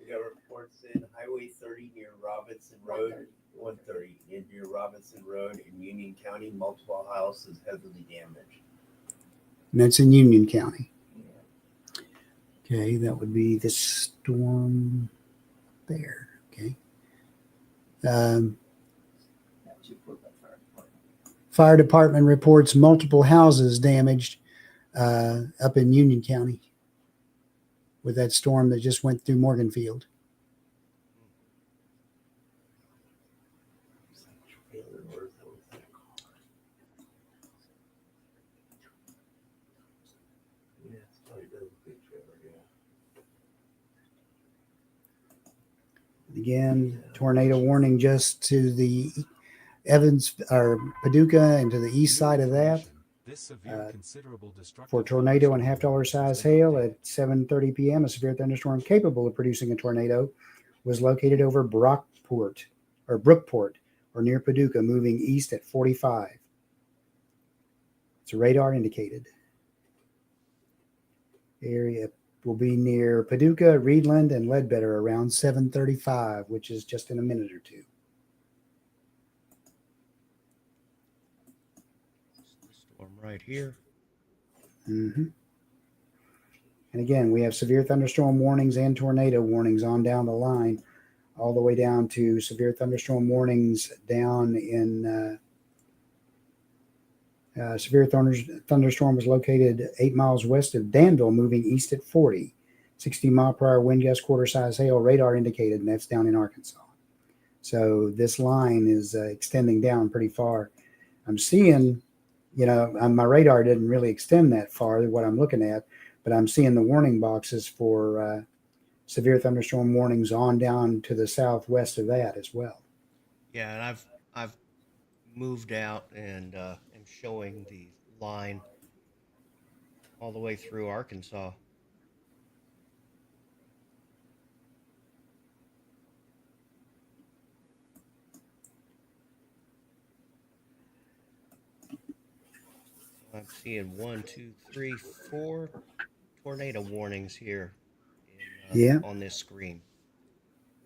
We got reports in Highway 30 near Robinson Road, 130 near Robinson Road in Union County. Multiple houses heavily damaged. And that's in Union County. Okay, that would be the storm there. Okay. Fire department reports multiple houses damaged up in Union County with that storm that just went through Morganfield. Again, tornado warning just to the Evans or Paducah and to the east side of that. For tornado and $half size hail at 7:30 p.m., a severe thunderstorm capable of producing a tornado was located over Brookport or near Paducah, moving east at 45. It's radar indicated. Area will be near Paducah, Reedland, and Ledbetter around 7:35, which is just in a minute or two. Storm right here. Mm-hmm. And again, we have severe thunderstorm warnings and tornado warnings on down the line, all the way down to severe thunderstorm warnings down in severe thunderstorm was located 8 miles west of Danville, moving east at 40. 60-mile-per-hour wind gust, quarter-size hail, radar indicated, and that's down in Arkansas. So this line is extending down pretty far. I'm seeing, my radar didn't really extend that far, what I'm looking at, but I'm seeing the warning boxes for severe thunderstorm warnings on down to the southwest of that as well. Yeah, and I've moved out and am showing the line all the way through Arkansas. I'm seeing 1, 2, 3, 4 tornado warnings here Yeah. on this screen.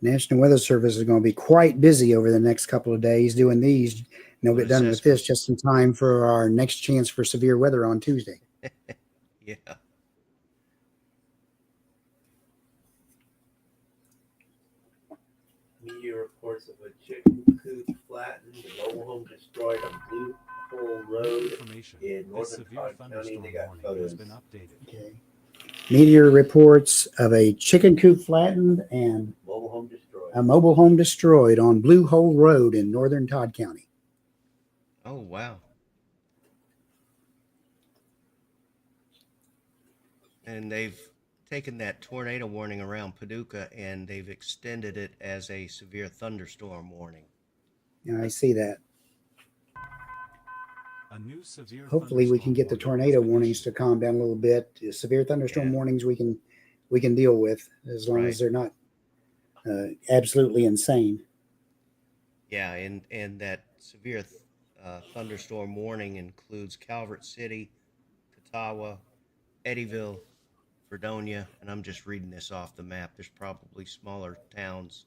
National Weather Service is going to be quite busy over the next couple of days doing these. And they'll Doing get done with this assessments. just in time for our next chance for severe weather on Tuesday. Yeah. Media reports of a chicken coop flattened, a mobile home destroyed on Blue Hole Road in northern Todd County. They got photos. Okay. Meteor reports of a chicken coop flattened and Mobile home destroyed. a mobile home destroyed on Blue Hole Road in northern Todd County. Oh, wow. And they've taken that tornado warning around Paducah and they've extended it as a severe thunderstorm warning. Yeah, I see that. A new severe Hopefully we can get the tornado warnings to calm down a little bit. The severe thunderstorm warnings we can deal with as long as they're not absolutely insane. Yeah, and that severe thunderstorm warning includes Calvert City, Catawba, Eddyville, Fredonia, and I'm just reading this off the map. There's probably smaller towns.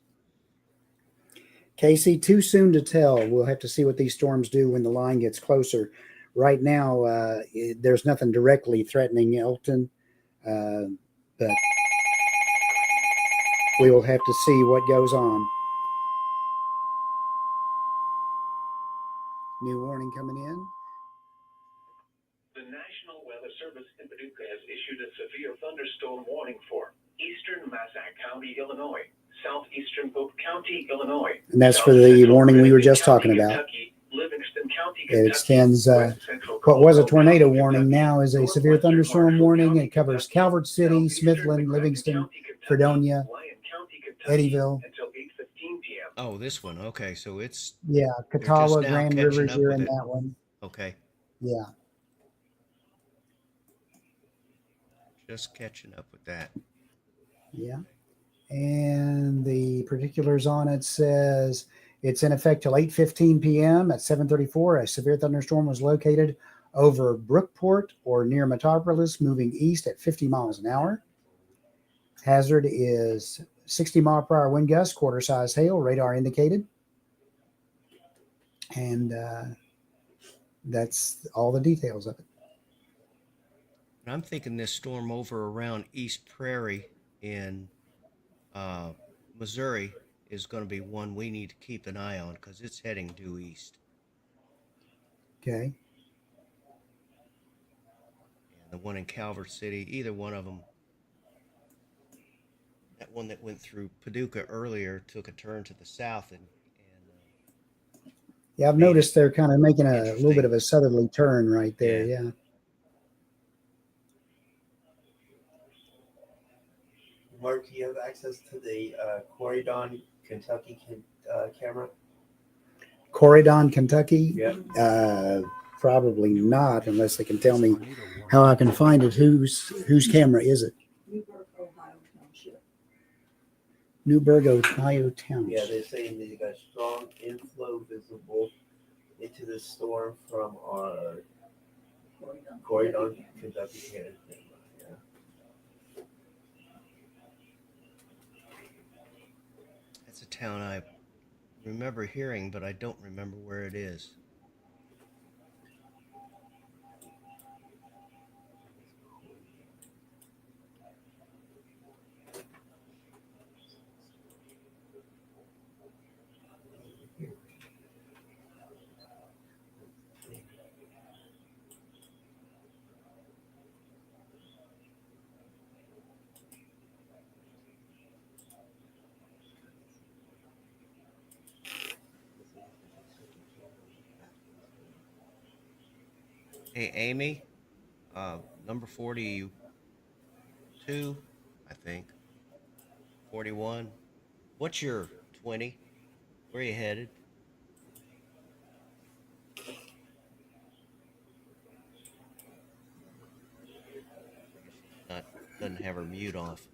Casey, too soon to tell. We'll have to see what these storms do when the line gets closer. Right now, there's nothing directly threatening Elton, but we will have to see what goes on. New warning coming in. The National Weather Service in Paducah has issued a severe thunderstorm warning for eastern Massac County, Illinois, southeastern Pope County, Illinois. And that's for the warning we were just talking about. Kentucky, Livingston County, It extends what was a tornado warning now is a severe thunderstorm warning. It covers Calvert City, Smithland, Livingston, Fredonia, Eddyville. Oh, this one. Okay, so it's Catawba, now Grand catching River up here with in it. that one. Okay, Yeah. just catching up with that. Yeah. And the particulars on it says it's in effect till 8:15 p.m. At 7:34, a severe thunderstorm was located over Brookport or near Metropolis, moving east at 50 miles an hour. Hazard is 60 mile per hour wind gust, quarter size hail, radar indicated. And that's all the details of it. And I'm thinking this storm over around East Prairie in Missouri is going to be one we need to keep an eye on because it's heading due east. Okay. And the one in Calvert City, either one of them. That one that went through Paducah earlier took a turn to the south and yeah, I've noticed they're kind of making a little bit of a southerly turn right there. Yeah. Mark, do you have access to the Corydon, Kentucky camera? Corydon, Kentucky? Yeah. Probably not, unless they can tell me how I can find it. Whose camera is it? Newburgh, Ohio Township. Yeah, they're saying they got strong inflow visible into the storm from our Corydon, Kentucky camera. that's a town I remember hearing, but I don't remember where it is. Hey, Amy, number 42, I think. 41. What's your 20? Where are you headed? Doesn't have her mute off.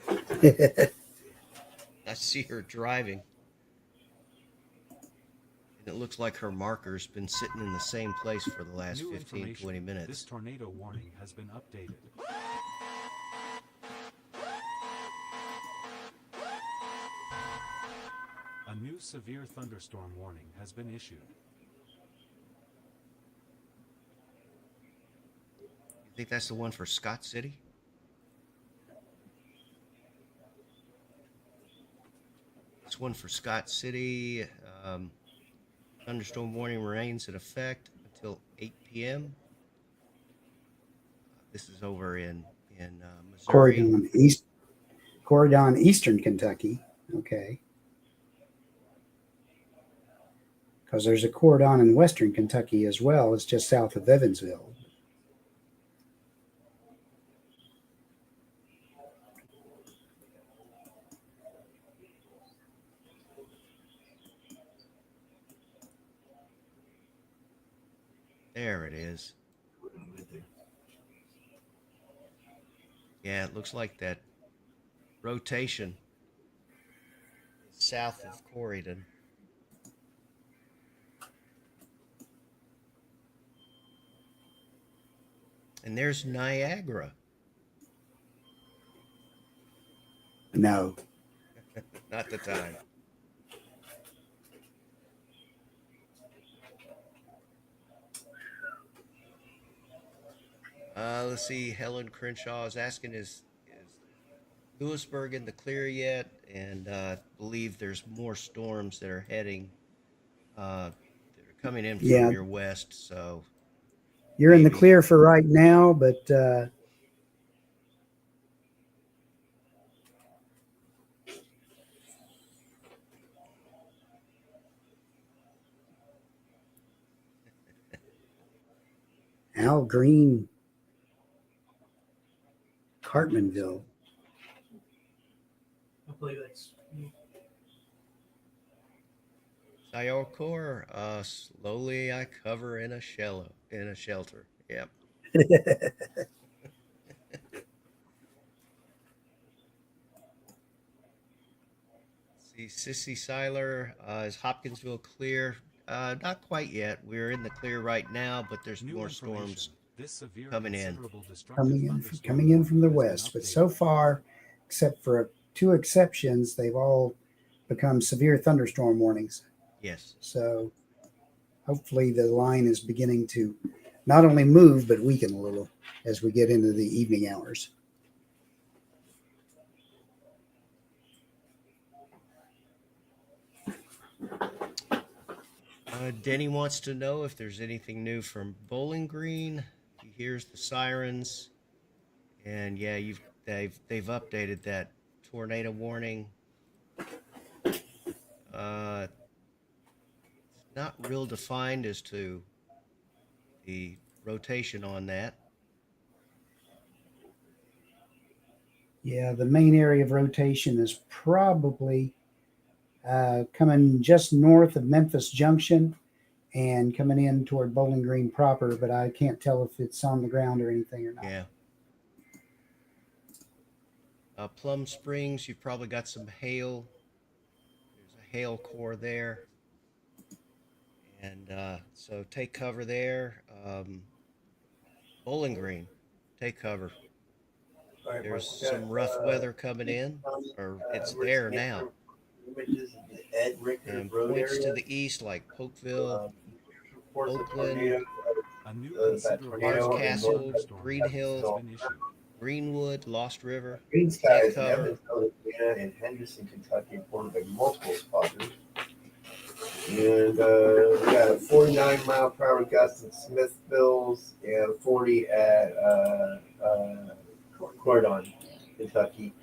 I see her driving. And it looks like her marker's been sitting in the same place for the last New 15, information. 20 minutes. This tornado warning has been updated. A new severe thunderstorm warning has been issued. You think that's the one for Scott City? This one for Scott City. Thunderstorm warning remains in effect until 8 p.m. This is over in Missouri. Corydon, Eastern Kentucky. Okay. Because there's a Corydon in Western Kentucky as well. It's just south of Evansville. There it is. Yeah, it looks like that rotation is south of Corydon. And there's Niagara. No. Not the time. Let's see. Helen Crenshaw is asking, is Lewisburg in the clear yet? And believe there's more storms that are heading, that are coming in from your west. So you're in the clear for right now, but Al Green, Cartmanville. I believe that's Sayokor, slowly I cover in a shelter. Yep. See, Sissy Seiler, is Hopkinsville clear? Not quite yet. We're in the clear right now, but there's more storms coming in. Coming in from the west. But so far, except for two exceptions, they've all become severe thunderstorm warnings. Yes. So hopefully the line is beginning to not only move, but weaken a little as we get into the evening hours. Denny wants to know if there's anything new from Bowling Green. He hears the sirens, and yeah, they've updated that tornado warning. It's not real defined as to the rotation on that. Yeah, the main area of rotation is probably coming just north of Memphis Junction and coming in toward Bowling Green proper, but I can't tell if it's on the ground or anything or not. Yeah. Plum Springs, you've probably got some hail. There's a hail core there. And so take cover there. Bowling Green, take cover. There's some rough weather coming in, or it's there now. And points to the east like Polkville, Oakland, Castle, Green Hill, Greenwood, Lost River. Green skies in Evansville, Indiana, and Henderson, Kentucky, reported by multiple spotters. And we got a 49-mile-per-hour gust in Smithville's and 40 at Corydon, Kentucky.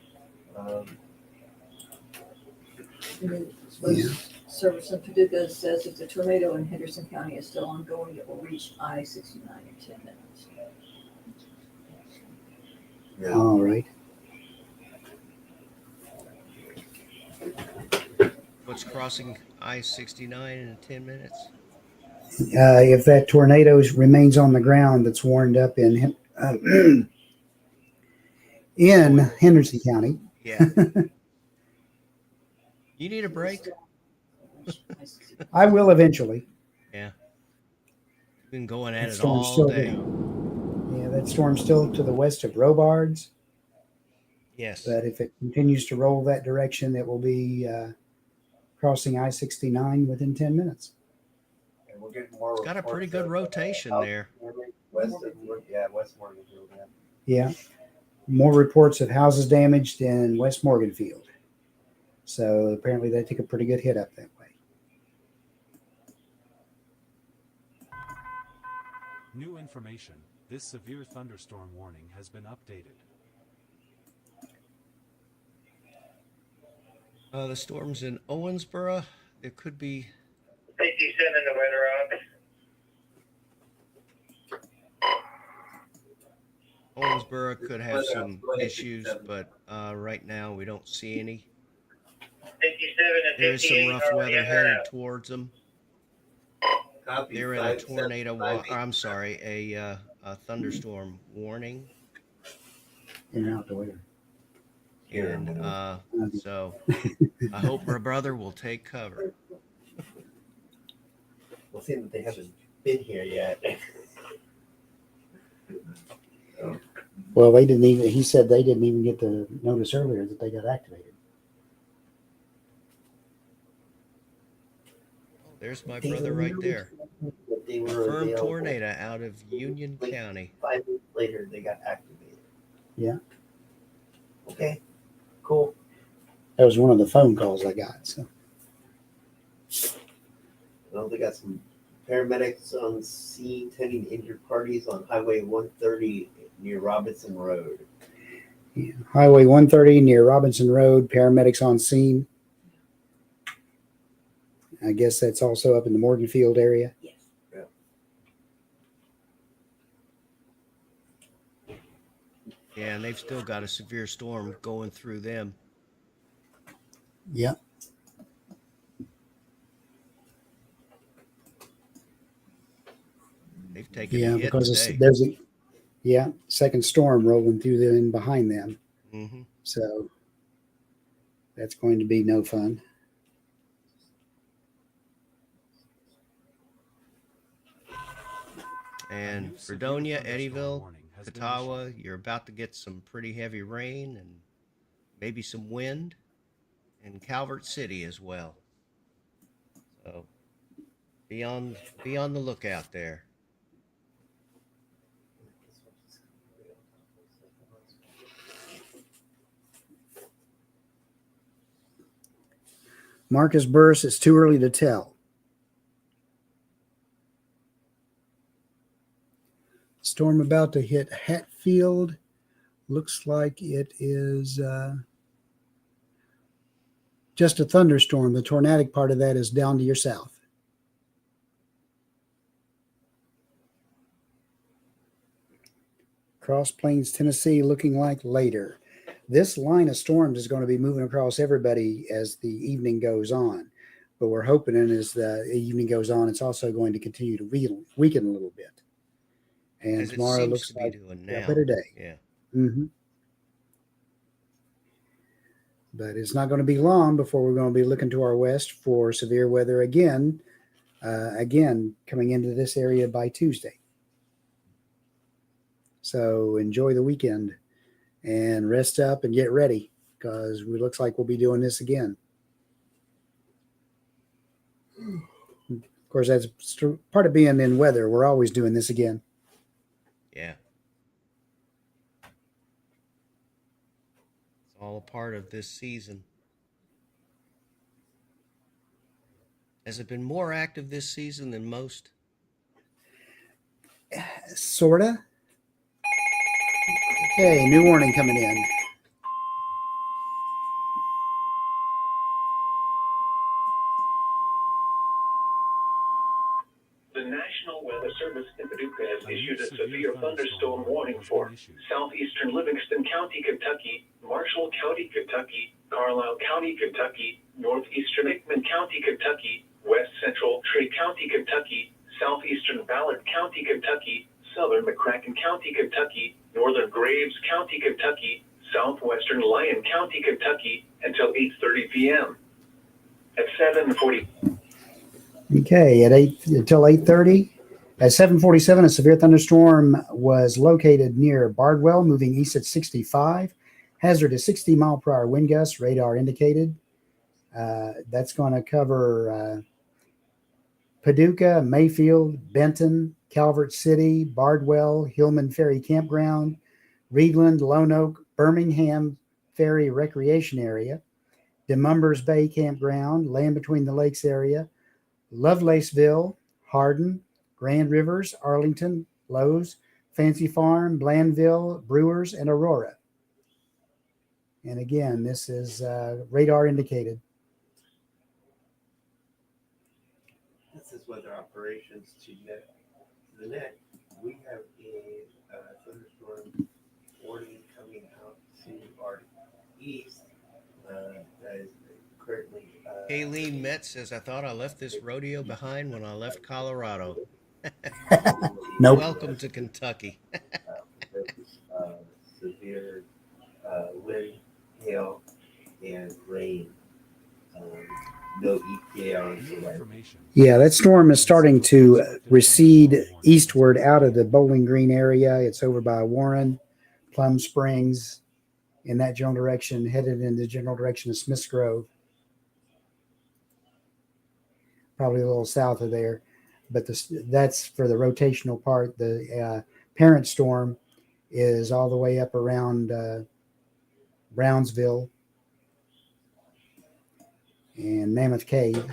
Service in Paducah says if the tornado in Henderson County is still ongoing, it will reach I-69 in 10 minutes. Yeah. All right. What's crossing I-69 in 10 minutes? If that tornado remains on the ground that's warned up in in Henderson County. Yeah. You need a break? I will eventually. Yeah. Been going at That it storm's all still day. Yeah, that storm's still to the west of Robards. Yes. But if it continues to roll that direction, it will be crossing I-69 within 10 minutes. And we're getting more. It's got a pretty good rotation there. West of Morganfield. Yeah. More reports of houses damaged in West Morganfield. So apparently they took a pretty good hit up that way. New information. This severe thunderstorm warning has been updated. The storm's in Owensboro. It could be 57 in the weather off. Owensboro could have some issues, but right now we don't see any. 57 and There is some 58 rough are weather in or headed out. towards them. Copy. They're in a tornado. A thunderstorm warning. In and out the weather. And so I hope my brother will take cover. We'll see that they haven't been here yet. Well, they didn't even, he said they didn't even get the notice earlier that they got activated. There's my brother right there. They were Firm available. tornado out of Union County. 5 minutes later, they got activated. Yeah. Okay. Cool. That was one of the phone calls I got. So Well, they got some paramedics on scene tending injured parties on Highway 130 near Robinson Road. yeah. Highway 130 near Robinson Road, paramedics on scene. I guess that's also up in the Morganfield area. Yes. Yeah, and they've still got a severe storm going through them. Yeah. They've taken Yeah, a hit because today. there's a second storm rolling through them behind them. Mm-hmm. So that's going to be no fun. And Fredonia, Eddyville, Catawba, you're about to get some pretty heavy rain and maybe some wind, and Calvert City as well. So be on the lookout there. Marcus Burris, it's too early to tell. Storm about to hit Hatfield. Looks like it is just a thunderstorm. The tornadic part of that is down to your south. Cross Plains, Tennessee, looking like later. This line of storms is going to be moving across everybody as the evening goes on. But we're hoping as the evening goes on, it's also going to continue to weaken a little bit. And As it tomorrow seems looks to be like doing a now. better day. Yeah. Mm-hmm. But it's not going to be long before we're going to be looking to our west for severe weather again coming into this area by Tuesday. So enjoy the weekend and rest up and get ready because it looks like we'll be doing this again. Of course, that's part of being in weather. We're always doing this again. Yeah. It's all a part of this season. Has it been more active this season than most? Sorta. Okay, new warning coming in. The National Weather Service in Paducah has issued a severe thunderstorm warning for southeastern Livingston County, Kentucky, Marshall County, Kentucky, Carlisle County, Kentucky, northeastern Hickman County, Kentucky, west central Trey County, Kentucky, southeastern Ballard County, Kentucky, southern McCracken County, Kentucky, northern Graves County, Kentucky, southwestern Lyon County, Kentucky, until 8:30 p.m. At 7:40. Okay, at 8 until 8:30. At 7:47, a severe thunderstorm was located near Bardwell, moving east at 65. Hazard is 60-mile-per-hour wind gusts, radar indicated. That's going to cover Paducah, Mayfield, Benton, Calvert City, Bardwell, Hillman Ferry Campground, Reedland, Lone Oak, Birmingham Ferry Recreation Area, DeMumbers Bay Campground, Land Between the Lakes area, Lovelaceville, Hardin, Grand Rivers, Arlington, Lowe's, Fancy Farm, Blandville, Brewers, and Aurora. And again, this is radar indicated. This is weather operations to the net. We have a thunderstorm warning coming out to our east. That is currently. Aileen Metz says, I thought I left this rodeo behind when I left Colorado. Nope. Welcome to Kentucky. Severe wind, hail, and rain. No EPA on the Yeah, that storm is starting to recede eastward out of the Bowling Green area. It's over by Warren, Plum Springs, in that general direction, headed in the general direction of Smiths Grove. Probably a little south of there. But that's for the rotational part. The parent storm is all the way up around Brownsville and Mammoth Cave.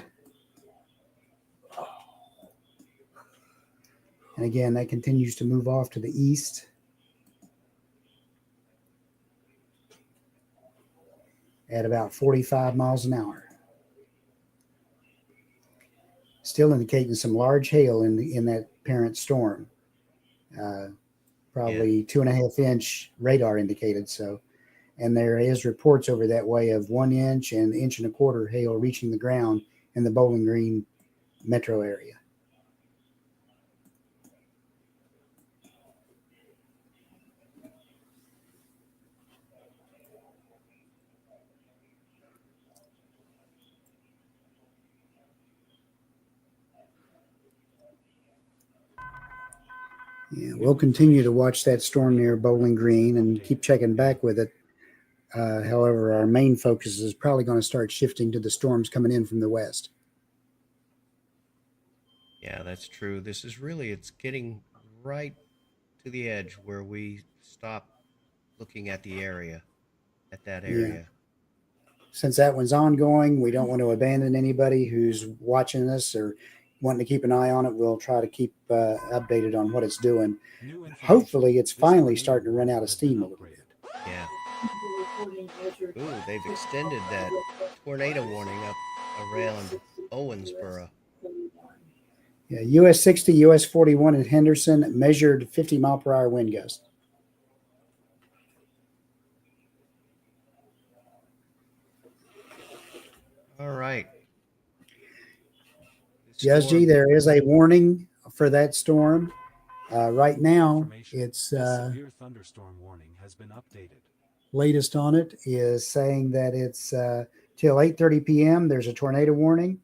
And again, that continues to move off to the east. At about 45 miles an hour. Still indicating some large hail in that parent storm. Probably 2.5 inch radar indicated. So, and there is reports over that way of 1 inch and 1.25 inches hail reaching the ground in the Bowling Green metro area. Yeah, we'll continue to watch that storm near Bowling Green and keep checking back with it. However, our main focus is probably going to start shifting to the storms coming in from the west. Yeah, that's true. This is really, it's getting right to the edge where we stop looking at the area, at that area. Yeah. Since that one's ongoing, we don't want to abandon anybody who's watching us or wanting to keep an eye on it. We'll try to keep updated on what it's doing. Hopefully, it's finally starting to run out of steam a little bit. Yeah. Ooh, they've extended that tornado warning up around Owensboro. Yeah, US 60, US 41 in Henderson measured 50-mile-per-hour wind gusts. All right. Yes, G, there is a warning for that storm. Right now, it's severe thunderstorm warning has been updated. Latest on it is saying that it's till 8:30 p.m. There's a tornado warning.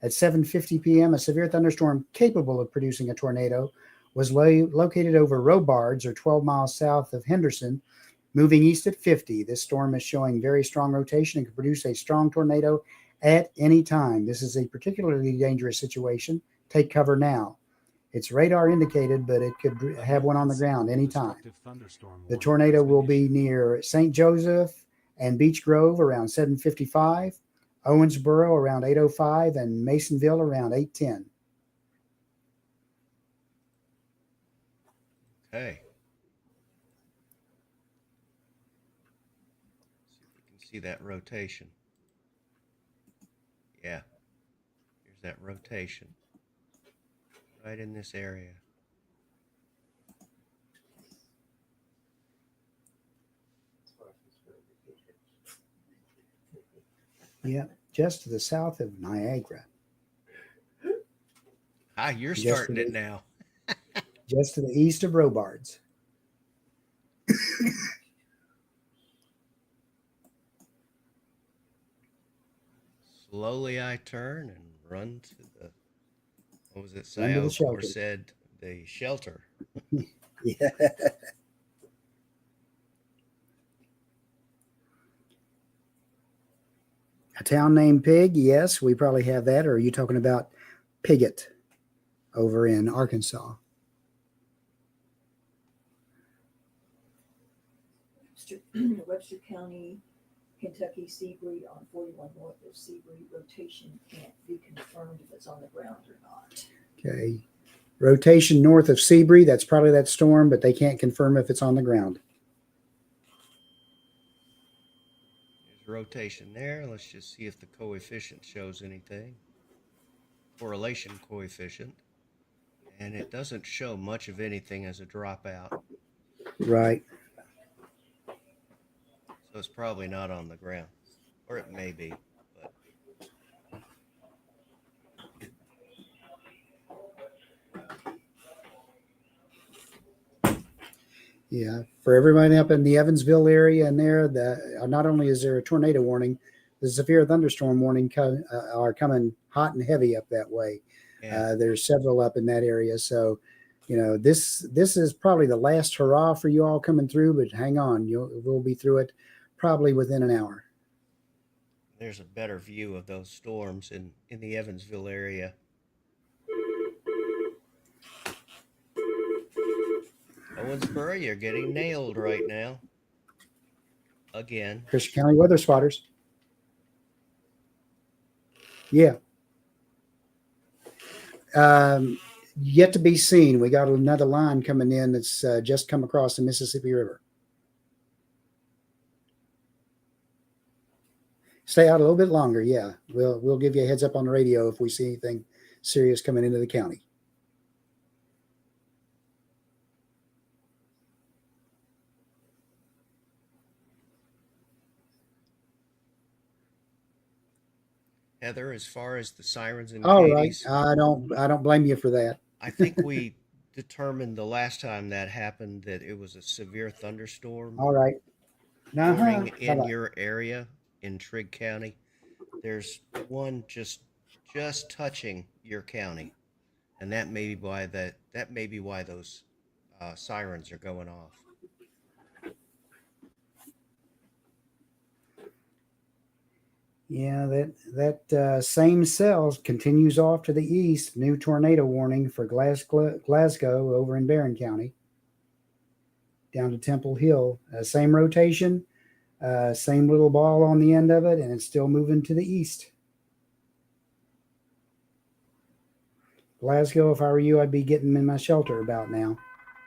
At 7:50 p.m., a severe thunderstorm capable of producing a tornado was located over Robards, or 12 miles south of Henderson, moving east at 50. This storm is showing very strong rotation and could produce a strong tornado at any time. This is a particularly dangerous situation. Take cover now. It's radar indicated, but it could have one on the ground anytime. The tornado will be near St. Joseph and Beech Grove around 7:55, Owensboro around 8:05, and Masonville around 8:10. Okay. See if we can see that rotation. Yeah. Here's that rotation. Right in this area. Yeah, just to the south of Niagara. Ah, you're starting it now. Just to the east of Robards. Slowly I turn and run to the What was it? Under the Sayoko shelter. said the shelter. Yeah. A town named Pig, yes, we probably have that. Or are you talking about Piggott over in Arkansas? Webster County, Kentucky Seabreed on 41 north of Seabreed. Rotation can't be confirmed if it's on the ground or not. Okay. Rotation north of Seabury, that's probably that storm, but they can't confirm if it's on the ground. There's rotation there. Let's just see if the coefficient shows anything. Correlation coefficient. And it doesn't show much of anything as a dropout. Right. So it's probably not on the ground. Or it may be, but Yeah. For everybody up in the Evansville area and there, not only is there a tornado warning, the severe thunderstorm warning are coming hot and heavy up that way. yeah. There's several up in that area. So, this is probably the last hurrah for you all coming through, but hang on, we'll be through it probably within an hour. There's a better view of those storms in the Evansville area. Owensboro, you're getting nailed right now. Again. Christian County weather spotters. Yeah. Yet to be seen. We got another line coming in that's just come across the Mississippi River. Stay out a little bit longer. Yeah, we'll give you a heads up on the radio if we see anything serious coming into the county. Heather, as far as the sirens and All Katie's, right, I don't blame you for that. I think we determined the last time that happened that it was a severe thunderstorm. All right. Forming in Bye-bye. your area in Trigg County. There's one just touching your county, and that may be why those sirens are going off. Yeah, that same cell continues off to the east. New tornado warning for Glasgow over in Barron County, down to Temple Hill. Same rotation, same little ball on the end of it, and it's still moving to the east. Glasgow, if I were you, I'd be getting in my shelter about now.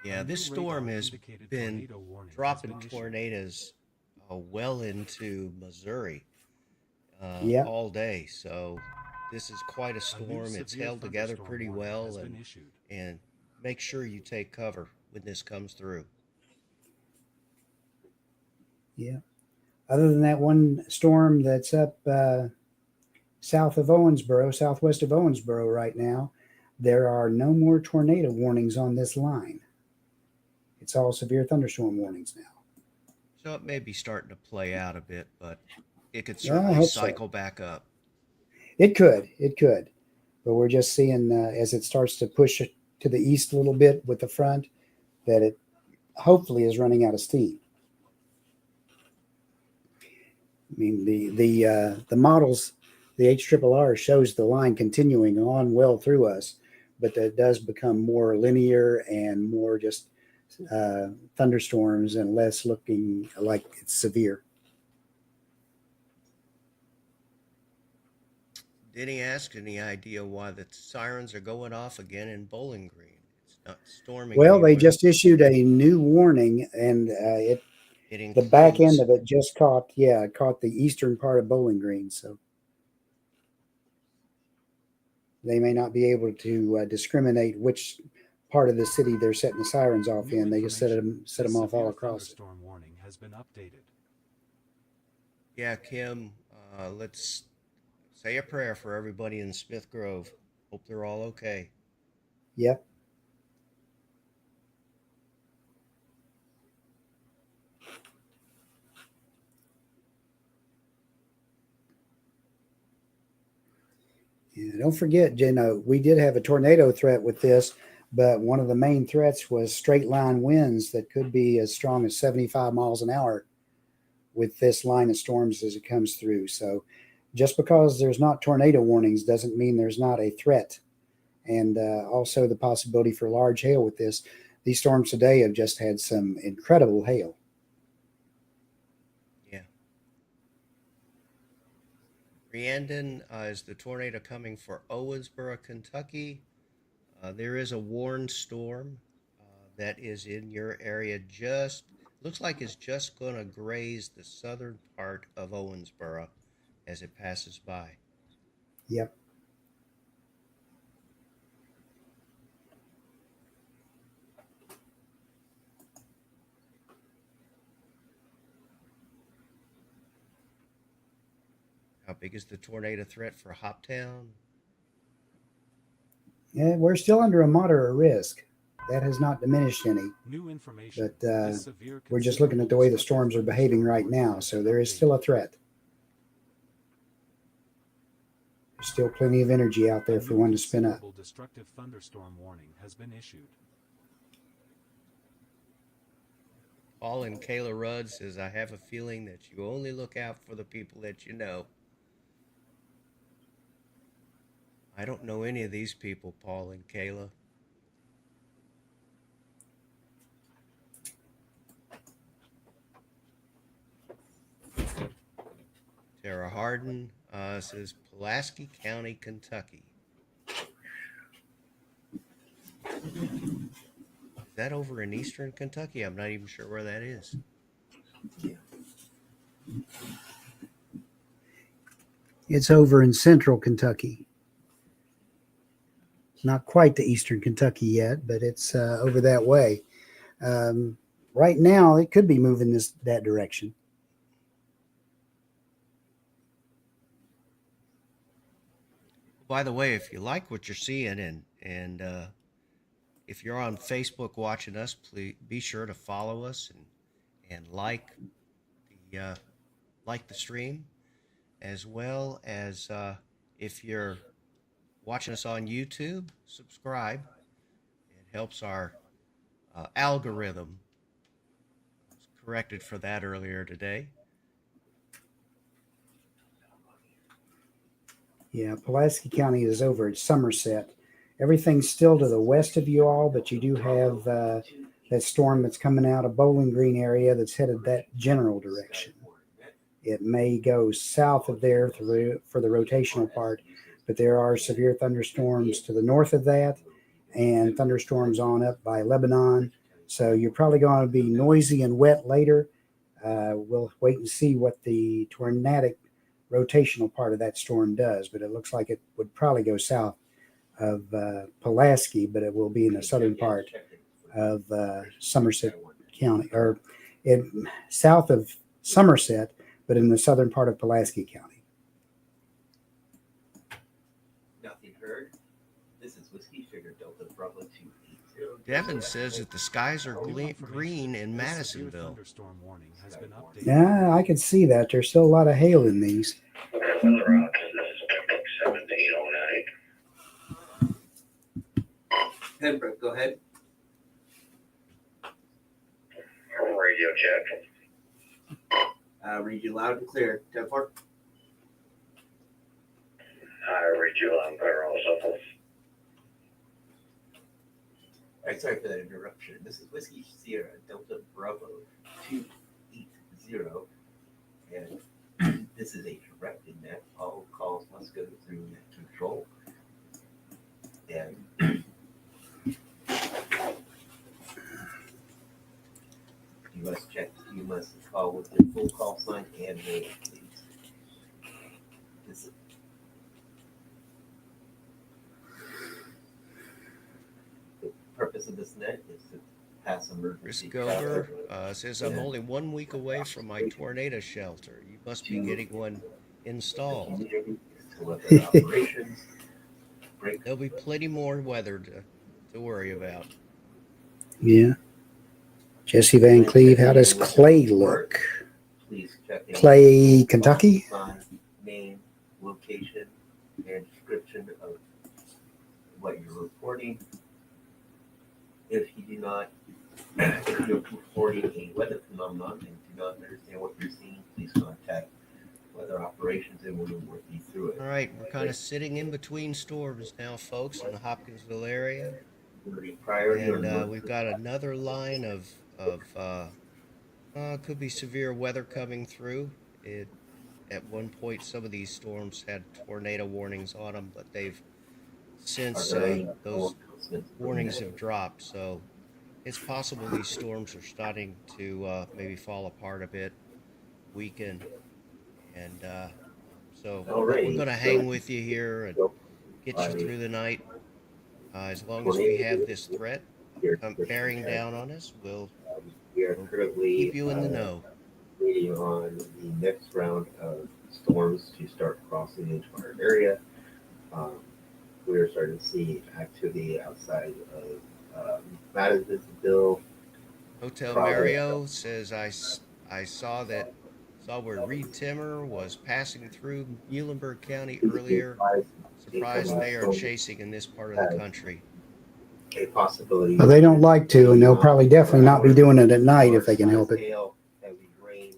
Yeah, this storm has been dropping tornadoes well into Missouri all day. So this is quite a storm. It's held together pretty well, and make sure you take cover when this comes through. Yeah. Other than that one storm that's up southwest of Owensboro right now, there are no more tornado warnings on this line. It's all severe thunderstorm warnings now. So it may be starting to play out a bit, but it could certainly cycle back up. It could. But we're just seeing as it starts to push to the east a little bit with the front, that it hopefully is running out of steam. I mean, the models, the HRRR shows the line continuing on well through us, but that does become more linear and more just thunderstorms and less looking like it's severe. Did he ask any idea why the sirens are going off again in Bowling Green? It's not storming. Well, anywhere. they just issued a new warning, and the back end of it just caught the eastern part of Bowling Green. So they may not be able to discriminate which part of the city they're setting the sirens off in. They just set them off all across. Thunderstorm warning has been updated. Yeah, Kim, let's say a prayer for everybody in Smith Grove. Hope they're all okay. Yep. Yeah, don't forget, we did have a tornado threat with this, but one of the main threats was straight line winds that could be as strong as 75 miles an hour with this line of storms as it comes through. So just because there's not tornado warnings doesn't mean there's not a threat. And also the possibility for large hail with this. These storms today have just had some incredible hail. Yeah. Brandon, is the tornado coming for Owensboro, Kentucky? There is a warned storm that is in your area. Just looks like it's just going to graze the southern part of Owensboro as it passes by. Yep. How big is the tornado threat for Hoptown? Yeah, we're still under a moderate risk. That has not diminished any. New information. But we're just looking at the way the storms are behaving right now. So there is still a threat. There's still plenty of energy out there for one to spin up. Destructive thunderstorm warning has been issued. Paul and Kayla Rudd says, I have a feeling that you only look out for the people that you know. I don't know any of these people, Paul and Kayla. Tara Harden says, Pulaski County, Kentucky. Is that over in eastern Kentucky? I'm not even sure where that is. It's over in central Kentucky. Not quite to eastern Kentucky yet, but it's over that way. Right now, it could be moving that direction. By the way, if you like what you're seeing and if you're on Facebook watching us, please be sure to follow us and like the stream, as well as if you're watching us on YouTube, subscribe. It helps our algorithm. I was corrected for that earlier today. Yeah, Pulaski County is over at Somerset. Everything's still to the west of you all, but you do have that storm that's coming out of Bowling Green area that's headed that general direction. It may go south of there for the rotational part, but there are severe thunderstorms to the north of that and thunderstorms on up by Lebanon. So you're probably going to be noisy and wet later. We'll wait and see what the tornadic rotational part of that storm does, but it looks like it would probably go south of Pulaski, but it will be in the southern part of Somerset County, or south of Somerset, but in the southern part of Pulaski County. Nothing heard. This is Whiskey Sugar Delta Bravo 280. Devin says that the skies are green in Madisonville. Yeah, I can see that. There's still a lot of hail in these. Pembroke, go ahead. Radio check. Read you loud and clear. 10-4. I read you loud and clear also. All right, sorry for that interruption. This is Whiskey Sierra Delta Bravo 280, and this is a directed net. All calls must go through net control. And you must call with your full call sign and name, please. The purpose of this net is to pass emergency. Chris Gover says, I'm only 1 week away from my tornado shelter. You must be getting one installed. There'll be plenty more weather to worry about. Yeah. Jesse Van Cleve, how does Clay look? Clay, Kentucky? Name, location, and description of what you're reporting. If you do not, if you're reporting a weather phenomenon and do not understand what you're seeing, please contact Weather Operations and we'll work you through it. All right, we're kind of sitting in between storms now, folks, in the Hopkinsville area. And we've got another line of could be severe weather coming through. At one point, some of these storms had tornado warnings on them, but they've since those warnings have dropped. So it's possible these storms are starting to maybe fall apart a bit, weaken, and so we're going to hang with you here and get you through the night. As long as we have this threat bearing down on us, we'll keep you in the know. Waiting on the next round of storms to start crossing into our area. We're starting to see activity outside of Madisonville. Hotel Mario says I saw where Reed Timmer was passing through Muhlenberg County earlier. Surprised they are chasing in this part of the country. A possibility. Well, they don't like to, and they'll probably definitely not be doing it at night if they can help it.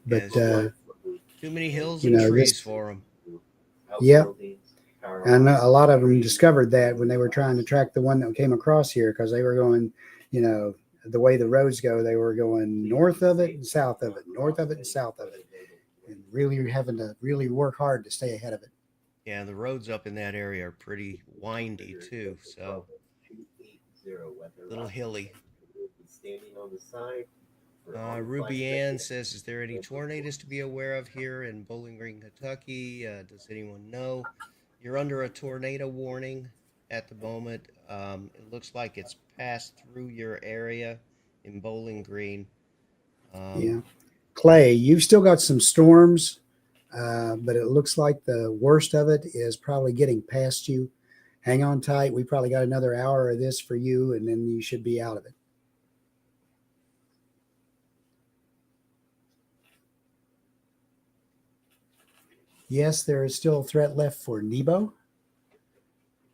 But too many hills and trees for them. Yep. And a lot of them discovered that when they were trying to track the one that came across here, because they were going, the way the roads go, they were going north of it and south of it, north of it and south of it, and really having to really work hard to stay ahead of it. Yeah, the roads up in that area are pretty windy too, so a little hilly. Standing on the side. Ruby Ann says, is there any tornadoes to be aware of here in Bowling Green, Kentucky? Does anyone know? You're under a tornado warning at the moment. It looks like it's passed through your area in Bowling Green. Yeah. Clay, you've still got some storms, but it looks like the worst of it is probably getting past you. Hang on tight. We probably got another hour of this for you, and then you should be out of it. Yes, there is still a threat left for Nebo.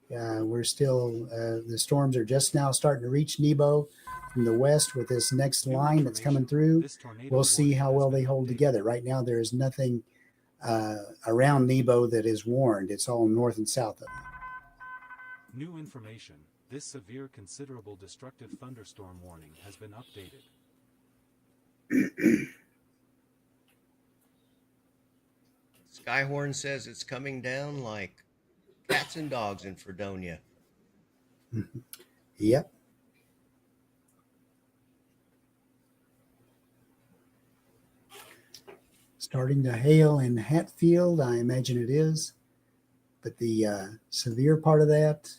We're still, the storms are just now starting to reach Nebo from the west with this next line that's coming through. We'll see how well they hold together. Right now, there is nothing around Nebo that is warned. It's all north and south of it. New information. This severe, considerable destructive thunderstorm warning has been updated. Skyhorn says it's coming down like cats and dogs in Fredonia. Yep. Starting to hail in Hatfield, I imagine it is. But the severe part of that,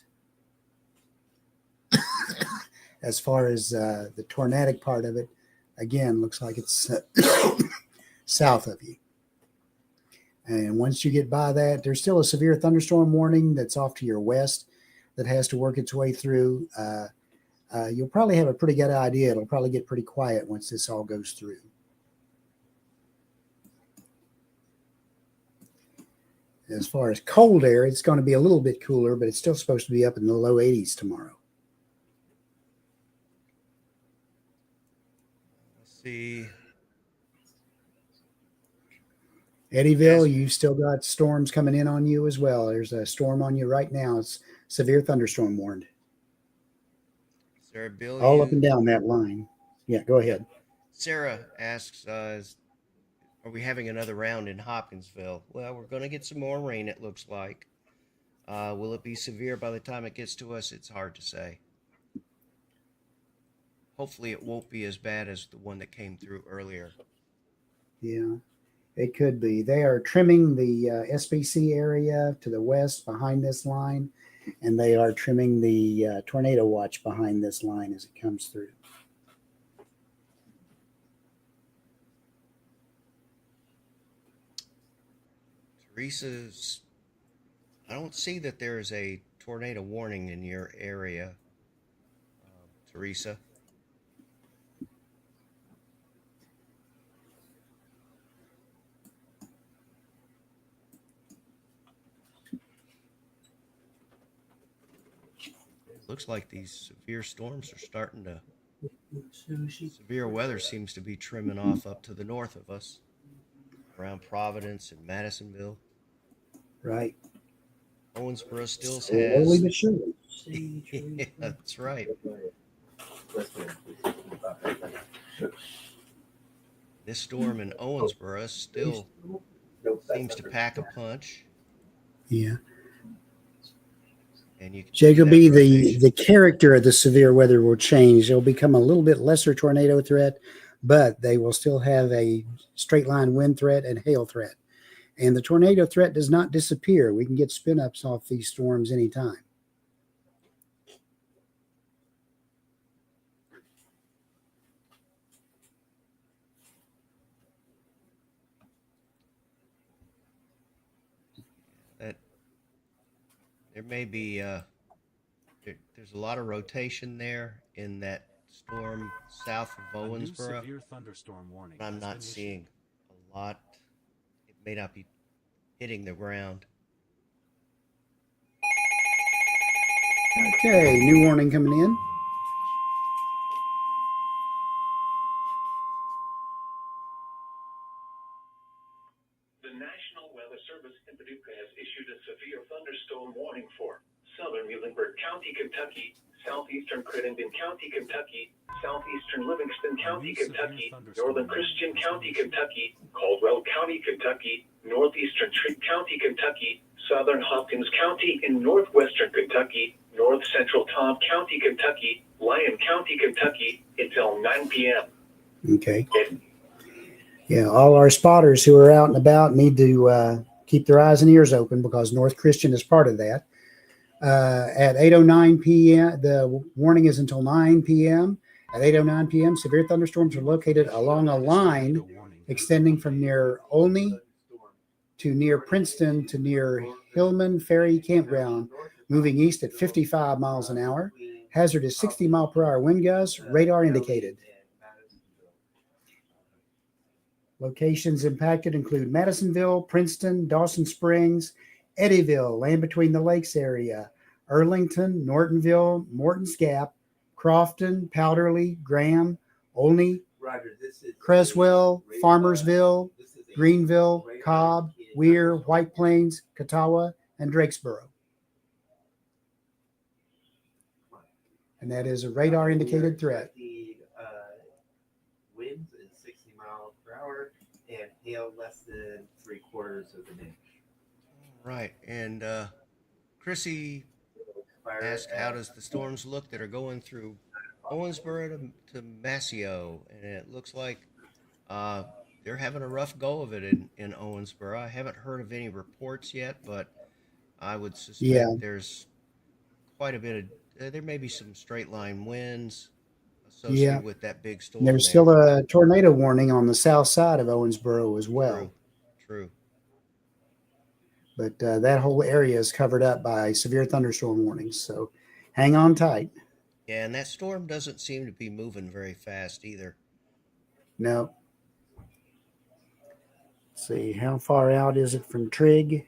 as far as the tornadic part of it, again, looks like it's south of you. And once you get by that, there's still a severe thunderstorm warning that's off to your west that has to work its way through. You'll probably have a pretty good idea. It'll probably get pretty quiet once this all goes through. As far as cold air, it's going to be a little bit cooler, but it's still supposed to be up in the low 80s tomorrow. Let's see. Eddyville, you've still got storms coming in on you as well. There's a storm on you right now. It's severe thunderstorm warned. Sarah Bill, all up and down that line. Yeah, go ahead. Sarah asks, are we having another round in Hopkinsville? Well, we're going to get some more rain, it looks like. Will it be severe by the time it gets to us? It's hard to say. Hopefully it won't be as bad as the one that came through earlier. Yeah. It could be. They are trimming the SBC area to the west behind this line, and they are trimming the tornado watch behind this line as it comes through. Teresa's, I don't see that there is a tornado warning in your area, Teresa. looks like these severe storms are starting to. Severe weather seems to be trimming off up to the north of us, around Providence and Madisonville. Right. Owensboro still Slowly has. but surely. Yeah, that's right. This storm in Owensboro still seems to pack a punch. Yeah. And you can Jacoby, the character of the severe weather will change. It'll become a little bit lesser tornado threat, but they will still have a straight line wind threat and hail threat. And the tornado threat does not disappear. We can get spin ups off these storms anytime. That there may be there's a lot of rotation there in that storm south of Owensboro. Severe thunderstorm warning. I'm not seeing a lot. It may not be hitting the ground. Okay, new warning coming in. The National Weather Service in Paducah has issued a severe thunderstorm warning for southern Muhlenberg County, Kentucky, southeastern Crittenden County, Kentucky, southeastern Livingston County, Kentucky, northern Christian County, Kentucky, Caldwell County, Kentucky, northeastern Trigg County, Kentucky, southern Hopkins County in northwestern Kentucky, north central Tom County, Kentucky, Lyon County, Kentucky, until 9 p.m. Okay. Yeah, all our spotters who are out and about need to keep their eyes and ears open because North Christian is part of that. At 8:09 p.m., the warning is until 9 p.m. At 8:09 p.m., severe thunderstorms are located along a line extending from near Olney to near Princeton to near Hillman Ferry Campground, moving east at 55 miles an hour. Hazard is 60 mile per hour wind gusts, radar indicated. Locations impacted include Madisonville, Princeton, Dawson Springs, Eddyville, Land Between the Lakes area, Earlington, Nortonville, Morton's Gap, Crofton, Powderly, Graham, Olney, Creswell, Farmersville, Greenville, Cobb, Weir, White Plains, Catawba, and Drakesboro. And that is a radar indicated threat. Winds is 60 miles per hour and hail less than 3/4 of an inch. Right. And Chrissy asked, how does the storms look that are going through Owensboro to Mascio? And it looks like they're having a rough go of it in Owensboro. I haven't heard of any reports yet, but I would suspect there's quite a bit of, there may be some straight line winds associated with that big storm. There's still a tornado warning on the south side of Owensboro as well. True. But that whole area is covered up by severe thunderstorm warnings. So hang on tight. Yeah, and that storm doesn't seem to be moving very fast either. No. Let's see, how far out is it from Trigg?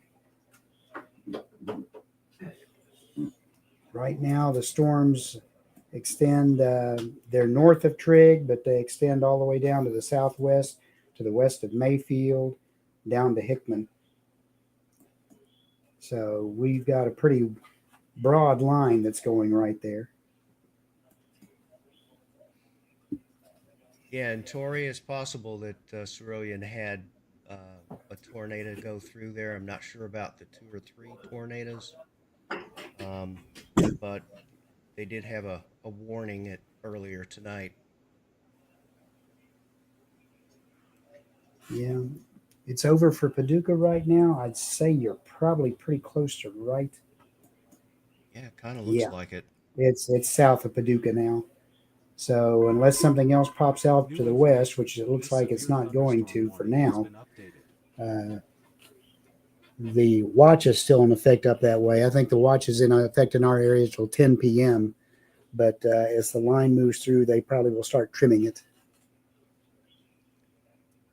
Right now, the storms extend, they're north of Trigg, but they extend all the way down to the southwest, to the west of Mayfield, down to Hickman. So we've got a pretty broad line that's going right there. Yeah, and Tori, it's possible that Cerulean had a tornado go through there. I'm not sure about the 2 or 3 tornadoes, but they did have a warning earlier tonight. Yeah, it's over for Paducah right now. I'd say you're probably pretty close to right. Yeah, it kind of looks like it. It's south of Paducah now. So unless something else pops out to the west, which it looks like it's not going to for now, the watch is still in effect up that way. I think the watch is in effect in our area till 10 p.m. But as the line moves through, they probably will start trimming it.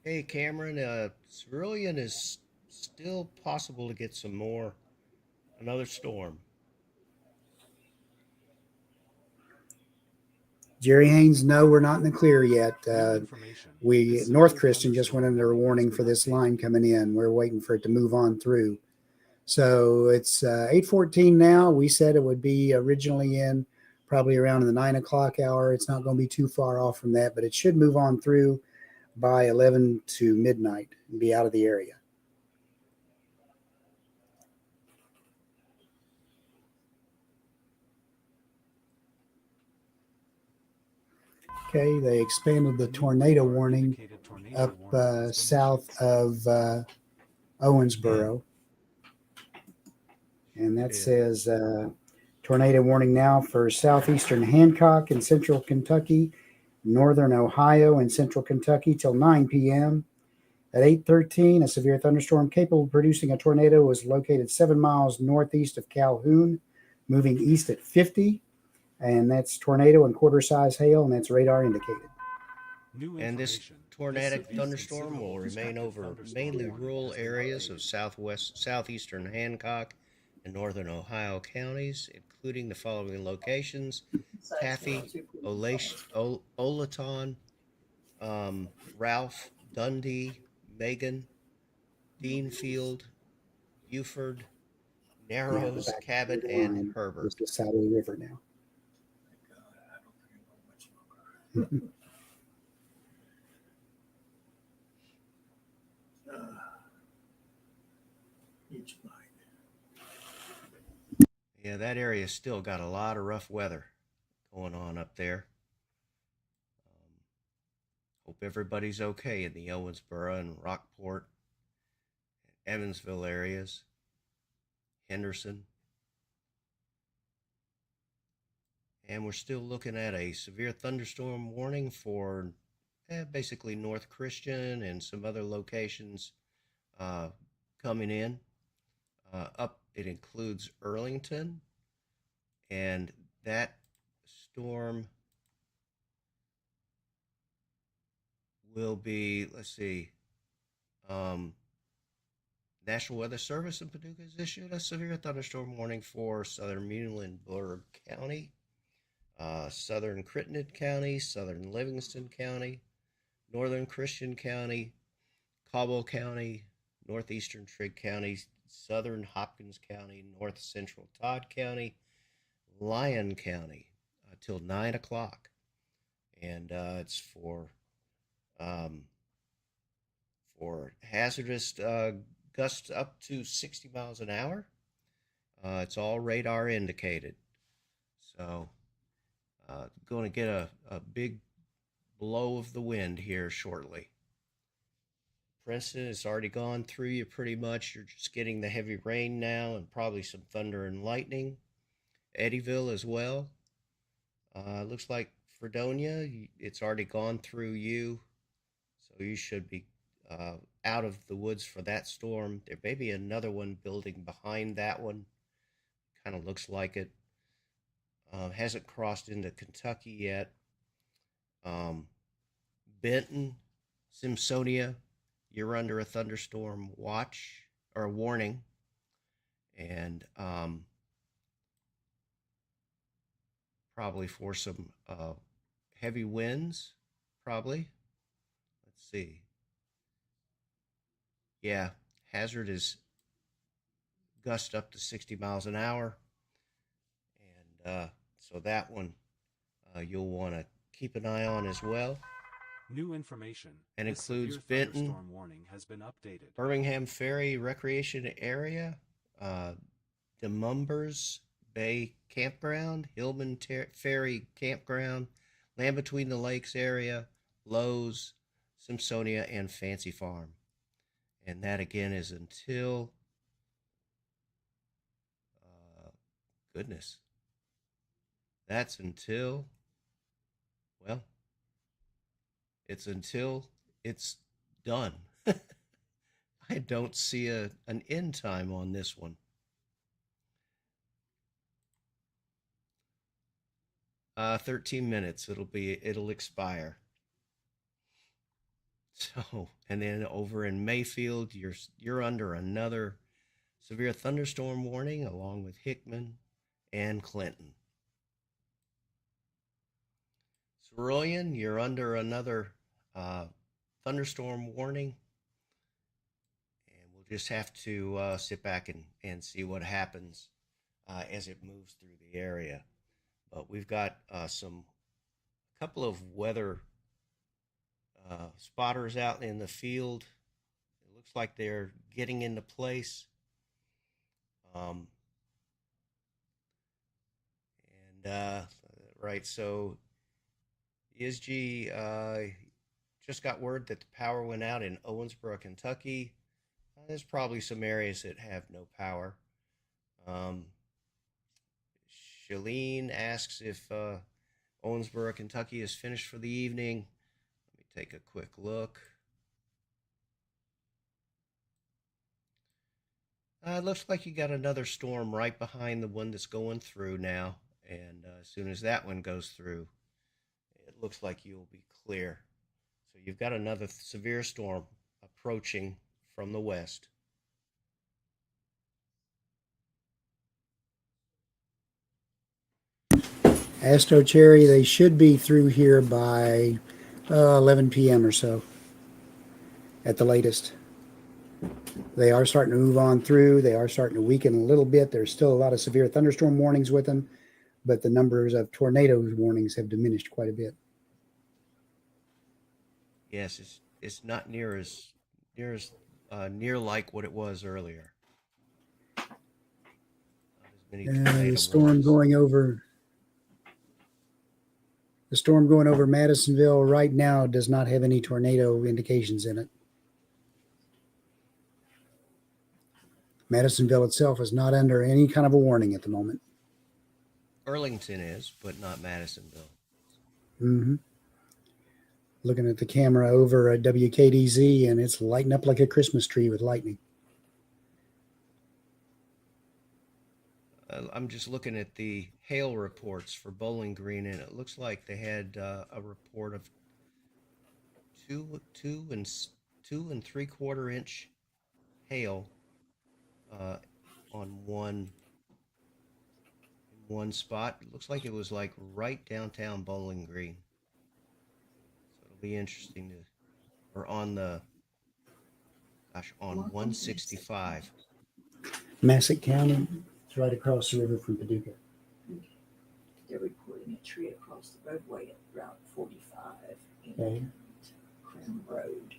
Hey, Cameron, Cerulean is still possible to get another storm. Jerry Haynes, no, we're not in the clear yet. North Christian just went under a warning for this line coming in. We're waiting for it to move on through. So it's 8:14 now. We said it would be originally in probably around the 9 o'clock hour. It's not going to be too far off from that, but it should move on through by 11 to midnight and be out of the area. Okay, they expanded the tornado warning up south of Owensboro. And that says tornado warning now for southeastern Hancock and central Kentucky, northern Ohio and central Kentucky till 9 p.m. At 8:13, a severe thunderstorm capable of producing a tornado was located 7 miles northeast of Calhoun, moving east at 50. And that's tornado and quarter-size hail, and that's radar indicated. And this tornadic thunderstorm will remain over mainly rural areas of southeastern Hancock and northern Ohio counties, including the following locations: Taffy, Olaton, Ralph, Dundee, Megan, Deanfield, Buford, Narrows, Cabot, and Herbert. It's the side of the river now. Yeah, that area still got a lot of rough weather going on up there. Hope everybody's okay in the Owensboro and Rockport, Evansville areas, Henderson. And we're still looking at a severe thunderstorm warning for basically North Christian and some other locations coming in. It includes Earlington, and that storm will be, National Weather Service in Paducah has issued a severe thunderstorm warning for southern Muhlenberg County, southern Crittenden County, southern Livingston County, northern Christian County, Cobble County, northeastern Trigg County, southern Hopkins County, north central Todd County, Lyon County, till 9 o'clock. And it's for hazardous gusts up to 60 miles an hour. It's all radar indicated. So going to get a big blow of the wind here shortly. Princeton, it's already gone through you pretty much. You're just getting the heavy rain now and probably some thunder and lightning. Eddyville as well. Looks like Fredonia, it's already gone through you. So you should be out of the woods for that storm. There may be another one building behind that one. Kind of looks like it. Hasn't crossed into Kentucky yet. Benton, Simpsonia, you're under a thunderstorm watch or warning. And probably for some heavy winds, probably. Let's see. Yeah, hazard is gust up to 60 miles an hour. And so that one you'll want to keep an eye on as well. New information. And The includes severe Benton, thunderstorm warning has been updated. Birmingham Ferry Recreation Area, DeMumbers Bay Campground, Hillman Ferry Campground, Land Between the Lakes area, Lowe's, Simpsonia, and Fancy Farm. And that again is until, goodness, that's until, well, it's until it's done. I don't see an end time on this one. 13 minutes. It'll expire. So, and then over in Mayfield, you're under another severe thunderstorm warning, along with Hickman and Clinton. Cerulean, you're under another thunderstorm warning. And we'll just have to sit back and see what happens as it moves through the area. But we've got a couple of weather spotters out in the field. It looks like they're getting into place. Right, so ESG just got word that the power went out in Owensboro, Kentucky. There's probably some areas that have no power. Shalene asks if Owensboro, Kentucky is finished for the evening. Let me take a quick look. It looks like you got another storm right behind the one that's going through now. And as soon as that one goes through, it looks like you'll be clear. So you've got another severe storm approaching from the west. Astro Cherry, they should be through here by 11 p.m. or so at the latest. They are starting to move on through. They are starting to weaken a little bit. There's still a lot of severe thunderstorm warnings with them, but the numbers of tornado warnings have diminished quite a bit. Yes, it's not near like what it was earlier. The storm going over Madisonville right now does not have any tornado indications in it. Madisonville itself is not under any kind of a warning at the moment. Burlington is, but not Madisonville. Mm-hmm. Looking at the camera over at WKDZ, and it's lighting up like a Christmas tree with lightning. I'm just looking at the hail reports for Bowling Green, and it looks like they had a report of 2 and 3/4 inch hail on one spot. It looks like it was like right downtown Bowling Green. So it'll be interesting or on 165. Massac County, it's right across the river from Paducah. They're reporting a tree across the roadway at Route 45 Okay. Crown Road.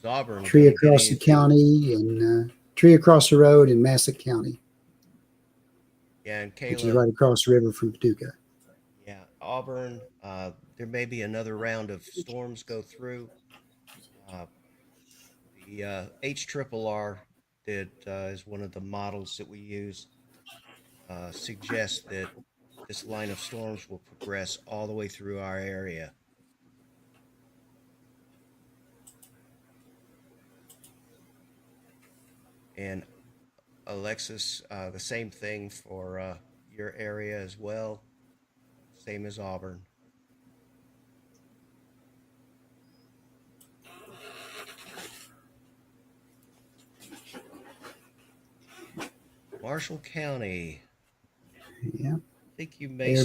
Auburn. Tree across the county and tree across the road in Massac County. Yeah, and Kayla, which is right across the river from Paducah. Yeah, Auburn. There may be another round of storms go through. The HRRR that is one of the models that we use suggests that this line of storms will progress all the way through our area. And Alexis, the same thing for your area as well, same as Auburn. Marshall County. Yeah. I think you may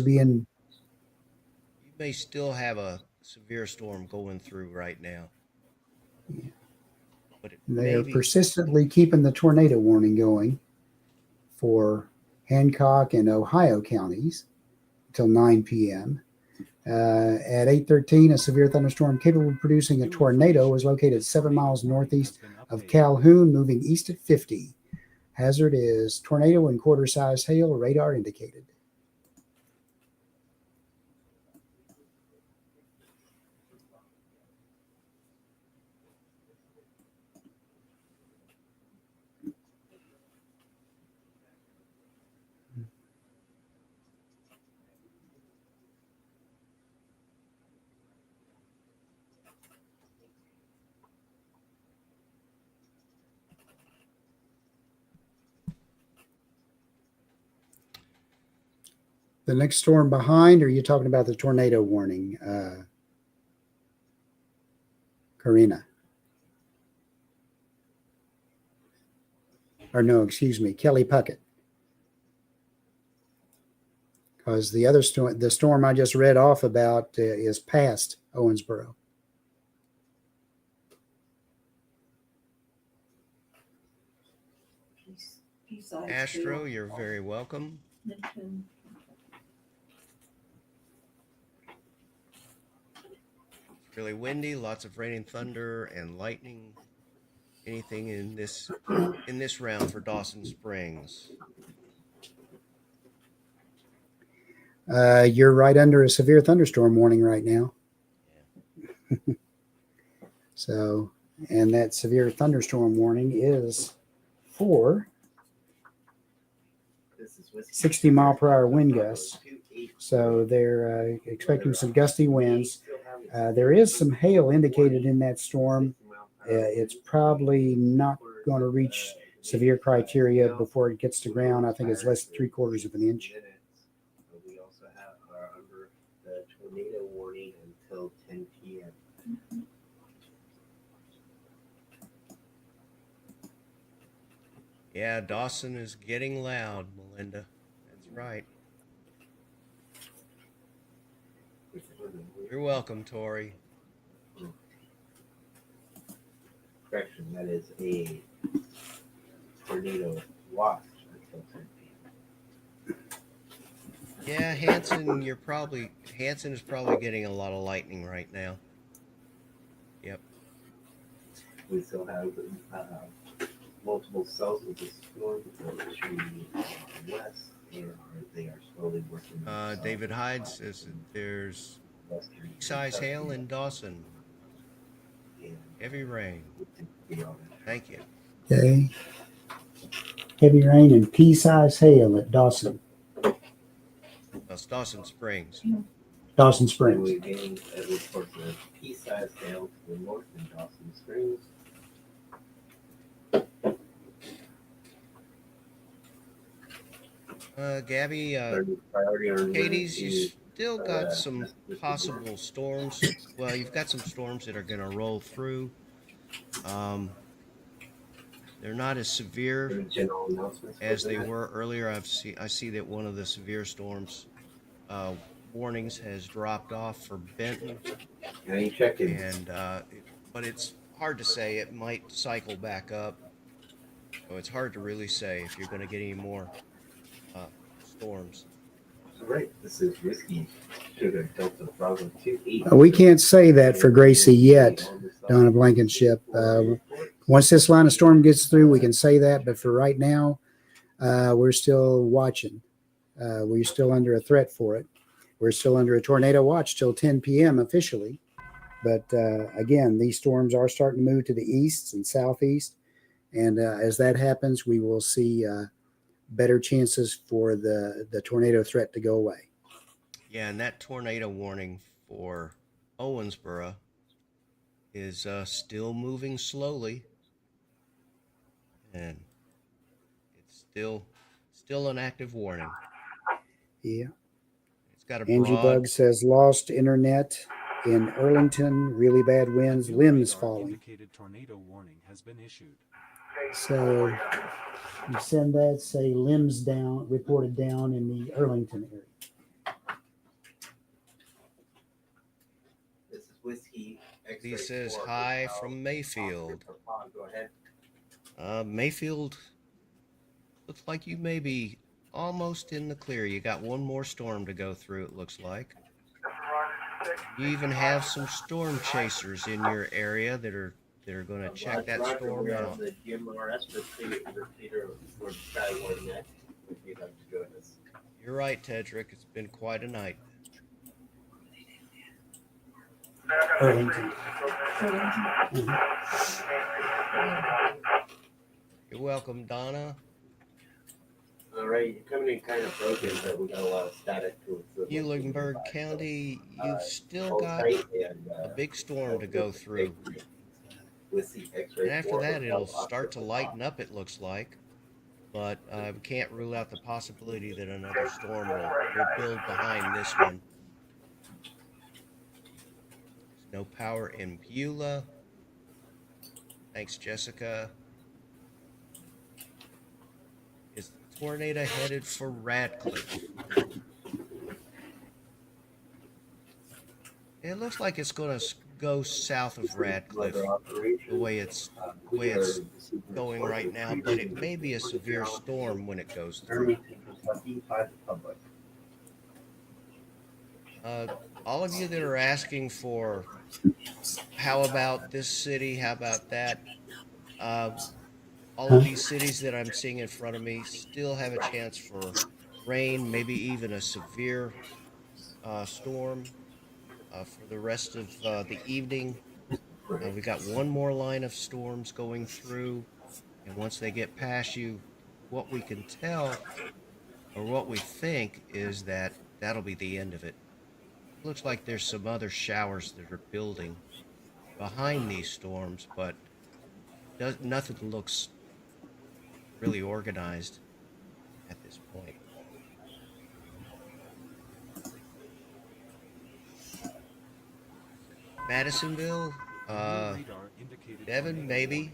still have a severe storm going through right now. Yeah. But they are persistently keeping the tornado warning going for Hancock and Ohio counties until 9 p.m. At 8:13, a severe thunderstorm capable of producing a tornado was located 7 miles northeast of Calhoun, moving east at 50. Hazard is tornado and quarter-size hail, radar indicated. The next storm behind, or are you talking about the tornado warning, Karina? Or no, excuse me, Kelly Puckett. because the other storm, the storm I just read off about, is past Owensboro. Astro, you're very welcome. It's really windy, lots of rain and thunder and lightning. Anything in this round for Dawson Springs? You're right under a severe thunderstorm warning right now. Yeah. So, and that severe thunderstorm warning is for 60-mile-per-hour wind gusts. So they're expecting some gusty winds. There is some hail indicated in that storm. It's probably not going to reach severe criteria before it gets to ground. I think it's less than 3/4 of an inch. We also are under the tornado warning until 10 p.m. Yeah, Dawson is getting loud, Melinda. That's right. You're welcome, Tori. Correction, that is a tornado watch until 10 p.m. Yeah, Hanson is probably getting a lot of lightning right now. Yep. We still have multiple cells with this storm to west, and they are slowly working. David Hyde says that there's size hail in Dawson. Heavy rain. Thank you. Okay. Heavy rain and pea-sized hail at Dawson. That's Dawson Springs. Dawson Springs. We're getting reports of pea-sized hail to the north in Dawson Springs. Gabby, Katie's, you still got some possible storms. Well, you've got some storms that are going to roll through. They're not as severe as they were earlier. I see that one of the severe storms warnings has dropped off for Benton. And but it's hard to say. It might cycle back up. So it's hard to really say if you're going to get any more storms. Right, this is Whiskey Sugar Delta Bravo 28. We can't say that for Gracie yet, Donna Blankenship. Once this line of storm gets through, we can say that. But for right now, we're still watching. We're still under a threat for it. We're still under a tornado watch till 10 p.m. officially. But again, these storms are starting to move to the east and southeast. And as that happens, we will see better chances for the tornado threat to go away. Yeah, and that tornado warning for Owensboro is still moving slowly, and it's still an active warning. Yeah. It's got a Angie Bug says lost internet in Arlington, really bad winds, limbs falling. Indicated tornado warning has been issued. So you send that, say limbs down, reported down in the Arlington area. This is Whiskey. He says hi from Mayfield. Go ahead. Mayfield, looks like you may be almost in the clear. You got one more storm to go through, it looks like. You even have some storm chasers in your area that are going to check that storm out. The GMRS repeater for the Sky Warning Act. If you'd like to join us. You're right, Tedrick. It's been quite a night. Arlington. You're welcome, Donna. All right, you're coming in kind of broken, but we got a lot of static. Muhlenberg County, you've still got a big storm to go through. And after that, it'll start to lighten up, it looks like. But we can't rule out the possibility that another storm will build behind this one. There's no power in Beulah. Thanks, Jessica. Is the tornado headed for Radcliffe? It looks like it's going to go south of Radcliffe, the way it's going right now, but it may be a severe storm when it goes through. All of you that are asking for how about this city, how about that, all of these cities that I'm seeing in front of me still have a chance for rain, maybe even a severe storm for the rest of the evening. We got one more line of storms going through, and once they get past you, what we can tell or what we think is that that'll be the end of it. Looks like there's some other showers that are building behind these storms, but nothing looks really organized at this point. Madisonville, Devon, maybe.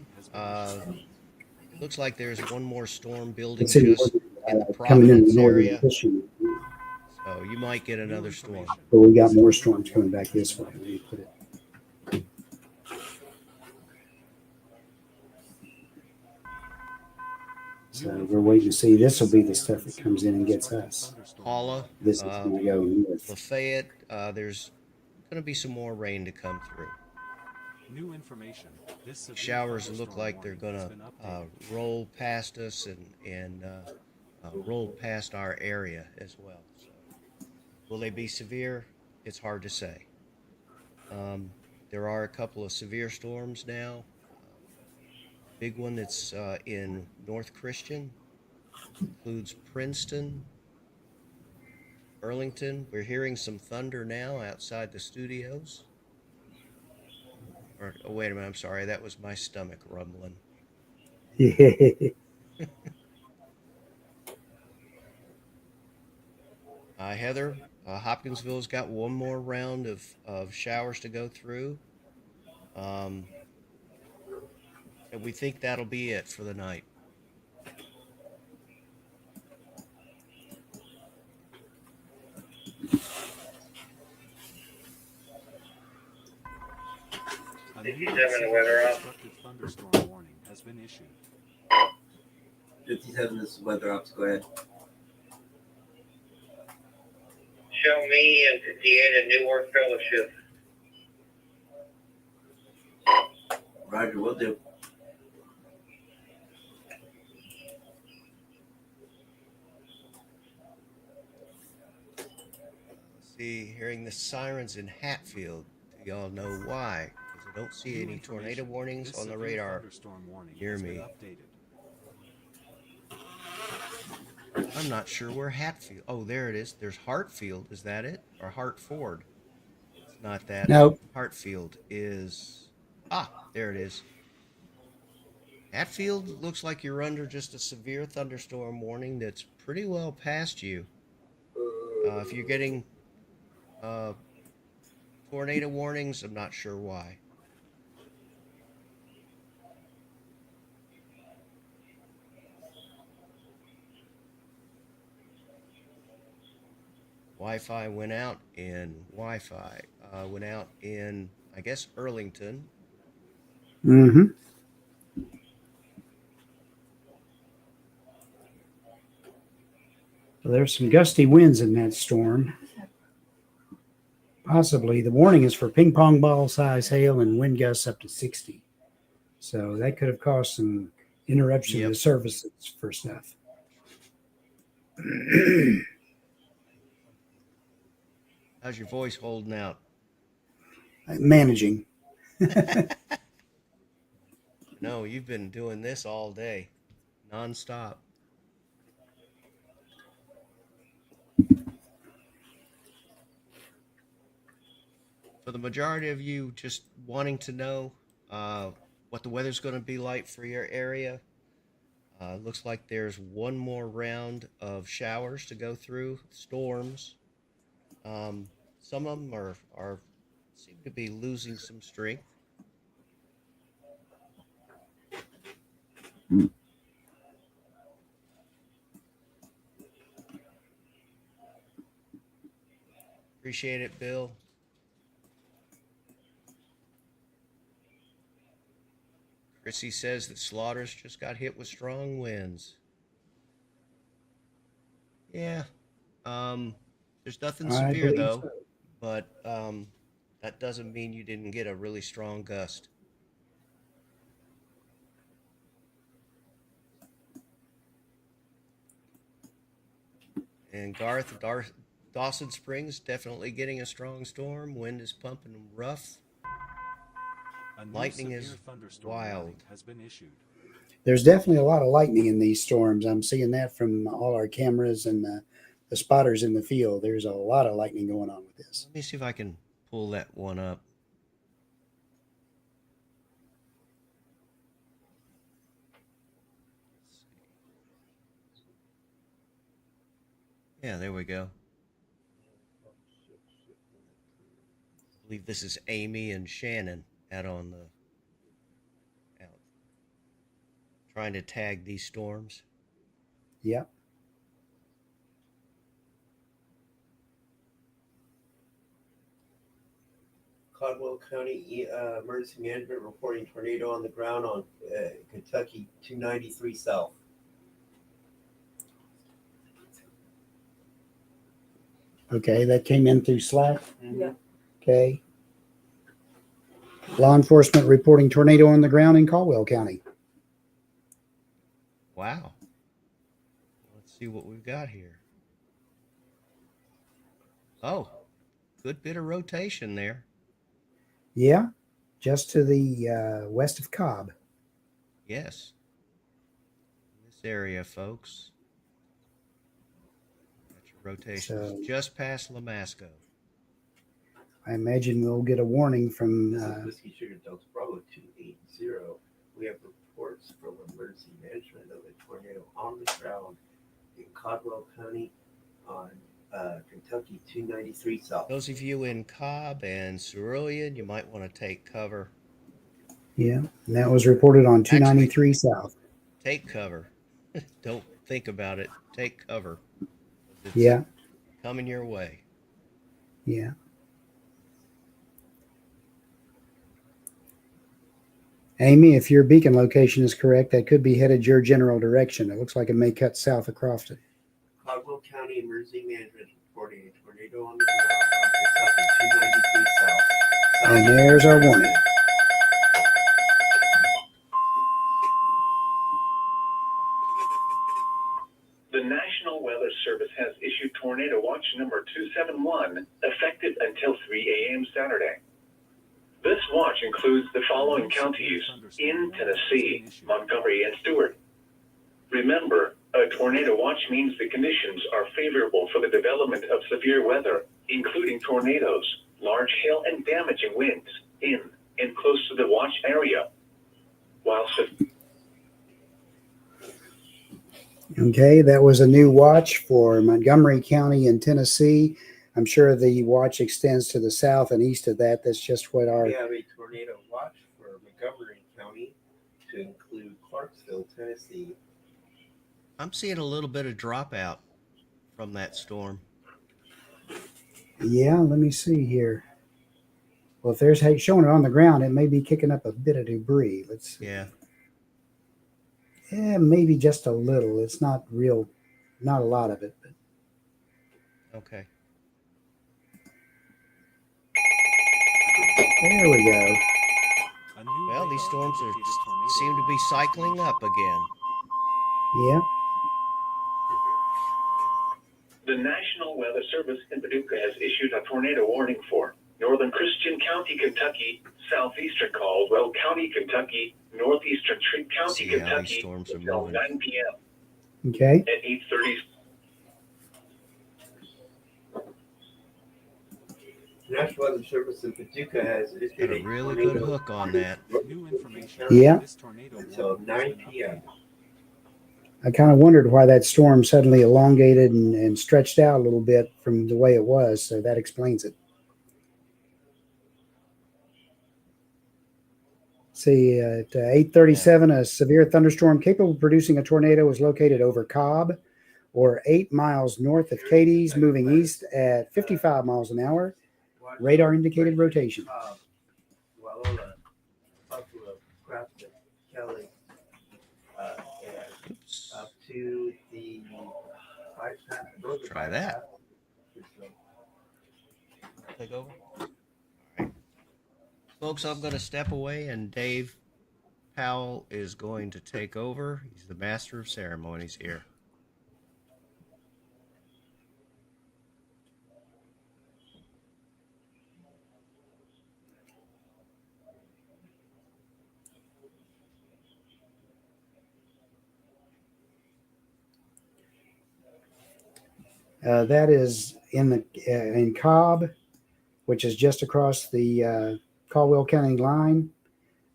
Looks like there's one more storm building just in the Providence area. So you might get another storm. But we got more storms coming back this way. Let me put it. So we're waiting to see. This will be the stuff that comes in and gets us. Paula, This is going to go north. Lafayette, there's going to be some more rain to come through. New information. This showers look like they're going to roll past us and roll past our area as well. So, will they be severe? It's hard to say. There are a couple of severe storms now. Big one that's in North Christian includes Princeton, Burlington. We're hearing some thunder now outside the studios. Oh, wait a minute. I'm sorry. That was my stomach rumbling. Heather, Hopkinsville's got one more round of showers to go through. And we think that'll be it for the night. A new destructive thunderstorm warning has been issued. 57 is weather ops. Go ahead. Show me and 58 a Newark Fellowship. Roger, will do. See, hearing the sirens in Hatfield. Do y'all know why? Because I don't see any tornado warnings on the radar near me. I'm not sure where Hatfield. Oh, there it is. There's Hartfield. Is that it? Or Hartford? It's not that. Nope. Hartfield is. There it is. Hatfield looks like you're under just a severe thunderstorm warning that's pretty well past you. If you're getting tornado warnings, I'm not sure why. Wi-Fi went out in went out in, I guess, Earlington. Mm-hmm. Well, there's some gusty winds in that storm. Possibly the warning is for ping pong ball size hail and wind gusts up to 60. So that could have caused some interruption of the services for stuff. How's your voice holding out? Managing. No, you've been doing this all day, nonstop. For the majority of you just wanting to know what the weather's going to be like for your area, looks like there's one more round of showers to go through, storms. Some of them are seem to be losing some strength. Appreciate it, Bill. Chrissy says that Slaughters just got hit with strong winds. Yeah. There's nothing I severe believe though, so. but that doesn't mean you didn't get a really strong gust. And Garth, Dawson Springs definitely getting a strong storm. Wind is pumping rough. Lightning is wild. Has been issued. There's definitely a lot of lightning in these storms. I'm seeing that from all our cameras and the spotters in the field. There's a lot of lightning going on with this. Let me see if I can pull that one up. Yeah, there we go. I believe this is Amy and Shannon out trying to tag these storms. Yep. Caldwell County Emergency Management reporting tornado on the ground on Kentucky 293 South. Okay, that came in through Slack. Yeah. Okay. Law enforcement reporting tornado on the ground in Caldwell County. Wow. Let's see what we've got here. Oh, good bit of rotation there. Yeah, just to the west of Cobb. Yes. In this area, folks. Got your rotations So, just past Lamasco. I imagine we'll get a warning from. This is Whiskey Sugar Delta Bravo 280. We have reports from emergency management of a tornado on the ground in Caldwell County on Kentucky 293 South. Those of you in Cobb and Cerulean, you might want to take cover. Yeah, and that was reported on 293 South. Take cover. Don't think about it. Take cover. It's Yeah. coming your way. Yeah. Amy, if your beacon location is correct, that could be headed your general direction. It looks like it may cut south across it. Caldwell County Emergency Management reporting a tornado on the ground on Kentucky 293 South. And there's our warning. The National Weather Service has issued Tornado Watch number 271, effective until 3 a.m. Saturday. This watch includes the following counties in Tennessee, Montgomery, and Stewart. Remember, a tornado watch means the conditions are favorable for the development of severe weather, including tornadoes, large hail, and damaging winds in and close to the watch area. While Okay, that was a new watch for Montgomery County in Tennessee. I'm sure the watch extends to the south and east of that. That's just what our. We have a tornado watch for Montgomery County to include Clarksville, Tennessee. I'm seeing a little bit of dropout from that storm. Yeah, let me see here. Well, if there's showing it on the ground, it may be kicking up a bit of debris. Let's see. Yeah. Yeah, maybe just a little. It's not real, not a lot of it. But. Okay. There we go. Well, these storms seem to be cycling up again. Yeah. the National Weather Service in Paducah has issued a tornado warning for northern Christian County, Kentucky, southeastern Caldwell County, Kentucky, northeastern Trent County, Kentucky, until 9 p.m. Okay. At 8:30. National Weather Service in Paducah has issued a really good hook on that. New information. Yeah. Until 9 p.m. I kind of wondered why that storm suddenly elongated and stretched out a little bit from the way it was. So that explains it. See, at 8:37, a severe thunderstorm capable of producing a tornado was located over Cobb, or 8 miles north of Cadiz, moving east at 55 miles an hour. Radar indicated rotation. Wauwalla, Buffalo, Crafton, try that. Take over. All right. Folks, I'm going to step away, and Dave Powell is going to take over. He's the master of ceremonies here. That is in Cobb, which is just across the Caldwell County line.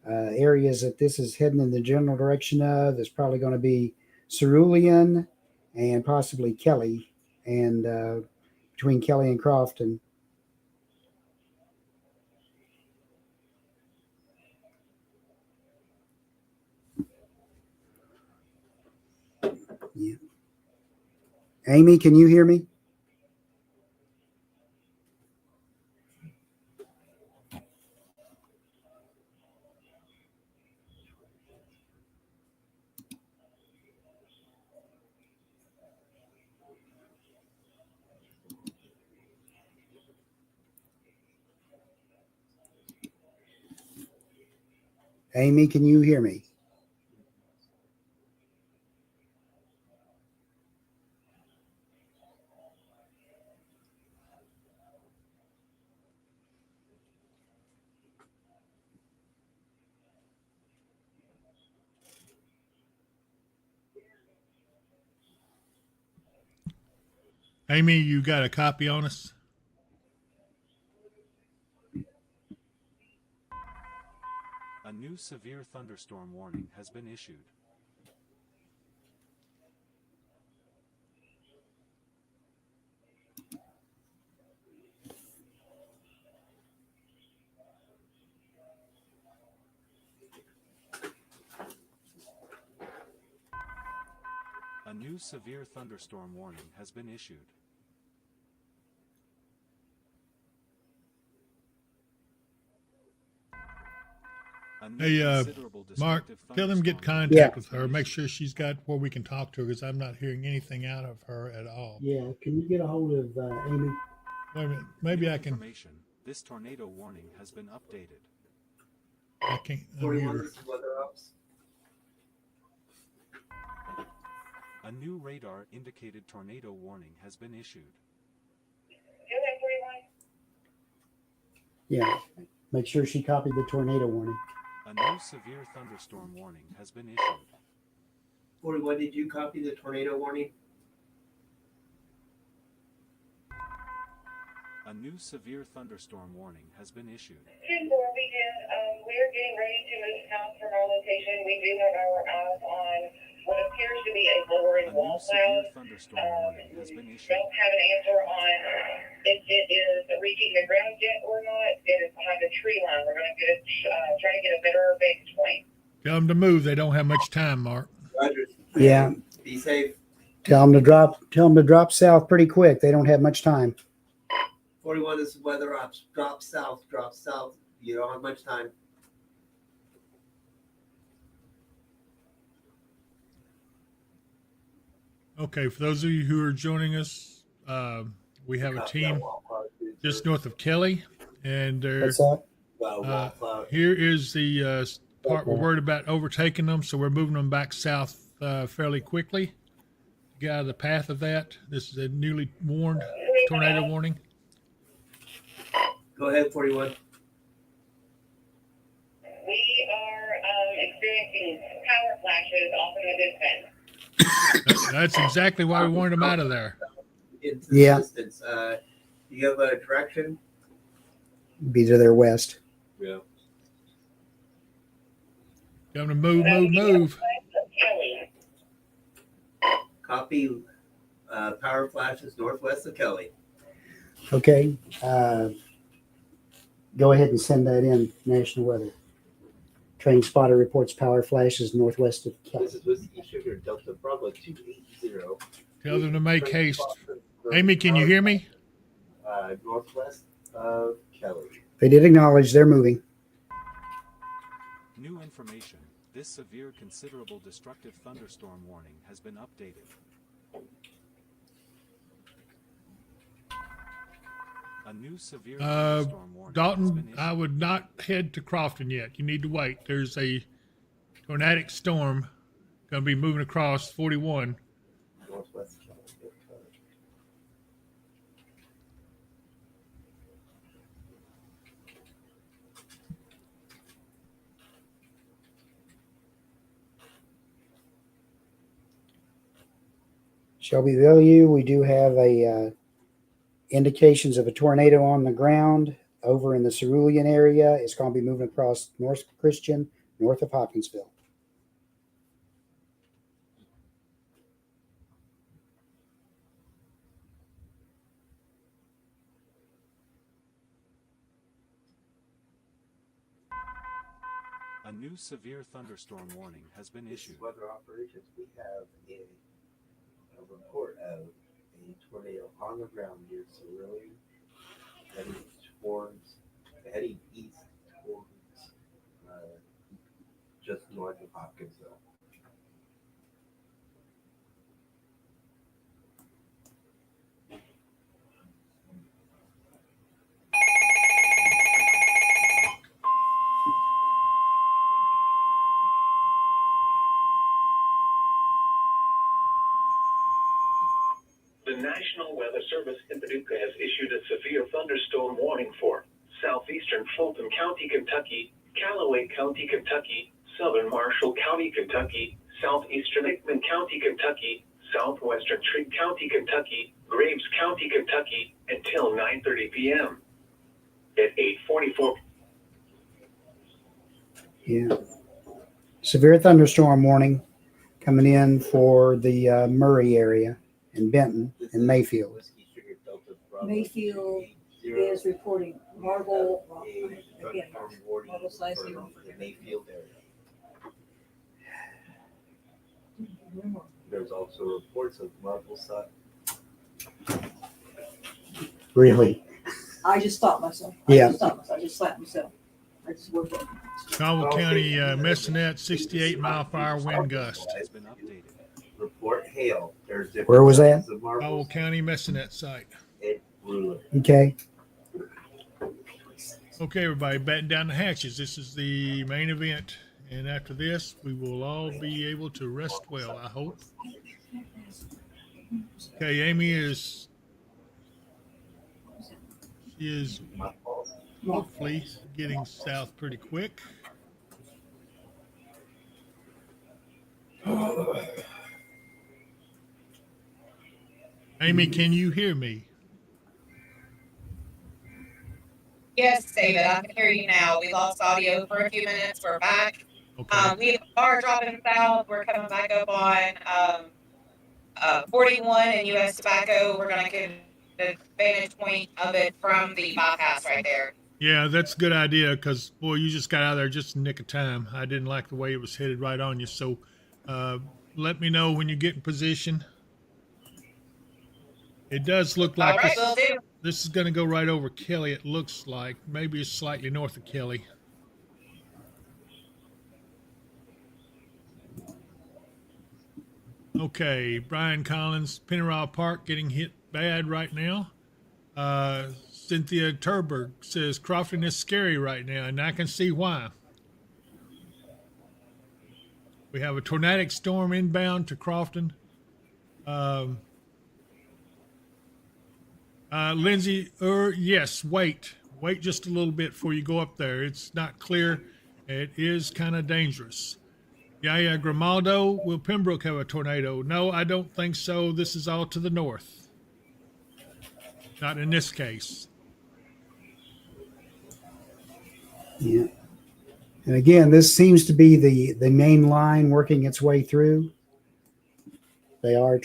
Areas that this is heading in the general direction of is probably going to be Cerulean and possibly Kelly, and between Kelly and Crofton. Yeah. Amy, can you hear me? Amy, can you hear me? Amy, you got a copy on us? A new severe thunderstorm warning has been issued. A new severe thunderstorm warning has been issued. Hey, Mark, tell them get contact with her. Make sure she's got where we can talk to her, because I'm not hearing anything out of her at all. Yeah, can you get a hold of Amy? Wait a minute, maybe I can. This tornado warning has been updated. I can't unmute her. A new radar indicated tornado warning has been issued. Yeah, make sure she copied the tornado warning. A new severe thunderstorm warning has been issued. 41, did you copy the tornado warning? A new severe thunderstorm warning has been issued. 10-4, we are getting ready to move south from our location. We do have our eyes on what appears to be a lowering wall cloud. Thunderstorm warning has been issued. Don't have an answer on if it is reaching the ground yet or not. It is behind the tree line. We're going to get try to get a better vantage point. Tell them to move. They don't have much time, Mark. Roger. Yeah. Be safe. Tell them to drop south pretty quick. They don't have much time. 41, this is weather ops. Drop south. You don't have much time. Okay, for those of you who are joining us, we have a team just north of Kelly, and they're, here is the part we're worried about overtaking them, so we're moving them back south fairly quickly to get out of the path of that. This is a newly warned tornado warning. Go ahead, 41. We are experiencing power flashes off in the distance. That's exactly why we wanted them out of there. Into the distance. Do you have a direction? Be to their west. Yeah. Got to move. Copy. Power flashes northwest of Kelly. Okay. Go ahead and send that in, National Weather. Train spotter reports power flashes northwest of Kelly. This is Whiskey Sugar Delta Bravo 280. Tell them to make haste. Amy, can you hear me? Northwest of Kelly. They did acknowledge they're moving. New information. This severe considerable destructive thunderstorm warning has been updated. A new severe thunderstorm warning has been Dalton, I would not head to Crofton yet. You need to wait. There's a tornadic storm going to be moving across 41. Northwest California. Shelby Value, we do have a indications of a tornado on the ground over in the Cerulean area. It's going to be moving across North Christian, north of Hopkinsville. A new severe thunderstorm warning has been issued. Weather operations, we have a report of a tornado on the ground near Cerulean, heading east towards just north of Hopkinsville. The National Weather Service in Paducah has issued a severe thunderstorm warning for southeastern Fulton County, Kentucky, Callaway County, Kentucky, southern Marshall County, Kentucky, southeastern Hickman County, Kentucky, southwestern Trigg County, Kentucky, Graves County, Kentucky, until 9:30 p.m. At 8:44. Yeah. Severe thunderstorm warning coming in for the Murray area in Benton and Mayfield. Mayfield is reporting Marble, again, Marble size for the Mayfield area. There's also reports of Marble size. Really? I just stopped myself. Yeah. I just slapped myself. I just worked it. Caldwell County, Messinette, 68 mile per hour wind gust. Has been updated. Report hail. There's different Where was that? sizes of marbles. Caldwell County, Messinette site. Ruler. Okay. Okay, everybody, batten down the hatches. This is the main event. And after this, we will all be able to rest well, I hope. Okay, Amy is hopefully getting south pretty quick. Amy, can you hear me? Yes, David, I can hear you now. We lost audio for a few minutes. We're back. Okay. We are dropping south. We're coming back up on 41 and U.S. Tobacco. We're going to get the vantage point of it from the bypass right there. Yeah, that's a good idea because, boy, you just got out of there just in the nick of time. I didn't like the way it was headed right on you. So let me know when you get in position. It does look like this is going to go right over Kelly, it looks like. Maybe it's slightly north of Kelly. Okay, Brian Collins, Pennyroyal Park getting hit bad right now. Cynthia Turberg says Crofton is scary right now, and I can see why. We have a tornadic storm inbound to Crofton. Lindsay, yes, wait just a little bit before you go up there. It's not clear. It is kind of dangerous. Yeah, Grimaldo, will Pembroke have a tornado? No, I don't think so. This is all to the north. Not in this case. Yeah. And again, this seems to be the main line working its way through. They are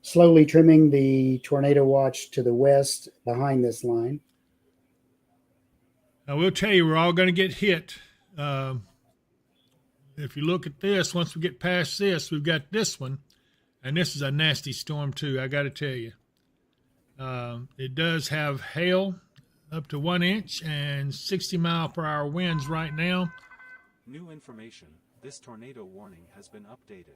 slowly trimming the tornado watch to the west behind this line. I will tell you, we're all going to get hit. If you look at this, once we get past this, we've got this one. And this is a nasty storm, too, I got to tell you. It does have hail up to 1 inch and 60 mile per hour winds right now. New information. This tornado warning has been updated.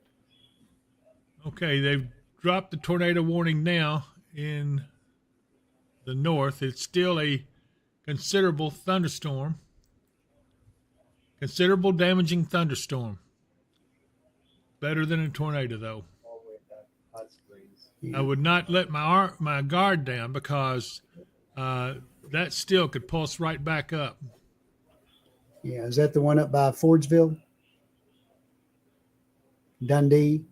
Okay, they've dropped the tornado warning now in the north. It's still a considerable thunderstorm. Considerable damaging thunderstorm. Better than a tornado, though. All the way back Hot Springs. I would not let my guard down because that still could pulse right back up. Yeah, is that the one up by Fordsville? Dundee?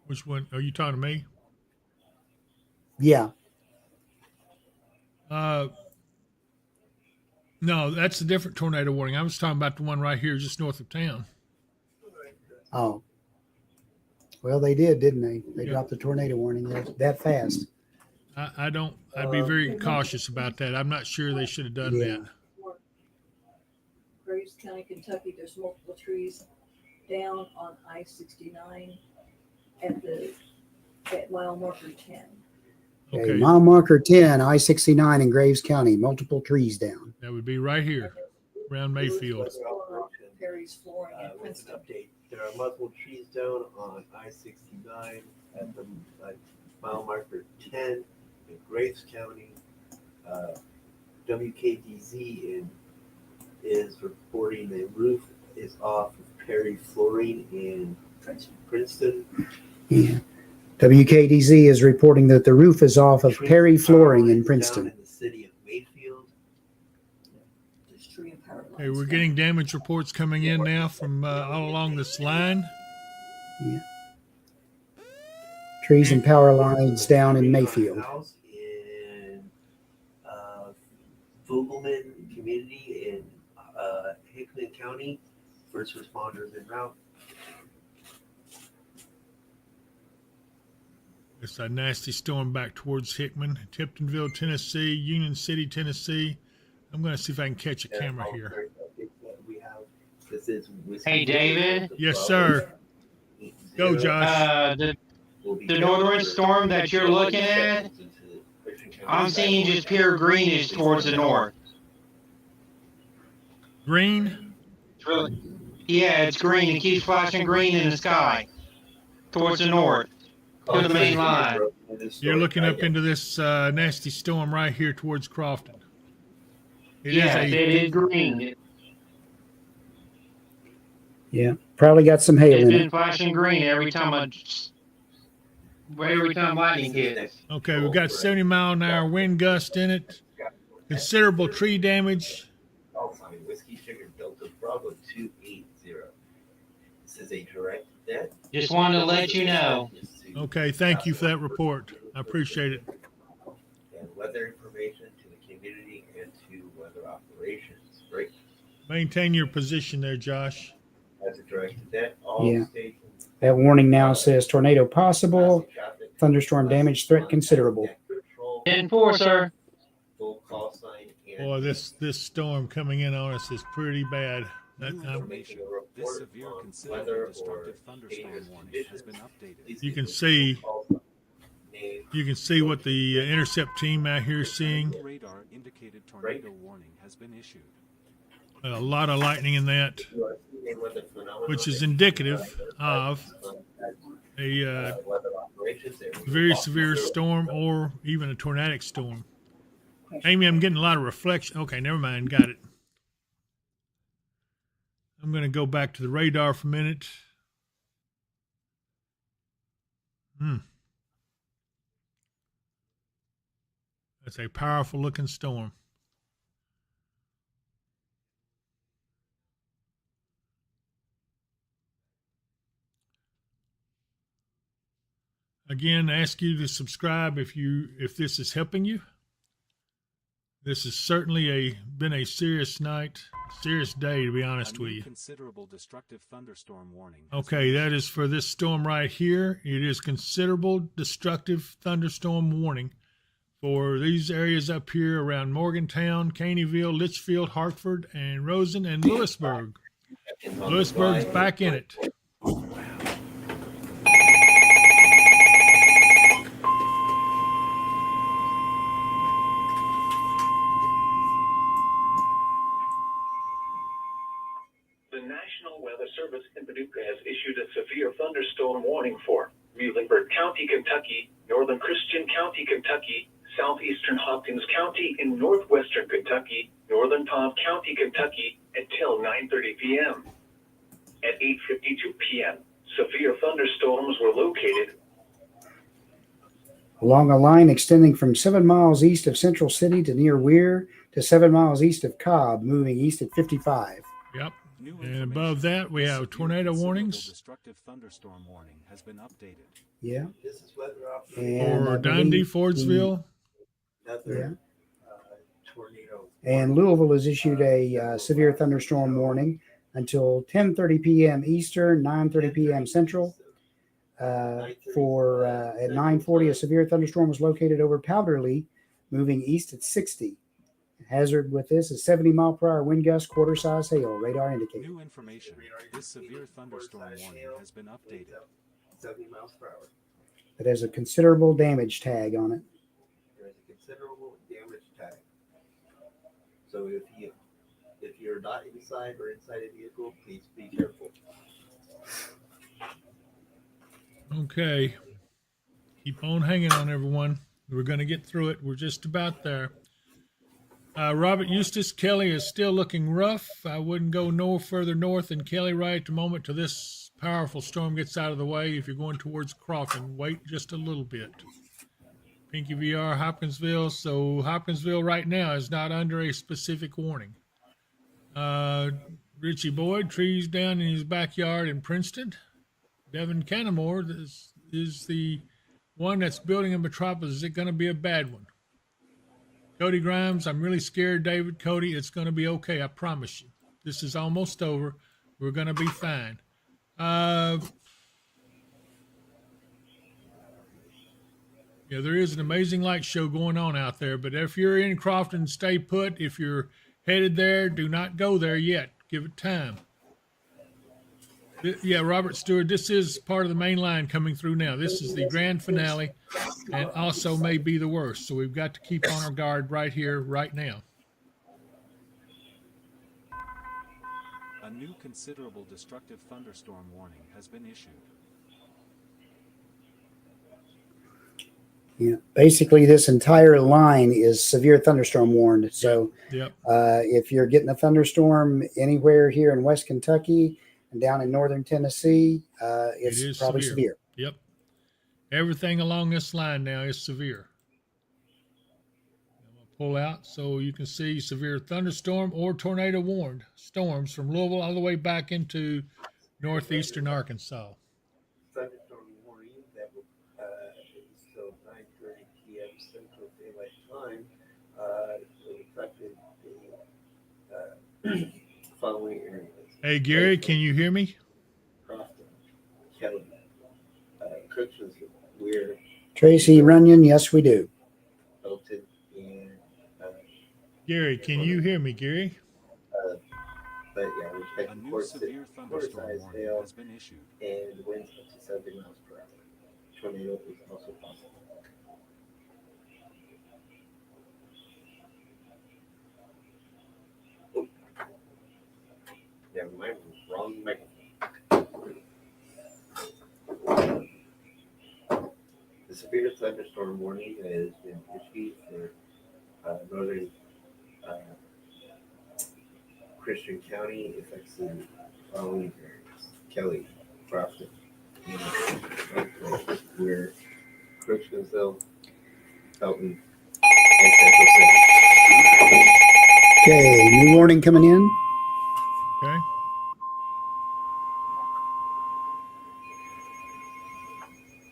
Which one? Are you talking to me? Yeah. No, that's a different tornado warning. I was talking about the one right here just north of town. Oh. Well, they did, didn't they? They Yeah. dropped the tornado warning that fast. I'd be very cautious about that. I'm not sure they should have done Yeah. that. Graves County, Kentucky, there's multiple trees down on I-69 at mile marker 10. Okay, Okay. mile marker 10, I-69 in Graves County, multiple trees down. That would be right here, around Mayfield. Perry's flooring in With Princeton. an update, there are multiple trees down on I-69 at the mile marker 10 in Graves County. WKDZ is reporting the roof is off of Perry Flooring in Princeton. Yeah. WKDZ is reporting that the roof is off of Tree Perry Flooring in down Princeton. in the city of Mayfield. There's tree and power lines. Hey, we're getting damage reports coming in now from all along this line. Yeah. Trees and power lines down in Mayfield. House in Fugelman community in Hickman County. First responders en route. It's a nasty storm back towards Hickman, Tiptonville, Tennessee, Union City, Tennessee. I'm going to see if I can catch a camera here. We have, this is Whiskey Hey, David? Yes, sir. Go, Josh. The northern storm that you're looking at, I'm seeing just pure greenish towards the north. Green? It's really, yeah, it's green. It keeps flashing green in the sky towards the north to the main line. You're looking up into this nasty storm right here towards Crofton. Yeah, it is green. Yeah, probably got some hail It's in been it. flashing green every time lightning hits. Okay, we've got 70-mile-an-hour wind gust in it. Considerable tree damage. Whiskey Sugar Delta Bravo 280. This is a direct hit. Just wanted to let you know. Okay, thank you for that report. I appreciate it. And weather information to the community and to weather operations. Great. Maintain your position there, Josh. As a direct hit, all Yeah. stations. That warning now says tornado possible, thunderstorm damage threat considerable. 10-4, sir. Full call sign and Boy, this storm coming in on us is pretty bad. making a report This severe on considerable weather or destructive thunderstorm dangerous warning conditions. has been updated. Please You give can us a see call sign, name, you can see what the intercept team out here is seeing. Radar indicated tornado warning has been issued. A lot of lightning in that, weather phenomenon, which is indicative of a weather operations there. very severe storm or even a tornadic storm. Amy, I'm getting a lot of reflection. Okay, never mind. Got it. I'm going to go back to the radar for a minute. That's a powerful looking storm. Again, I ask you to subscribe if this is helping you. This has certainly been a serious night, serious day, to be honest with you. Considerable destructive thunderstorm warning. Okay, that is for this storm right here. It is considerable destructive thunderstorm warning for these areas up here around Morgantown, Caneyville, Litchfield, Hartford, and Rosen, and Lewisburg. Lewisburg's back in it. The National Weather Service in Paducah has issued a severe thunderstorm warning for Muhlenberg County, Kentucky, Northern Christian County, Kentucky, southeastern Hopkins County in northwestern Kentucky, northern Cobb County, Kentucky, until 9:30 p.m. At 8:52 p.m., severe thunderstorms were located along a line extending from 7 miles east of Central City to near Weir to 7 miles east of Cobb, moving east at 55. Yep. And above that, we have tornado warnings. Destructive thunderstorm warning has been updated. Yeah. This is weather And For Dundee, Fordsville. Another tornado. And Louisville has issued a severe thunderstorm warning until 10:30 p.m. Eastern, 9:30 p.m. Central. At 9:40, a severe thunderstorm was located over Powderly, moving east at 60. Hazard with this is 70-mile-per-hour wind gust, quarter-size hail. Radar indicated. New information. This severe thunderstorm warning has been updated. 70 miles per hour. It has a considerable damage tag on it. There is a considerable damage tag. So if you're not inside or inside a vehicle, please be careful. Okay. Keep on hanging on, everyone. We're going to get through it. We're just about there. Robert Eustace, Kelly is still looking rough. I wouldn't go no further north than Kelly right at the moment till this powerful storm gets out of the way. If you're going towards Crofton, wait just a little bit. Pinky VR, Hopkinsville. So Hopkinsville right now is not under a specific warning. Richie Boyd, trees down in his backyard in Princeton. Devin Canamore is the one that's building a metropolis. Is it going to be a bad one? Cody Grimes, I'm really scared, David. Cody, it's going to be okay. I promise you. This is almost over. We're going to be fine. Yeah, there is an amazing light show going on out there. But if you're in Crofton, stay put. If you're headed there, do not go there yet. Give it time. Yeah, Robert Stewart, this is part of the main line coming through now. This is the grand finale and also may be the worst. So we've got to keep on our guard right here, right now. A new considerable destructive thunderstorm warning has been issued. Yeah, basically this entire line is severe thunderstorm warned. So yep. If you're getting a thunderstorm anywhere here in West Kentucky and down in northern Tennessee, it's probably severe. Yep. Everything along this line now is severe. I'm going to pull out so you can see severe thunderstorm or tornado warned storms from Louisville all the way back into northeastern Arkansas. Thunderstorm warning that will until 9:30 p.m. Central Daylight Time will affect the following areas. Hey Gary, can you hear me? Crofton, Kelly, Crooksville, Weir, Tracy Runyon, yes we do. Belton, and Gary, can you hear me, Gary? But yeah, we expect a new severe thunderstorm warning has been issued. And winds up to 70 miles per hour. Tornado is also possible. Oh. Yeah, my wrong microphone. The severe thunderstorm warning has been issued for northern Christian County. Affects the following areas: Kelly, Crofton, Weir, Crooksville, Felton, and Central City. Okay, new warning coming in. Okay.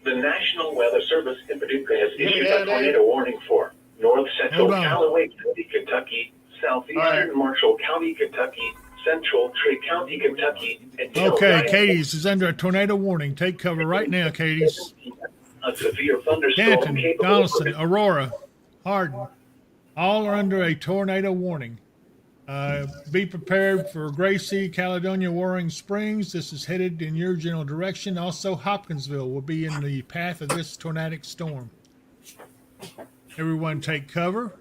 The National Weather Service in Paducah has issued a tornado warning for north central Callaway County, Kentucky, southeastern Marshall County, Kentucky, central Trey County, Kentucky, and okay, Katie's is under a tornado warning. Take cover right now, Katie's. A severe thunderstorm Canton, capable Donaldson, of Aurora, Hardin, all are under a tornado warning. Be prepared for Gracie, Caledonia, Warring Springs. This is headed in your general direction. Also, Hopkinsville will be in the path of this tornadic storm. Everyone take cover.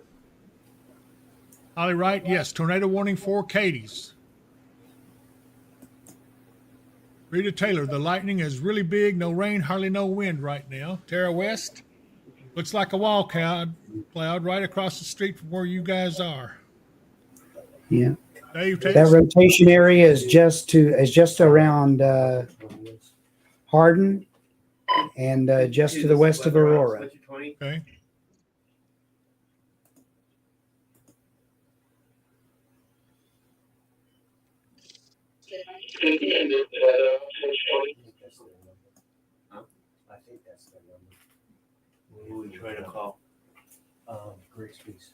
Holly Wright, yes, tornado warning for Katie's. Rita Taylor, the lightning is really big, no rain, hardly no wind right now. Tara West. Looks like a wall cloud right across the street from where you guys are. Yeah. Dave, That rotation area is just around Hardin and just to the west of Aurora. Okay. I think that's their number. Who are you trying to call? Grigsby's.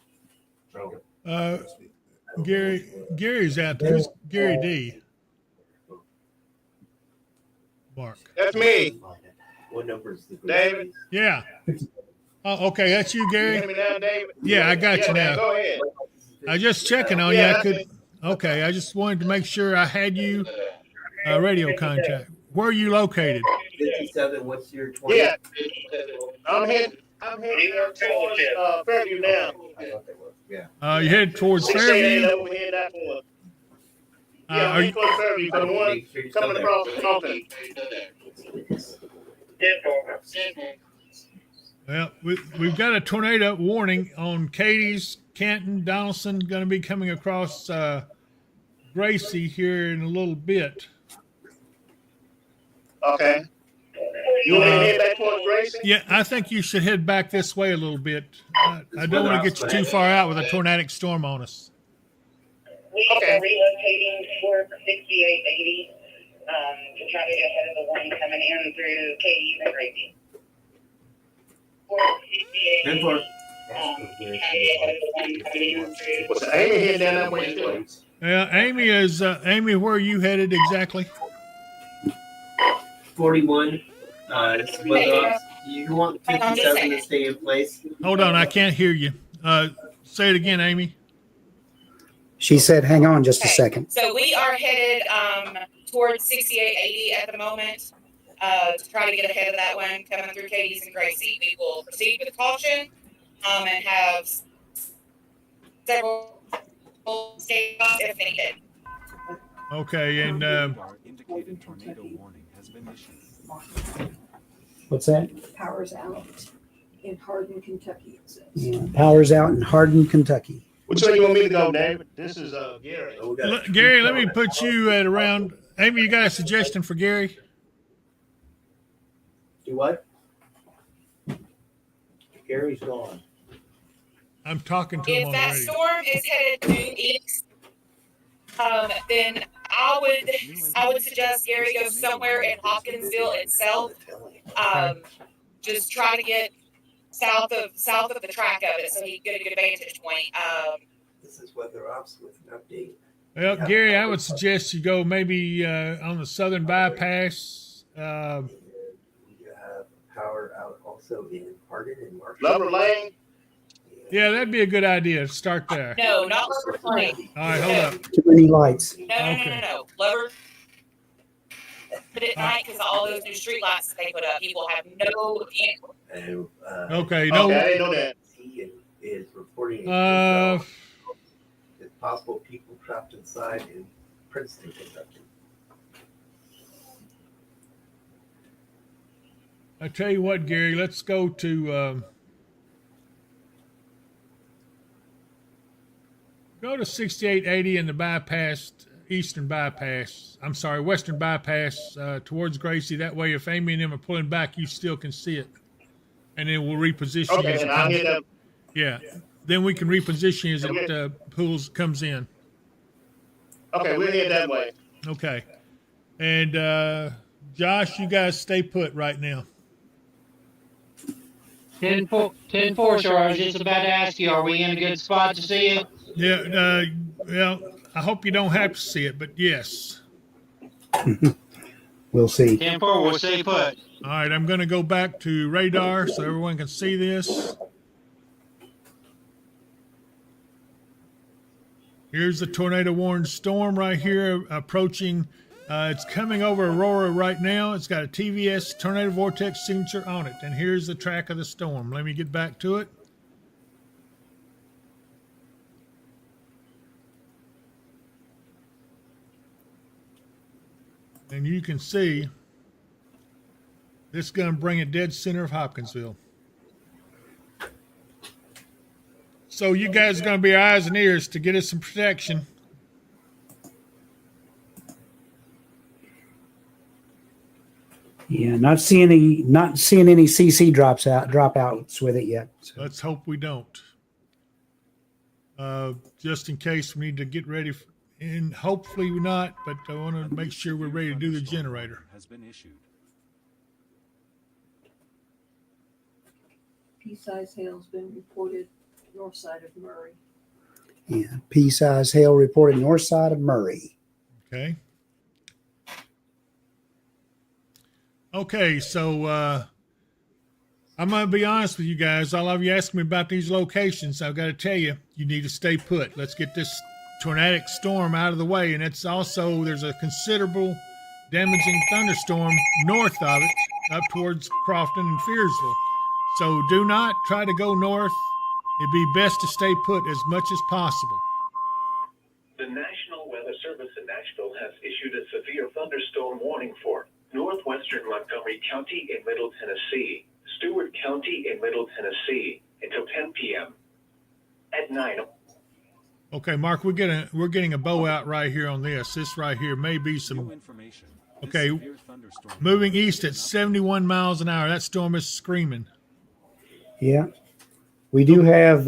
Gary's out there. Who's Gary D? Mark. That's me. What number is the David? Yeah. Oh, okay. That's you, Gary? You hear me now, David? Yeah, I got you now. Go ahead. I just checking on you. I could. Okay, I just wanted to make sure I had you radio contact. Where are you located? 57. What's your 20? Yeah. I'm heading towards Fairview now. Yeah. You head towards Fairview. We head that way. Yeah, I'm heading towards Fairview. The one coming across the Compton. Well, we've got a tornado warning on Cadiz, Canton, Donaldson, going to be coming across Gracie here in a little bit. Okay. You want me to head back towards Gracie? Yeah, I think you should head back this way a little bit. I don't want to get you too far out with a tornadic storm on us. We are relocating for 6880 to try to get ahead of the one coming in through Cadiz and Gracie. 6880. What's Amy heading down that way too? Yeah, Amy, where are you headed exactly? 41. You want 57 to stay in place? Hold on, I can't hear you. Say it again, Amy. She said, hang on just a second. So we are headed towards 6880 at the moment to try to get ahead of that one coming through Cadiz and Gracie. We will proceed with caution and have several escape if needed. Okay, and indicated tornado warning has been issued. What's that? Power's out in Hardin, Kentucky, it says. Yeah, power's out in Hardin, Kentucky. Which way you want me to go, David? This is Gary. Gary, let me put you at around. Amy, you got a suggestion for Gary? Do what? Gary's gone. I'm talking to him If on that the radio. storm is headed due east, then I would suggest Gary go somewhere in Hopkinsville itself. Just try to get south of the track of it, so he can get a good vantage point. This is Weather Ops with an update. Well, Gary, I would suggest you go maybe on the southern bypass. We have power out also in Hardin and Marshall. Lumber Lane. Yeah, that'd be a good idea. Start there. No, not Lover Lane. All right, hold up. Too many lights. No. Lover. Put it at night because all those new street lights that they put up, people have no view. And, Okay, no. Okay, I didn't know that. He is reporting Uh, it's possible people trapped inside in Princeton, Kentucky. I tell you what, Gary, let's go to 6880 and the bypass, western bypass towards Gracie. That way, if Amy and them are pulling back, you still can see it. And then we'll reposition you. Okay, and I'll hit up. Yeah. Then we can reposition you as it comes in. Okay, we'll head that way. Okay. And Josh, you guys stay put right now. 10-4, sir. I was just about to ask you, are we in a good spot to see it? Yeah, well, I hope you don't have to see it, but yes. We'll see. 10-4, we'll stay put. All right, I'm going to go back to radar so everyone can see this. Here's the tornado warned storm right here approaching. It's coming over Aurora right now. It's got a TVS tornado vortex signature on it. And here's the track of the storm. Let me get back to it. And you can see this is going to bring it dead center of Hopkinsville. So you guys are going to be our eyes and ears to get us some protection. Yeah, not seeing any CC dropouts with it yet. So. Let's hope we don't. Just in case we need to get ready, and hopefully we're not, but I want to make sure we're ready to do the generator. Has been issued. Pea-size hail's been reported north side of Murray. Yeah, pea-size hail reported north side of Murray. Okay. Okay, so I'm going to be honest with you guys. All of you asked me about these locations. I've got to tell you, you need to stay put. Let's get this tornadic storm out of the way. And it's also, there's a considerable damaging thunderstorm north of it, up towards Crofton and Fearsville. So do not try to go north. It'd be best to stay put as much as possible. The National Weather Service in Nashville has issued a severe thunderstorm warning for northwestern Montgomery County in Middle Tennessee, Stewart County in Middle Tennessee until 10 p.m. At 9. Okay, Mark, we're getting a bow out right here on this. This right here may be some information. Okay, moving east at 71 miles an hour. That storm is screaming. Yeah, we do have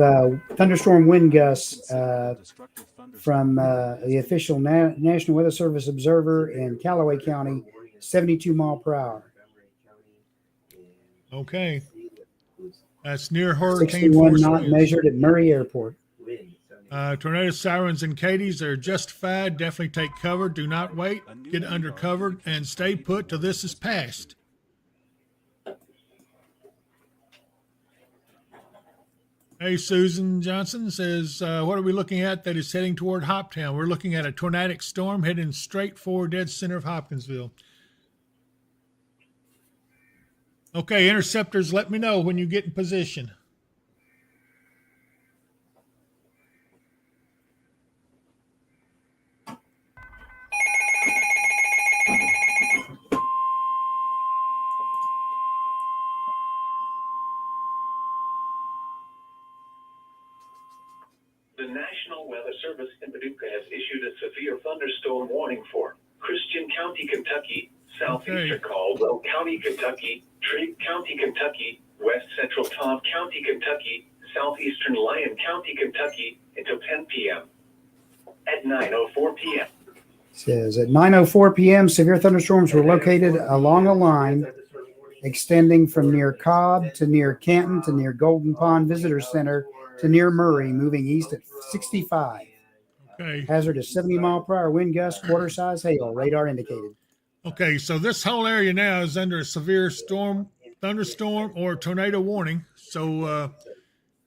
thunderstorm wind gusts from the official National Weather Service observer in Callaway County, 72 mile per hour. Okay, that's near hurricane 61 force not winds. measured at Murray Airport. Tornado sirens and Katie's are justified. Definitely take cover. Do not wait. Get under cover and stay put till this is passed. Hey, Susan Johnson says, what are we looking at that is heading toward Hoptown? We're looking at a tornadic storm heading straight for dead center of Hopkinsville. Okay, interceptors, let me know when you get in position. The National Weather Service in Paducah has issued a severe thunderstorm warning for Christian County, Kentucky, southeastern Caldwell County, Kentucky, Trigg County, Kentucky, west central Todd County, Kentucky, southeastern Lyon County, Kentucky, until 10 p.m. At 9:04 p.m. Says at 9:04 p.m., severe thunderstorms were located along a line extending from near Cobb to near Canton to near Golden Pond Visitor Center to near Murray, moving east at 65. Okay. Hazard is 70 mile per hour wind gust, quarter size hail, radar indicated. Okay, so this whole area now is under a severe storm, thunderstorm, or tornado warning. So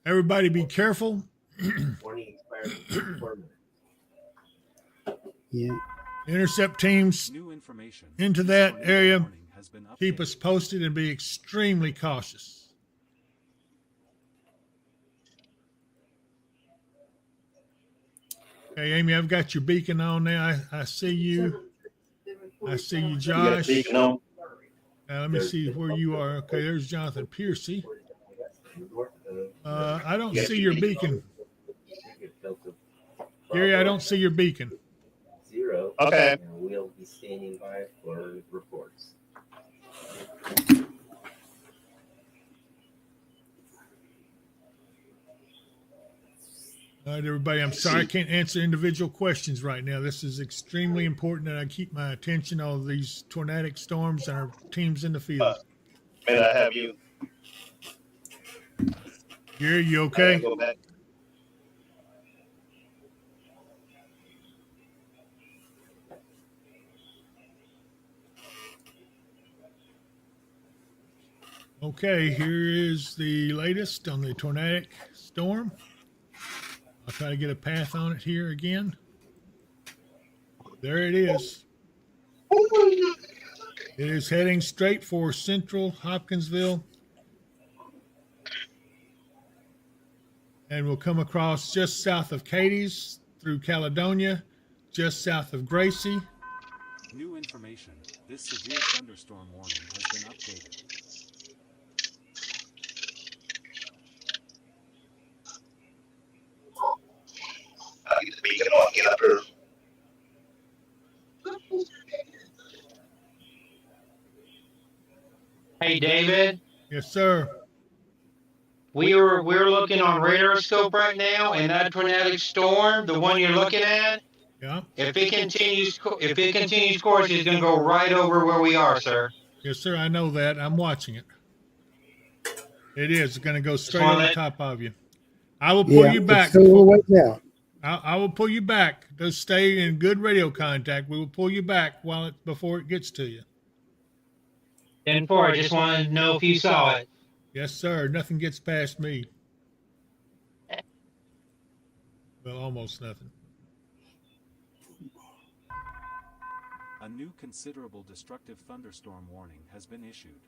everybody be careful. Yeah. Intercept teams into that area. Keep us posted and be extremely cautious. Okay, Amy, I've got your beacon on now. I see you. I see you, Josh. Let me see where you are. Okay, there's Jonathan Piercy. I don't see your beacon. Gary, I don't see your beacon. 0. Okay. And we'll be standing by for reports. All right, everybody, I'm sorry I can't answer individual questions right now. This is extremely important that I keep my attention on these tornadic storms and our teams in the field. May I have you? Gary, you okay? Go back. Okay, here is the latest on the tornadic storm. I'll try to get a path on it here again. There it is. It is heading straight for central Hopkinsville and will come across just south of Katie's through Caledonia, just south of Gracie. New information. This severe thunderstorm warning has been updated. Hey, David. Yes, sir. We're looking on radar scope right now, and that tornadic storm, the one you're looking at, Yeah. if it continues course, it's going to go right over where we are, sir. Yes, sir. I know that. I'm watching it. It is going to go straight over top of you. I will pull you back. It's still a little ways out. I will pull you back. Just stay in good radio contact. We will pull you back before it gets to you. 10-4, I just want to know if you saw it. Yes, sir. Nothing gets past me. Well, almost nothing. A new considerable destructive thunderstorm warning has been issued.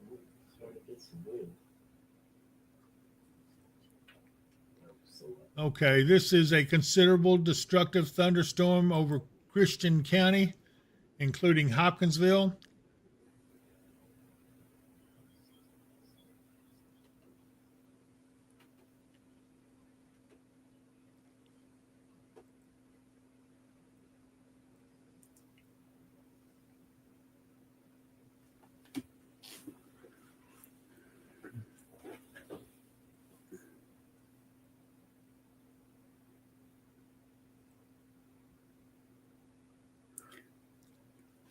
Okay, this is a considerable destructive thunderstorm over Christian County, including Hopkinsville.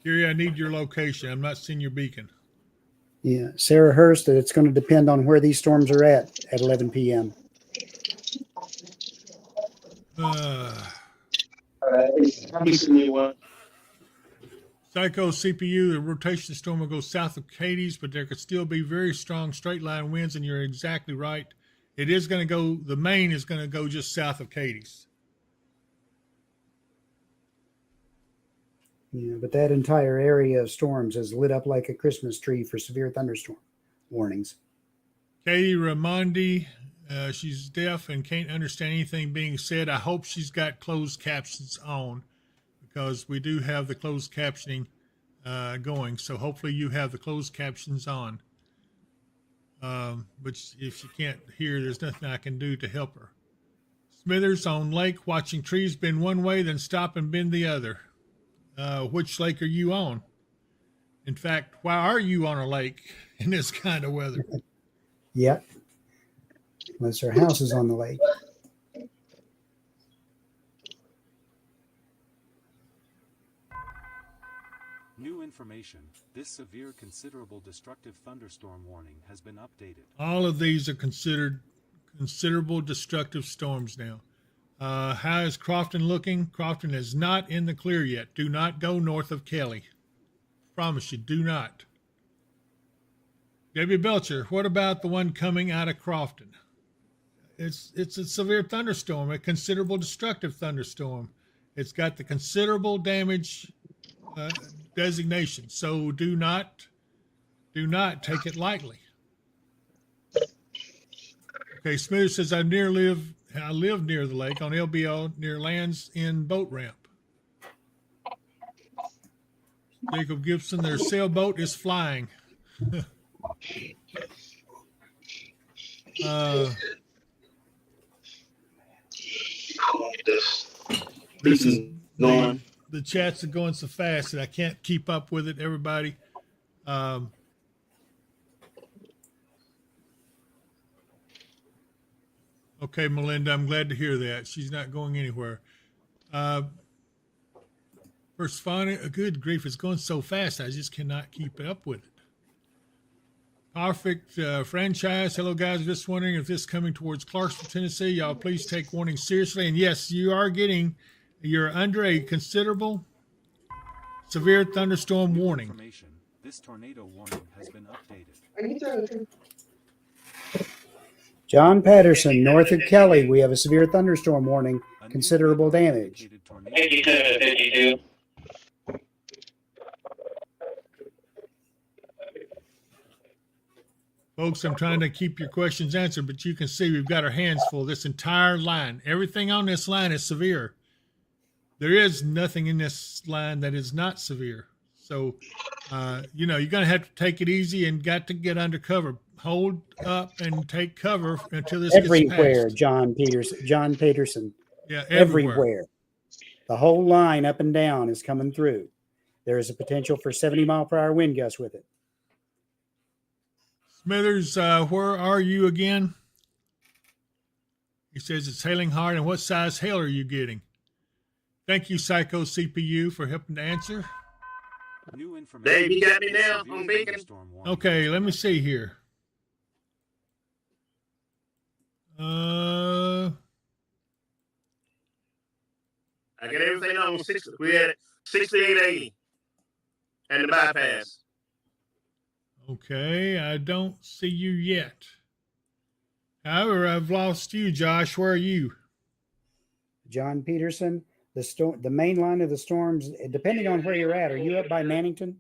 Gary, I need your location. I'm not seeing your beacon. Yeah, Sarah Hurst, it's going to depend on where these storms are at 11 p.m. Psycho CPU, the rotation storm will go south of Cadiz, but there could still be very strong straight line winds, and you're exactly right. It is going to go, the main is going to go just south of Cadiz. Yeah, but that entire area of storms is lit up like a Christmas tree for severe thunderstorm warnings. Katie Raimondi, she's deaf and can't understand anything being said. I hope she's got closed captions on, because we do have the closed captioning going. So hopefully you have the closed captions on. But if she can't hear, there's nothing I can do to help her. Smithers on lake, watching trees bend one way, then stop and bend the other. Which lake are you on? In fact, why are you on a lake in this kind of weather? Yep. Unless her house is on the lake. New information. This severe considerable destructive thunderstorm warning has been updated. All of these are considered considerable destructive storms now. How is Crofton looking? Crofton is not in the clear yet. Do not go north of Kelly. Promise you, do not. Debbie Belcher, what about the one coming out of Crofton? It's a severe thunderstorm, a considerable destructive thunderstorm. It's got the considerable damage designation. So do not take it lightly. Okay, Smooth says I live near the lake on LBL near Lands End boat ramp. Jacob Gibson, their sailboat is flying. This is the chats are going so fast that I can't keep up with it, everybody. Okay, Melinda, I'm glad to hear that. She's not going anywhere. First, good grief, it's going so fast, I just cannot keep up with it. Perfect franchise. Hello, guys. Just wondering if this is coming towards Clarksville, Tennessee. Y'all please take warning seriously. And yes, you're under a considerable severe thunderstorm warning. This tornado warning has been updated. John Patterson, north of Kelly, we have a severe thunderstorm warning, considerable damage. 52. Folks, I'm trying to keep your questions answered, but you can see we've got our hands full. This entire line, everything on this line is severe. There is nothing in this line that is not severe. So, you're going to have to take it easy and got to get under cover. Hold up and take cover until this Everywhere, gets passed. John Peterson. Yeah, everywhere. The whole line up and down is coming through. There is a potential for 70-mile-per-hour wind gusts with it. Smithers, where are you again? He says it's hailing hard. And what size hail are you getting? Thank you, Psycho CPU, for helping to answer. New information. Dave, you got me now on Beacon? Okay, let me see here. I got everything on 6. We had 6880 and the bypass. Okay, I don't see you yet. However, I've lost you, Josh. Where are you? John Peterson, the main line of the storms, depending on where you're at, are you up by Mannington?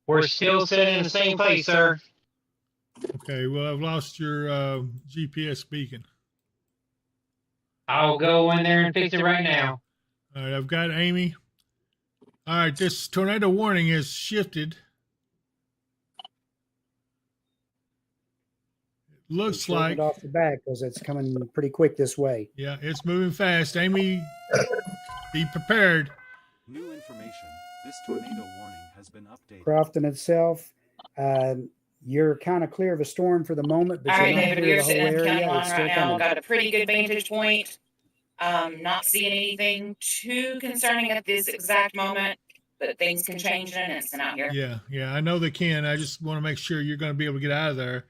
We're still sitting in the same place, sir. Okay, well, I've lost your GPS beacon. I'll go in there and fix it right now. All right, I've got Amy. All right, this tornado warning has shifted. It looks like off the back because it's coming pretty quick this way. Yeah, it's moving fast. Amy, be prepared. New information. This tornado warning has been updated. Crofton itself, you're kind of clear of a storm for the moment, but All right, you're not David, clear we're of the whole sitting in the county area. line It's still right now. coming. Got a pretty good vantage point. Not seeing anything too concerning at this exact moment, but things can change in an instant out here. Yeah, I know they can. I just want to make sure you're going to be able to get out of there.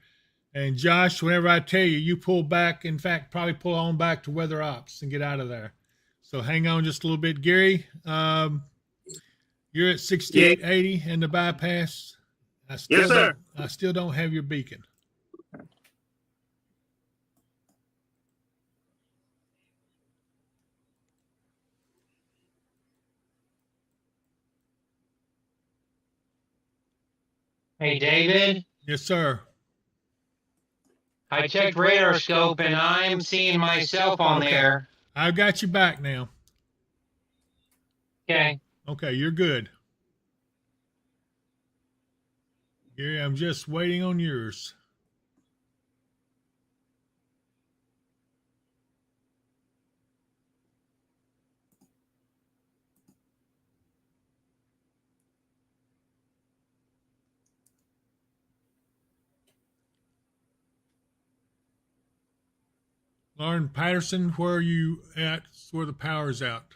And Josh, whenever I tell you, you pull back. In fact, probably pull on back to weather ops and get out of there. So hang on just a little bit. Gary, you're at 6880 and the bypass. Yes, sir. I still don't have your beacon. Hey, David. Yes, sir. I checked radar scope and I'm seeing myself on there. I've got you back now. Okay. Okay, you're good. Gary, I'm just waiting on yours. Lauren Patterson, where are you at where the power's out?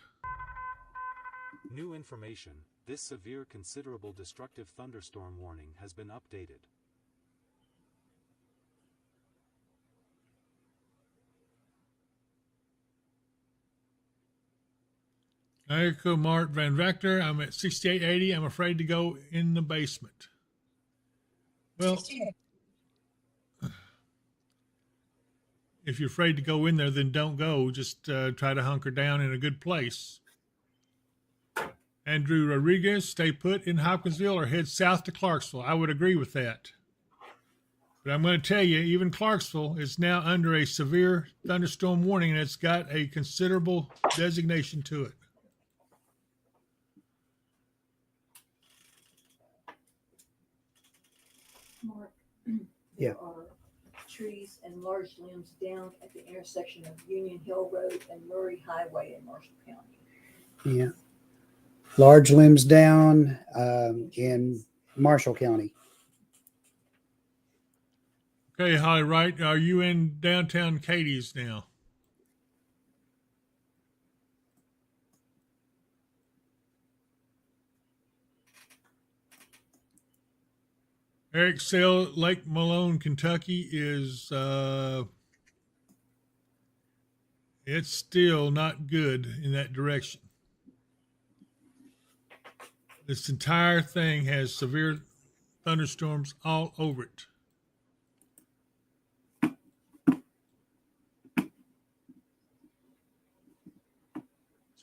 New information. This severe considerable destructive thunderstorm warning has been updated. Erica Mart Van Vector, I'm at 6880. I'm afraid to go in the basement. Well, if you're afraid to go in there, then don't go. Just try to hunker down in a good place. Andrew Rodriguez, stay put in Hopkinsville or head south to Clarksville. I would agree with that. But I'm going to tell you, even Clarksville is now under a severe thunderstorm warning, and it's got a considerable designation to it. Mark, Yeah. there are trees and large limbs down at the intersection of Union Hill Road and Murray Highway in Marshall County. Yeah. Large limbs down in Marshall County. Okay, Holly Wright, are you in downtown Cadiz now? Eric Sale, Lake Malone, Kentucky is it's still not good in that direction. This entire thing has severe thunderstorms all over it.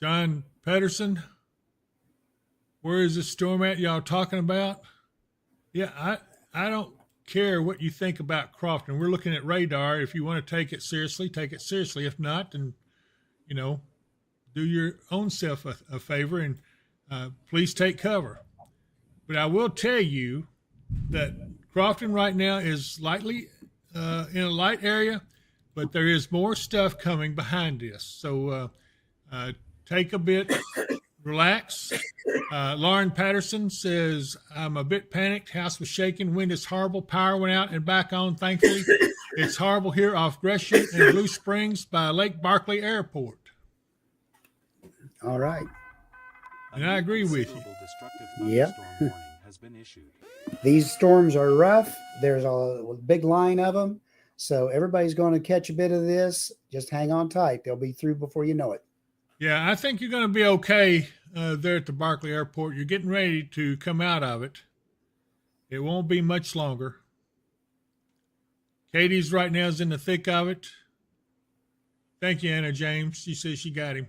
John Pedersen, where is this storm at y'all talking about? Yeah, I don't care what you think about Crofton. We're looking at radar. If you want to take it seriously, take it seriously. If not, then, you know, do your own self a favor and please take cover. But I will tell you that Crofton right now is slightly in a light area, but there is more stuff coming behind this. So take a bit, relax, Lauren Patterson says, I'm a bit panicked. House was shaking. Wind is horrible. Power went out and back on, thankfully. It's horrible here off Gresham and Blue Springs by Lake Barkley Airport. All right. And I agree with you. Yep. Has been issued. These storms are rough. There's a big line of them. So everybody's going to catch a bit of this. Just hang on tight. They'll be through before you know it. Yeah, I think you're going to be okay there at the Barkley Airport. You're getting ready to come out of it. It won't be much longer. Katie's right now is in the thick of it. Thank you, Anna James. She says she got him.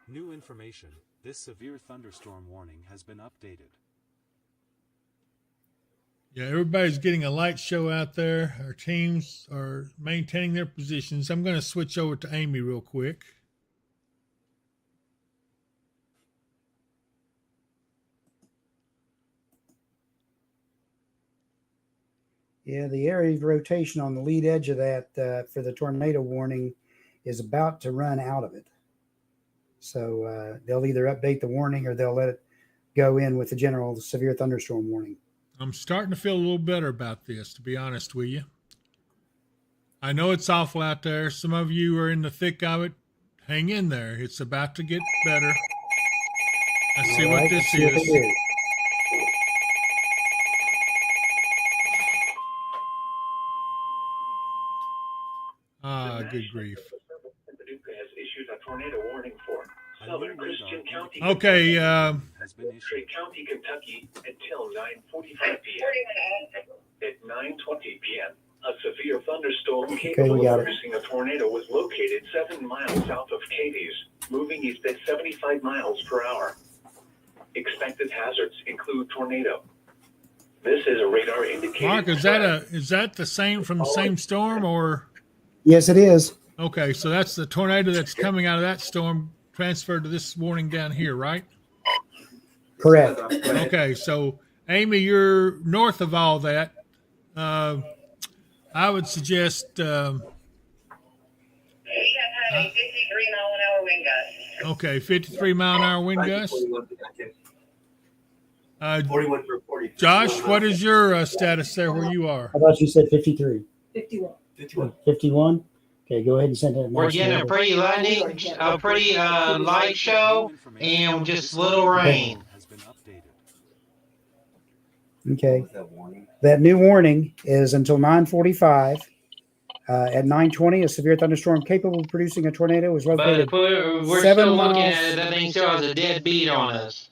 New information. This severe thunderstorm warning has been updated. Yeah, everybody's getting a light show out there. Our teams are maintaining their positions. I'm going to switch over to Amy real quick. Yeah, the area of rotation on the lead edge of that for the tornado warning is about to run out of it. So they'll either update the warning or they'll let it go in with the general severe thunderstorm warning. I'm starting to feel a little better about this, to be honest with you. I know it's awful out there. Some of you are in the thick of it. Hang in there. It's about to get better. Let's see what this is. Ah, good grief. Paducah has issued a tornado warning for southern Christian County. Okay. County, Kentucky until 9:45 p.m. At 9:20 p.m., a severe thunderstorm capable of producing a tornado was located 7 miles south of Cadiz, moving east at 75 miles per hour. Expected hazards include tornado. This is a radar indicator. Mark, is that the same from the same storm or? Yes, it is. Okay, so that's the tornado that's coming out of that storm transferred to this warning down here, right? Correct. Okay, so Amy, you're north of all that. I would suggest. We have had a 53-mile-an-hour wind gust. Okay, 53-mile-an-hour wind gust. 41 for 40. Josh, what is your status there where you are? I thought you said 53. 51. 51? Okay, go ahead and send it. We're getting a pretty light show and just little rain. Okay. That new warning is until 9:45. At 9:20, a severe thunderstorm capable of producing a tornado is located. But we're 7 still miles. looking at it. That thing still has a dead beat on us.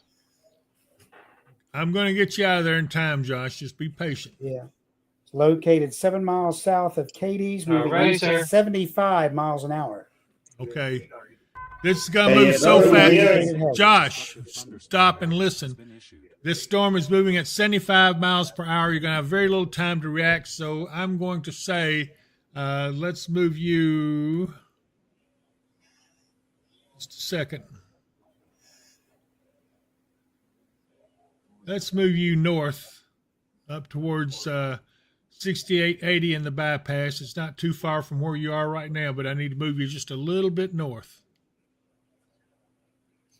I'm going to get you out of there in time, Josh. Just be patient. Yeah. It's located 7 miles south of Cadiz, moving east at 75 miles an hour. Okay. This is going to move so fast. Josh, stop and listen. This storm is moving at 75 miles per hour. You're going to have very little time to react. So I'm going to say, let's move you. Just a second. Let's move you north up towards 6880 in the bypass. It's not too far from where you are right now, but I need to move you just a little bit north.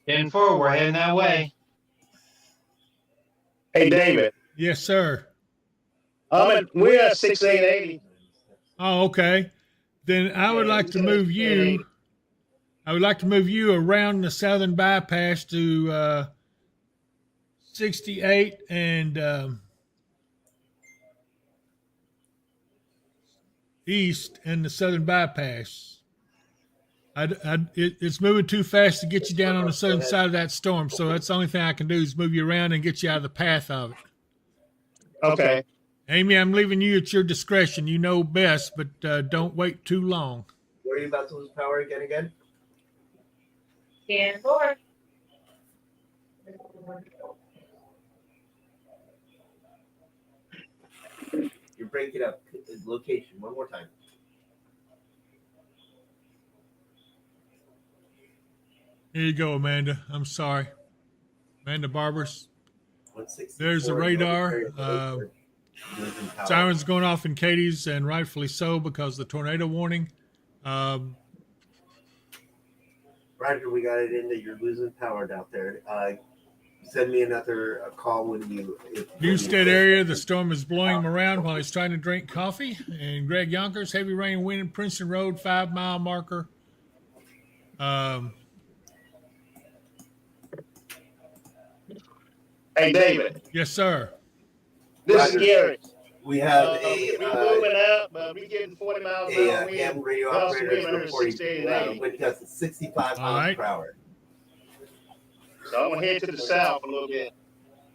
Heading forward, we're heading that way. Hey, David. Yes, sir. We're at 6880. Oh, okay. Then I would like to move you. I would like to move you around the southern bypass to 68 and east and the southern bypass. It's moving too fast to get you down on the southern side of that storm, so that's the only thing I can do is move you around and get you out of the path of it. Okay. Amy, I'm leaving you at your discretion. You know best, but don't wait too long. Where are you about to lose power again? 10-4. You're breaking up. Location one more time. Here you go, Amanda. I'm sorry. Amanda Barbers. There's the radar. Sirens going off in Cadiz, and rightfully so because of the tornado warning. Roger, we got it in that you're losing power out there. Send me another call when you. Newstead area, the storm is blowing him around while he's trying to drink coffee. And Greg Yonkers, heavy rain, wind in Princeton Road, 5 mile marker. Hey, David. Yes, sir. This is Gary. We have we moving out, but we getting 40 miles an hour wind. radio Gusty operator wind under reporting 68 and 80. wind gusts of 65 miles per hour. So I'm gonna head to the south a little bit.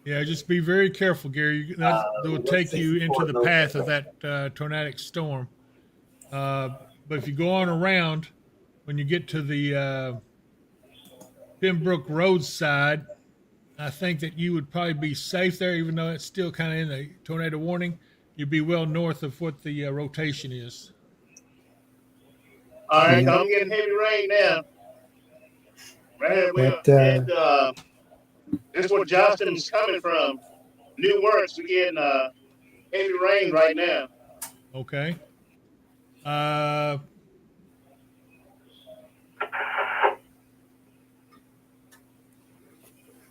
Yeah, just be very careful, Gary. That will take you into the path of that tornadic storm. But if you go on around, when you get to the Pembroke Road side, I think that you would probably be safe there, even though it's still kind of in the tornado warning. You'd be well north of what the rotation is. All right, I'm getting heavy rain now. Right here, this is where Johnston's coming from. New Works, we're getting heavy rain right now. Okay.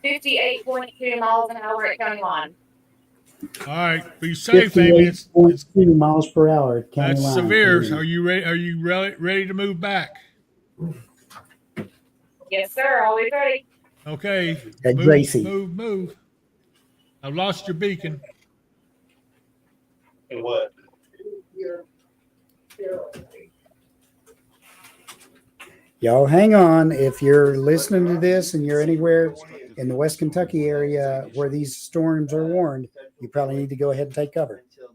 58.2 miles an hour at County Line. All right, be safe, Amy. 58.2 miles per hour at County That's Line. severe. Are you ready? Are you ready to move back? Yes, sir. Always ready. Okay. At Move, Gracie. move. I've lost your beacon. And what? Y'all hang on. If you're listening to this and you're anywhere in the West Kentucky area where these storms are warned, you probably need to go ahead and take cover. Until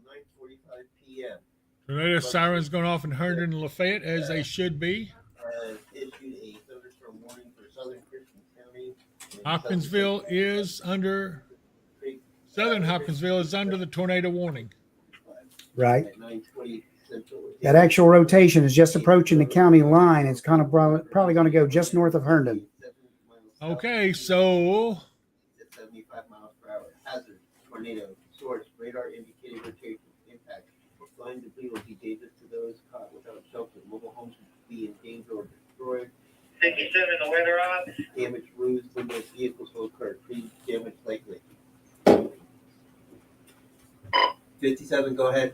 9:45 p.m. Tornado sirens going off in Herndon and Lafayette, as they should be. Issued a thunderstorm warning for southern Christian County. Hopkinsville is under, southern Hopkinsville is under the tornado warning. Right. At 9:20 Central. That actual rotation is just approaching the county line. It's kind of probably going to go just north of Herndon. Okay, so At 75 miles per hour. Hazard, tornado, source, radar indicated rotation, impact. Flying debris will be dangerous to those caught without shelter. Mobile homes will be in danger or destroyed. 57, the weather off. Damage, roofs, windows, vehicles will occur. Trees damage likely. 57, go ahead.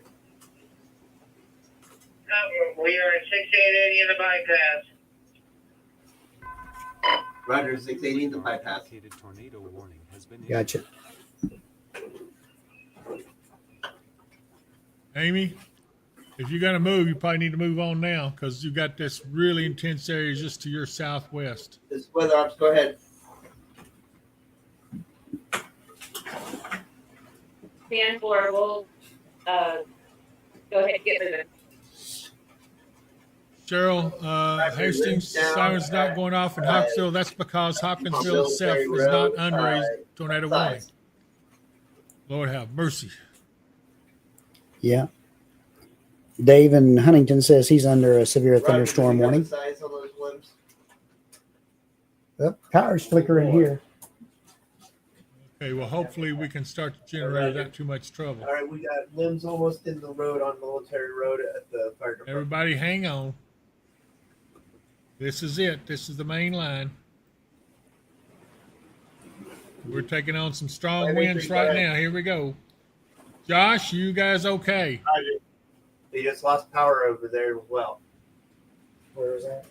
We are at 6880 in the bypass. Roger, 680 the bypass. Tornado warning has been Gotcha. Amy, if you're going to move, you probably need to move on now because you've got this really intense area just to your southwest. This weather ops, go ahead. Dan Fleur will go ahead and get moving. Cheryl, Hastings, sirens not going off in Hopkinsville. That's because Hopkinsville itself is not under a tornado warning. Lord have mercy. Yeah. Dave in Huntington says he's under a severe thunderstorm warning. Oh, power's flickering here. Okay, well, hopefully we can start to generate without too much trouble. All right, we got limbs almost in the road on Military Road at the fire department. Everybody hang on. This is it. This is the main line. We're taking on some strong winds right now. Here we go. Josh, you guys okay? They just lost power over there as well. Where is that?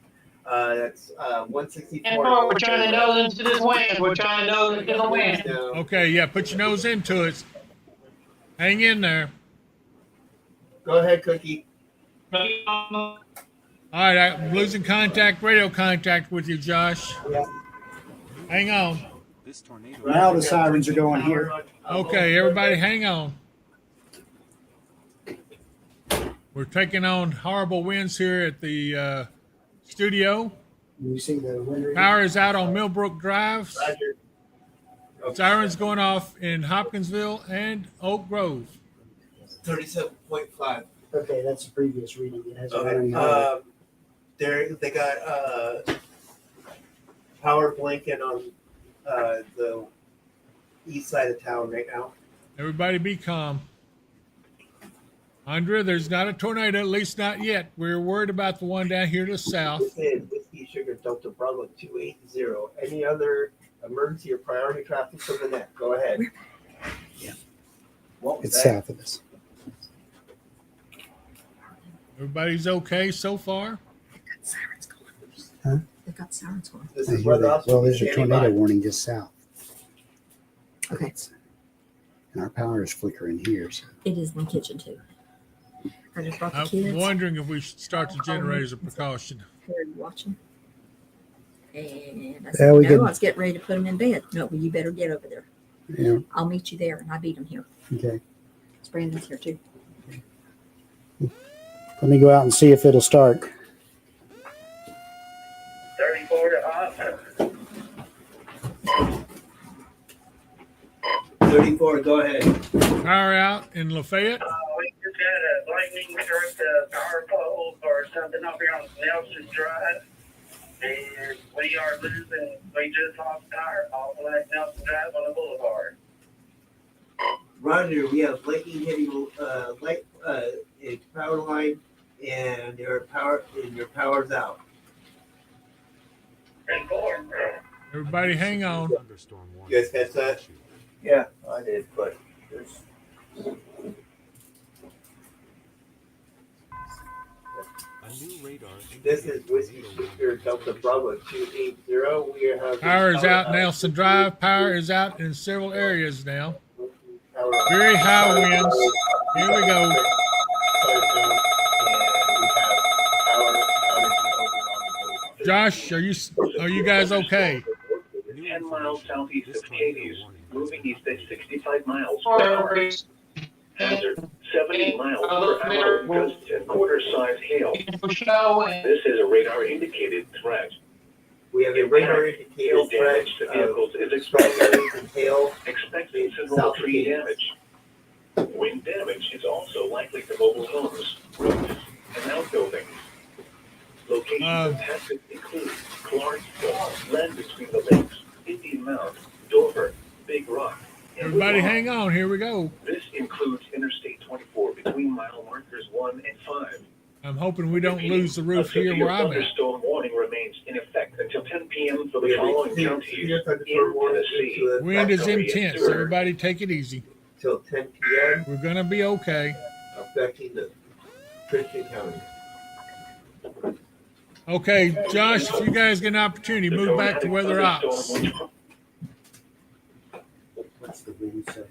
That's 164. And we're trying to nose into this wind. We're trying to nose into the wind. Okay, yeah, put your nose into it. Hang in there. Go ahead, Cookie. All right, I'm losing radio contact with you, Josh. Yeah. Hang on. Now the sirens are going here. Okay, everybody hang on. We're taking on horrible winds here at the studio. You see the wind. Power is out on Millbrook Drive. Sirens going off in Hopkinsville and Oak Grove. 37.5. Okay, that's the previous reading. It hasn't Okay. run higher. They got power blanket on the east side of town right now. Everybody be calm. Andrea, there's not a tornado, at least not yet. We're worried about the one down here to the south. Whiskey Sugar Delta Bravo 280. Any other emergency or priority traffic for the net? Go ahead. What was It's that? south of us. Everybody's okay so far? Sirens going. Huh? They've got sirens going. This I is hear where the that. Well, there's a standing tornado by. warning just south. Okay. And our power is flickering here. So. It is in the kitchen too. I just brought the I'm kids. wondering if we should start the generator as a precaution. Here, you watching? And I Yeah, said, we no, could- I was getting ready to put them in bed. No, well, you better get over there. Yeah. I'll meet you there, and I beat them here. Okay. Brandon's here too. Let me go out and see if it'll start. 34 to off. 34, go ahead. Power out in Lafayette. We just got a lightning struck the power pole or something up here on Nelson Drive. And we are losing, we just lost power off of that Nelson Drive on the boulevard. Roger, we have lightning hitting a power line, and your power's out. And 4. Everybody hang on. Thunderstorm You warning guys catch that? issued. Yeah, I did, but there's. A new radar This is Whiskey Shooter Delta Bravo 280. We are Power is out Nelson Drive. Power is out in several areas now. Very high winds. Here we go. Josh, are you guys okay? 10 miles southeast of Cadiz, moving east at 65 miles per hour. Hazard 70 miles per hour, gusts and quarter-size hail. This is a radar-indicated threat. We have a radar indicated Hail threat damage to vehicles is strong expected. winds and hail. Expecting some tree damage. Wind damage is also likely to mobile homes, roofs, and outbuildings. Locations of hazards include Clarksville, land between the lakes, Indian Mound, Dover, Big Rock. and Everybody Woodlawn. hang on. Here we go. This includes Interstate 24 between mile markers 1 and 5. I'm hoping we don't lose the roof here where I'm at. Thunderstorm warning remains in effect until 10 p.m. for We the have a following severe counties thunderstorm in warning Tennessee. into Wind is Montgomery and intense. Stewart. Everybody take it easy. Till 10 p.m. We're going to be okay. affecting the Christian County. Okay, Josh, if you guys get an opportunity, move back to weather ops. What's the wind say?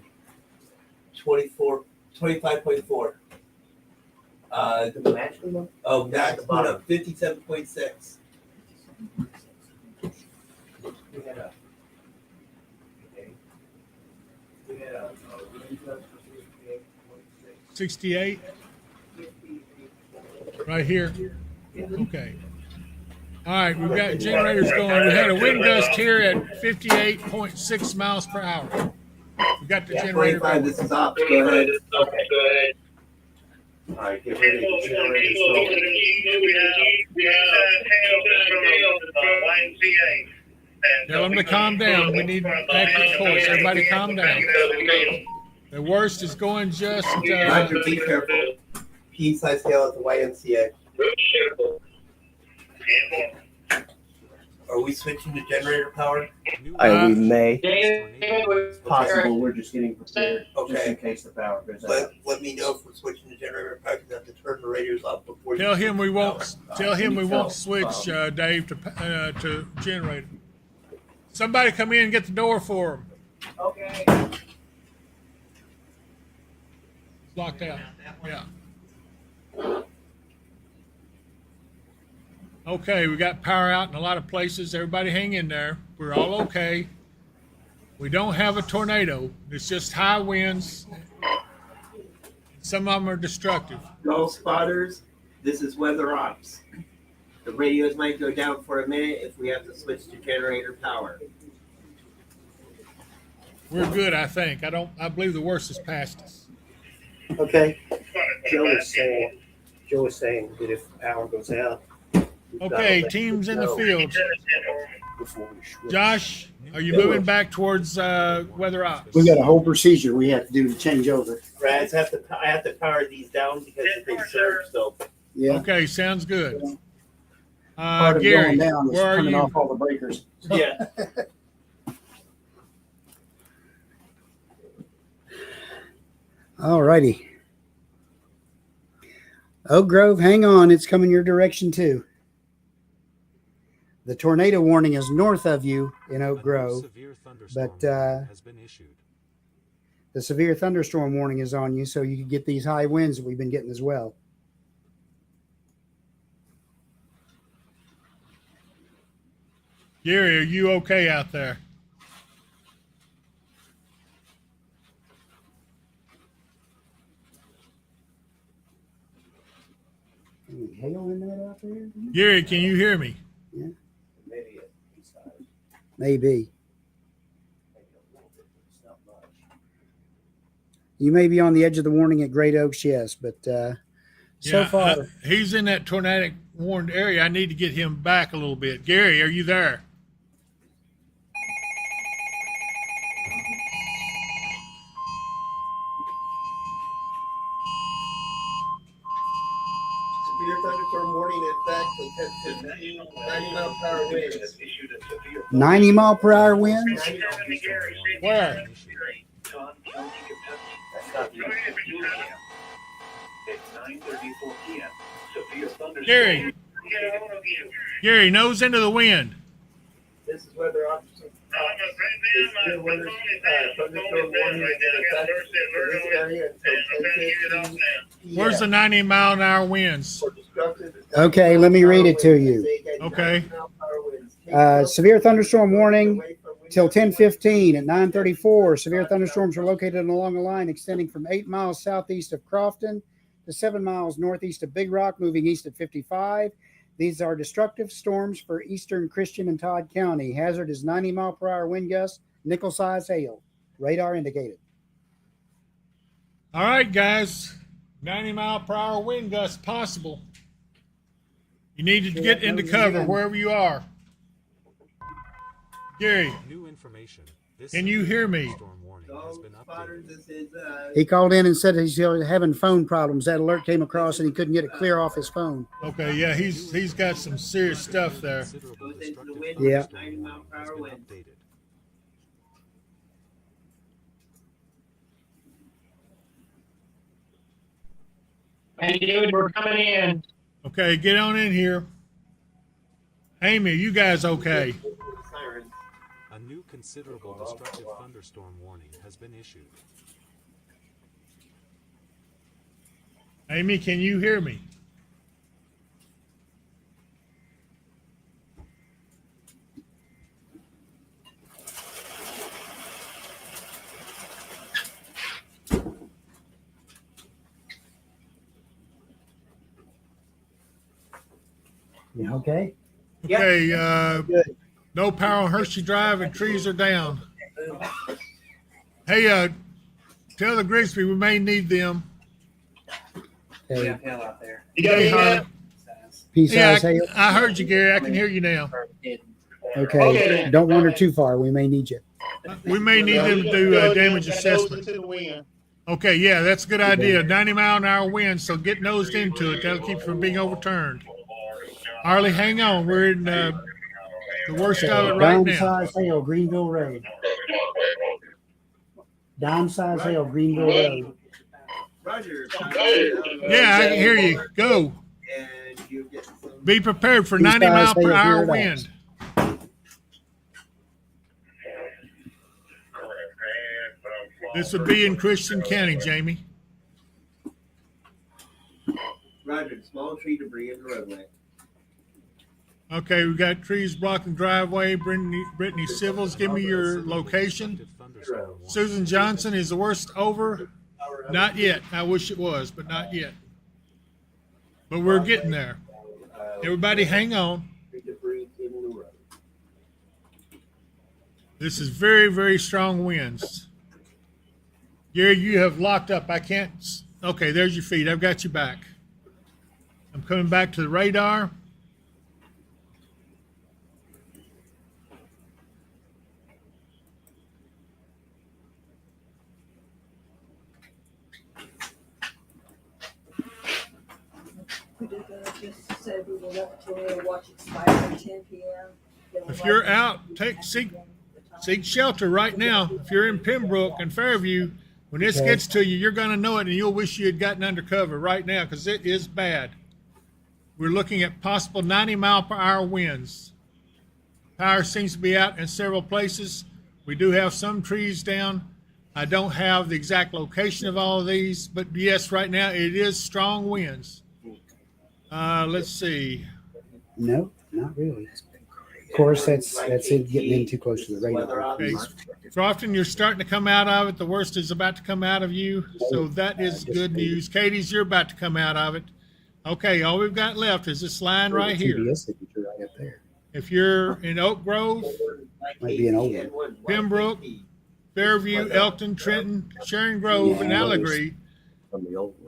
25.4. The maximum? Oh, that's about a 57.6. We had a. Okay. We had a wind gust of 58.6. 68, right here. Okay. All right, we've got generators going. We had a wind gust here at 58.6 miles per hour. We got the generator 25, going. this is ops. Go ahead. Okay, go ahead. All right, get ready to generate the We have hail from YMCA. Tell them to calm down. We need accurate reports. Everybody calm down. The worst is going just. Roger, be careful. Pea-size hail at the YMCA. Are we switching to generator power? We may. It's Possible, we're just getting prepared, just in Okay. case the power goes out. Let me know if we're switching to generator power because I have to turn the radios off before. Tell him we won't. Power. Tell him we won't switch, Dave, to generator. Somebody come in and get the door for him. Okay. It's locked out. Yeah. Okay, we got power out in a lot of places. Everybody hang in there. We're all okay. We don't have a tornado. It's just high winds. Some of them are destructive. All spotters, this is weather ops. The radios might go down for a minute if we have to switch to generator power. We're good, I think. I believe the worst is past us. Okay. Joe was saying that if power goes out. we've got to Okay, let teams you in the know field. before we switch. Josh, are you moving back towards weather ops? We got a whole procedure we have to do to change over. Right, I have to power these down because they surge, so. Yeah. Okay, sounds good. Part of Gary, going down is where are turning you? off all the breakers. Yeah. All righty. Oak Grove, hang on. It's coming your direction too. The tornado warning is north of you in Oak Grove, but has been issued. the severe thunderstorm warning is on you, so you can get these high winds that we've been getting as well. Gary, are you okay out there? Any hail in that out there? Gary, can you hear me? Yeah, Maybe it's maybe. it's not much. You may be on the edge of the warning at Great Oaks, yes, but so far. He's in that tornadic warned area. I need to get him back a little bit. Gary, are you there? Severe thunderstorm warning in effect with 90 mile per hour winds. 90 mile per hour winds? Where? Gary. Gary, nose into the wind. This is weather officer. Thunderstorm warning in effect for this area until 10:15. Where's the 90 mile an hour winds? Okay, let me read it to you. Okay. Severe thunderstorm warning till 10:15 at 9:34. Severe thunderstorms are located along a line extending from 8 miles southeast of Crofton to 7 miles northeast of Big Rock, moving east at 55. These are destructive storms for eastern Christian and Todd County. Hazard is 90 mile per hour wind gusts, nickel-size hail. Radar indicated. All right, guys. 90 mile per hour wind gusts possible. You need to get into cover wherever you are. Gary, New information. can you hear me? He called in and said he's having phone problems. That alert came across and he couldn't get it clear off his phone. Okay, yeah, he's got some serious stuff there. Yeah. Hey, dude, we're coming in. Okay, get on in here. Amy, you guys okay? A new considerable destructive thunderstorm warning has been issued. Amy, can you hear me? You okay? Okay, no power on Hershey Drive and trees are down. Hey, tell the Grigsby we may need them. Okay. Yeah, hail out there. You got me, man? Yeah, P-size hail? I heard you, Gary. I can hear you now. Okay. Don't wander too far. We may need you. We may need them to do damage assessment. Okay, yeah, that's a good idea. 90 mile an hour wind, so get nosed into it. That'll keep you from being overturned. Harley, hang on. We're in the worst of it right now. Dime-size hail, Greenville Road. Dime-size hail, Greenville Road. Roger. Yeah, I can hear you. Go. Be prepared for 90 mile per hour wind. This would be in Christian County, Jamie. Roger. Small tree debris in the roadway. Okay, we got trees blocking driveway. Brittany Civils, give me your location. Susan Johnson, is the worst over? Not yet. I wish it was, but not yet. But we're getting there. Everybody hang on. This is very, very strong winds. Gary, you have locked up. I can't. Okay, there's your feet. I've got you back. I'm coming back to the radar. just said we will let the tornado watch expire at 10 p.m. If you're out, seek shelter right now. If you're in Pembroke and Fairview, when this gets to you, you're going to know it, and you'll wish you had gotten under cover right now because it is bad. We're looking at possible 90-mile-per-hour winds. Power seems to be out in several places. We do have some trees down. I don't have the exact location of all of these, but yes, right now it is strong winds. Let's see. No, not really. Of course, that's it getting in too close to the radar. Okay. Crofton, you're starting to come out of it. The worst is about to come out of you, so that is good news. Katie's, you're about to come out of it. Okay, all we've got left is this line right here. Right up there. If you're in Oak Grove, Might be an old one. Pembroke, Fairview, Elkton, Trenton, Sharon Grove, and Allegheny,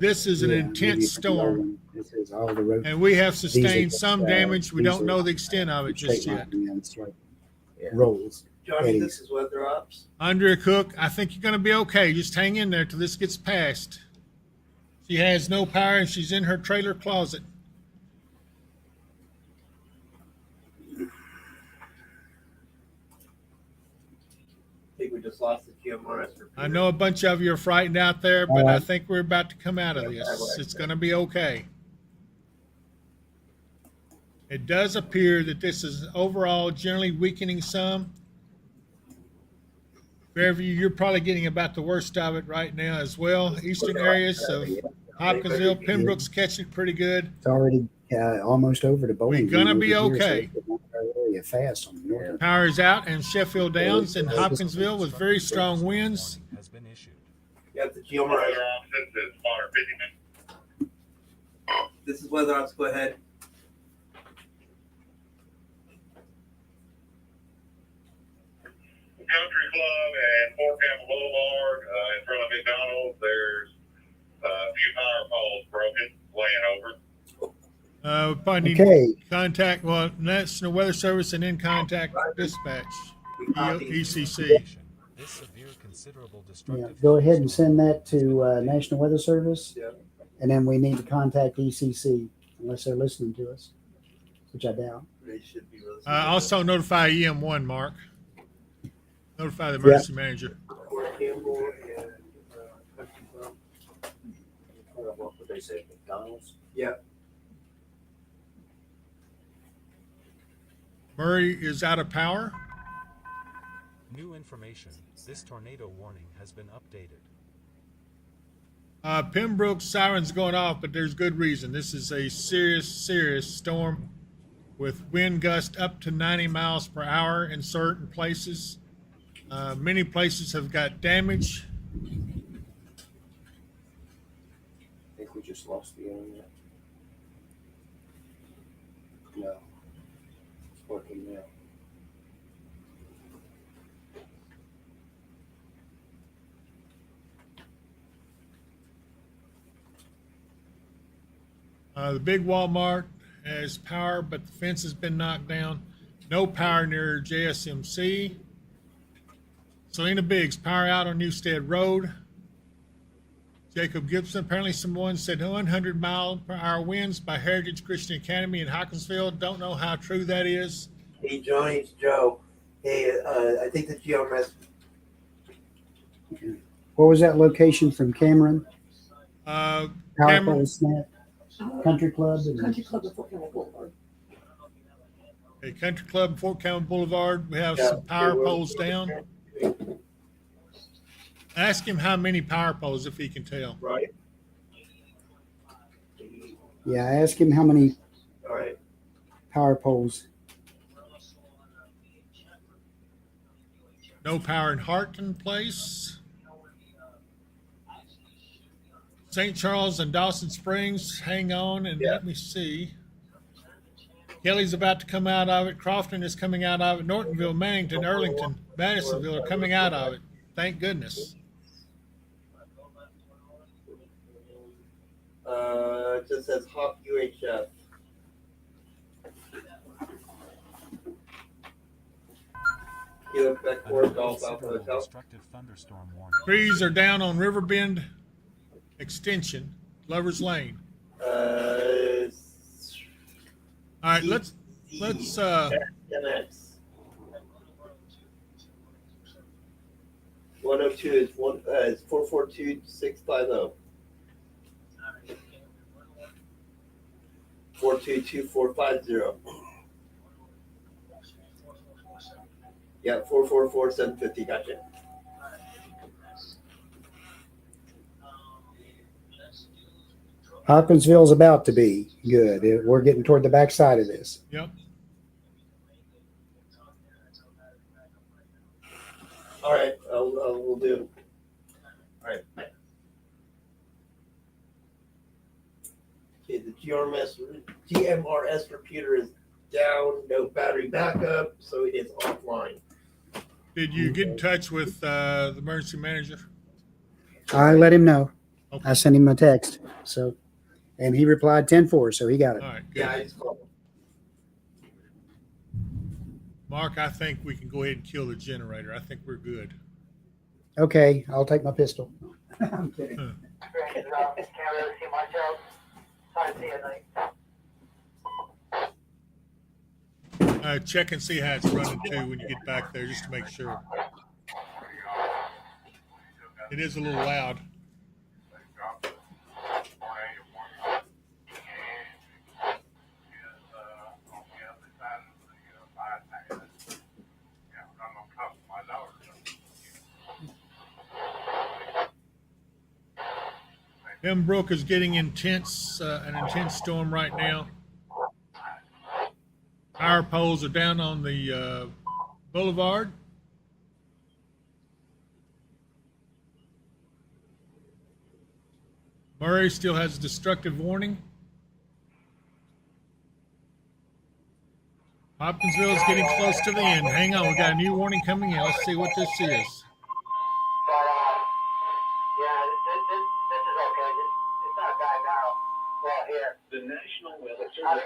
this is an intense storm. This is all the road. And we have sustained These are some just, damage. We these don't are know the extent of it just straight yet. line, it's like rolls. Johnny, eddies. this is weather ops. Andrea Cook, I think you're going to be okay. Just hang in there till this gets past. She has no power and she's in her trailer closet. I think we just lost the GMRS. I know a bunch of you are frightened out there, but I think we're about to come out of this. It's going to be okay. It does appear that this is overall generally weakening some. Fairview, you're probably getting about the worst of it right now as well. Eastern areas of Hopkinsville, Pembroke's catching it pretty good. It's already almost over to Bowling. We're going to Green be over here, so okay. it's not really fast on the north. Power is out in Sheffield Downs and Hopkinsville with very strong winds. Has been issued. Got the GMRS. Weather ops, this is Bonner 50. This is weather ops. Go ahead. Country Club and Fort Campbell Boulevard in front of McDonald's. There's a few power poles broken, laying over. We probably need Okay. contact, well, National Weather Service and in contact dispatch, ECC. This severe, considerable Yeah, destructive go ahead and send that to National Weather Service. Yeah. And then we need to contact ECC unless they're listening to us, which I doubt. They should be listening. Also notify EM1, Mark. Notify the emergency manager. Fort Campbell and Country Club. What would they say, McDonald's? Yeah. Murray is out of power. New information. This tornado warning has been updated. Pembroke sirens going off, but there's good reason. This is a serious storm with wind gusts up to 90 miles per hour in certain places. Many places have got damage. I think we just lost the internet. No. It's working now. The big Walmart has power, but the fence has been knocked down. No power near JSMC. Selena Biggs, power out on Newstead Road. Jacob Gibson, apparently someone said 100-mile-per-hour winds by Heritage Christian Academy in Hawkinsville. Don't know how true that is. Hey, Johnny, it's Joe. Hey, I think the GMRS. What was that location from Cameron? Power Cameron, pole snap, Country Club. Country Club at Fort Campbell Boulevard. a Country Club, Fort Campbell Boulevard. We have some power poles down. Ask him how many power poles, if he can tell. Right. Yeah, ask him how many All right. power poles. No power in Harton Place. St. Charles and Dawson Springs, hang on and let me see. Kelly's about to come out of it. Crofton is coming out of it. Nortonville, Mannington, Earlington, Madisonville are coming out of it. Thank goodness. It just says Hawk UHF. Kilo Quebec A 4 new Golf Alpha considerable Hotel. destructive thunderstorm warning. Trees are down on Riverbend Extension, Lover's Lane. All right, let's MX. 102 is 442650. 422450. Yeah, 444750. Gotcha. Hopkinsville's about to be good. We're getting toward the backside of this. Yep. All right, we'll do. All right. Okay, the GMRS repeater is down, no battery backup, so it is offline. Did you get in touch with the emergency manager? I let him know. Okay. I sent him a text. So, and he replied 10-4, so he got it. All right, good. Yeah, I just called him. Mark, I think we can go ahead and kill the generator. I think we're good. Okay, I'll take my pistol. I'm kidding. Check and see how it's running too when you get back there, just to make sure. It is a little loud. Pembroke is getting an intense storm right now. Power poles are down on the boulevard. Murray still has a destructive warning. Hopkinsville is getting close to the end. Hang on, we got a new warning coming in. Let's see what this is. The National Weather Service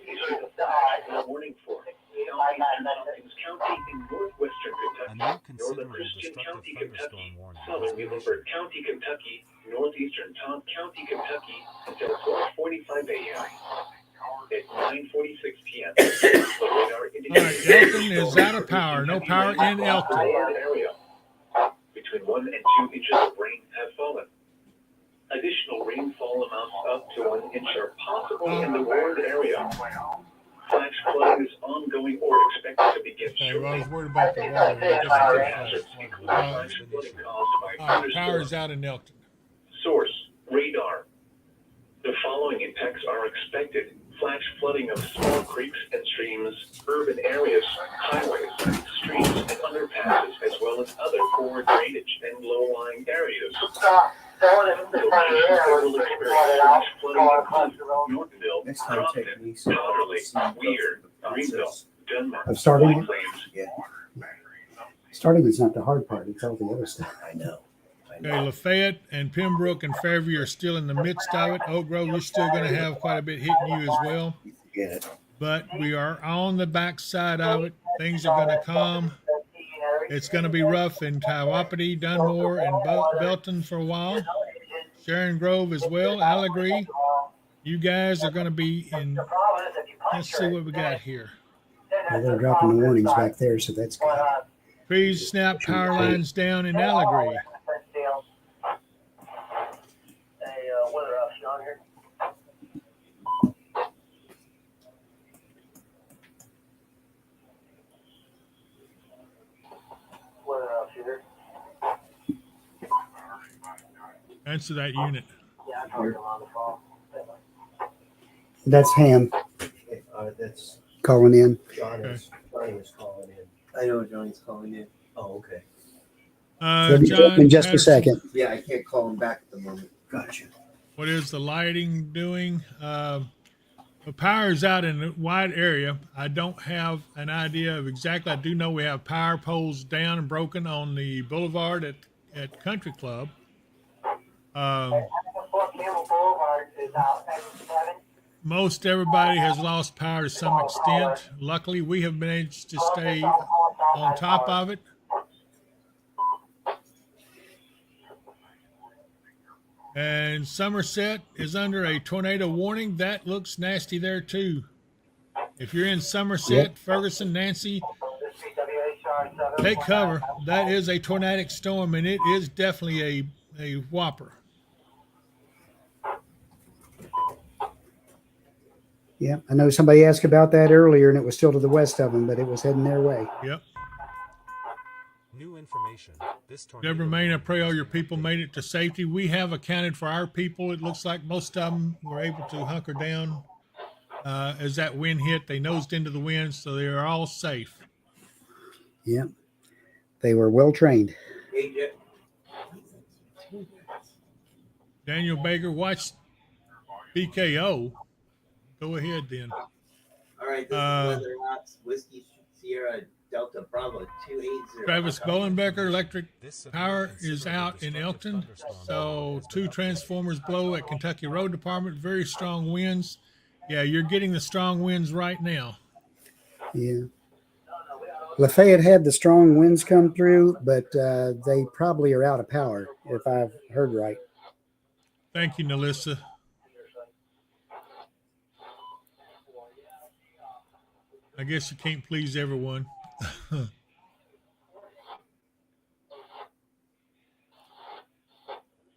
issued a flash warning for Hopkins County in northwestern Kentucky, northern Christian County, Kentucky, southern Muhlenberg County, Kentucky, northeastern Todd County, Kentucky, until 12:45 a.m. At 9:46 p.m. All right, Elton is out of power. No power in Elton. Area. Between 1 and 2 inches of rain have fallen. Additional rainfall amounts up to 1 inch are possible in the warned area. Flash flooding is ongoing or expected to begin shortly. I was worried about the water. Power is out in Elton. Source, radar. The following impacts are expected. Flash flooding of small creeks and streams, urban areas, highways, streets, and underpasses, as well as other poor drainage and low-lying areas. Will experience flash flooding in Yorkville, Compton, Powderly, Weir, Greenville, Denmark, Starting? Yeah. Starting is not the hard part. It's all the other stuff. I know. Okay, Lafayette and Pembroke and Fairview are still in the midst of it. Oak Grove, you're still going to have quite a bit hitting you as well. But we are on the backside of it. Things are going to come. It's going to be rough in Tywapatee, Dunmore, and Belton for a while. Sharon Grove as well. Allegheny. You guys are going to be in. Let's see what we got here. Well, they're dropping the warnings back there, so that's good. Trees snap, power lines down in Allegheny. Answer that unit. That's Ham That's calling in. Johnny is calling in. I know Johnny's calling in. Oh, okay. John, in just Patterson, a second. Yeah, I can't call him back at the moment. Gotcha. What is the lighting doing? The power is out in a wide area. I don't have an idea of exactly. I do know we have power poles down and broken on the boulevard at Country Club. Most everybody has lost power to some extent. Luckily, we have managed to stay on top of it. And Somerset is under a tornado warning. That looks nasty there too. If you're in Somerset, Ferguson, Nancy, take cover. That is a tornadic storm, and it is definitely a whopper. Yeah, I know somebody asked about that earlier, and it was still to the west of them, but it was heading their way. Yep. New information. This Deborah Main, I pray all your people made it to safety. We have accounted for our people. It looks like most of them were able to hunker down as that wind hit. They nosed into the wind, so they are all safe. Yeah, they were well trained. Daniel Baker, watch BKO. Go ahead then. All right, this is Weather Ops Whiskey Sierra Delta Bravo 280. Travis Bolenbecker, electric power is out in Elkton. So 2 transformers blow at Kentucky Road Department. Very strong winds. Yeah, you're getting the strong winds right now. Yeah. Lafayette had the strong winds come through, but they probably are out of power, if I've heard right. Thank you, Nalissa. I guess you can't please everyone.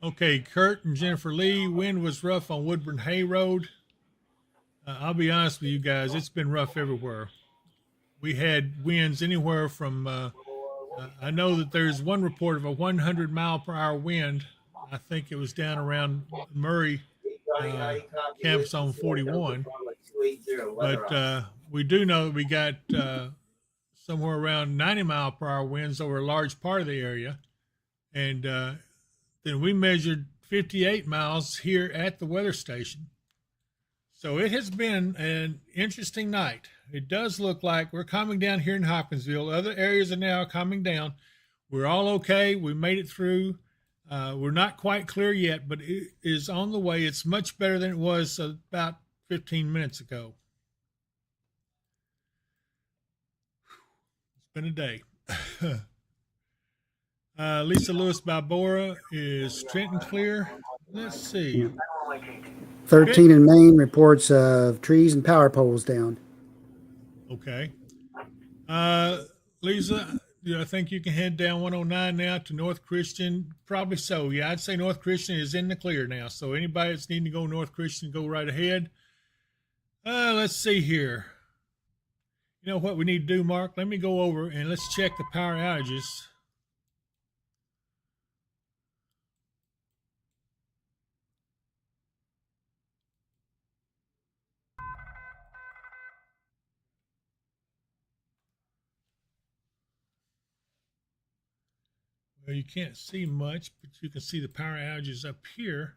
Okay, Kurt and Jennifer Lee, wind was rough on Woodburn Hay Road. I'll be honest with you guys, it's been rough everywhere. We had winds anywhere from, I know that there's one report of a 100-mile-per-hour wind. I think it was down around Murray, camps on 41. But we do know that we got somewhere around 90-mile-per-hour winds over a large part of the area. And then we measured 58 miles here at the weather station. So it has been an interesting night. It does look like we're coming down here in Hopkinsville. Other areas are now coming down. We're all okay. We made it through. We're not quite clear yet, but it is on the way. It's much better than it was about 15 minutes ago. It's been a day. Lisa Lewis Balboa, is Trenton clear? Let's see. 13 in Maine reports of trees and power poles down. Okay. Lisa, I think you can head down 109 now to North Christian. Probably so. Yeah, I'd say North Christian is in the clear now. So anybody that's needing to go North Christian, go right ahead. Let's see here. You know what we need to do, Mark? Let me go over and let's check the power outages. Well, you can't see much, but you can see the power outages up here.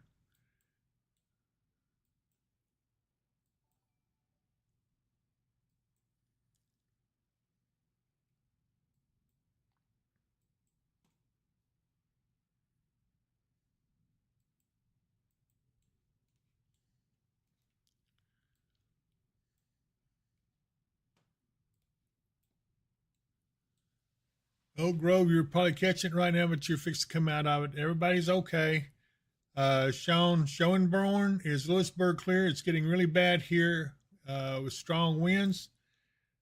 Oak Grove, you're probably catching it right now, but you're fixed to come out of it. Everybody's okay. Schoenborn is Lewisburg clear. It's getting really bad here with strong winds.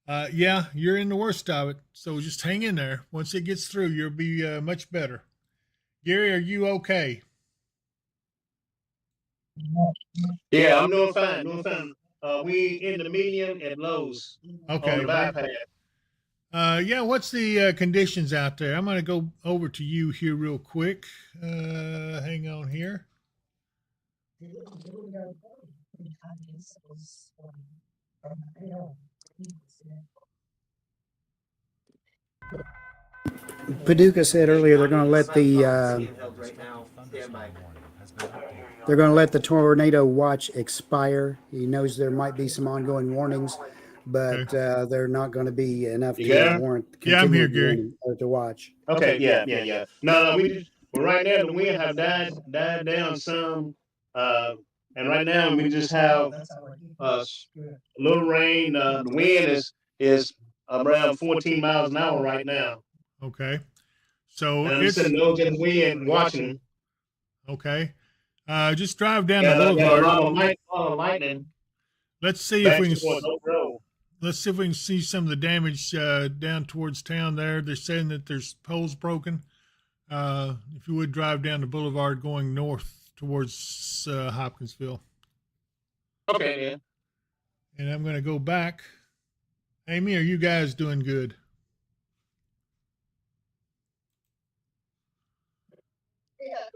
Yeah, you're in the worst of it. So just hang in there. Once it gets through, you'll be much better. Gary, are you okay? Yeah, I'm doing fine. We in the medium at Lowe's. Okay. On the bypass. Yeah, what's the conditions out there? I'm going to go over to you here real quick. Hang on here. Paducah said earlier they're going to let the tornado watch expire. He knows there might be some ongoing warnings, but they're not going to be enough to warrant. Yeah, I'm here, Gary. To watch. Okay, yeah. No, right now the wind have died down some, and right now we just have a little rain. The wind is around 14 miles an hour right now. Okay, so and I'm sitting over in the wind watching. Okay, just drive down the boulevard. A lot of lightning. Let's see if we can. let's see if we can see some of the damage down towards town there. They're saying that there's poles broken. If you would drive down the boulevard going north towards Hopkinsville. Okay, man. And I'm going to go back. Amy, are you guys doing good?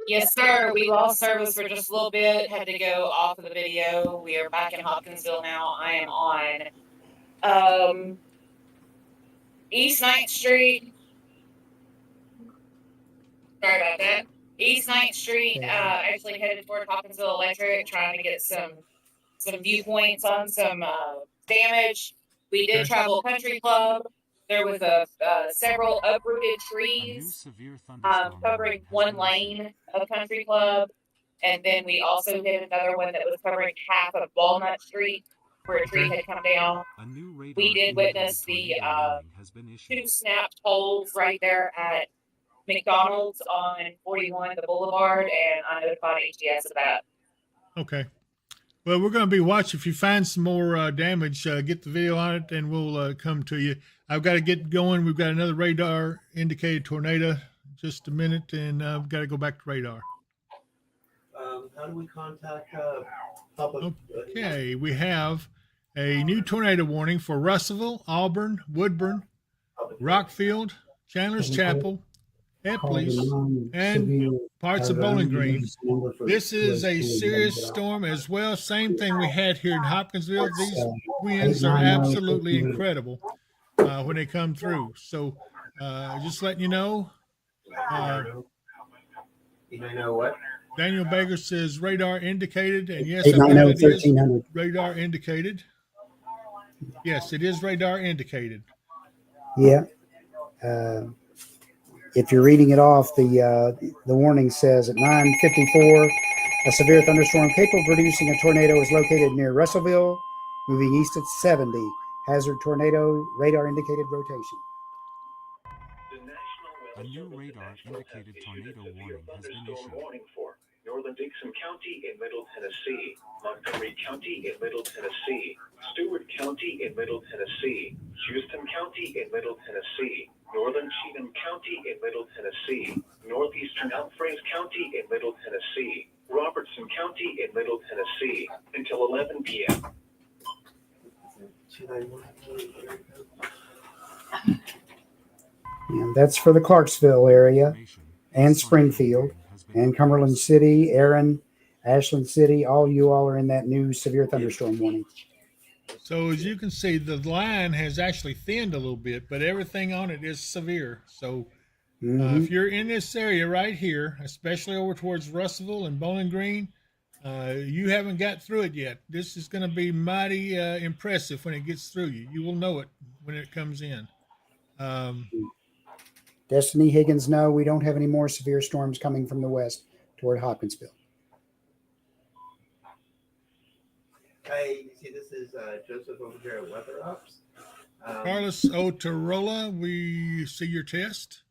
Yes, sir. We lost service for just a little bit. Had to go off of the video. We are back in Hopkinsville now. I am on East 9th Street. Sorry about that. East 9th Street, actually headed toward Hopkinsville Electric, trying to get some viewpoints on some damage. We did travel Country Club. There was several uprooted trees covering one lane of Country Club. And then we also did another one that was covering half of Walnut Street, where a tree had come down. We did witness the 2 snapped poles right there at McDonald's on 41, the Boulevard, and I notified HDS of that. Okay. Well, we're going to be watching. If you find some more damage, get the video on it, and we'll come to you. I've got to get going. We've got another radar indicated tornado. Just a minute, and I've got to go back to radar. How do we contact public? Okay, we have a new tornado warning for Russellville, Auburn, Woodburn, Rockfield, Chandler's Chapel, Epley's, and parts of Bowling Green. This is a serious storm as well. Same thing we had here in Hopkinsville. These winds are absolutely incredible when they come through. So just letting you know. You know what? Daniel Baker says radar indicated, and yes, 890-1300. Radar indicated. Yes, it is radar indicated. Yeah. If you're reading it off, the warning says at 9:54, a severe thunderstorm capable of producing a tornado is located near Russellville, moving east at 70. Hazard tornado radar indicated rotation. A new radar indicated tornado warning has been issued. Warning for Northern Dixon County in Middle Tennessee, Montgomery County in Middle Tennessee, Stewart County in Middle Tennessee, Houston County in Middle Tennessee, Northern Cheatham County in Middle Tennessee, Northeastern Alfred County in Middle Tennessee, Robertson County in Middle Tennessee, until 11 p.m. And that's for the Clarksville area and Springfield and Cumberland City, Aaron, Ashland City. All you all are in that new severe thunderstorm warning. So as you can see, the line has actually thinned a little bit, but everything on it is severe. So if you're in this area right here, especially over towards Russellville and Bowling Green, you haven't got through it yet. This is going to be mighty impressive when it gets through you. You will know it when it comes in. Destiny Higgins, no, we don't have any more severe storms coming from the west toward Hopkinsville. Hey, you see, this is Joseph over here at Weather Ops. Carlos Otorola, we see your test.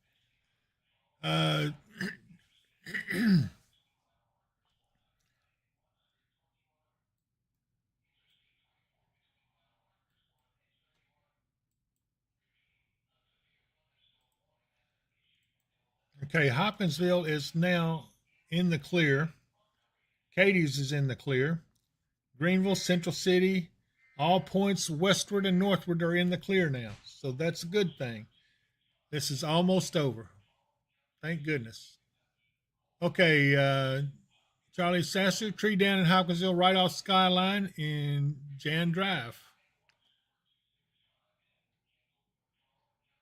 Okay, Hopkinsville is now in the clear. Katie's is in the clear. Greenville, Central City, all points westward and northward are in the clear now. So that's a good thing. This is almost over. Thank goodness. Okay, Charlie Sasser, tree down in Hopkinsville right off Skyline in Jan Drive.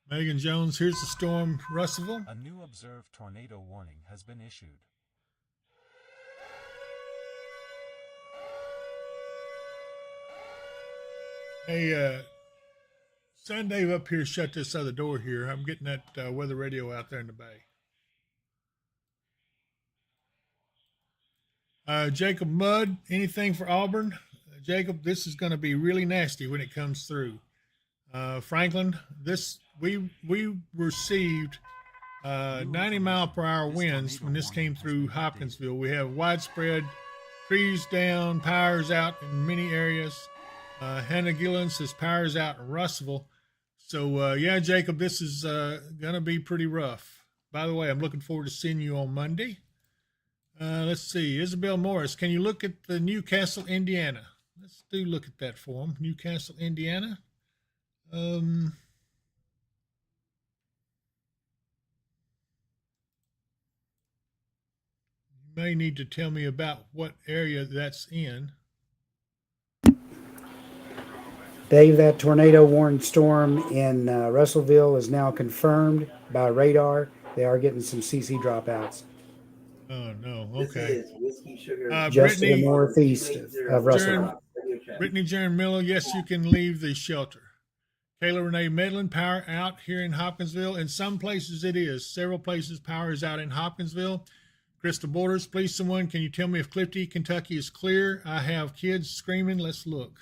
Megan Jones, here's the storm, Russellville. A new observed tornado warning has been issued. Hey, son Dave up here, shut this other door here. I'm getting that weather radio out there in the bay. Jacob Mudd, anything for Auburn? Jacob, this is going to be really nasty when it comes through. Franklin, we received 90-mile-per-hour winds when this came through Hopkinsville. We have widespread trees down, powers out in many areas. Hannah Gillen says power's out in Russellville. So, yeah, Jacob, this is going to be pretty rough. By the way, I'm looking forward to seeing you on Monday. Let's see. Isabel Morris, can you look at the Newcastle, Indiana? Let's look at that for them. Newcastle, Indiana. You may need to tell me about what area that's in. Dave, that tornado warning storm in Russellville is now confirmed by radar. They are getting some CC dropouts. Oh, no. This Okay. is Whiskey Sugar. Just to Brittany, the northeast of Russellville. Brittany Jaren Miller, yes, you can leave the shelter. Kayla Renee Medlin, power out here in Hopkinsville. In some places it is. Several places power is out in Hopkinsville. Crystal Borders, please someone, can you tell me if Clifty, Kentucky is clear? I have kids screaming. Let's look.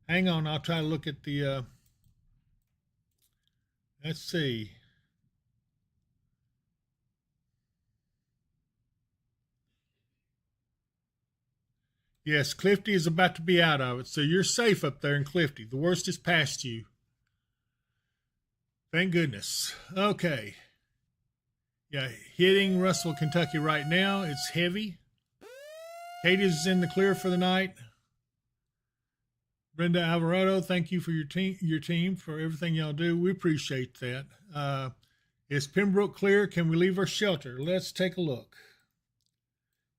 Hang on, I'll try to look at the, let's see. Yes, Clifty is about to be out of it, so you're safe up there in Clifty. The worst is past you. Thank goodness. Okay. Yeah, hitting Russell, Kentucky right now. It's heavy. Katie's in the clear for the night. Brenda Alvarado, thank you for your team for everything y'all do. We appreciate that. Is Pembroke clear? Can we leave our shelter? Let's take a look.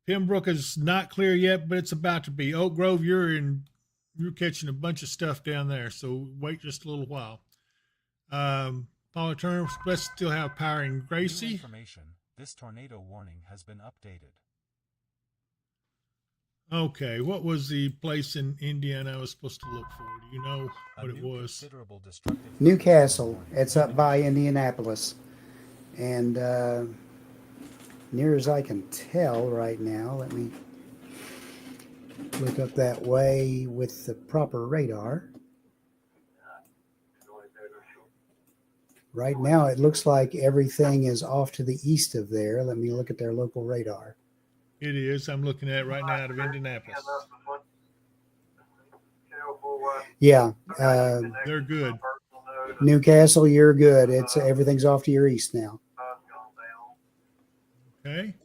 Pembroke is not clear yet, but it's about to be. Oak Grove, you're catching a bunch of stuff down there, so wait just a little while. Paula Turner, let's still have power in Gracie. New information. This tornado warning has been updated. Okay, what was the place in Indiana I was supposed to look for? Do you know what it was? Newcastle. It's up by Indianapolis. And near as I can tell right now, let me look up that way with the proper radar. Right now, it looks like everything is off to the east of there. Let me look at their local radar. It is. I'm looking at it right now out of Indianapolis. Yeah. They're good. Newcastle, you're good. It's everything's off to your east now. Okay.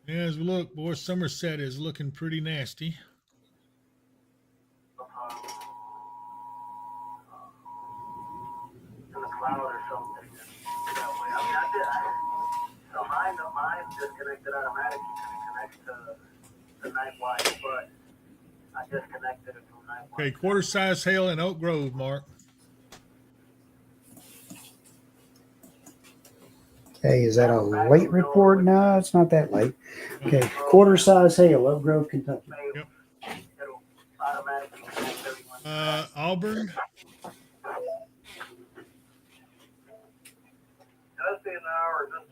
As we look, boy, Somerset is looking pretty nasty. Disconnected automatically to connect to the night light, but I disconnected it from night light. Okay, quarter size hail in Oak Grove, Mark. Okay, is that a late report? No, it's not that late. Okay, quarter size hail, Oak Grove, Kentucky. Yep. Auburn.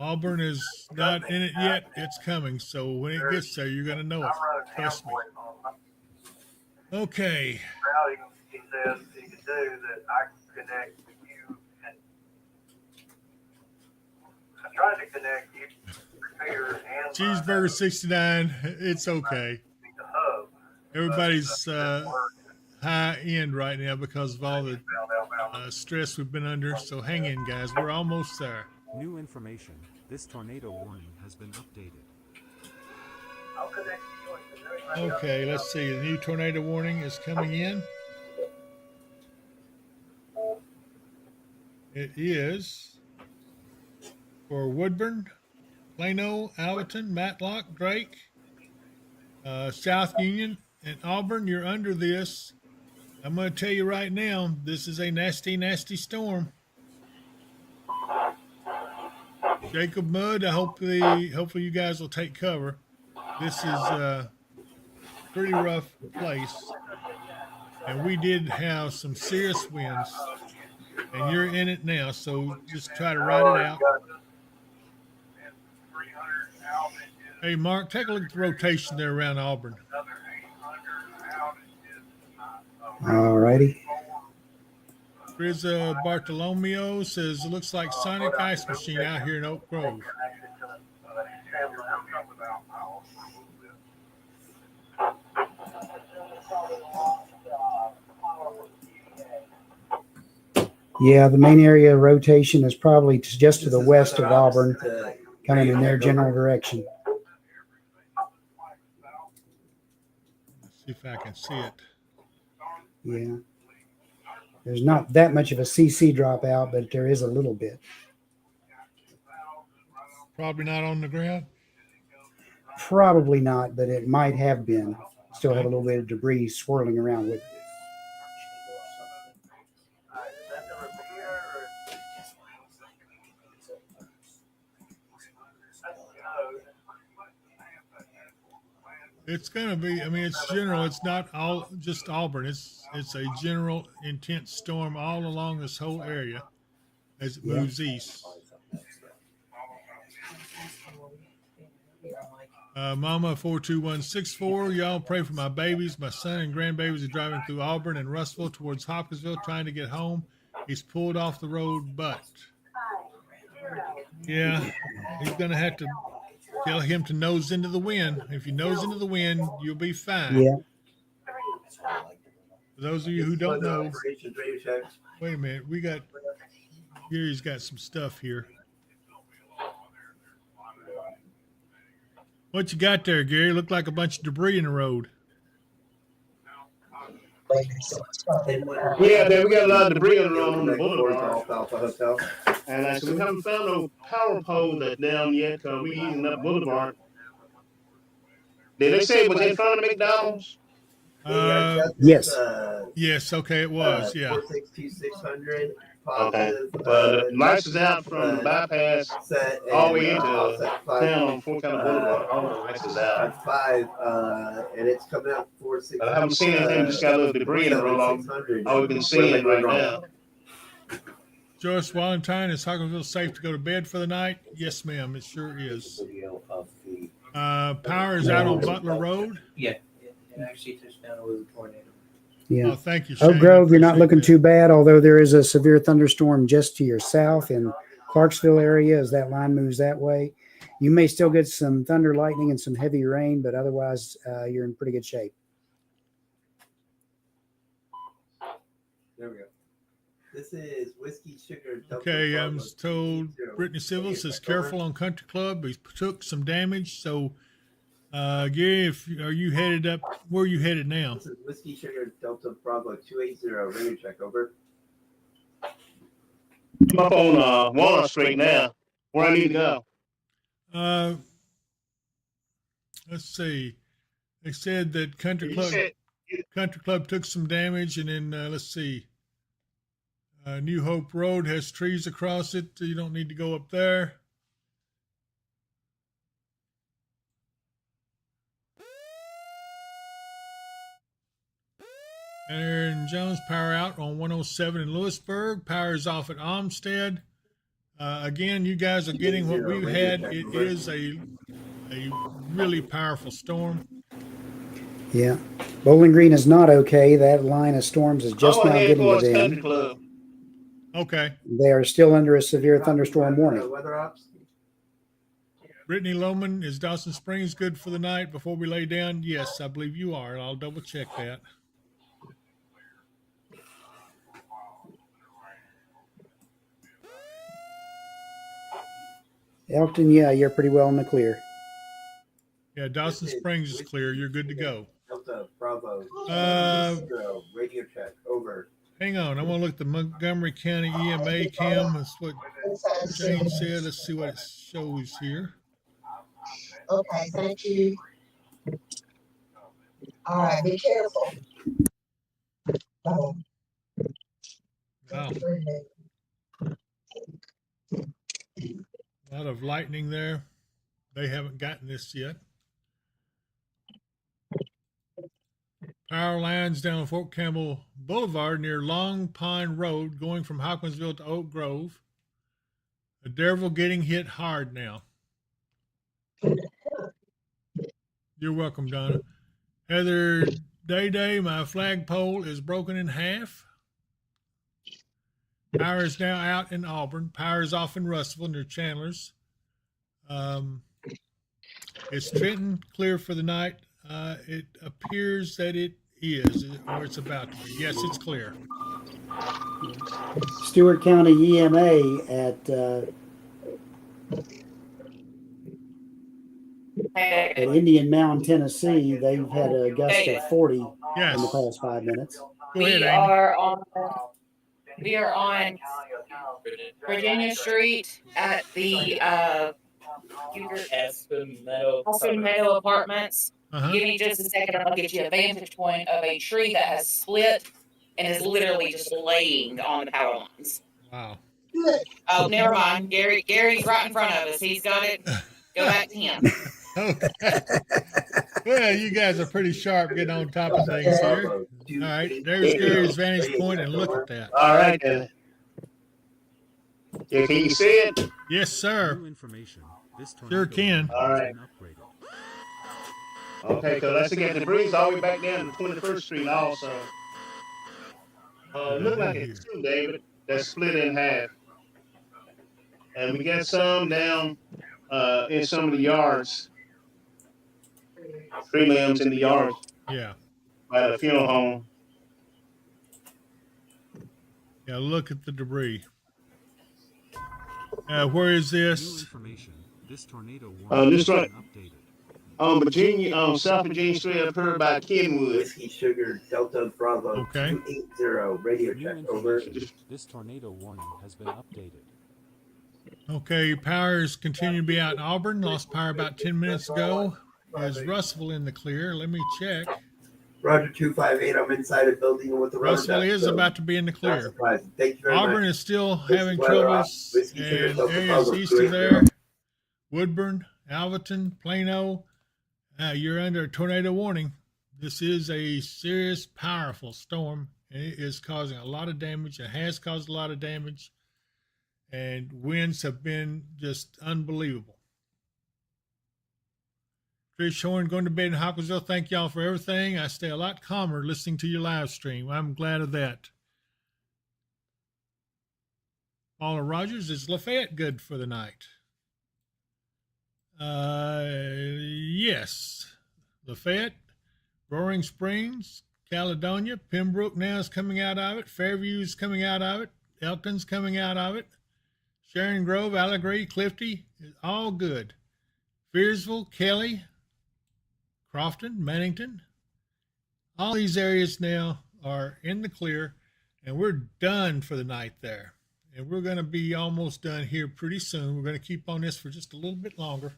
Auburn is not in it yet. It's coming. So when it gets there, you're going to know it. Trust me. Okay. He says he can do that. I can connect with you, and I tried to connect you here and Cheeseburger 69. It's okay. Everybody's high end right now because of all the stress we've been under. So hang in, guys. We're almost there. New information. This tornado warning has been updated. Okay, let's see. The new tornado warning is coming in. It is for Woodburn, Plano, Alberton, Matlock, Drake, South Union, and Auburn. You're under this. I'm going to tell you right now, this is a nasty, nasty storm. Jacob Mudd, hopefully you guys will take cover. This is a pretty rough place. And we did have some serious winds. And you're in it now, so just try to ride it out. Hey, Mark, take a look at the rotation there around Auburn. All righty. Chris Bartolomeo says it looks like Sonic Ice Machine out here in Oak Grove. Yeah, the main area of rotation is probably just to the west of Auburn, coming in their general direction. Let's see if I can see it. Yeah. There's not that much of a CC dropout, but there is a little bit. Probably not on the ground. Probably not, but it might have been. Still have a little bit of debris swirling around with it. It's going to be, I mean, it's general. It's not all just Auburn. It's a general intense storm all along this whole area as it moves east. Mama 42164, y'all pray for my babies. My son and grandbabies are driving through Auburn and Russellville towards Hopkinsville trying to get home. He's pulled off the road, but yeah, he's going to have to tell him to nose into the wind. If you nose into the wind, you'll be fine. Yeah. For those of you who don't know, wait a minute, Gary's got some stuff here. What you got there, Gary? Looked like a bunch of debris in the road. Yeah, we got a lot of debris on the boulevard. And so we haven't found no power pole that's down yet because we're using that boulevard. Did they say it was in front of McDonald's? Yes. Yes, okay, it was, yeah. 462-600. Okay. But the lights is out from the bypass all the way into town on Fort County Boulevard. All the lights is out. 5, and it's coming out 460. I haven't seen anything. Just got a little debris in the road. All we've been seeing right now. Joyce Valentine, is Hopkinsville safe to go to bed for the night? Yes, ma'am, it sure is. Power is out on Butler Road. Yeah, it actually touched down over the tornado. Yeah. Oh, thank you, Shane. Oak Grove, you're not looking too bad, although there is a severe thunderstorm just to your south in Clarksville area as that line moves that way. You may still get some thunder, lightning, and some heavy rain, but otherwise you're in pretty good shape. There we go. This is Whiskey Sugar. Okay, I'm told Brittany Civil says careful on Country Club. He took some damage, so Gary, are you headed up? Where are you headed now? This is Whiskey Sugar Delta Bravo 280. Radio check, over. I'm up on Walnut Street now. Where I need to go? Let's see. They said that Country Club took some damage, and then let's see. New Hope Road has trees across it. You don't need to go up there. Aaron Jones, power out on 107 in Lewisburg. Power is off at Olmsted. Again, you guys are getting what we've had. It is a really powerful storm. Yeah. Bowling Green is not okay. That line of storms is just now getting to them. Okay. They are still under a severe thunderstorm warning. Brittany Lohman, is Dawson Springs good for the night before we lay down? Yes, I believe you are. I'll double check that. Elton, yeah, you're pretty well in the clear. Yeah, Dawson Springs is clear. You're good to go. Delta Bravo. Radio check, over. Hang on, I want to look at the Montgomery County EMA cam. That's what Jane said. Let's see what it shows here. Okay, thank you. All right, be careful. Wow. A lot of lightning there. They haven't gotten this yet. Power lines down Fort Campbell Boulevard near Long Pine Road going from Hopkinsville to Oak Grove. Adairville getting hit hard now. You're welcome, Donna. Heather Day, my flagpole is broken in half. Power is now out in Auburn. Power is off in Russellville near Chandler's. Is Trenton clear for the night? It appears that it is, or it's about to be. Yes, it's clear. Stewart County EMA at Indian Mound, Tennessee, they've had a gust of 40 in the past 5 minutes. Go ahead, We Amy. are on Virginia Street at the Aspen Meadow Apartments. Give me just a second, and I'll get you a vantage point of a tree that has split and is literally just laying on the power lines. Wow. Oh, never mind. Gary's right in front of us. He's got it. Go back to him. Okay. Well, you guys are pretty sharp getting on top of things here. All right, there's Gary's vantage point, and look at that. All right, then. Yeah, can you see it? Yes, sir. New information. This Sure can. All right. Okay, because let's get the breeze all the way back down to 21st Street also. It looked like it's two, David, that's split in half. And we got some down in some of the yards. Tree limbs in the yards. Yeah. By the funeral home. Yeah, look at the debris. Where is this? New information. This tornado This right on Virginia, South Virginia Street up here by Kenwood. Whiskey Sugar Delta Bravo 280 radio check over. This tornado warning has been updated. Okay, power's continue to be out in Auburn. Lost power about 10 minutes ago. Is Russell in the clear? Let me check. Roger 258. I'm inside a building with the Russell is about to be in the clear. Thank you very Auburn much. is still Whiskey having weather troubles, off. Whiskey Sugar and Delta areas Bravo east of 280. there, Woodburn, Alvaton, Plano, you're under a tornado warning. This is a serious, powerful storm, and it is causing a lot of damage. It has caused a lot of damage, and winds have been just unbelievable. Trish Horn going to bed in Hawkinsville. Thank y'all for everything. I stay a lot calmer listening to your live stream. I'm glad of that. Paula Rogers, is Lafayette good for the night? Yes. Lafayette, Roaring Springs, Caledonia, Pembroke now is coming out of it. Fairview's coming out of it. Elton's coming out of it. Sharon Grove, Allegheny, Clifty, all good. Fearsville, Kelly, Crofton, Mannington, all these areas now are in the clear, and we're done for the night there. And we're going to be almost done here pretty soon. We're going to keep on this for just a little bit longer.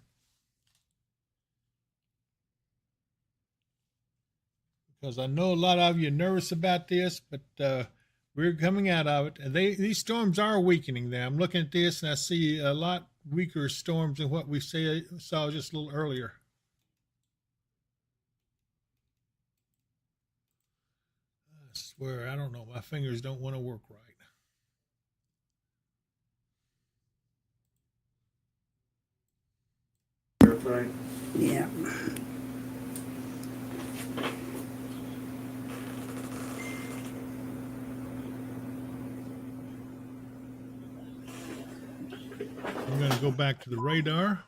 Because I know a lot of you are nervous about this, but we're coming out of it. And these storms are weakening there. I'm looking at this, and I see a lot weaker storms than what we saw just a little earlier. I swear, I don't know. My fingers don't want to work right. Yeah. I'm going to go back to the radar.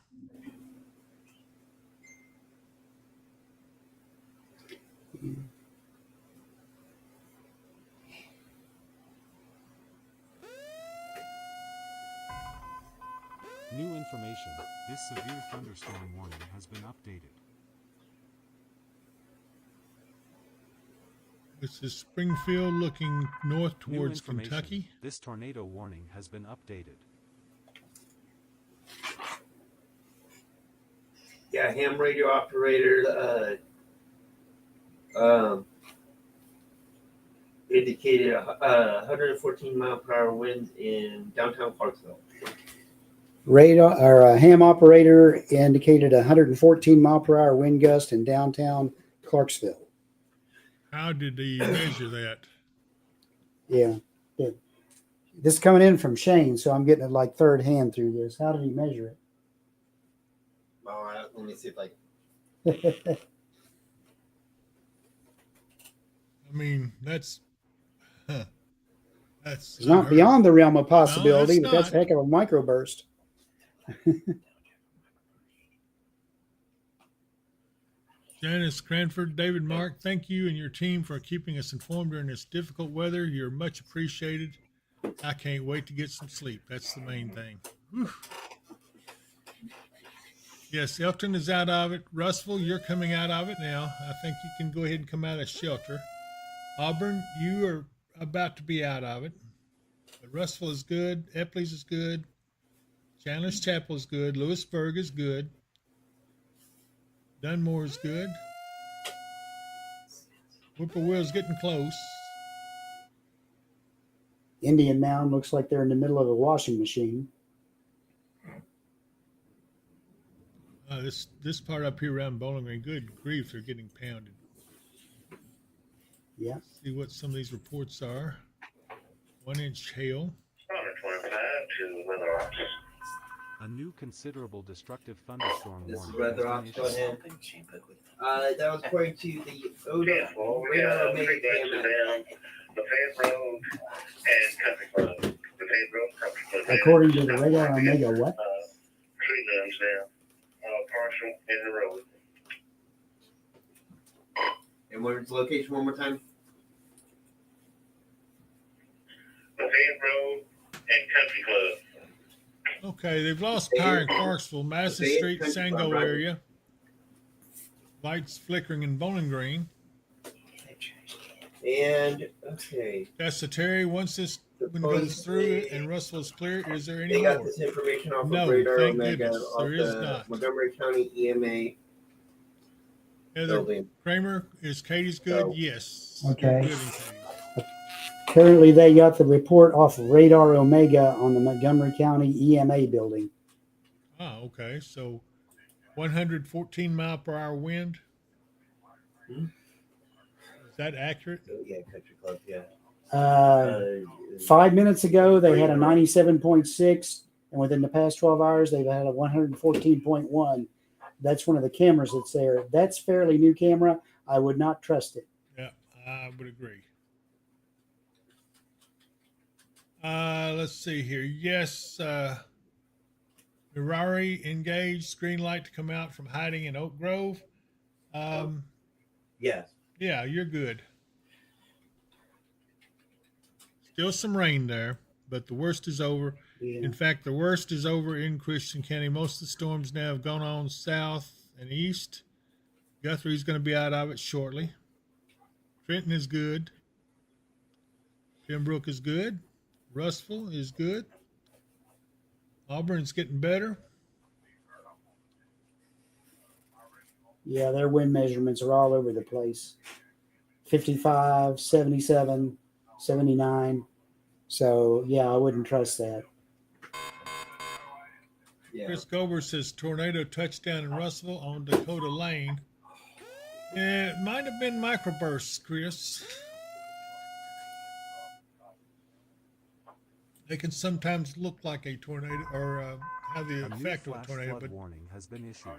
New information. This severe thunderstorm warning has been updated. This is Springfield looking north towards New information. Kentucky. This tornado warning has been updated. Yeah, ham radio operator indicated 114 mile per hour winds in downtown Clarksville. Radar or a ham operator indicated 114 mile per hour wind gust in downtown Clarksville. How did he measure that? Yeah. This is coming in from Shane, so I'm getting it like third hand through this. How did he measure it? All right, let me see if I I mean, that's it's not beyond the realm of possibility, No, but that's a heck of a microburst. Janice Cranford, David Mark, thank you and your team for keeping us informed during this difficult weather. You're much appreciated. I can't wait to get some sleep. That's the main thing. Whew. Yes, Elton is out of it. Russell, you're coming out of it now. I think you can go ahead and come out of shelter. Auburn, you are about to be out of it. But Russell is good. Epley's is good. Chandler's Chapel is good. Lewisburg is good. Dunmore is good. Whippoorwill's getting close. Indian Mound looks like they're in the middle of a washing machine. This part up here around Bowling Green, good grief, they're getting pounded. Yeah. See what some of these reports are. 1-inch hail. 125 to Weather Ops. A new considerable destructive thunderstorm This is warning Weather has Ops. been Go ahead. issued. That was according to the Yeah, well, we got three branches down, the Fed Road and Country Club. The Fed Road, Country Club. According to the radar Omega, what? Tree limbs down, partial in the road. And where's the location one more time? The Fed Road and Country Club. Okay, they've lost power in Clarksville, Madison Street, Sango area. Lights flickering in Bowling Green. And, okay. That's the Terry. Once this one goes through and Russell is clear, is there any They got more? this information off No, of Radar thank Omega goodness. off There is the not. Montgomery County EMA Heather building. Kramer, is Katie's good? So- Yes. Okay. Good in Katie. Currently, they got the report off of Radar Omega on the Montgomery County EMA building. Ah, okay. So 114 mile per hour wind. Hmm? Is that accurate? Yeah, Country Club, yeah. 5 minutes ago, they had a 97.6, and within the past 12 hours, they've had a 114.1. That's one of the cameras that's there. That's fairly new camera. I would not trust it. Yeah, I would agree. Let's see here. Yes, Mirari engaged. Green light to come out from hiding in Oak Grove. Yes. Yeah, you're good. Still some rain there, but the worst is over. Yeah. In fact, the worst is over in Christian County. Most of the storms now have gone on south and east. Guthrie's going to be out of it shortly. Trenton is good. Pembroke is good. Russell is good. Auburn's getting better. Yeah, their wind measurements are all over the place. 55, 77, 79. So, yeah, I wouldn't trust that. Yeah. Chris Gober says tornado touchdown in Russellville on Dakota Lane. It might have been microbursts, Chris. They can sometimes look like a tornado or have the A new effect of a flash tornado, flood but warning has been issued.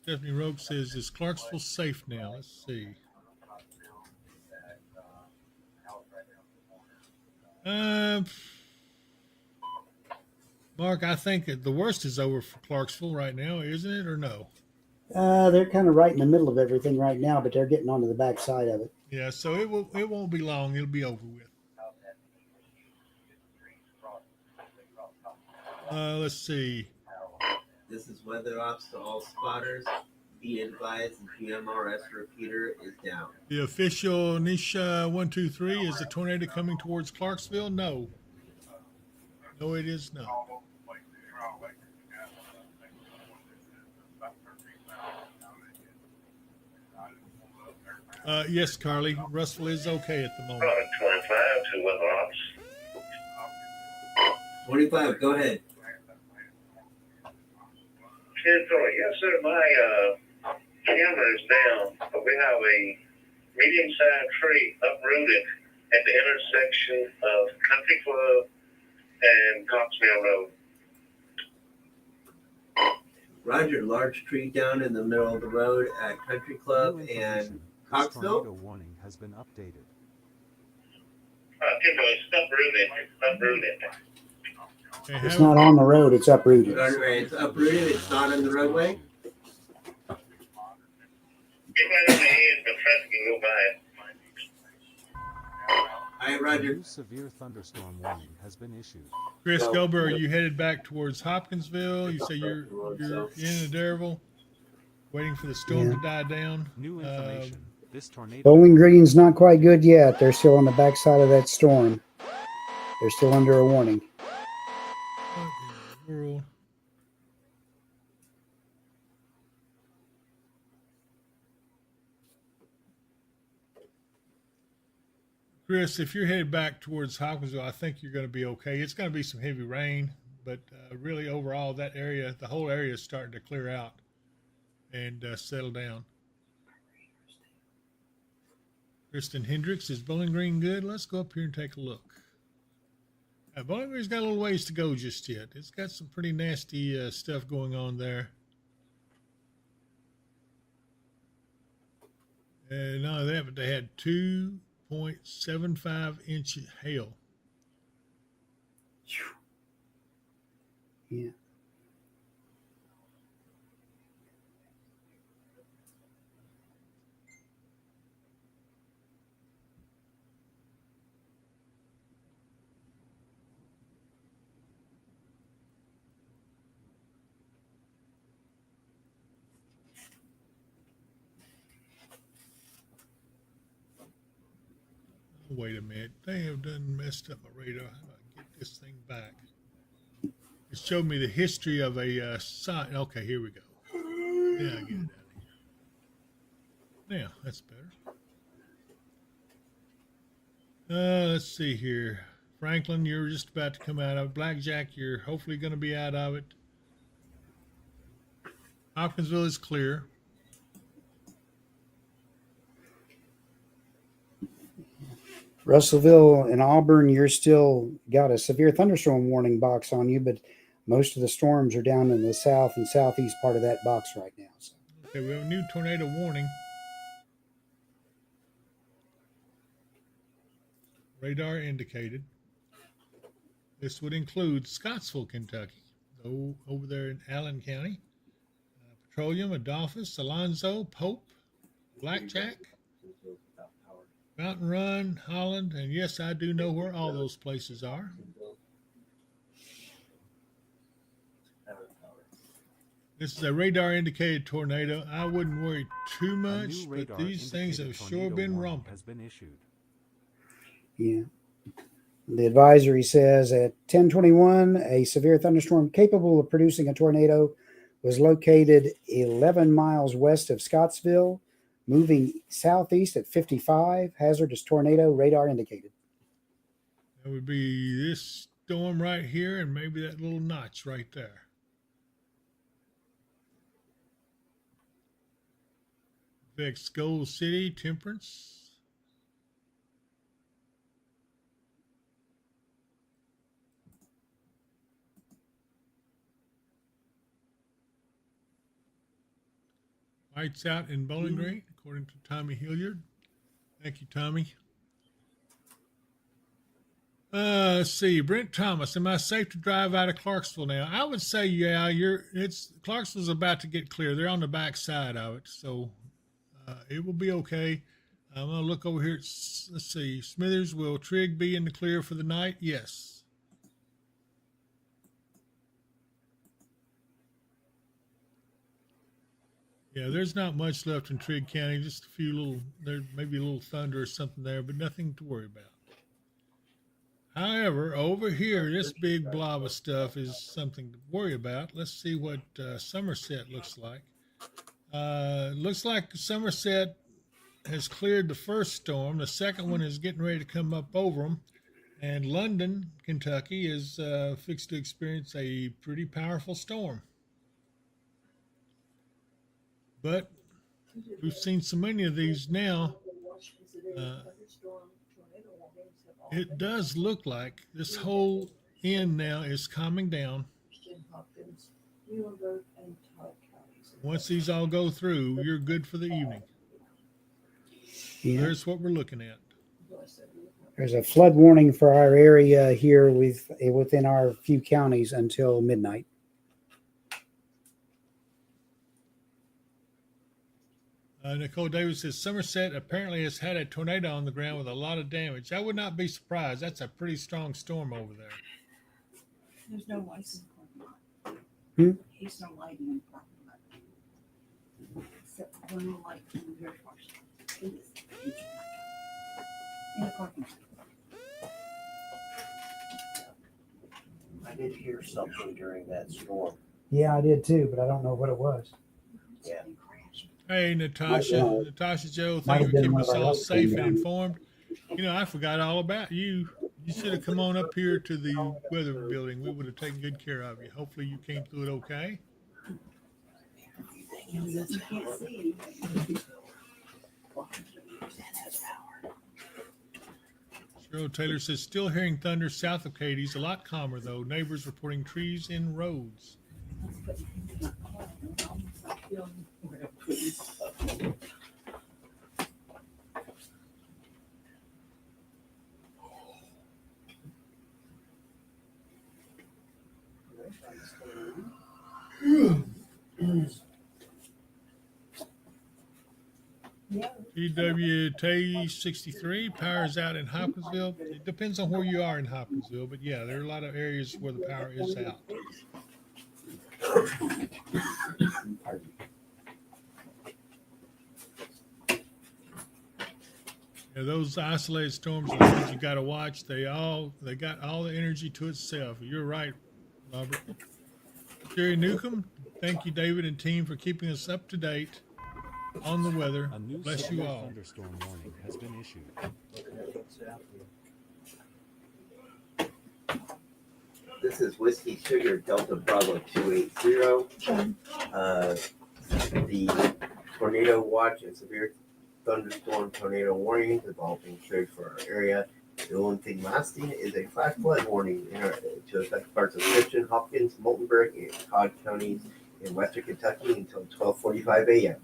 Stephanie Rogue says, is Clarksville safe now? Let's see. Mark, I think that the worst is over for Clarksville right now, isn't it, or no? They're kind of right in the middle of everything right now, but they're getting onto the backside of it. Yeah, so it won't be long. It'll be over with. Let's see. This is Weather Ops to all spotters. Be advised, the GMRS repeater is down. The official Nisha 123, is the tornado coming towards Clarksville? No. No, it is not. Yes, Carly. Russell is okay at the moment. 25 to Weather Ops. 25, go ahead. 10-4, yes, sir. My camera is down, but we have a medium-sized tree uprooted at the intersection of Country Club and Coxmill Road. Roger, large tree down in the middle of the road at Country Club New and information. This tornado Coxville. warning has been updated. Timber, it's uprooted. It's not on the road, it's uprooted. It's uprooted, it's not in the roadway? It's right on the edge, but traffic can go by it. A new severe thunderstorm warning has been issued. Chris Gober, are you headed back towards Hopkinsville? You say you're in Adairsville, waiting for the storm to die down. New information. This tornado. Bowling Green's not quite good yet. They're still on the backside of that storm. They're still under a warning. What in the world? Chris, if you're headed back towards Hopkinsville, I think you're going to be okay. It's going to be some heavy rain, but really overall, that area, the whole area is starting to clear out and settle down. Kristen Hendricks, is Bowling Green good? Let's go up here and take a look. Bowling Green's got a little ways to go just yet. It's got some pretty nasty stuff going on there. And not only that, but they had 2.75 inch hail. Yeah. Wait a minute. They have done messed up my radar. How do I get this thing back? It showed me the history of a sign. Okay, here we go. Yeah, I get it out of here. Now, that's better. Let's see here. Franklin, you're just about to come out of it. Blackjack, you're hopefully going to be out of it. Hopkinsville is clear. Russellville and Auburn, you're still got a severe thunderstorm warning box on you, but most of the storms are down in the south and southeast part of that box right now. So. Okay, we have a new tornado warning. Radar indicated. This would include Scottsville, Kentucky, over there in Allen County. Petroleum, Adolphus, Alonzo, Pope, Blackjack, Mountain Run, Holland, and yes, I do know where all those places are. This is a radar indicated tornado. I wouldn't worry too much, but these things have sure been romping. Has been issued. Yeah. The advisory says at 10:21, a severe thunderstorm capable of producing a tornado was located 11 miles west of Scottsville, moving southeast at 55. Hazardous tornado radar indicated. That would be this storm right here and maybe that little notch right there. Affects Gold City, Temperance. Lights out in Bowling Green, according to Tommy Hilliard. Thank you, Tommy. Let's see, Brent Thomas. Am I safe to drive out of Clarksville now? I would say, yeah. Clarksville's about to get clear. They're on the back side of it, so it will be okay. I'm gonna look over here. Let's see, Smithers. Will Trigg be in the clear for the night? Yes. Yeah, there's not much left in Trigg County. Just a few little, there maybe a little thunder or something there, but nothing to worry about. However, over here, this big blob of stuff is something to worry about. Let's see what Somerset looks like. Looks like Somerset has cleared the first storm. The second one is getting ready to come up over them. And London, Kentucky, is fixed to experience a pretty powerful storm. But we've seen so many of these now. It does look like this whole end now is calming down. Once these all go through, you're good for the evening. Yeah. There's what we're looking at. There's a flood warning for our area here within our few counties until midnight. Nicole Davis says Somerset apparently has had a tornado on the ground with a lot of damage. I would not be surprised. That's a pretty strong storm over there. There's no lights in the parking lot. Hmm? There's no lighting in the parking lot. Except one light in the very far side. It is in the parking lot. I did hear something during that storm. Yeah, I did too, but I don't know what it was. Yeah. Hey, Natasha. Natasha Joe, Might thank you have for been keeping one of us our all lights safe came and down. informed. You know, I forgot all about you. You should have come on up here to the weather building. We would have taken good care of you. Hopefully you came through it okay. You can't see anything. Cheryl Taylor says, still hearing thunder south of Katie's. A lot calmer, though. Neighbors reporting trees in roads. TWT 63, power's out in Hopkinsville. It depends on where you are in Hopkinsville, but yeah, there are a lot of areas where the power is out. Yeah, those isolated storms are the ones you got to watch. They got all the energy to itself. You're right, Robert. Jerry Newcomb, thank you, David and team, for keeping us up to date on the weather. A new Bless severe you all. thunderstorm warning has been issued. This is Whiskey Sugar Delta Bravo 280. The tornado watch and severe thunderstorm tornado warning have all been carried for our area. The only thing lasting is a flash flood warning to affect parts of Christian, Hopkins, Moltenberg, and Todd counties in western Kentucky until 12:45 a.m.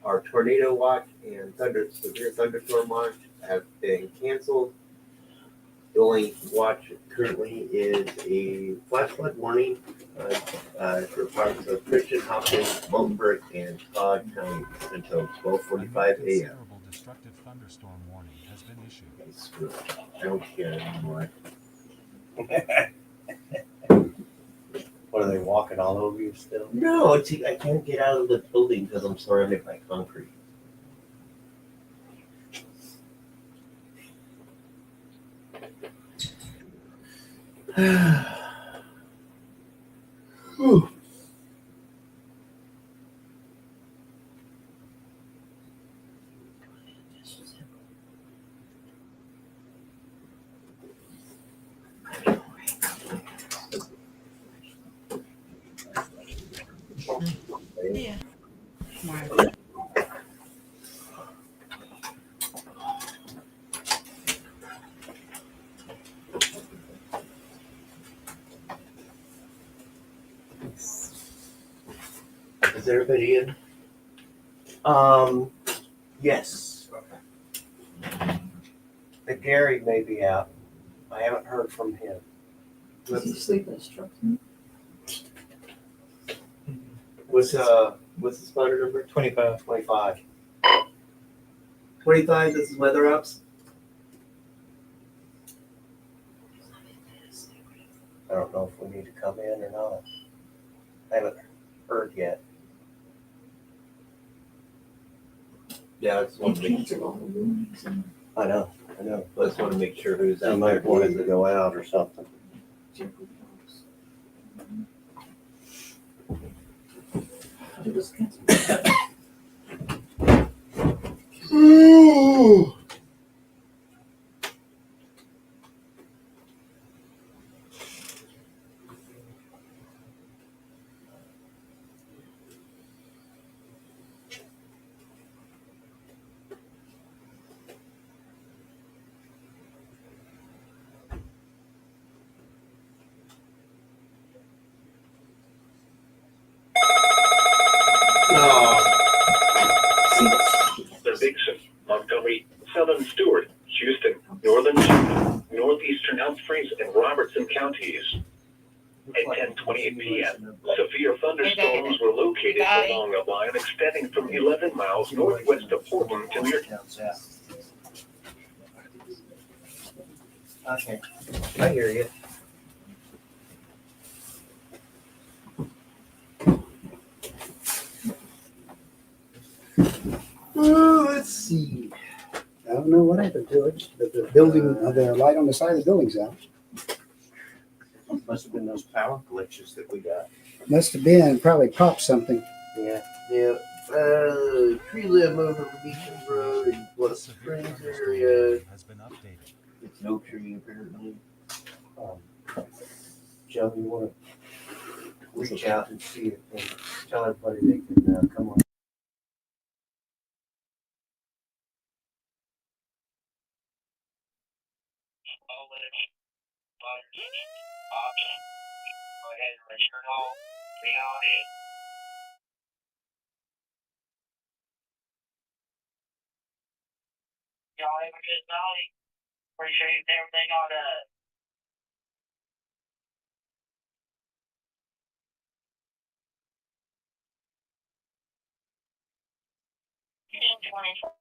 Our tornado watch and severe thunderstorm watch have been canceled. The only watch currently is a flash flood warning for parts of Christian, Hopkins, Moltenberg, and Todd counties until 12:45 a.m. Considerable destructive thunderstorm warning has been issued. I don't care anymore. What, are they walking all over you still? No, I can't get out of the building because I'm surrounded by concrete. Whew. Yeah. Is everybody in? Yes. But Gary may be out. I haven't heard from him. Does he sleep in his truck? What's the spotter number? 25. 25. 25, this is Weather Ups. I don't know if we need to come in or not. I haven't heard yet. Yeah, I just want to make Cancel all the warnings and I know. I just want to make sure who's He out might there. want us to go out or something. Jeopardy dogs. It was canceled. Dixon, Montgomery, Southern Stewart, Houston, Northern China, Northeastern Humphreys, and Robertson counties. At 10:28 p.m., severe thunderstorms were located along a line extending from 11 miles northwest of Portland to near. Okay, I hear you. Let's see. I don't know what happened to it, but the building, the light on the side of the building's out. Must have been those power glitches that we got. Must have been, probably popped something. Yeah. Tree limb over Beacon Road in Bluff Springs area. Has been updated. It's no tree apparently. Joe, you want to reach out and see if tell everybody they can come on. Y'all have a good night. Appreciate everything on the 10:24.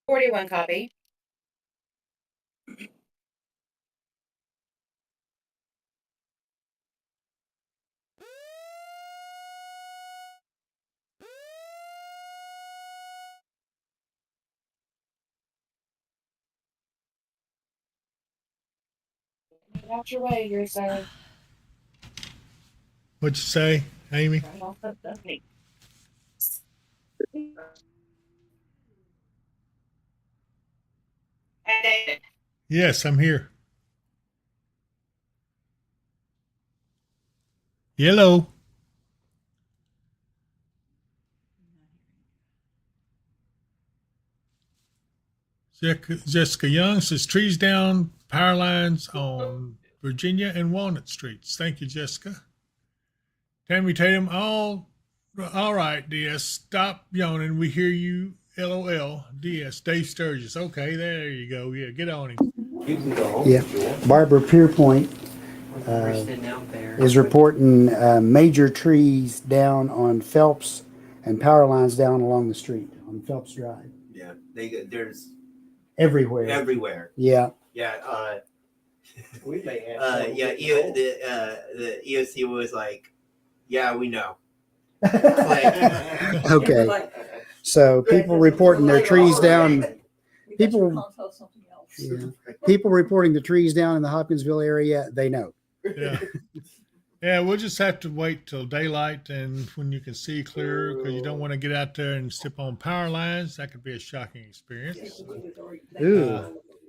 41 copy. Out your way, here, sir. What'd you say, Amy? Right off the knee. Hey, David. Yes, I'm here. Yellow. Jessica Young says trees down, power lines on Virginia and Walnut Streets. Thank you, Jessica. Tammy Tatum, all right, DS. Stop yawning. We hear you. LOL. DS. Dave Sturgis. Okay, there you go. Yeah, get on him. You can go home. Yeah. Barbara Pierpoint is reporting major trees down on Phelps and power lines down along the street on Phelps Drive. Yeah, there's Everywhere. everywhere. Yeah. Yeah. We may have. The EOC was like, yeah, we know. Okay. So people reporting their trees down. People reporting the trees down in the Hopkinsville area, they know. Yeah. Yeah, we'll just have to wait till daylight and when you can see clearer because you don't want to get out there and step on power lines. That could be a shocking experience.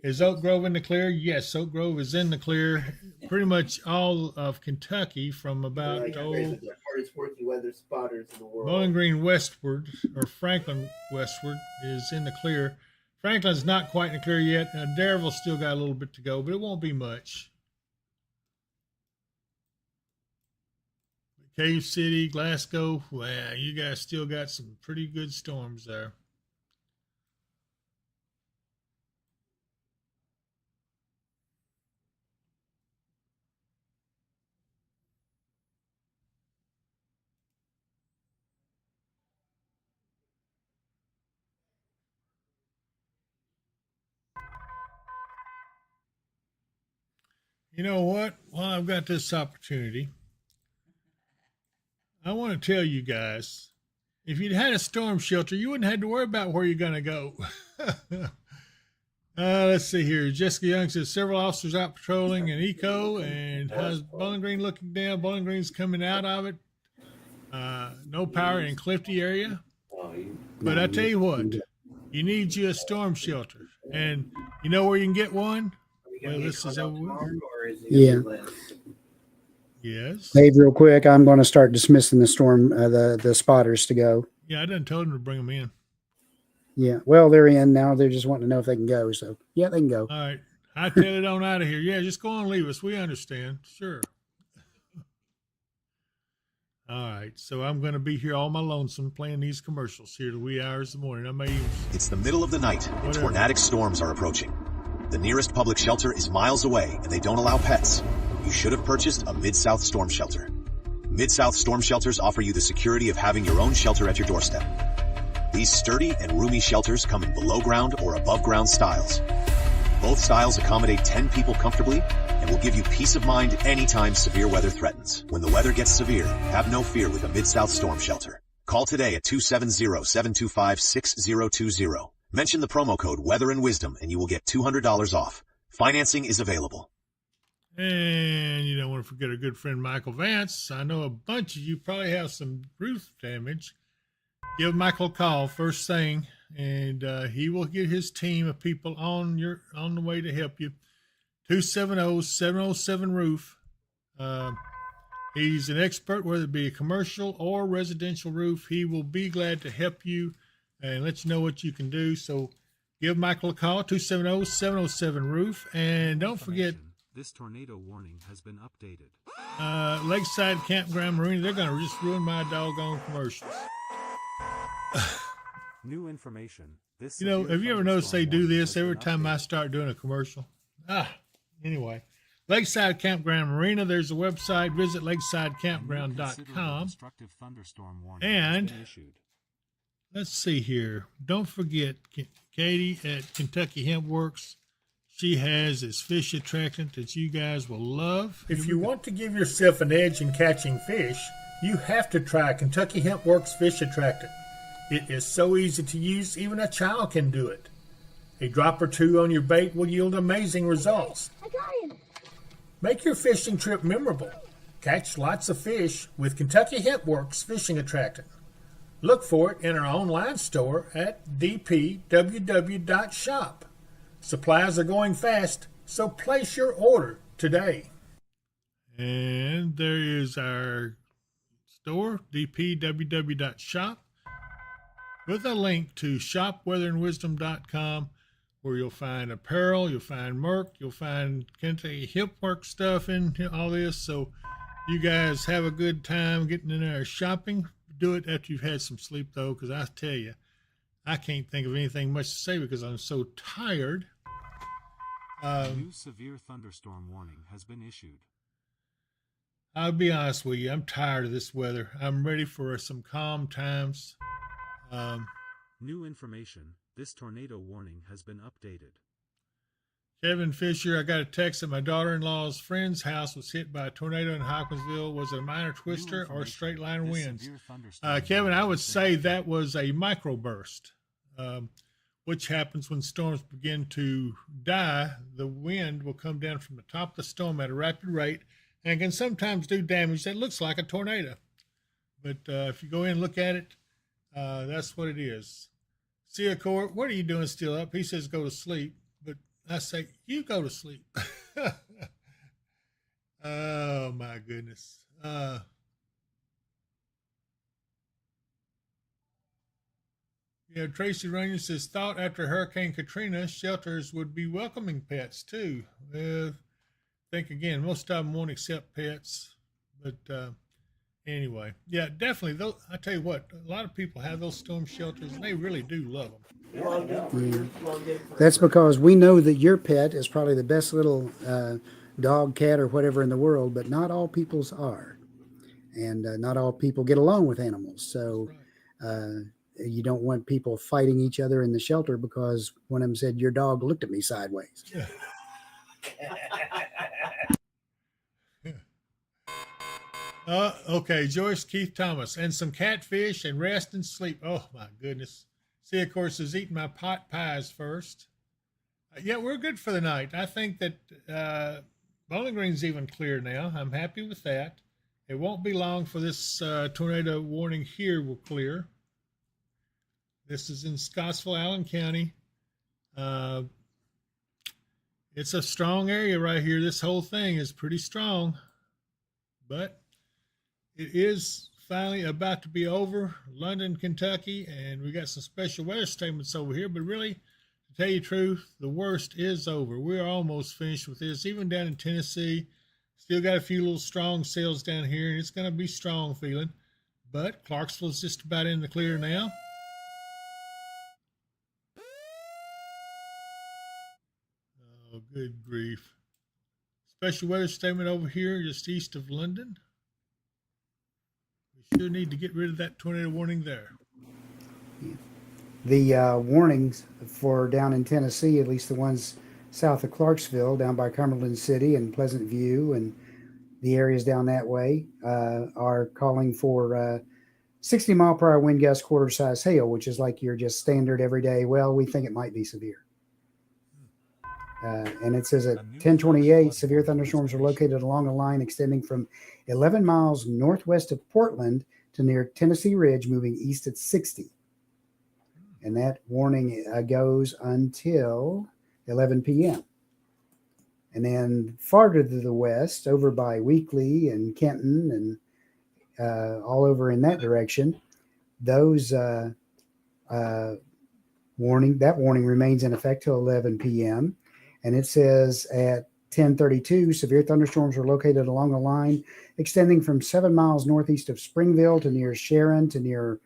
Is Oak Grove in the clear? Yes, Oak Grove is in the clear. Pretty much all of Kentucky from about the hardest working weather spotters in the world. Bowling Green westward or Franklin westward is in the clear. Franklin's not quite in the clear yet. Darrell's still got a little bit to go, but it won't be much. Cave City, Glasgow, wow, you guys still got some pretty good storms there. You know what? While I've got this opportunity, I want to tell you guys, if you'd had a storm shelter, you wouldn't have to worry about where you're going to go. Let's see here. Jessica Young says several officers out patrolling in Eco, and how's Bowling Green looking down? Bowling Green's coming out of it. No power in Clifty area. But I tell you what, you need you a storm shelter. And you know where you can get one? Well, this is over. Yeah. Yes. Dave, real quick, I'm going to start dismissing the storm, the spotters to go. Yeah, I done told them to bring them in. Yeah. Well, they're in now. They're just wanting to know if they can go. So, yeah, they can go. All right. I tell it on out of here. Yeah, just go on and leave us. We understand. Sure. All right, so I'm going to be here all my lonesome playing these commercials here the wee hours of the morning. I may even... It's the middle of the night, and tornadic storms are approaching. The nearest public shelter is miles away, and they don't allow pets. You should have purchased a Mid-South Storm Shelter. Mid-South Storm Shelters offer you the security of having your own shelter at your doorstep. These sturdy and roomy shelters come in below-ground or above-ground styles. Both styles accommodate 10 people comfortably and will give you peace of mind anytime severe weather threatens. When the weather gets severe, have no fear with a Mid-South Storm Shelter. Call today at 270-725-6020. Mention the promo code Weather and Wisdom and you will get $200 off. Financing is available. And you don't want to forget our good friend Michael Vance. I know a bunch of you probably have some roof damage. Give Michael a call first thing, and he will get his team of people on the way to help you. 270-707-ROOF. He's an expert, whether it be a commercial or residential roof. He will be glad to help you and let you know what you can do. So give Michael a call, 270-707-ROOF. And don't forget, this tornado warning has been updated. Lakeside Campground Marina, they're going to just ruin my doggone commercials. New information. This have you ever noticed they do this every time I start doing a commercial? Anyway, Lakeside Campground Marina, there's a website. Visit lakesidecampground.com. Destructive thunderstorm warning And has been issued. Let's see here. Don't forget Katie at Kentucky Hemp Works. She has this fish attractant that you guys will love. If you want to give yourself an edge in catching fish, you have to try Kentucky Hemp Works fish attractant. It is so easy to use, even a child can do it. A drop or two on your bait will yield amazing results. Make your fishing trip memorable. Catch lots of fish with Kentucky Hemp Works fishing attractant. Look for it in our online store at dpww.shop. Supplies are going fast, so place your order today. And there is our store, dpww.shop, with a link to shopweatherandwisdom.com, where you'll find apparel, you'll find Merc, you'll find Kentucky Hemp Work stuff in all this. So you guys have a good time getting in there shopping. Do it after you've had some sleep, though, because I tell you, I can't think of anything much to say because I'm so tired. A new severe thunderstorm warning has been issued. I'll be honest with you, I'm tired of this weather. I'm ready for some calm times. New information. This tornado warning has been updated. Kevin Fisher, I got a text that my daughter-in-law's friend's house was hit by a tornado in Hopkinsville. Was it a minor twister or straight line winds? Kevin, I would say that was a microburst, which happens when storms begin to die. The wind will come down from the top of the storm at a rapid rate and can sometimes do damage that looks like a tornado. But if you go in and look at it, that's what it is. See, Court, what are you doing still up? He says go to sleep, but I say, you go to sleep. Oh, my goodness. Tracy Runyon says, thought after Hurricane Katrina, shelters would be welcoming pets, too. I think, again, most of them won't accept pets. But anyway, yeah, definitely. I tell you what, a lot of people have those storm shelters, and they really do love them. Yeah. That's because we know that your pet is probably the best little dog, cat, or whatever in the world, but not all people's are. And not all people get along with animals. So you don't want people fighting each other in the shelter because one of them said, your dog looked at me sideways. Okay, Joyce Keith Thomas, and some catfish and rest and sleep. Oh, my goodness. See, of course, is eating my pot pies first. Yeah, we're good for the night. I think that Bowling Green's even clear now. I'm happy with that. It won't be long for this tornado warning here will clear. This is in Scottsville, Allen County. It's a strong area right here. This whole thing is pretty strong, but it is finally about to be over. London, Kentucky, and we got some special weather statements over here, but really To tell you the truth, the worst is over. We're almost finished with this. Even down in Tennessee, still got a few little strong cells down here, and it's going to be strong feeling. But Clarksville's just about in the clear now. Oh, good grief. Special weather statement over here just east of London. We sure need to get rid of that tornado warning there. The warnings for down in Tennessee, at least the ones south of Clarksville, down by Cumberland City and Pleasant View and the areas down that way, are calling for 60 mile per hour wind gust, quarter size hail, which is like your just standard everyday, well, we think it might be severe. And it says at 10:28, severe thunderstorms are located along a line extending from 11 miles northwest of Portland to near Tennessee Ridge, moving east at 60. And that warning goes until 11 p.m. And then farther to the west, over by Weakley and Kenton and all over in that direction, those warning remains in effect till 11 p.m. And it says at 10:32, severe thunderstorms are located along a line extending from 7 miles northeast of Springville to near Sharon to near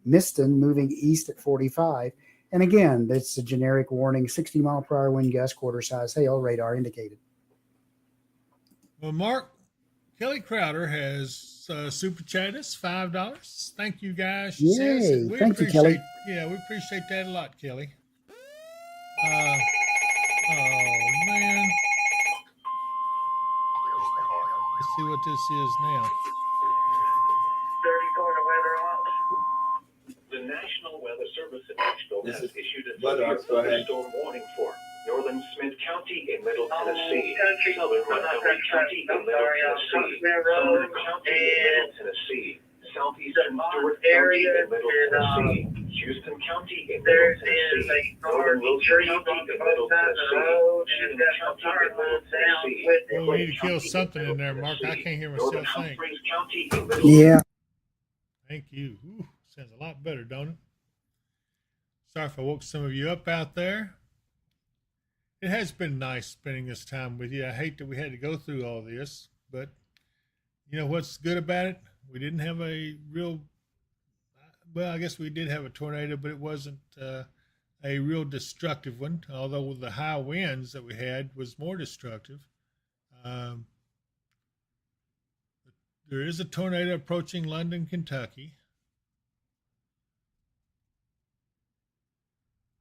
Miston, moving east at 45. And again, that's a generic warning, 60 mile per hour wind gust, quarter size hail, radar indicated. Well, Mark, Kelly Crowder has super chatted us $5. Thank you, guys. She says, Yay. Thank you, Kelly. Yeah, we appreciate that a lot, Kelly. Oh, man. Let's see what this is now. The National Weather Service in Nashville has issued a Weather, severe thunderstorm warning for northern Smith County in Middle Tennessee, southern Montgomery County in Middle Tennessee, southern County in Middle Tennessee, southeastern Stewart County in Middle Tennessee, Houston County in Middle Tennessee, northern Wilson County in Middle Tennessee, Cheatham County in Middle Tennessee. Well, we need to kill something in there, Mark. I can't hear myself think. Yeah. Thank you. Ooh, sounds a lot better, don't it? Sorry if I woke some of you up out there. It has been nice spending this time with you. I hate that we had to go through all this, but you know what's good about it? We didn't have a real, well, I guess we did have a tornado, but it wasn't a real destructive one, although the high winds that we had was more destructive. There is a tornado approaching London, Kentucky.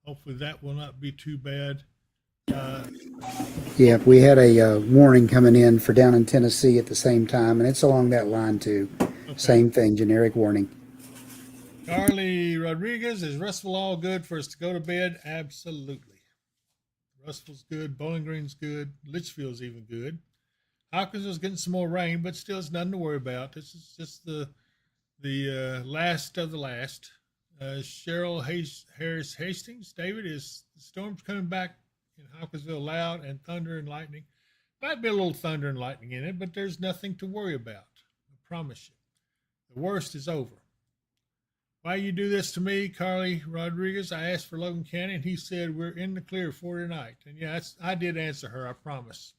Hopefully that will not be too bad. Yeah, we had a warning coming in for down in Tennessee at the same time, and it's along that line too. Okay. Same thing, generic warning. Carly Rodriguez, is Russellville all good for us to go to bed? Absolutely. Russellville's good. Bowling Green's good. Litchfield's even good. Hawkinsville's getting some more rain, but still it's nothing to worry about. This is just the last of the last. Cheryl Harris Hastings, David, is the storm's coming back in Hawkinsville loud and thunder and lightning. Might be a little thunder and lightning in it, but there's nothing to worry about. I promise you. The worst is over. Why you do this to me, Carly Rodriguez? I asked for Logan County, and he said we're in the clear for tonight. And yeah, I did answer her, I promise.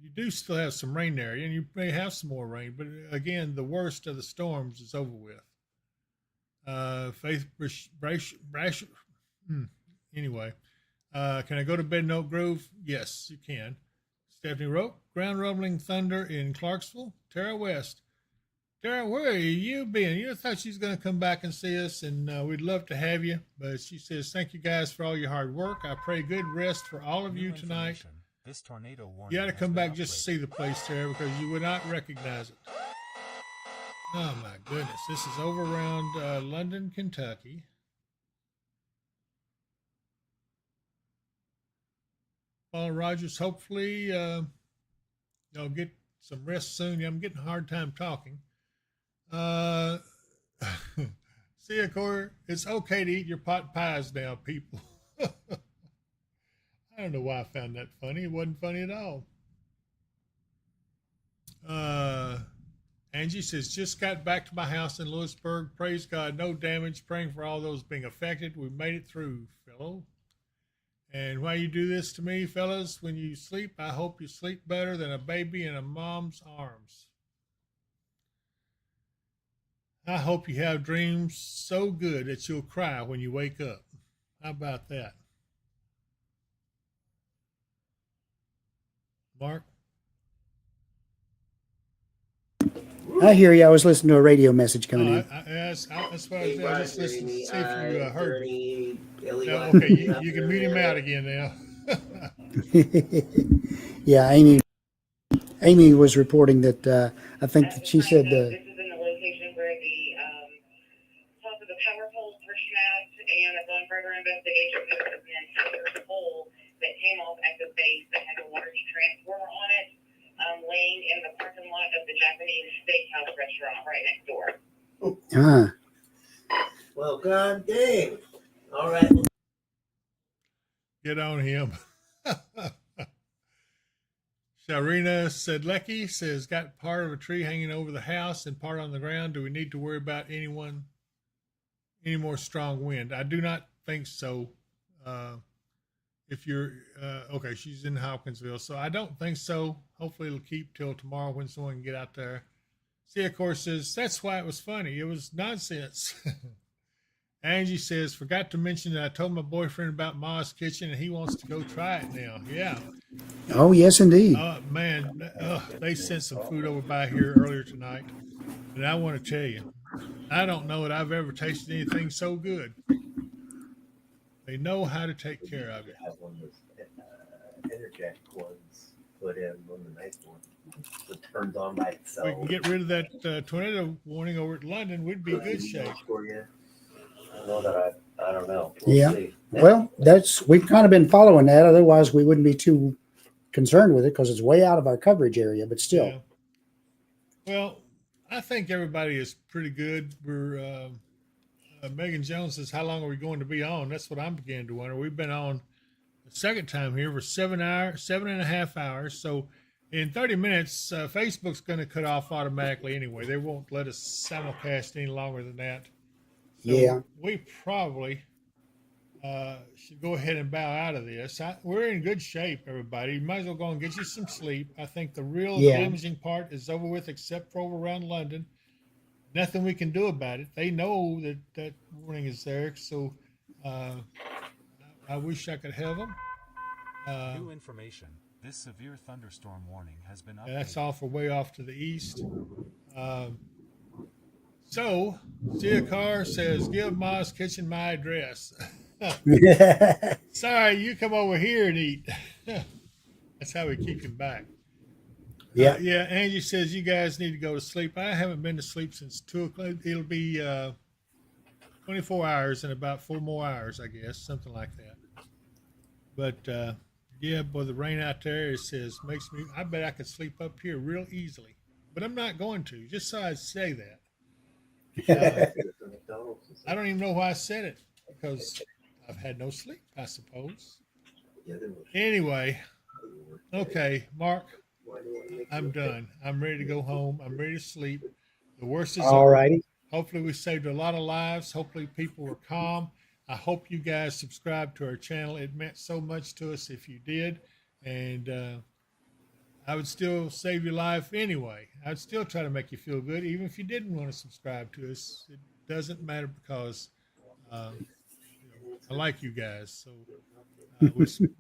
You do still have some rain there, and you may have some more rain, but again, the worst of the storms is over with. Faith Brasher. Anyway, can I go to bed in Oak Grove? Yes, you can. Stephanie Rope, ground rumbling thunder in Clarksville. Tara West. Tara, where have you been? You thought she's going to come back and see us, and we'd love to have you. But she says, thank you guys for all your hard work. I pray good rest for all of you tonight. This tornado warning. You got to come back just to see the place, Tara, because you would not recognize it. Oh, my goodness. This is over around London, Kentucky. Paul Rogers, hopefully y'all get some rest soon. Yeah, I'm getting a hard time talking. See ya, Corey. It's okay to eat your pot pies now, people. I don't know why I found that funny. It wasn't funny at all. Angie says, just got back to my house in Lewisburg. Praise God, no damage. Praying for all those being affected. We made it through, fellow. And why you do this to me, fellas, when you sleep, I hope you sleep better than a baby in a mom's arms. I hope you have dreams so good that you'll cry when you wake up. How about that? Mark? I hear you. I was listening to a radio message coming in. That's why I just listened to see if you heard me. No, Okay, you can mute him out again now. Yeah, Amy was reporting that I think that she said This is in the location where the top of the power poles were snapped, and upon further investigation, there was an entire pole that came off at the base that had a large transformer on it, laying in the parking lot of the Japanese steakhouse restaurant right next door. Well, god dang. All right. Get on him. Sharina Sedlecki says, got part of a tree hanging over the house and part on the ground. Do we need to worry about any more strong wind? I do not think so. If you're, okay, she's in Hopkinsville, so I don't think so. Hopefully it'll keep till tomorrow when someone can get out there. See, of course, says, that's why it was funny. It was nonsense. Angie says, forgot to mention that I told my boyfriend about Ma's Kitchen and he wants to go try it now. Yeah. Oh, yes, indeed. Man, they sent some food over by here earlier tonight. And I want to tell you, I don't know that I've ever tasted anything so good. They know how to take care of it. Have one of those energetic ones put in one of the nice ones. It turns on by itself. We can get rid of that tornado warning over at London. We'd be in good shape. For you. I don't know that I don't know. We'll Yeah. see. Well, we've kind of been following that. Otherwise, we wouldn't be too concerned with it because it's way out of our coverage area, but still. Yeah. Well, I think everybody is pretty good. We're Megan Jones says, how long are we going to be on? That's what I'm beginning to wonder. We've been on the second time here for 7.5 hours. So in 30 minutes, Facebook's going to cut off automatically anyway. They won't let us simulcast any longer than that. So yeah. We probably should go ahead and bow out of this. We're in good shape, everybody. You might as well go and get you some sleep. I think the real damaging part is over with, except for over around London. Nothing we can do about it. They know that warning is there. So I wish I could have them. New information. This severe thunderstorm warning has been updated. That's all for way off to the east. So, Sia Carr says, give Ma's Kitchen my address. Sorry, you come over here and eat. That's how we keep him back. Yeah. Yeah, Angie says, you guys need to go to sleep. I haven't been to sleep since 2 o'clock. It'll be 24 hours and about 4 more hours, I guess, something like that. But, yeah, boy, the rain out there, it says, makes me, I bet I could sleep up here real easily. But I'm not going to, just so I say that. I don't even know why I said it, because I've had no sleep, I suppose. Anyway, okay, Mark, I'm done. I'm ready to go home. I'm ready to sleep. The worst is all righty. Hopefully we saved a lot of lives. Hopefully people were calm. I hope you guys subscribe to our channel. It meant so much to us if you did. And I would still save your life anyway. I'd still try to make you feel good, even if you didn't want to subscribe to us. It doesn't matter because I like you guys. So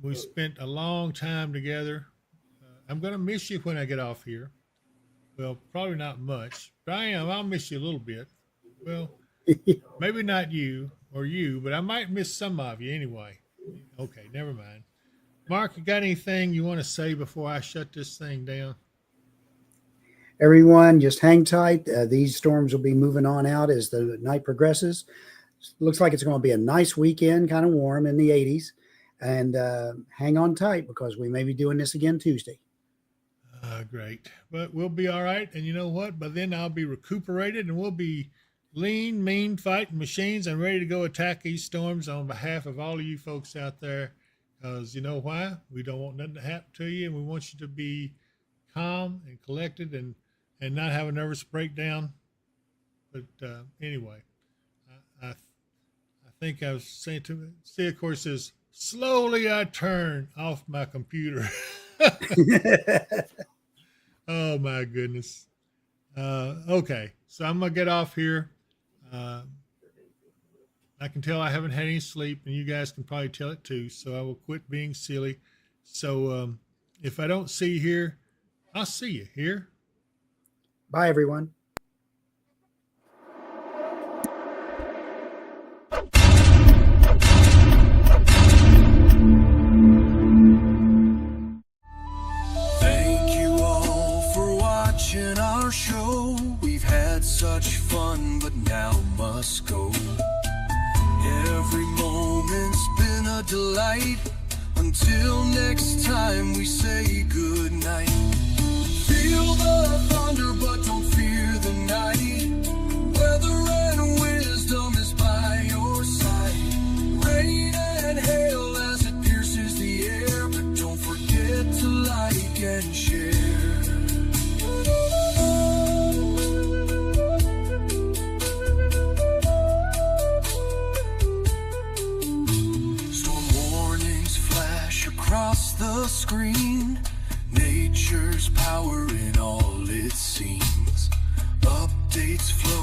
we spent a long time together. I'm going to miss you when I get off here. Well, probably not much, but I am. I'll miss you a little bit. Well, maybe not you or you, but I might miss some of you anyway. Okay, never mind. Mark, you got anything you want to say before I shut this thing down? Everyone, just hang tight. These storms will be moving on out as the night progresses. Looks like it's going to be a nice weekend, kind of warm in the 80s. And hang on tight because we may be doing this again Tuesday. Great. But we'll be all right. And you know what? By then I'll be recuperated and we'll be lean, mean, fighting machines and ready to go attack these storms on behalf of all of you folks out there. Because you know why? We don't want nothing to happen to you, and we want you to be calm and collected and and not have a nervous breakdown. But anyway, I think I was saying to me, see, of course, says, slowly I turn off my computer. Oh, my goodness. Okay, so I'm going to get off here. I can tell I haven't had any sleep, and you guys can probably tell it too, so I will quit being silly. So if I don't see you here, I'll see you here. Bye, everyone. Thank you all for watching our show. We've had such fun, but now must go. Every moment's been a delight. Until next time, we say good night. Feel the thunder, but don't fear the night. Weather and wisdom is by your side. Rain and hail as it pierces the air, but don't forget to like and share. Storm warnings flash across the screen. Nature's power in all it seems. Updates flow